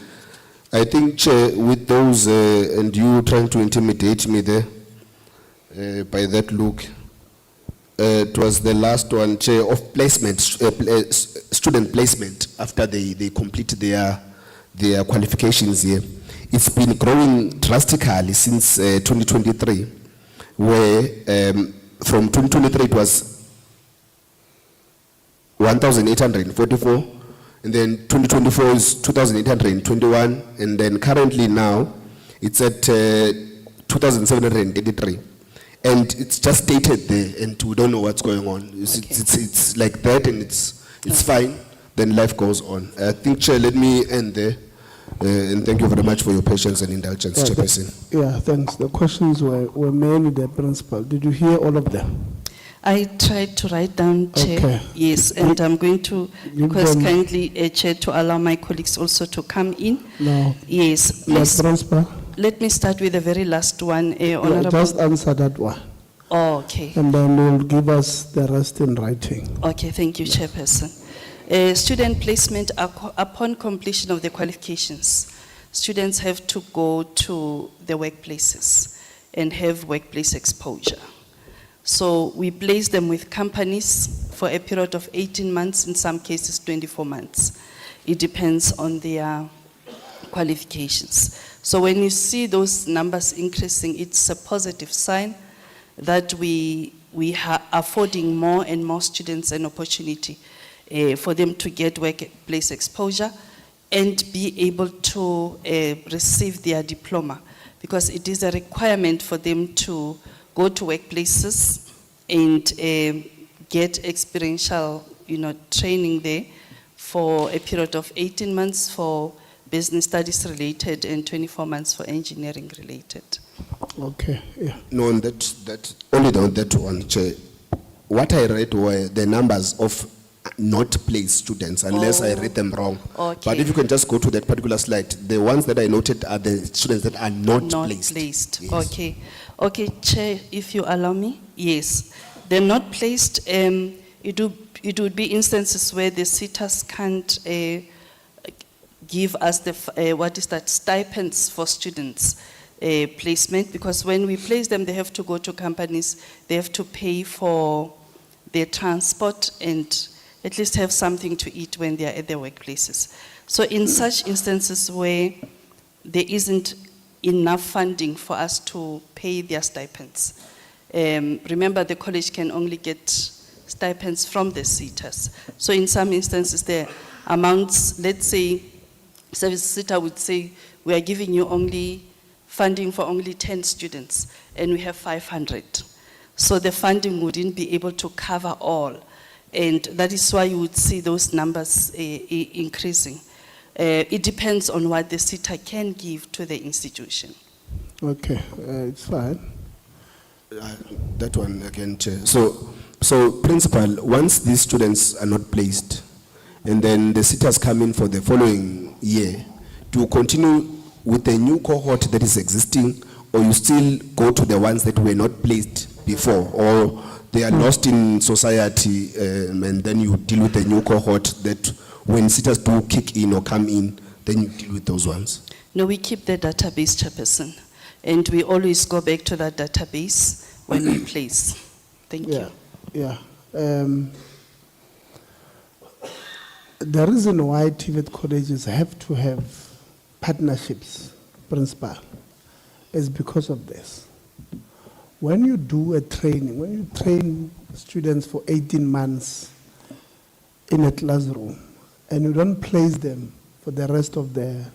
I think, Chair, with those, and you trying to intimidate me there by that look, it was the last one, Chair, of placement, student placement after they complete their qualifications here. It's been growing drastically since 2023, where from 2023 it was 1,844, and then 2024 is 2,821, and then currently now it's at 2,783. And it's just stated there, and we don't know what's going on. It's like that, and it's fine, then life goes on. I think, Chair, let me end there, and thank you very much for your patience and indulgence, Chairperson. Yeah, thanks. The questions were mainly the principal. Did you hear all of them? I tried to write down, Chair. Okay. Yes, and I'm going to request kindly, Chair, to allow my colleagues also to come in. No. Yes, Yes, principal. let me start with the very last one, Yeah, Honorable. just answer that one. Oh, okay. And then you'll give us the rest in writing. Okay, thank you, Chairperson. Student placement upon completion of the qualifications. Students have to go to the workplaces and have workplace exposure. So we place them with companies for a period of 18 months, in some cases 24 months. It depends on their qualifications. So when you see those numbers increasing, it's a positive sign that we are affording more and more students an opportunity for them to get workplace exposure and be able to receive their diploma, because it is a requirement for them to go to workplaces and get experiential, training there for a period of 18 months for business studies related and 24 months for engineering related. Okay, yeah. No, on only on that one, Chair. What I read were the numbers of not placed students, unless I read them wrong. Okay. But if you can just go to that particular slide, the ones that I noted are the students that are not placed. Yes. Okay. Okay, Chair, if you allow me. Yes. They're not placed. It would be instances where the SETAs can't give us the, stipends for students placement, because when we place them, they have to go to companies, they have to pay for their transport and at least have something to eat when they are at their workplaces. So in such instances where there isn't enough funding for us to pay their stipends, remember the college can only get stipends from the SETAs. So in some instances the amounts, let's say, Service SETA would say, we are giving you only funding for only 10 students and we have 500. So the funding wouldn't be able to cover all. And that is why you would see those numbers increasing. It depends on what the SETA can give to the institution. Okay, it's fine. That one again, Chair. So principal, once these students are not placed, and then the sitters come in for the following year, do you continue with the new cohort that is existing, or you still go to the ones that were not placed before, or they are lost in society, and then you deal with the new cohort that when sitters do kick in or come in, then you deal with those ones? No, we keep the database, Chairperson, and we always go back to that database when we place. Thank you. Yeah. The reason why TVET colleges have to have partnerships, principal, is because of this. When you do a training, when you train students for 18 months in a classroom, and you don't place them for the rest of the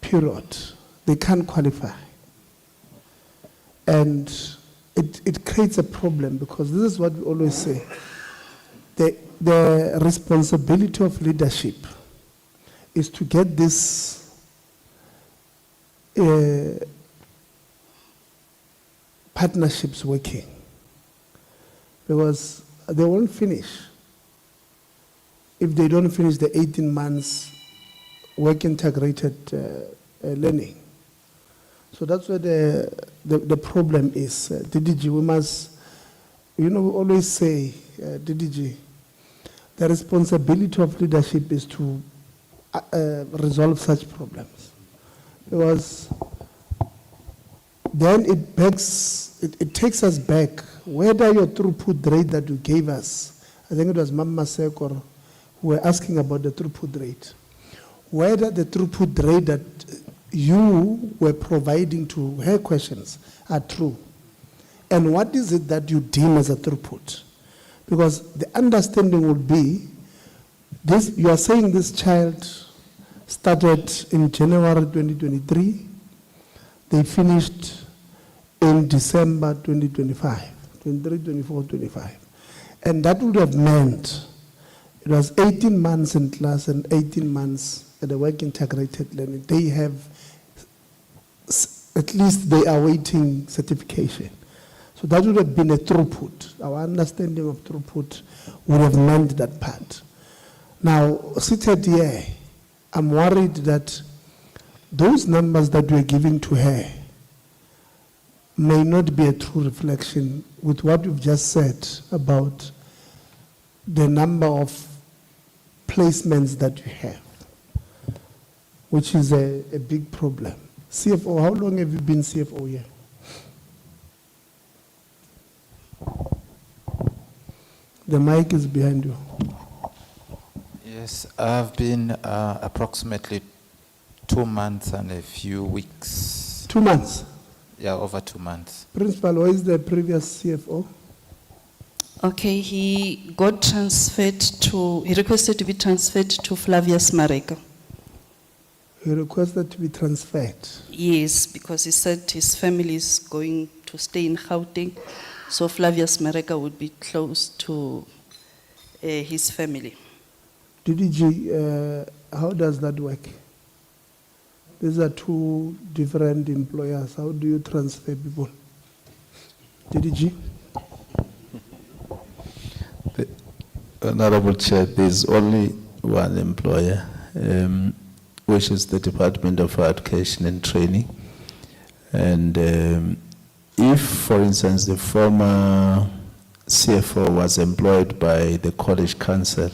period, they can't qualify. And it creates a problem, because this is what we always say. The responsibility of leadership is to get this partnerships working, because they won't finish if they don't finish the 18 months work integrated learning. So that's where the problem is. DDG, we must, we always say, DDG, the responsibility of leadership is to resolve such problems. Because then it takes us back. Whether your throughput rate that you gave us, I think it was Mama Sekor who were asking about the throughput rate. Whether the throughput rate that you were providing to her questions are true. And what is it that you deem as a throughput? Because the understanding would be, this, you are saying this child started in January 2023, they finished in December 2025, 23, 24, 25. And that would have meant it was 18 months in class and 18 months at the work integrated learning. They have, at least they are waiting certification. So that would have been a throughput. Our understanding of throughput would have meant that part. Now, seated here, I'm worried that those numbers that we're giving to her may not be a true reflection with what you've just said about the number of placements that you have, which is a big problem. CFO, how long have you been CFO here? The mic is behind you. Yes, I've been approximately 2 months and a few weeks. 2 months? Yeah, over 2 months. Principal, who is the previous CFO? Okay, he got transferred to, he requested to be transferred to Flavius Mareka. He requested to be transferred? Yes, because he said his family is going to stay in Gauteng, so Flavius Mareka would be close to his family. DDG, how does that work? These are two different employers. How do you transfer people? DDG? Honorable Chair, there's only one employer, which is the Department of Education and Training. And if, for instance, the former CFO was employed by the College Council,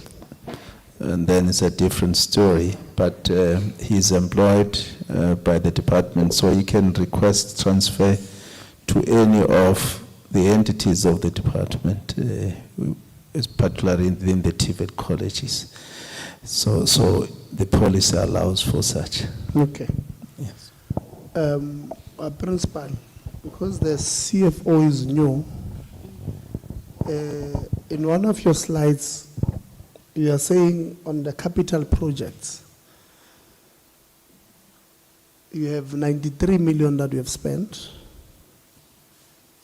and then it's a different story, but he's employed by the department, so he can request transfer to any of the entities of the department, particularly in the TVET colleges. So the policy allows for such. Okay. Yes. Principal, because the CFO is new, in one of your slides, you are saying on the capital projects, you have 93 million that you have spent,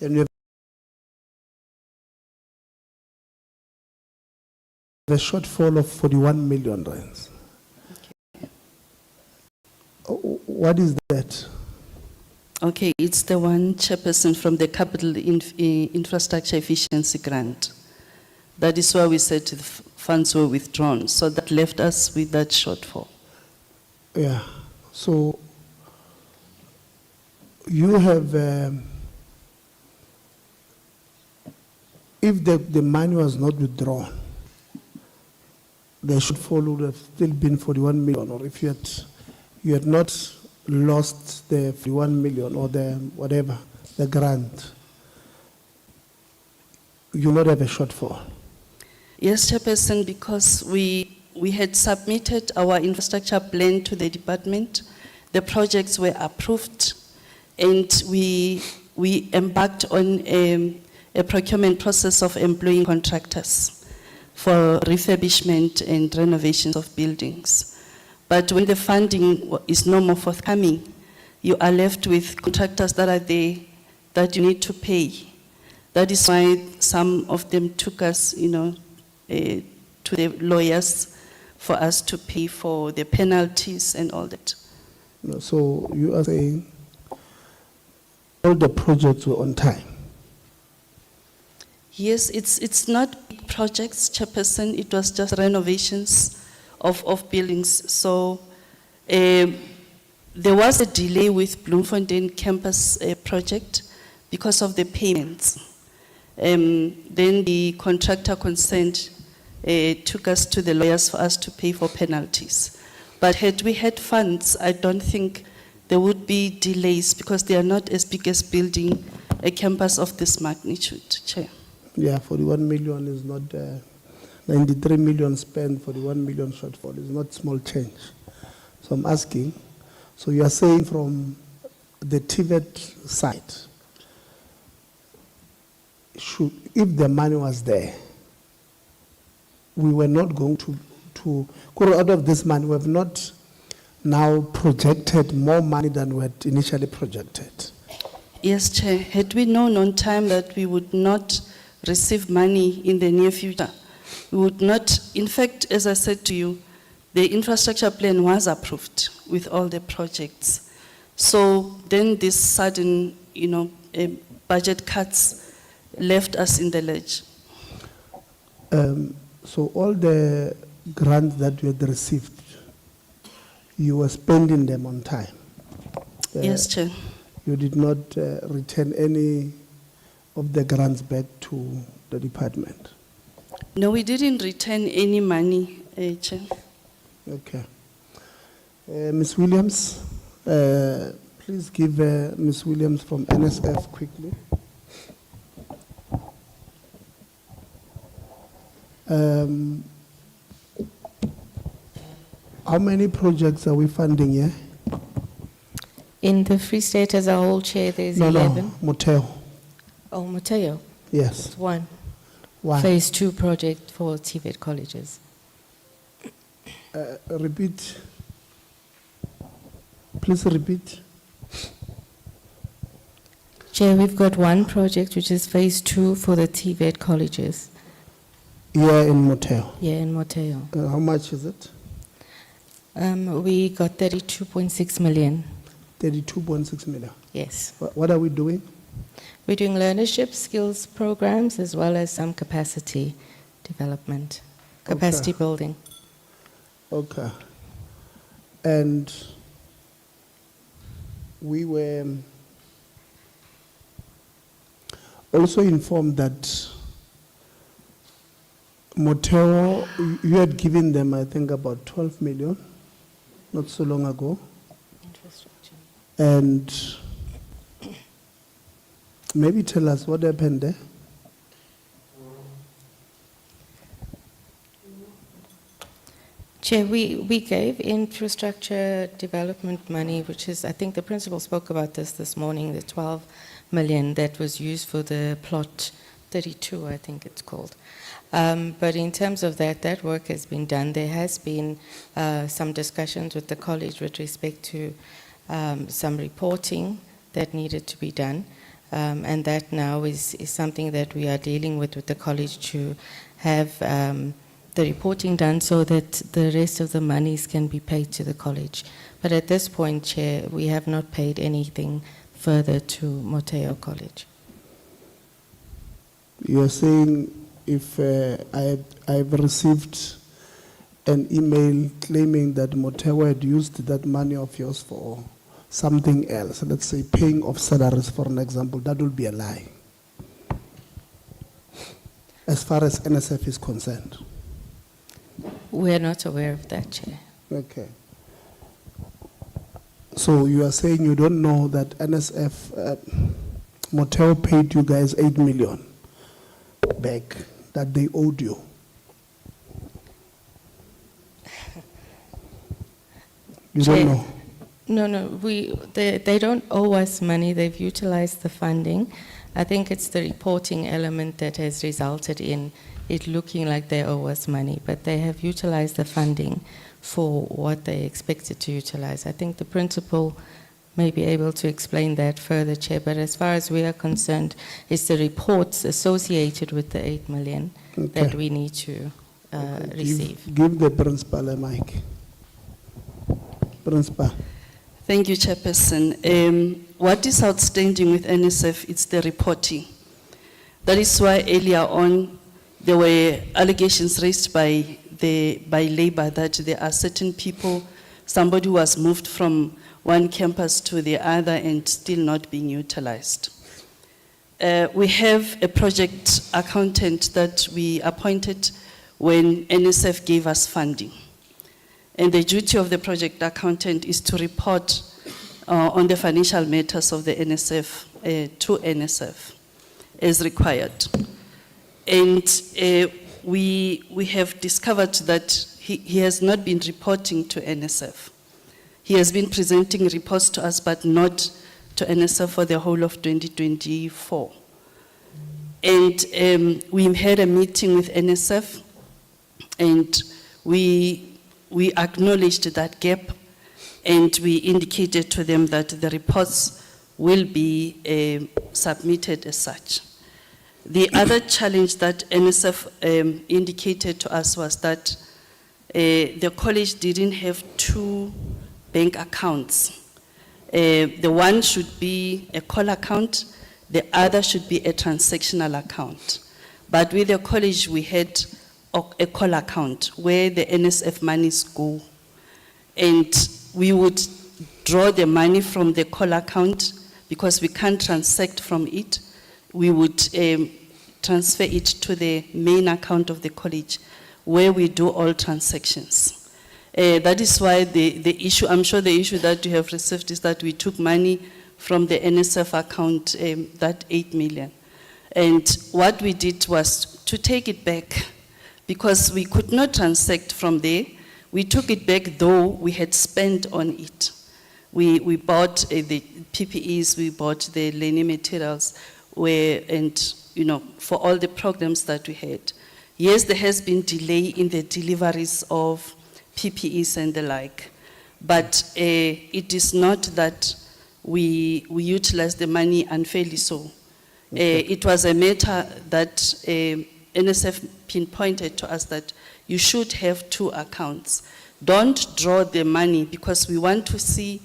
and you have a shortfall of 41 million rands. Okay. What is that? Okay, it's the one chairperson from the Capital Infrastructure Efficiency Grant. That is why we said the funds were withdrawn, so that left us with that shortfall. Yeah, so you have, if the money was not withdrawn, the shortfall would have still been 41 million, or if you had not lost the 41 million or the whatever, the grant, you not have a shortfall. Yes, Chairperson, because we had submitted our infrastructure plan to the department, the projects were approved, and we embarked on a procurement process of employing contractors for refurbishment and renovations of buildings. But when the funding is no more forthcoming, you are left with contractors that are there that you need to pay. That is why some of them took us, to the lawyers for us to pay for the penalties and all that. No, so you are saying all the projects were on time? Yes, it's not big projects, Chairperson. It was just renovations of buildings. So there was a delay with Bloemfontein campus project because of the payments. Then the contractor concerned took us to the lawyers for us to pay for penalties. But had we had funds, I don't think there would be delays because they are not as big as building a campus of this magnitude, Chair. Yeah, 41 million is not, 93 million spent, 41 million shortfall is not small change. So I'm asking, so you are saying from the TVET side, if the money was there, we were not going to go out of this money. We have not now projected more money than we had initially projected. Yes, Chair. Had we known on time that we would not receive money in the near future, we would not, in fact, as I said to you, the infrastructure plan was approved with all the projects. So then this sudden, budget cuts left us in the lurch. So all the grants that you had received, you were spending them on time? Yes, Chair. You did not return any of the grants back to the department? No, we didn't return any money, Chair. Okay. Ms. Williams, please give Ms. Williams from NSF quickly. How many projects are we funding here? In the Free State as a whole, Chair, there's 11. No, Motheo. Oh, Motheo? Yes. It's one. One. Phase 2 project for TVET colleges. Repeat. Please repeat. Chair, we've got one project which is phase 2 for the TVET colleges. Here in Motheo? Yeah, in Motheo. How much is it? We got 32.6 million. 32.6 million? Yes. What are we doing? We're doing learnership skills programs as well as some capacity development, capacity building. Okay. And we were also informed that Motheo, you had given them, I think, about 12 million, not so long ago. Infrastructure. And maybe tell us what happened there. Chair, we gave infrastructure development money, which is, I think the principal spoke about this morning, the 12 million that was used for the plot 32, I think it's called. But in terms of that work has been done. There has been some discussions with the college with respect to some reporting that needed to be done. And that now is something that we are dealing with the college to have the reporting done so that the rest of the monies can be paid to the college. But at this point, Chair, we have not paid anything further to Motheo College. You are saying if I've received an email claiming that Motheo had used that money of yours for something else, let's say paying off salaries for an example, that will be a lie, as far as NSF is concerned. We are not aware of that, Chair. Okay. So you are saying you don't know that NSF, Motheo paid you guys 8 million back that they owed you? You Chair, don't know? No, they don't owe us money. They've utilized the funding. I think it's the reporting element that has resulted in it looking like they owe us money, but they have utilized the funding for what they expected to utilize. I think the principal may be able to explain that further, Chair, but as far as we are concerned, it's the reports associated with the 8 million that we need to receive. Give the principal a mic. Principal. Thank you, Chairperson. What is outstanding with NSF is the reporting. That is why earlier on there were allegations raised by labor that there are certain people, somebody who has moved from one campus to the other and still not being utilized. We have a project accountant that we appointed when NSF gave us funding. And the duty of the project accountant is to report on the financial matters of the NSF to NSF as required. And we have discovered that he has not been reporting to NSF. He has been presenting reports to us, but not to NSF for the whole of 2024. And we had a meeting with NSF, and we acknowledged that gap, and we indicated to them that the reports will be submitted as such. The other challenge that NSF indicated to us was that the college didn't have 2 bank accounts. The one should be a call account, the other should be a transactional account. But with the college, we had a call account where the NSF monies go. And we would draw the money from the call account because we can't transact from it. We would transfer it to the main account of the college where we do all transactions. That is why the issue, I'm sure the issue that you have received is that we took money from the NSF account, that 8 million. And what we did was to take it back because we could not transact from there. We took it back though we had spent on it. We bought the PPEs, we bought the learning materials, and for all the programs that we had. Yes, there has been delay in the deliveries of PPEs and the like, but it is not that we utilize the money unfairly so. It was a matter that NSF pinpointed to us that you should have 2 accounts. Don't draw the money because we want to see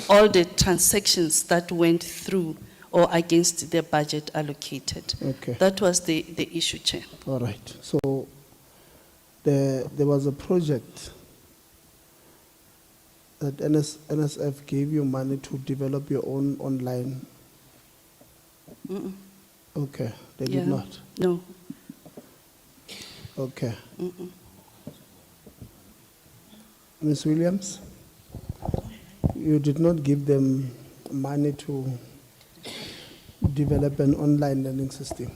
all the transactions that went through or against the budget allocated. Okay. That was the issue, Chair. All right. So there was a project that NSF gave you money to develop your own online. Mm-mm. Okay, they did not? No. Okay. Mm-mm. Ms. Williams, you did not give them money to develop an online learning system?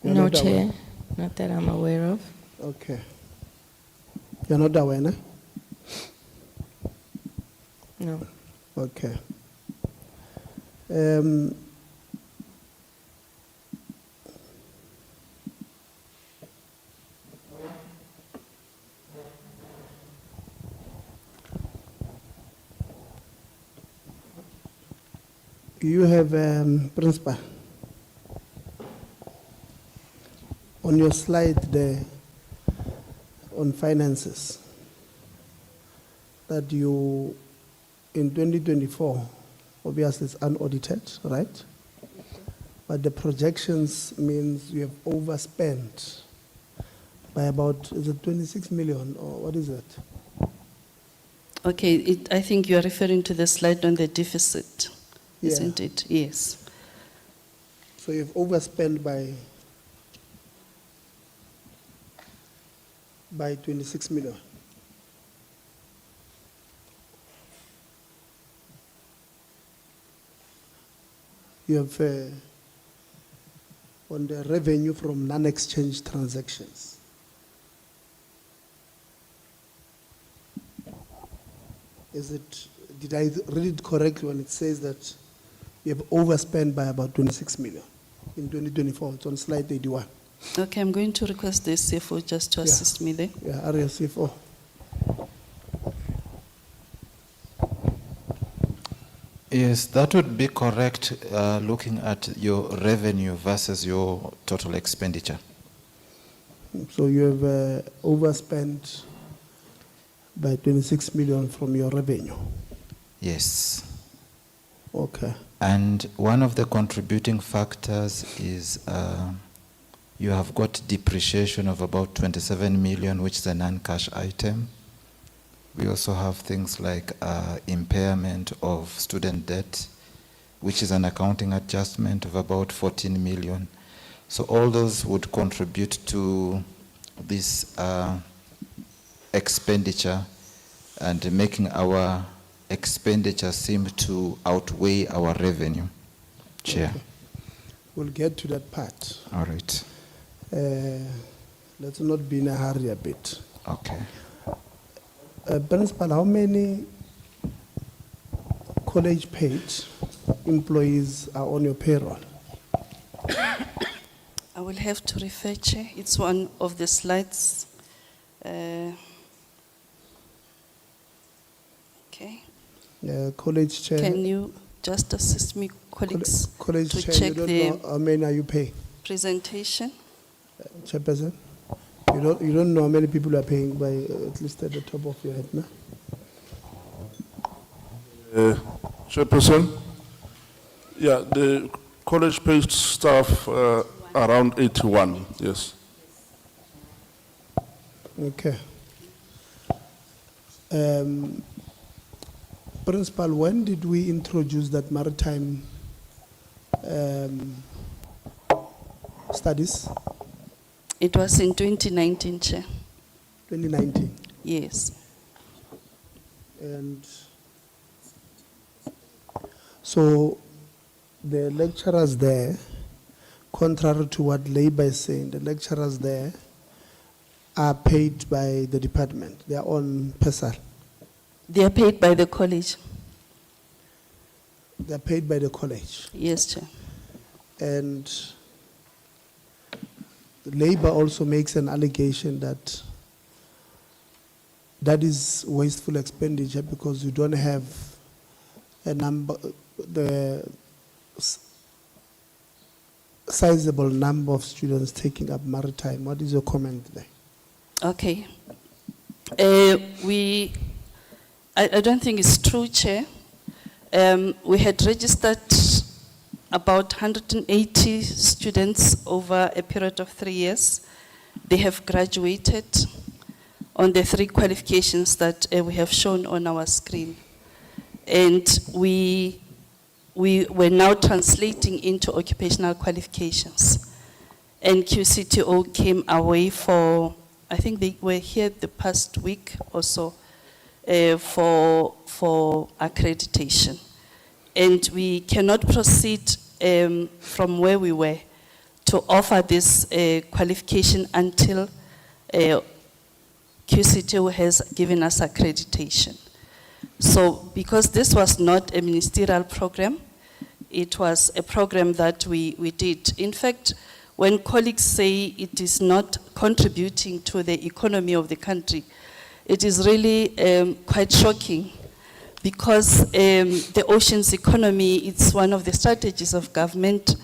You're No, not aware? Chair, not that I'm aware of. Okay. You're not aware, no? No. Okay. You have, Principal, on your slide there on finances, that you, in 2024, Obviously, it's unaudited, right? But the projections means we have overspent by about, is it 26 million or what is it? Okay, I think you are referring to the slide on the deficit, Yeah. isn't it? Yes. So you've overspent by 26 million. You have on the revenue from non-exchange transactions. Did I read it correctly when it says that you have overspent by about 26 million in 2024? It's on slide 81. Okay, I'm going to request the CFO just to assist me there. Yeah, area CFO. Yes, that would be correct, looking at your revenue versus your total expenditure. So you have overspent by 26 million from your revenue. Yes. Okay. And one of the contributing factors is you have got depreciation of about 27 million, which is a non-cash item. We also have things like impairment of student debt, which is an accounting adjustment of about 14 million. So all those would contribute to this expenditure and making our expenditure seem to outweigh our revenue. Chair. Okay. We'll get to that part. All right. Let's not be in a hurry a bit. Okay. Principal, how many college-paid employees are on your payroll? I will have to refer, Chair. It's one of the slides. Okay. College chair. Can you just assist me, colleagues, College to chair, check you don't the know how many are you paying? presentation? Chairperson, you don't know how many people are paying by at least at the top of your head, no? Chairperson, yeah, the college-based staff around 81, yes. Okay. Principal, when did we introduce that maritime studies? It was in 2019, Chair. 2019. Yes. And so the lecturers there, contrary to what Labour is saying, the lecturers there are paid by the department. They are on PESAL. They are paid by the college. They are paid by the college. Yes, Chair. And Labour also makes an allegation that that is wasteful expenditure because you don't have a number, the sizable number of students taking up maritime. What is your comment there? Okay. I don't think it's true, Chair. We had registered about 180 students over a period of 3 years. They have graduated on the 3 qualifications that we have shown on our screen. And we were now translating into occupational qualifications. And QCTO came away for, I think they were here the past week or so, for accreditation. And we cannot proceed from where we were to offer this qualification until QCTO has given us accreditation. So because this was not a ministerial program, it was a program that we did. In fact, when colleagues say it is not contributing to the economy of the country, it is really quite shocking because the ocean's economy, it's one of the strategies of government.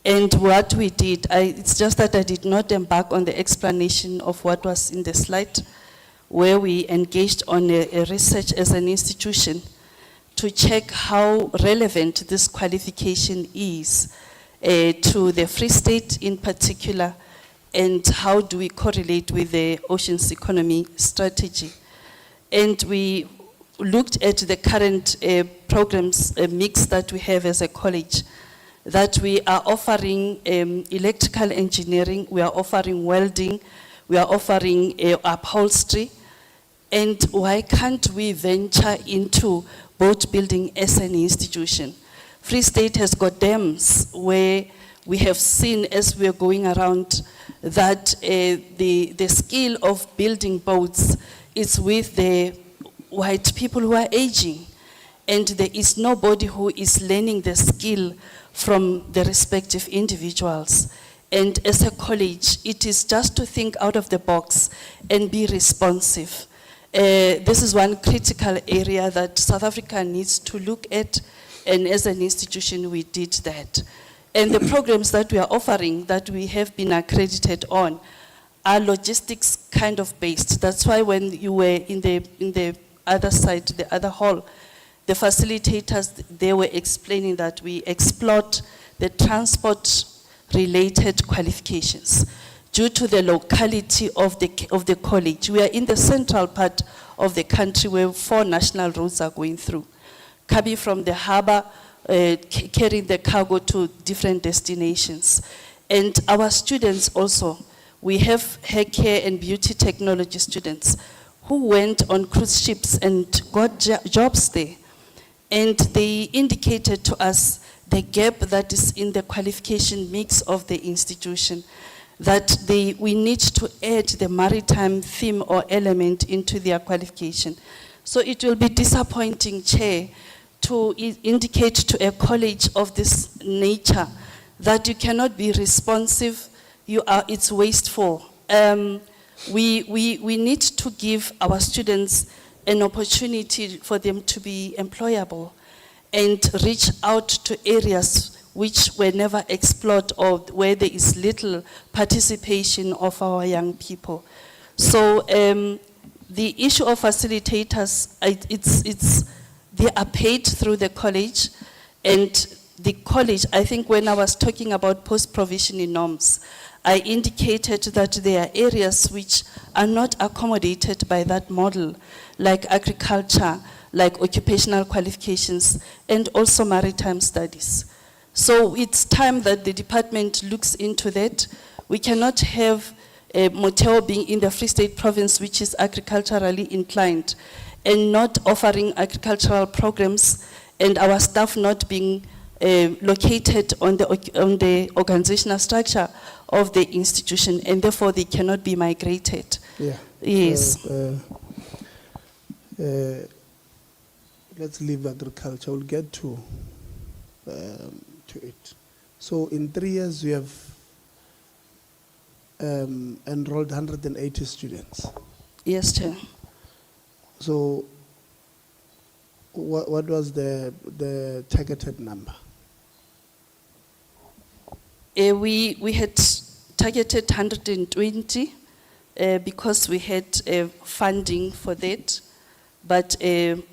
And what we did, it's just that I did not embark on the explanation of what was in the slide, where we engaged on a research as an institution to check how relevant this qualification is to the Free State in particular, and how do we correlate with the Oceans Economy Strategy. And we looked at the current programs mix that we have as a college, that we are offering electrical engineering, we are offering welding, we are offering upholstery, and why can't we venture into boat building as an institution? Free State has got dams where we have seen as we are going around that the skill of building boats is with the white people who are aging, and there is nobody who is learning the skill from the respective individuals. And as a college, it is just to think out of the box and be responsive. This is one critical area that South Africa needs to look at, and as an institution we did that. And the programs that we are offering, that we have been accredited on, are logistics kind of based. That's why when you were in the other side, the other hall, the facilitators, they were explaining that we exploit the transport-related qualifications. Due to the locality of the college, we are in the central part of the country where 4 national roads are going through. Coming from the harbor, carrying the cargo to different destinations. And our students also, we have hair care and beauty technology students who went on cruise ships and got jobs there. And they indicated to us the gap that is in the qualification mix of the institution, that we need to add the maritime theme or element into their qualification. So it will be disappointing, Chair, to indicate to a college of this nature that you cannot be responsive, it's wasteful. We need to give our students an opportunity for them to be employable and reach out to areas which were never explored or where there is little participation of our young people. So the issue of facilitators, they are paid through the college, and the college, I think when I was talking about post-provisioning norms, I indicated that there are areas which are not accommodated by that model, like agriculture, like occupational qualifications, and also maritime studies. So it's time that the department looks into that. We cannot have Motheo being in the Free State province, which is agriculturally inclined, and not offering agricultural programs, and our staff not being located on the organizational structure of the institution, and therefore they cannot be migrated. Yeah. Yes. Let's leave agriculture. We'll get to it. So in 3 years, we have enrolled 180 students. Yes, Chair. So what was the targeted number? We had targeted 120 because we had funding for that, but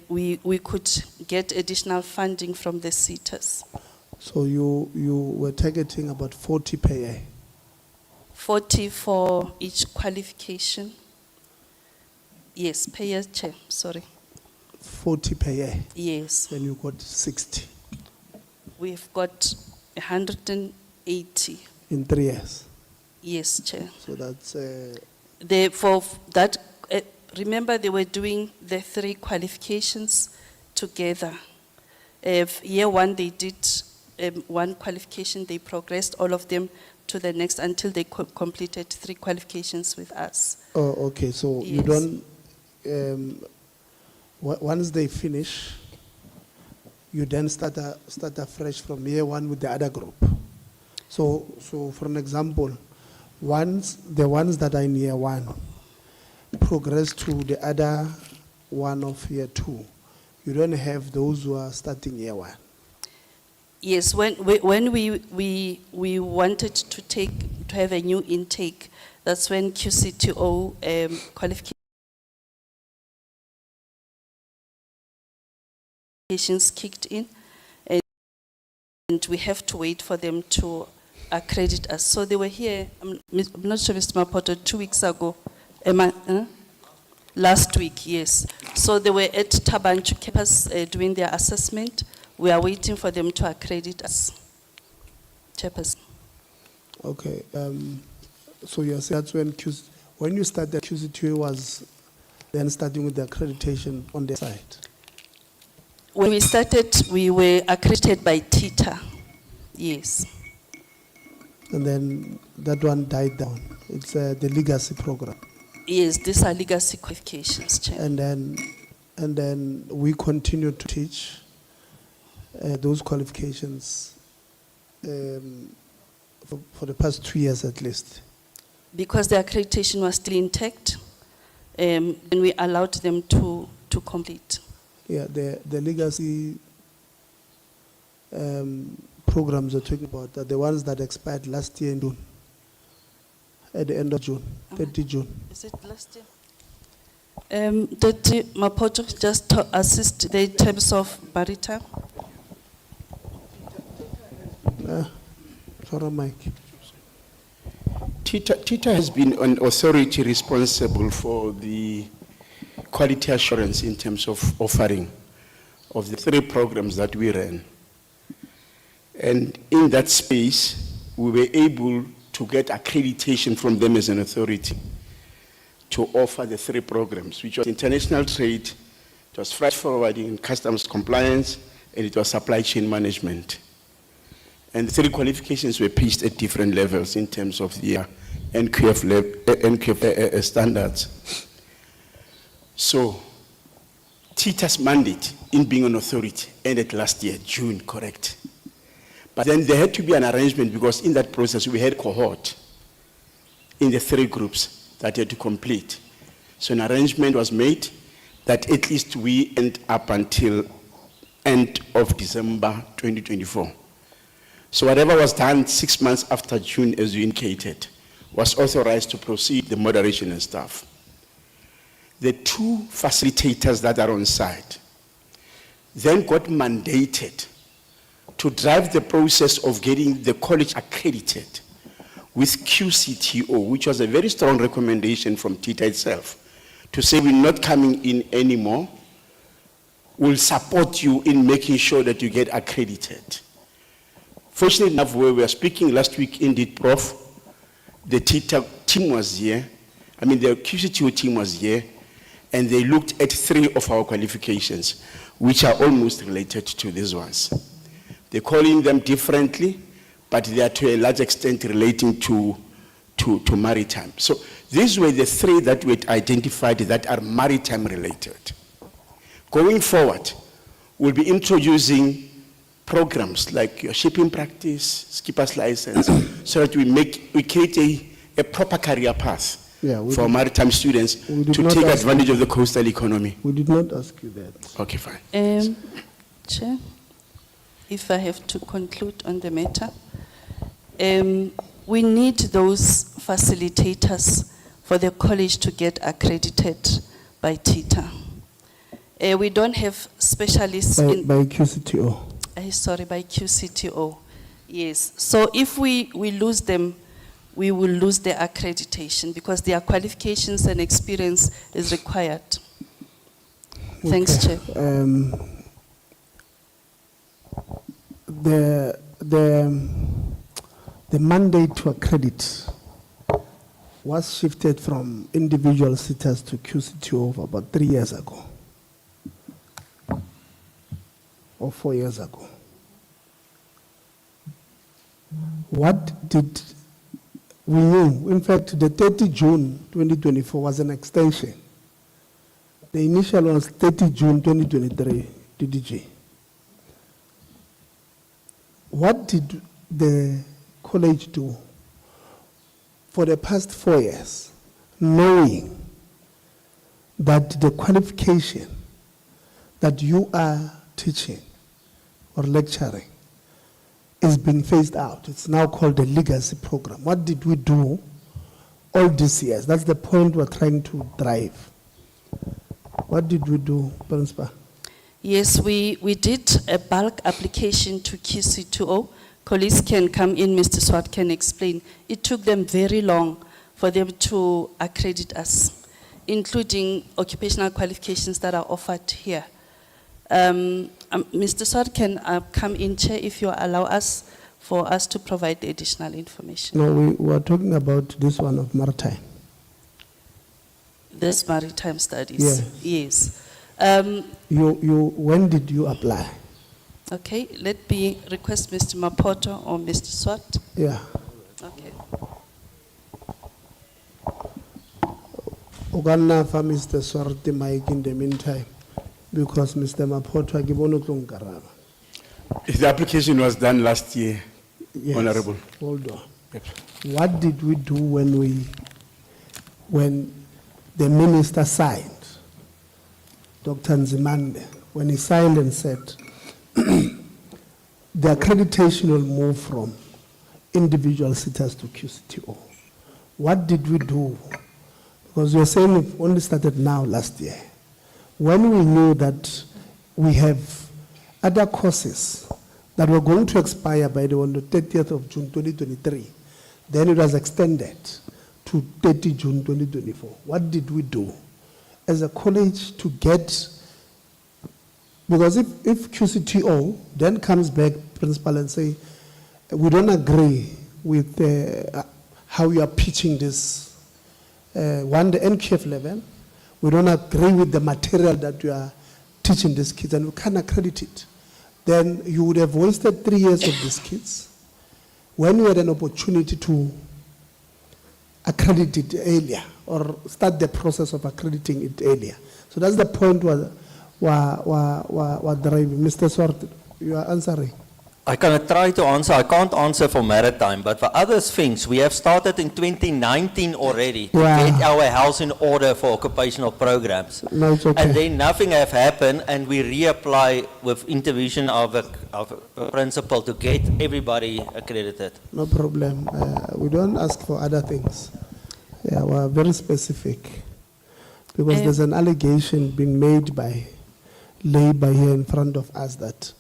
we could get additional funding from the seaters. So you were targeting about 40 per year? 40 for each qualification. Yes, per year, Chair, sorry. 40 per year? Yes. Then you got 60? We've got 180. In 3 years? Yes, Chair. So that's... For that, remember they were doing the 3 qualifications together. Year 1 they did 1 qualification, they progressed all of them to the next until they completed 3 qualifications with us. Oh, okay, so Yes. you don't... once they finish, you then start afresh from year 1 with the other group. So for an example, once the ones that are in year 1 progress to the other one of year 2, you don't have those who are starting year 1. Yes, when we wanted to have a new intake, that's when QCTO qualification qualifications kicked in, and we have to wait for them to accredit us. So they were here, I'm not sure, Mr. Mapoto, 2 weeks ago, last week, yes. So they were at Tabanchu campus doing their assessment. We are waiting for them to accredit us. Chairperson. Okay, so you said that's when you started, QCTO was then starting with the accreditation on their side. When we started, we were accredited by TITA, yes. And then that one died down. It's the legacy program. Yes, these are legacy qualifications, Chair. And then we continue to teach those qualifications for the past 2 years at least. Because the accreditation was still intact, and we allowed them to complete. Yeah, the legacy programs we're talking about are the ones that expired last year in June, at the end of June, 30 June. Is it last year? Dr. Mapoto, just to assist the terms of Barita. Sorry, Mike. TITA has been an authority responsible for the quality assurance in terms of offering of the 3 programs that we ran. And in that space, we were able to get accreditation from them as an authority to offer the 3 programs, which was international trade, it was freight forwarding and customs compliance, and it was supply chain management. And the 3 qualifications were pitched at different levels in terms of their NQF standards. So, TITA's mandate in being an authority ended last year, June, correct? But then there had to be an arrangement because in that process we had cohort in the 3 groups that had to complete. So an arrangement was made that at least we end up until end of December 2024. So whatever was done 6 months after June, as you indicated, was authorized to proceed the moderation and stuff. The 2 facilitators that are on site then got mandated to drive the process of getting the college accredited with QCTO, which was a very strong recommendation from TITA itself, to say we're not coming in anymore, we'll support you in making sure that you get accredited. Fortunately enough, where we were speaking last week, indeed, Prof, the TITA team was here, the QCTO team was here, and they looked at 3 of our qualifications, which are almost related to these ones. They're calling them differently, but they are to a large extent relating to maritime. So these were the 3 that we identified that are maritime related. Going forward, we'll be introducing programs like your shipping practice, skipper's license, so that we create a proper career path for maritime students to take advantage of the coastal economy. We did not ask you that. Okay, fine. Chair, if I have to conclude on the matter, we need those facilitators for the college to get accredited by TITA. We don't have specialists by QCTO. Sorry, by QCTO, yes. So if we lose them, we will lose their accreditation because their qualifications and experience is required. Thanks, Chair. The mandate to accredit was shifted from individual sitters to QCTO about 3 years ago. Or 4 years ago. What did we knew? In fact, the 30 June 2024 was an extension. The initial was 30 June 2023, DDG. What did the college do for the past 4 years, knowing that the qualification that you are teaching or lecturing is being phased out? It's now called the legacy program. What did we do all these years? That's the point we're trying to drive. What did we do, Principal? Yes, we did a bulk application to QC2O. Colleagues can come in, Mr. Swart can explain. It took them very long for them to accredit us, including occupational qualifications that are offered here. Mr. Swart can come in, Chair, if you allow us, for us to provide the additional information. No, we were talking about this one of maritime. This maritime studies. Yes. When did you apply? Okay, let me request Mr. Mapoto or Mr. Swart. Yeah. Okay. Uganda for Mr. Swart the mic in the meantime, because Mr. Mapoto gibono tlongkaraba. The application was done last year, Yes. Honorable. Hold on. What did we do when the minister signed, Dr. Nzimande, when he signed and said, the accreditation will move from individual sitters to QCTO? What did we do? Because you're saying it only started now last year. When we knew that we have other courses that were going to expire by the 30th of June 2023, then it was extended to 30 June 2024. What did we do as a college to get, because if QCTO then comes back, principal, and say, we don't agree with how you are pitching this, the NQF level, we don't agree with the material that you are teaching these kids, and we can't accredit it, then you would have wasted 3 years of these kids when you had an opportunity to accredit it earlier or start the process of accrediting it earlier. So that's the point what driving. Mr. Swart, you are answering. I can try to answer. I can't answer for maritime, but for other things, we have started in 2019 already to get our house in order for occupational programs. No, it's okay. And then nothing have happened, and we reapply with intervention of a principal to get everybody accredited. No problem. We don't ask for other things. Yeah, we're very specific. Because there's an allegation being made by labor here in front of us that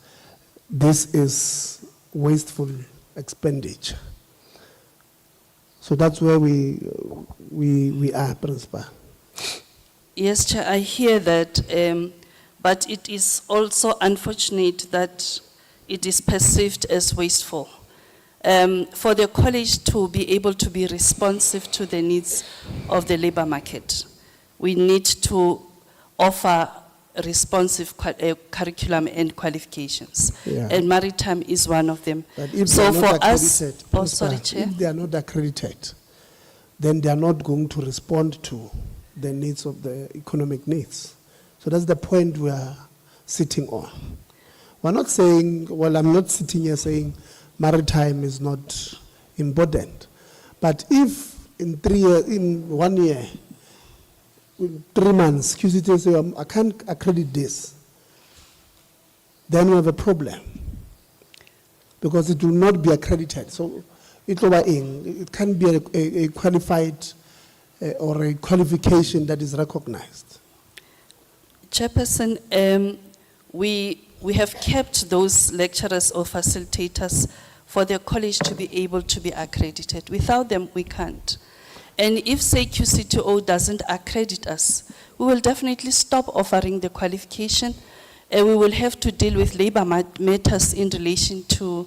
this is wasteful expenditure. So that's where we are, Principal. Yes, Chair, I hear that, but it is also unfortunate that it is perceived as wasteful. For the college to be able to be responsive to the needs of the labor market, we need to offer responsive curriculum and qualifications. Yeah. And maritime is one of them. But if So they are for not us, accredited, oh, sorry, Principal, Chair. if they are not accredited, then they are not going to respond to the needs of the economic needs. So that's the point we are sitting on. We're not saying, well, I'm not sitting here saying maritime is not important. But if in 1 year, in 3 months, QCT say, I can't accredit this, then we have a problem. Because it will not be accredited. So it can't be a qualified or a qualification that is recognized. Chairperson, we have kept those lecturers or facilitators for the college to be able to be accredited. Without them, we can't. And if, say, QC2O doesn't accredit us, we will definitely stop offering the qualification, and we will have to deal with labor matters in relation to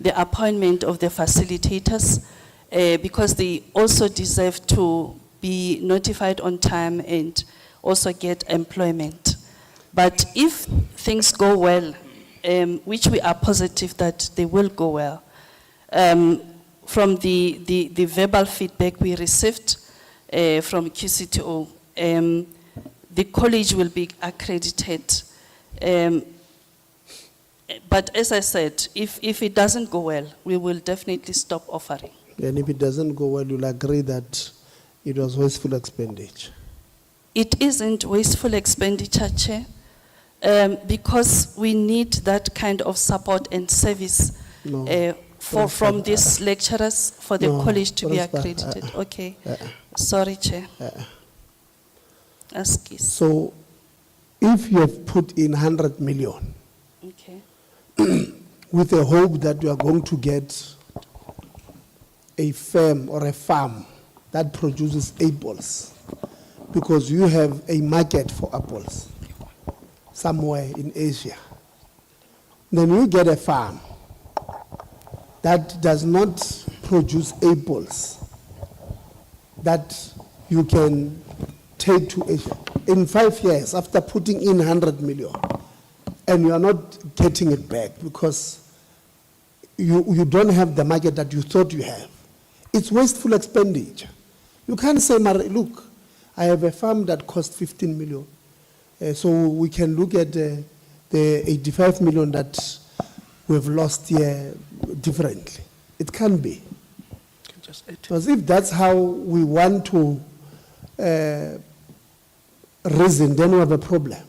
the appointment of the facilitators, because they also deserve to be notified on time and also get employment. But if things go well, which we are positive that they will go well, from the verbal feedback we received from QC2O, the college will be accredited. But as I said, if it doesn't go well, we will definitely stop offering. And if it doesn't go well, you'll agree that it was wasteful expenditure. It isn't wasteful expenditure, Chair, because we need that kind of support and service from these lecturers for the college to be accredited. Okay. Sorry, Chair. So if you have put in 100 million Okay. with the hope that you are going to get a firm or a farm that produces apples because you have a market for apples somewhere in Asia, then you get a farm that does not produce apples that you can take to Asia. In 5 years, after putting in 100 million, and you are not getting it back because you don't have the market that you thought you have, it's wasteful expenditure. You can't say, look, I have a farm that costs 15 million, so we can look at the 85 million that we've lost here differently. It can't be. Because if that's how we want to reason, then we have a problem.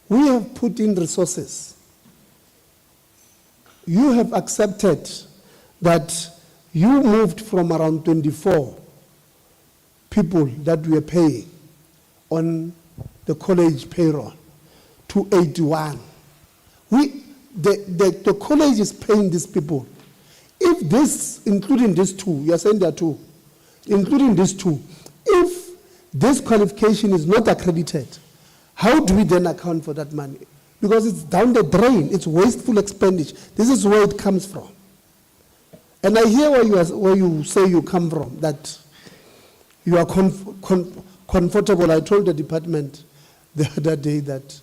We have put in resources. You have accepted that you moved from around 24 people that we are paying on the college payroll to 81. The college is paying these people. If this, including these two, you are saying there are two, including these two, if this qualification is not accredited, how do we then account for that money? Because it's down the drain, it's wasteful expenditure. This is where it comes from. And I hear where you say you come from, that you are comfortable. I told the department the other day that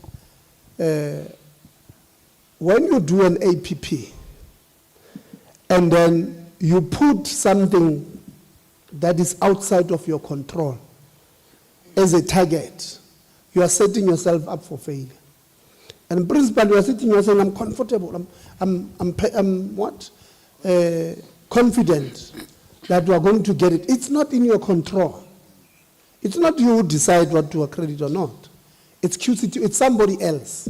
when you do an APP, and then you put something that is outside of your control as a target, you are setting yourself up for failure. And principally, you are sitting here saying, I'm comfortable, I'm confident that you are going to get it. It's not in your control. It's not you who decide what to accredit or not. It's QCT, it's somebody else.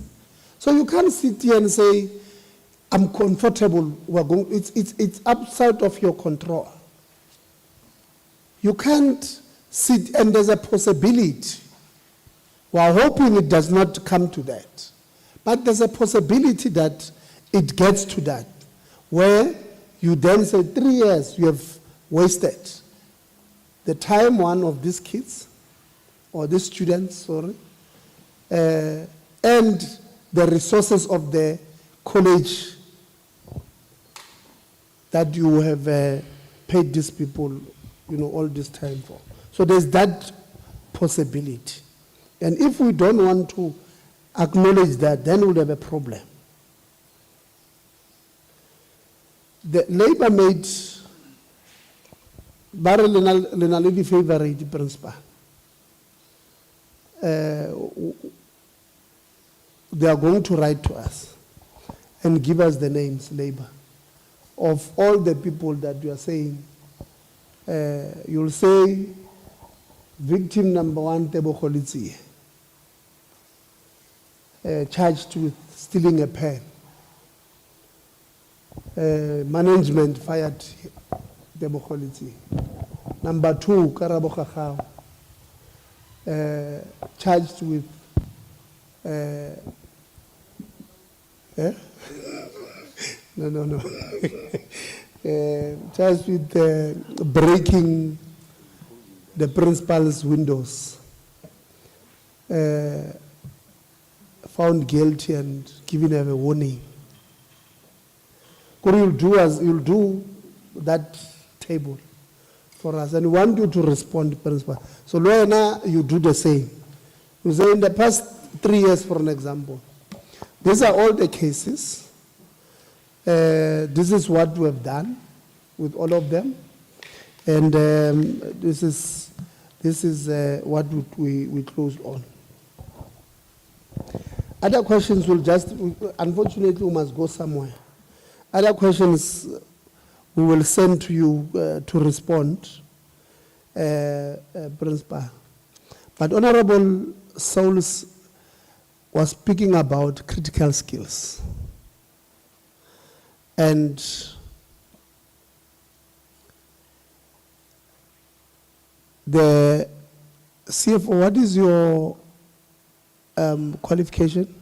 So you can't sit here and say, I'm comfortable, it's outside of your control. You can't sit, and there's a possibility. We're hoping it does not come to that. But there's a possibility that it gets to that, where you then say 3 years you have wasted the time one of these kids, or these students, and the resources of the college that you have paid these people, all this time for. So there's that possibility. And if we don't want to acknowledge that, then we'll have a problem. The labor made Barrel favorite principal. They are going to write to us and give us the names, labor, of all the people that you are saying. You'll say victim number 1, Tebo Kholitsie, charged with stealing a pen. Management fired Tebo Kholitsie. Number 2, Karabo Kakao, charged with No. Charged with breaking the principal's windows. Found guilty and given her a warning. You'll do that table for us, and we want you to respond, principal. So, Loena, you do the same. You say in the past 3 years, for an example, these are all the cases. This is what we have done with all of them, and this is what we closed on. Other questions will unfortunately, we must go somewhere. Other questions we will send to you to respond, Principal. But Honorable Sauls was speaking about critical skills. And the CFO, what is your Qualification?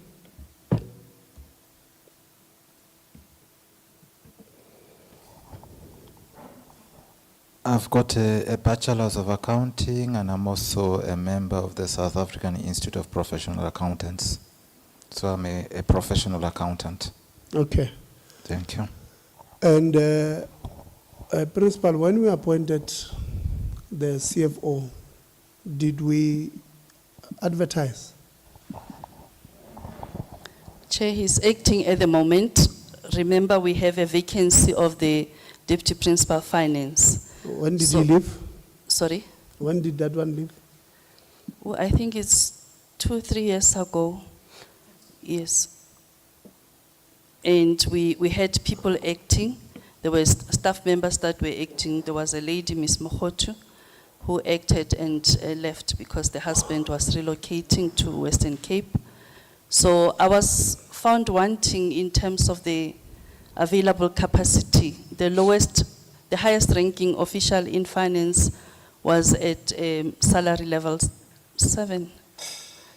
I've got a Bachelor's of Accounting, and I'm also a member of the South African Institute of Professional Accountants. So I'm a professional accountant. Okay. Thank you. And Principal, when we appointed the CFO, did we advertise? Chair, he's acting at the moment. Remember, we have a vacancy of the Deputy Principal Finance. When did he leave? Sorry? When did that one leave? Well, I think it's 2-3 years ago. Yes. And we had people acting. There were staff members that were acting. There was a lady, Ms. Motheo, who acted and left because the husband was relocating to Western Cape. So I was found wanting in terms of the available capacity. The highest ranking official in finance was at salary level 7.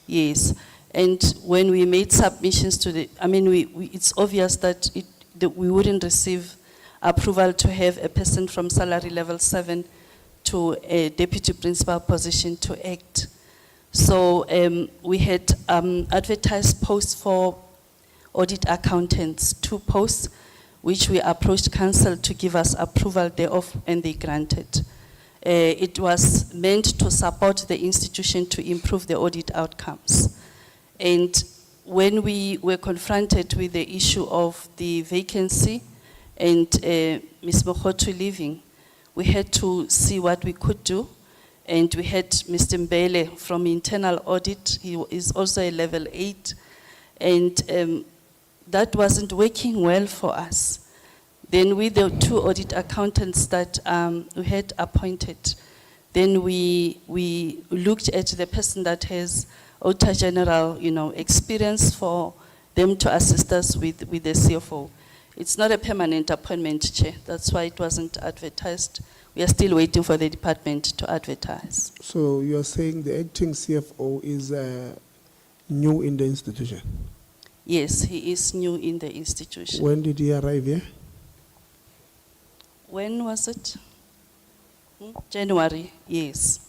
Yes. And when we made submissions to the, it's obvious that we wouldn't receive approval to have a person from salary level 7 to a deputy principal position to act. So we had advertised posts for audit accountants, 2 posts, which we approached council to give us approval thereof, and they granted. It was meant to support the institution to improve the audit outcomes. And when we were confronted with the issue of the vacancy and Ms. Motheo leaving, we had to see what we could do. And we had Mr. Mbele from internal audit. He is also a level 8. And that wasn't working well for us. Then with the 2 audit accountants that we had appointed, then we looked at the person that has Auditor General, experience for them to assist us with the CFO. It's not a permanent appointment, Chair. That's why it wasn't advertised. We are still waiting for the department to advertise. So you are saying the acting CFO is new in the institution? Yes, he is new in the institution. When did he arrive here? When was it? January, yes.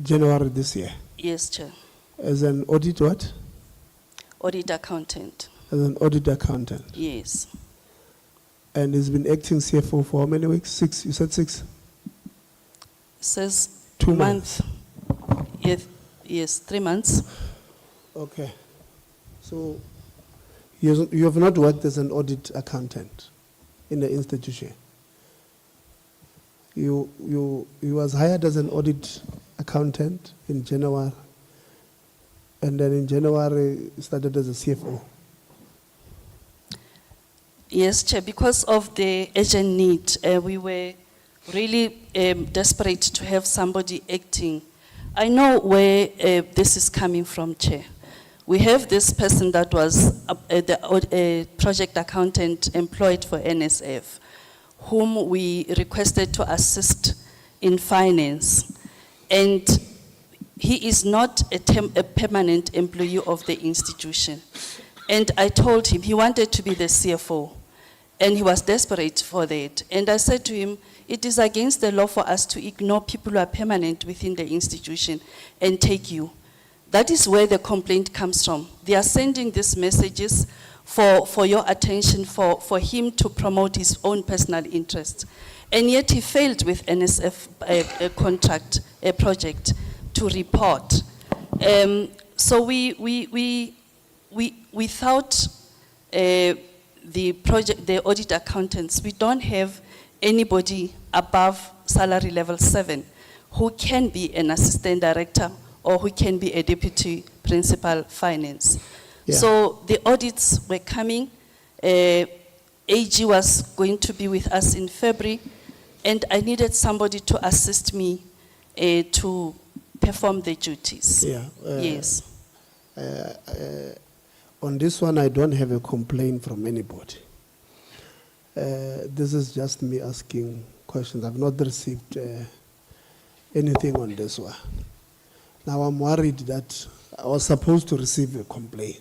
January this year? Yes, Chair. As an audit what? Audit accountant. As an audit accountant? Yes. And he's been acting CFO for how many weeks? 6, you said 6? Says 2 months. Yes, 3 months. Okay. So you have not worked as an audit accountant in the institution. You was hired as an audit accountant in January, and then in January started as a CFO. Yes, Chair, because of the urgent need, we were really desperate to have somebody acting. I know where this is coming from, Chair. We have this person that was a project accountant employed for NSF, whom we requested to assist in finance. And he is not a permanent employee of the institution. And I told him he wanted to be the CFO, and he was desperate for that. And I said to him, it is against the law for us to ignore people who are permanent within the institution and take you. That is where the complaint comes from. They are sending these messages for your attention, for him to promote his own personal interests. And yet he failed with NSF a project to report. So without the audit accountants, we don't have anybody above salary level 7 who can be an assistant director or who can be a deputy principal finance. Yeah. So the audits were coming. AG was going to be with us in February, and I needed somebody to assist me to perform the duties. Yeah. Yes. On this one, I don't have a complaint from anybody. This is just me asking questions. I've not received anything on this one. Now I'm worried that I was supposed to receive a complaint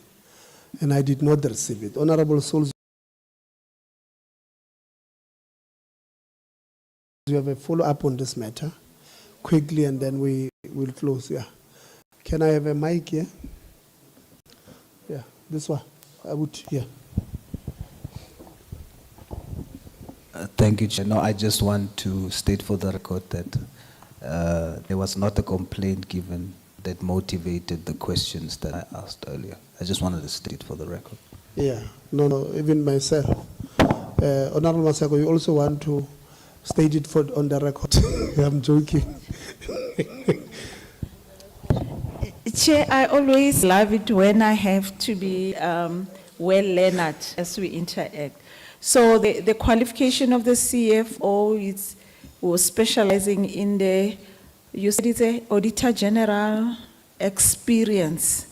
and I did not receive it. Honorable Souls, you have a follow-up on this matter quickly and then we will close. Yeah. Can I have a mic here? Yeah, this one. I would, yeah. Thank you, Chair. No, I just want to state for the record that there was not a complaint given that motivated the questions that I asked earlier. I just wanted to state for the record. Yeah, no, even myself. Honorable Masako, you also want to state it on the record. I'm joking. Chair, I always love it when I have to be well-learned as we interact. So the qualification of the CFO was specializing in the, you said it's a Auditor General experience.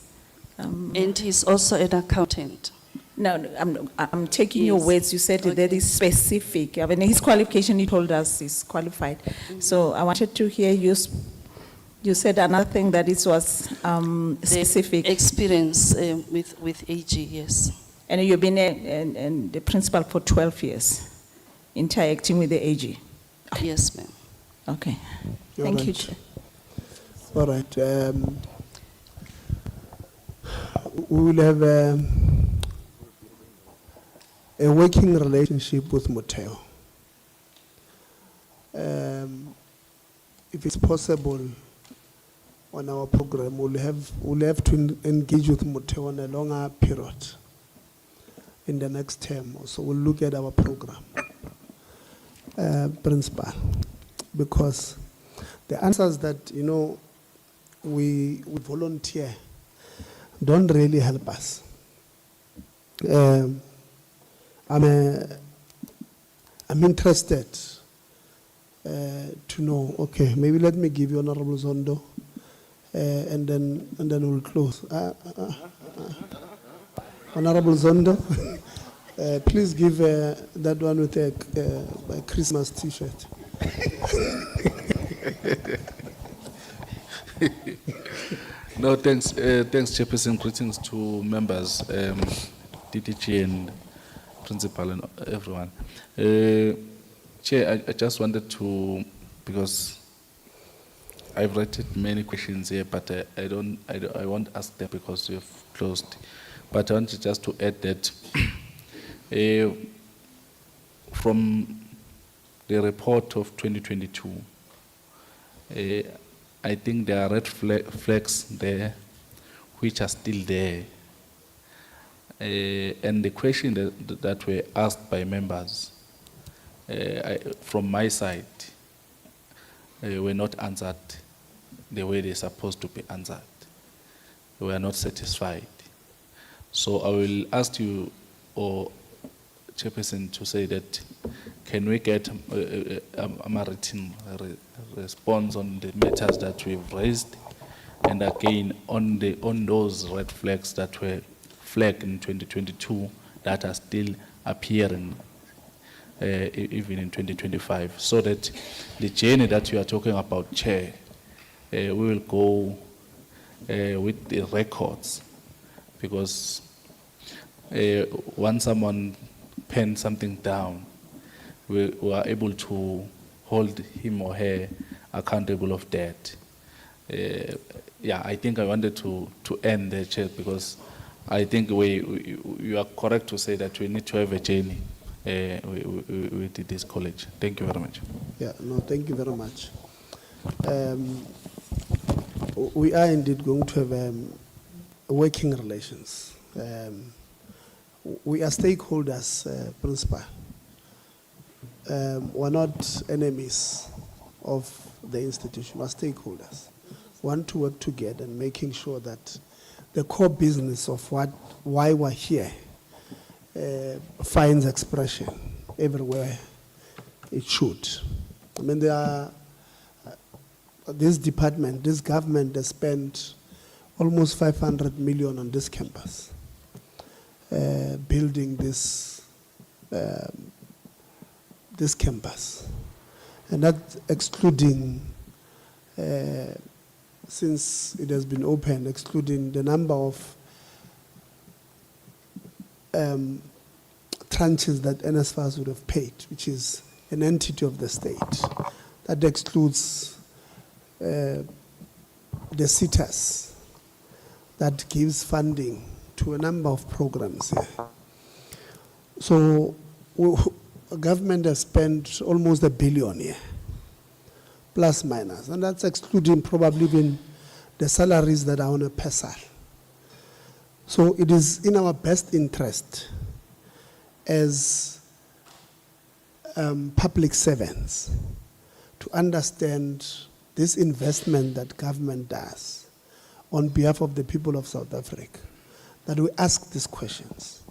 And he's also an accountant. No, I'm taking your Yes. words. You said that is specific. I mean, his qualification, he told us, is qualified. So I wanted to hear you. You said another thing that it was specific. The experience with AG, yes. And you've been the principal for 12 years, interacting with the AG. Yes, ma'am. Okay. All Thank you, right. Chair. All right. We will have a working relationship with Motheo. If it's possible on our program, we'll have to engage with Motheo on a longer period in the next term. So we'll look at our program, principal, because the answers that, we volunteer don't really help us. I'm interested to know. Okay, maybe let me give you Honorable Zondo, and then we'll close. Honorable Zondo, please give that one with a Christmas T-shirt. No, thanks, Chairperson. Greetings to members, DDG and principal and everyone. Chair, I just wanted to, because I've read many questions here, but I won't ask them because we have closed. But I wanted just to add that from the report of 2022, I think there are red flags there which are still there. And the question that were asked by members from my side were not answered the way they're supposed to be answered. We are not satisfied. So I will ask you, or Chairperson, to say that can we get a written response on the matters that we've raised, and again on those red flags that were flagged in 2022 that are still appearing even in 2025, so that the journey that you are talking about, Chair, we will go with the records, because once someone pens something down, we are able to hold him or her accountable of that. Yeah, I think I wanted to end there, Chair, because I think you are correct to say that we need to have a journey with this college. Thank you very much. Yeah, no, thank you very much. We are indeed going to have working relations. We are stakeholders, Principal. We're not enemies of the institution, we're stakeholders. We want to work together and making sure that the core business of why we're here finds expression everywhere it should. I mean, this department, this government has spent almost 500 million on this campus, building this campus. And that's excluding since it has been open, excluding the number of tranches that NSFAS would have paid, which is an entity of the state. That excludes the CETAS, that gives funding to a number of programs here. So government has spent almost R1 billion here, plus minus, and that's excluding probably even the salaries that are on a PESAL. So it is in our best interest as public servants to understand this investment that government does on behalf of the people of South Africa, that we ask these questions.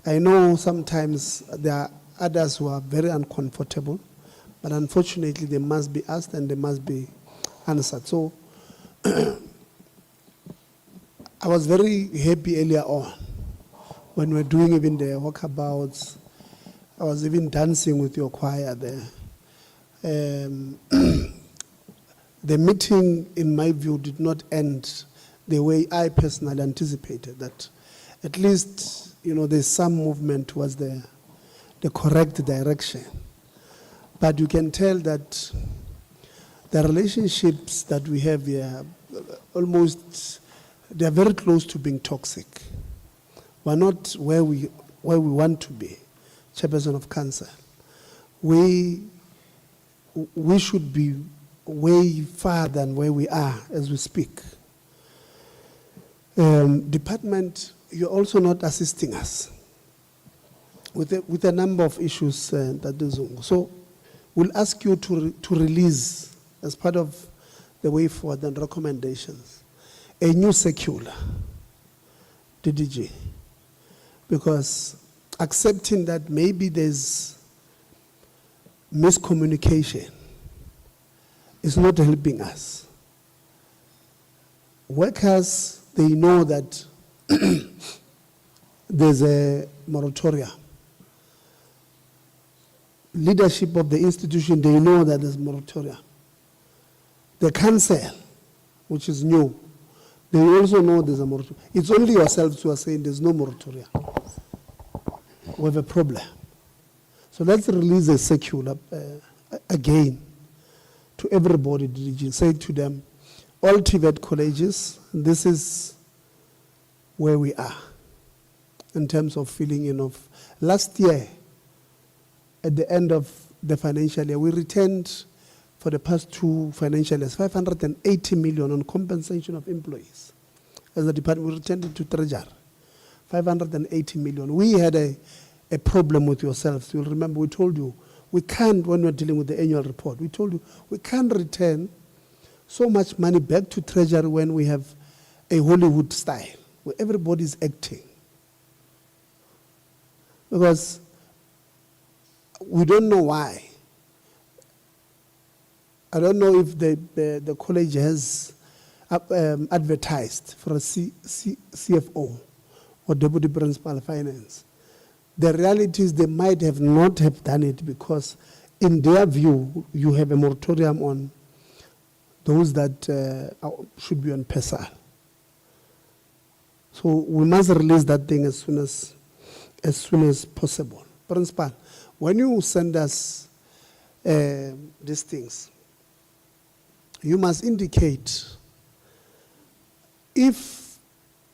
I know sometimes there are others who are very uncomfortable, but unfortunately they must be asked and they must be answered. So I was very happy earlier on when we were doing even the walkabouts. I was even dancing with your choir there. The meeting, in my view, did not end the way I personally anticipated, that at least, you know, there's some movement towards the correct direction. But you can tell that the relationships that we have here, almost, they are very close to being toxic. We're not where we want to be, Chairperson of Council. We should be way far than where we are as we speak. Department, you're also not assisting us with a number of issues that is on. So we'll ask you to release, as part of the way forward and recommendations, a new circular, DDG, because accepting that maybe there's miscommunication is not helping us. Workers, they know that there's a moratorium. Leadership of the institution, they know that there's moratorium. The council, which is new, they also know there's a moratorium. It's only yourselves who are saying there's no moratorium. We have a problem. So let's release a circular again to everybody, say to them, all TVET colleges, this is where we are in terms of filling in of. Last year, at the end of the financial year, we returned for the past 2 financial years 580 million on compensation of employees. As a department, we returned it to Treasury, 580 million. We had a problem with yourselves. You'll remember we told you, we can't, when we're dealing with the annual report, we told you we can't return so much money back to Treasury when we have a Hollywood style, where everybody's acting. Because we don't know why. I don't know if the college has advertised for a CFO or Deputy Principal Finance. The reality is they might have not have done it because in their view, you have a moratorium on those that should be on PESAL. So we must release that thing as soon as possible. Principal, when you send us these things, you must indicate if,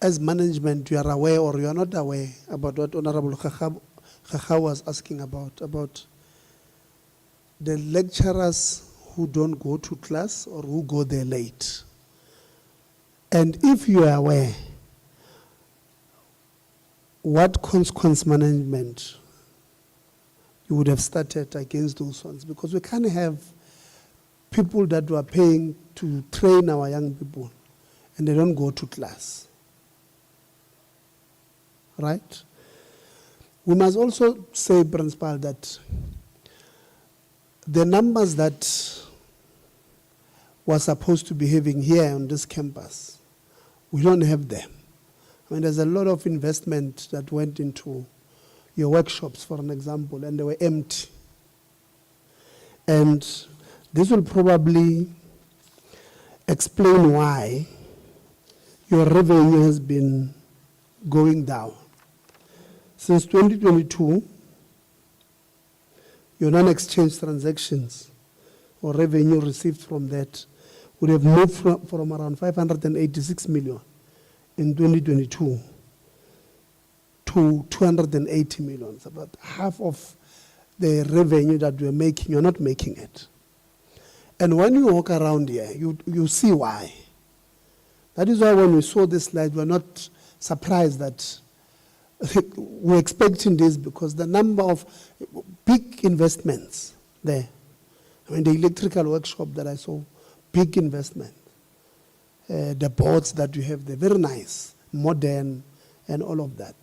as management, you are aware or you are not aware about what Honorable Khakhao was asking about the lecturers who don't go to class or who go there late. And if you are aware, what consequence management you would have started against those ones? Because we can't have people that were paying to train our young people and they don't go to class. Right? We must also say, Principal, that the numbers that we're supposed to be having here on this campus, we don't have them. I mean, there's a lot of investment that went into your workshops, for an example, and they were empty. And this will probably explain why your revenue has been going down. Since 2022, your non-exchange transactions or revenue received from that would have moved from around 586 million in 2022 to 280 million. It's about half of the revenue that we're making, you're not making it. And when you walk around here, you see why. That is why when we saw this slide, we're not surprised that we're expecting this, because the number of big investments there. I mean, the electrical workshop that I saw, big investment. The boards that you have, they're very nice, modern, and all of that.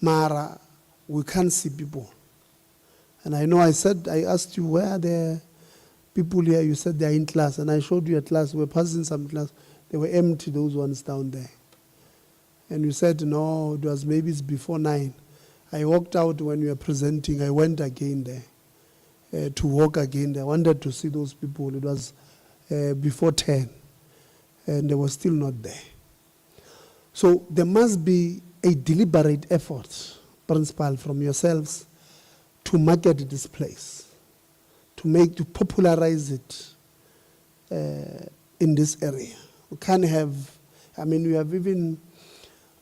Mara, we can't see people. And I know I asked you, where are the people here? You said they're in class, and I showed you a class. We're passing some class. They were empty, those ones down there. And you said, no, it was maybe it's before 9. I walked out when you were presenting. I went again there to walk again there. I wanted to see those people. It was before 10, and they were still not there. So there must be a deliberate effort, Principal, from yourselves to market this place, to popularize it in this area. We can't have, I mean, we have even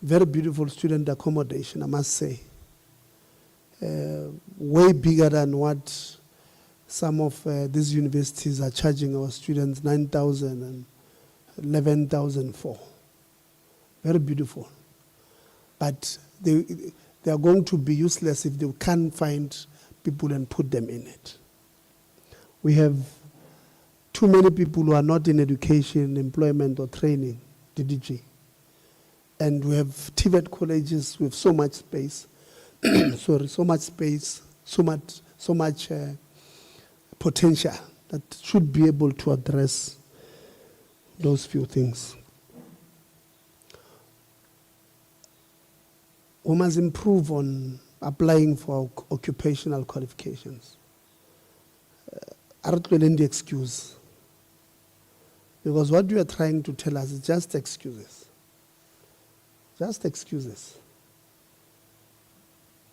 very beautiful student accommodation, I must say. Way bigger than what some of these universities are charging our students, 9,000 and 11,000 for. Very beautiful. But they are going to be useless if they can't find people and put them in it. We have too many people who are not in education, employment, or training, DDG. And we have TVET colleges with so much space, so much space, so much potential that should be able to address those few things. We must improve on applying for occupational qualifications. The excuse. Because what you are trying to tell us is just excuses. Just excuses.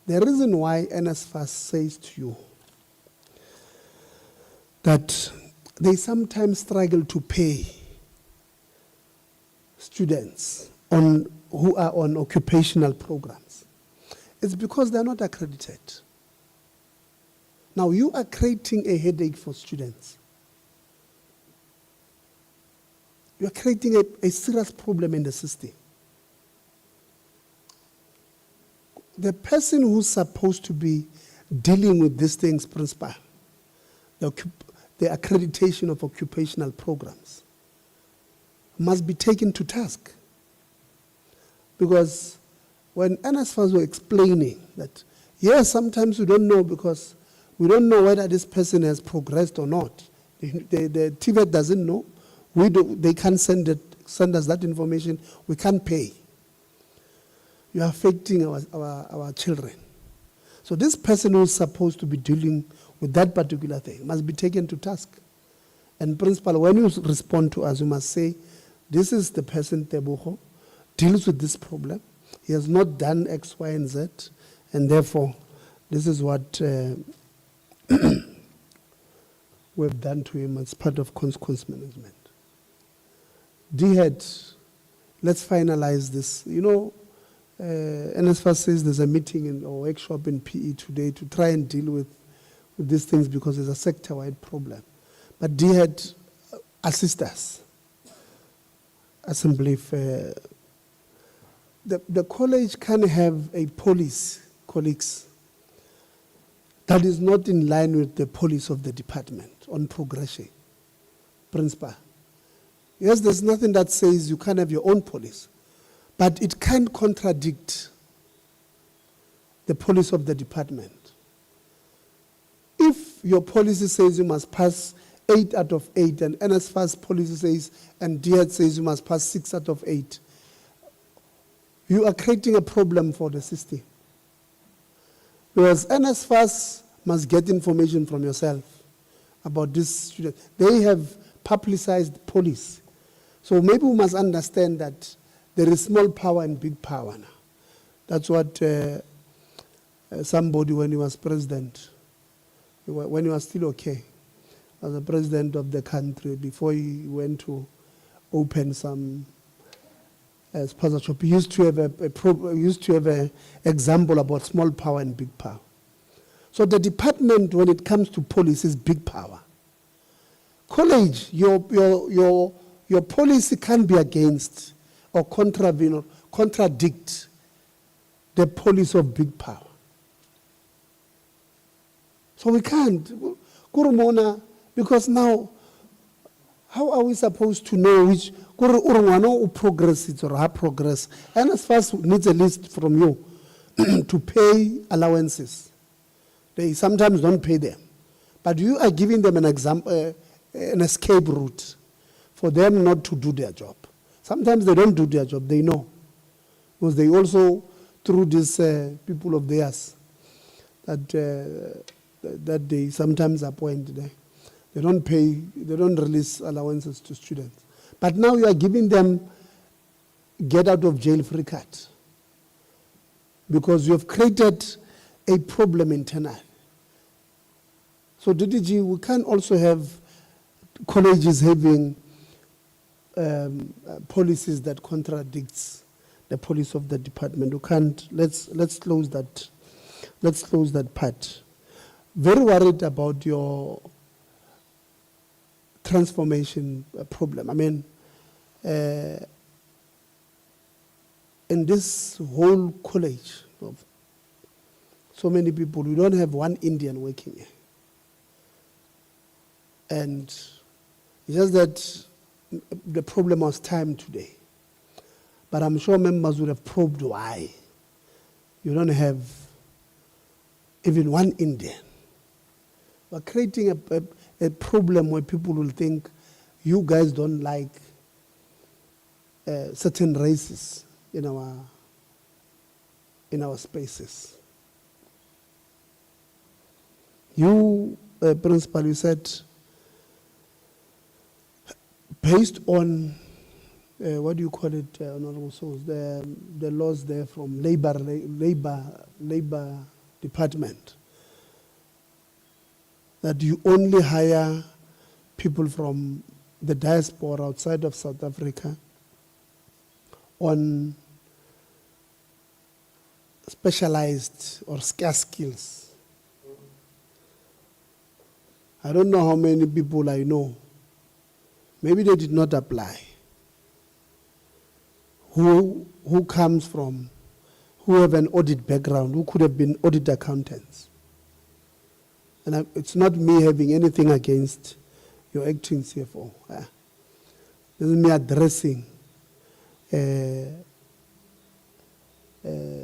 The reason why NSFAS says to you that they sometimes struggle to pay students who are on occupational programs, it's because they're not accredited. Now you are creating a headache for students. You are creating a serious problem in the system. The person who's supposed to be dealing with these things, Principal, the accreditation of occupational programs, must be taken to task. Because when NSFAS were explaining that, yes, sometimes we don't know because we don't know whether this person has progressed or not. The TVET doesn't know. They can't send us that information. We can't pay. You are affecting our children. So this person who is supposed to be dealing with that particular thing must be taken to task. And Principal, when you respond to us, you must say, this is the person, Teboho, deals with this problem. He has not done X, Y, and Z, and therefore, this is what we've done to him as part of consequence management. DHEAD, let's finalize this. You know, NSFAS says there's a meeting or workshop in PE today to try and deal with these things because it's a sector-wide problem. But DHEAD, assist us. Assembly, the college can have a policy, colleagues, that is not in line with the policy of the department on progression. Principal. Yes, there's nothing that says you can't have your own policy, but it can't contradict the policy of the department. If your policy says you must pass 8 out of 8, and NSFAS policy says, and DHEAD says you must pass 6 out of 8, you are creating a problem for the system. Because NSFAS must get information from yourself about this student. They have publicized police. So maybe we must understand that there is small power and big power now. That's what somebody, when he was president, when he was still okay, as the president of the country, before he went to open some sponsorship, he used to have a example about small power and big power. So the department, when it comes to policy, is big power. College, your policy can't be against or contradict the policy of big power. So we can't. Kurumona, because now, how are we supposed to know which progress it or how progress? NSFAS needs a list from you to pay allowances. They sometimes don't pay them. But you are giving them an example, an escape route for them not to do their job. Sometimes they don't do their job, they know. Because they also, through these people of theirs, that they sometimes appoint there. They don't pay, they don't release allowances to students. But now you are giving them get out of jail free card. Because you have created a problem internally. So DDG, we can also have colleges having policies that contradicts the policy of the department. We can't, let's close that part. Very worried about your transformation problem. I mean, in this whole college of so many people, we don't have one Indian working here. And it's just that the problem was time today. But I'm sure members would have probed why you don't have even one Indian. We're creating a problem where people will think you guys don't like certain races in our spaces. You, Principal, you said, based on, what do you call it, Honorable Souls, the laws there from labor department, that you only hire people from the diaspora outside of South Africa on specialized or scarce skills. I don't know how many people I know, maybe they did not apply, who comes from, who have an audit background, who could have been audit accountants. And it's not me having anything against your acting CFO. This is me addressing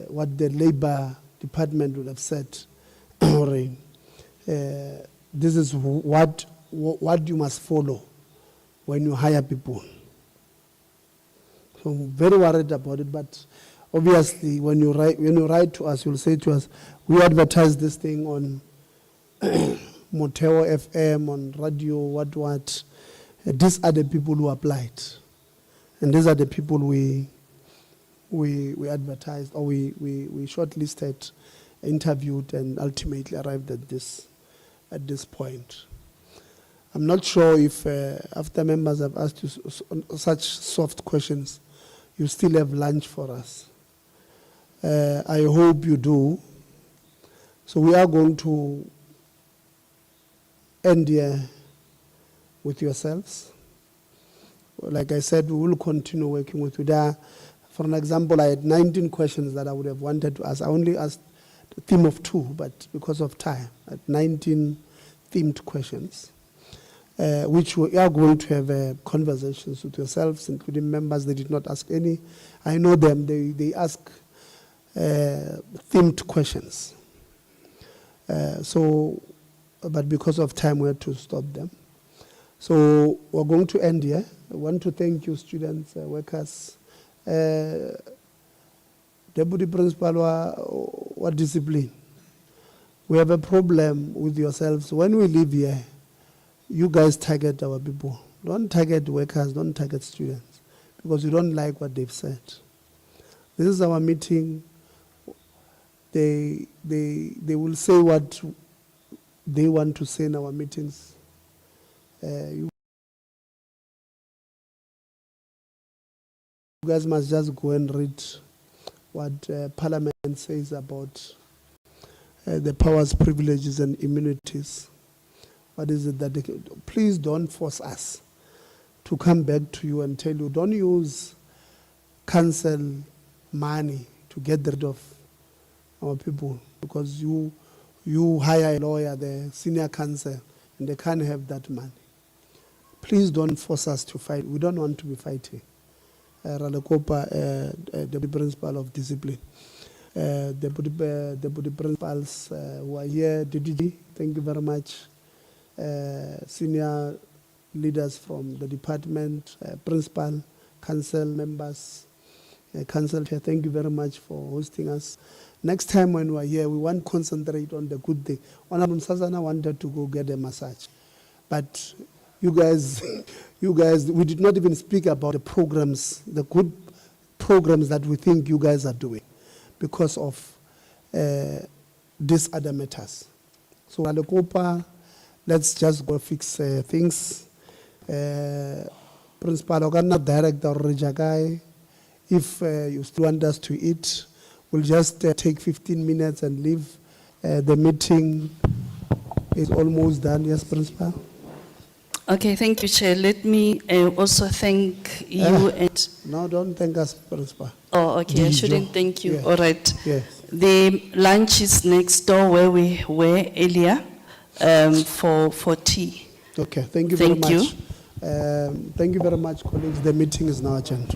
what the labor department would have said. This is what you must follow when you hire people. So I'm very worried about it, but obviously when you write to us, you'll say to us, we advertise this thing on Motheo FM, on radio, what. These are the people who applied. And these are the people we advertised, or we shortlisted, interviewed, and ultimately arrived at this point. I'm not sure if after members have asked you such soft questions, you still have lunch for us. I hope you do. So we are going to end here with yourselves. Like I said, we will continue working with you. For an example, I had 19 questions that I would have wanted to ask. I only asked the theme of 2, but because of time, I had 19 themed questions, which we are going to have conversations with yourselves, including members. They did not ask any. I know them. They ask themed questions. But because of time, we had to stop them. So we're going to end here. I want to thank you, students, workers. Deputy Principal, what discipline? We have a problem with yourselves. When we live here, you guys target our people. Don't target workers, don't target students, because you don't like what they've said. This is our meeting. They will say what they want to say in our meetings. You guys must just go and read what Parliament says about the powers, privileges, and immunities. What is it that they can, please don't force us to come back to you and tell you, don't use council money to get rid of our people, because you hire a lawyer, the senior counsel, and they can't have that money. Please don't force us to fight. We don't want to be fighting. Ralekopa, Deputy Principal of Discipline, Deputy Principals who are here, DDG, thank you very much. Senior leaders from the department, principal, council members, council chair, thank you very much for hosting us. Next time when we're here, we want to concentrate on the good thing. Honorable Sazana wanted to go get a massage, but you guys, we did not even speak about the programs, the good programs that we think you guys are doing because of these other matters. So, Alekopa, let's just go fix things. Principal Ogana, Director Rejagai, if you still want us to eat, we'll just take 15 minutes and leave. The meeting is almost done. Yes, Principal? Okay, thank you, Chair. Let me also thank you and... No, don't thank us, Principal. Oh, okay, I shouldn't thank you. Yeah. All right. Yes. The lunch is next door where we were earlier for tea. Okay, thank you very much. Thank you very much, colleagues. The meeting is now adjourned.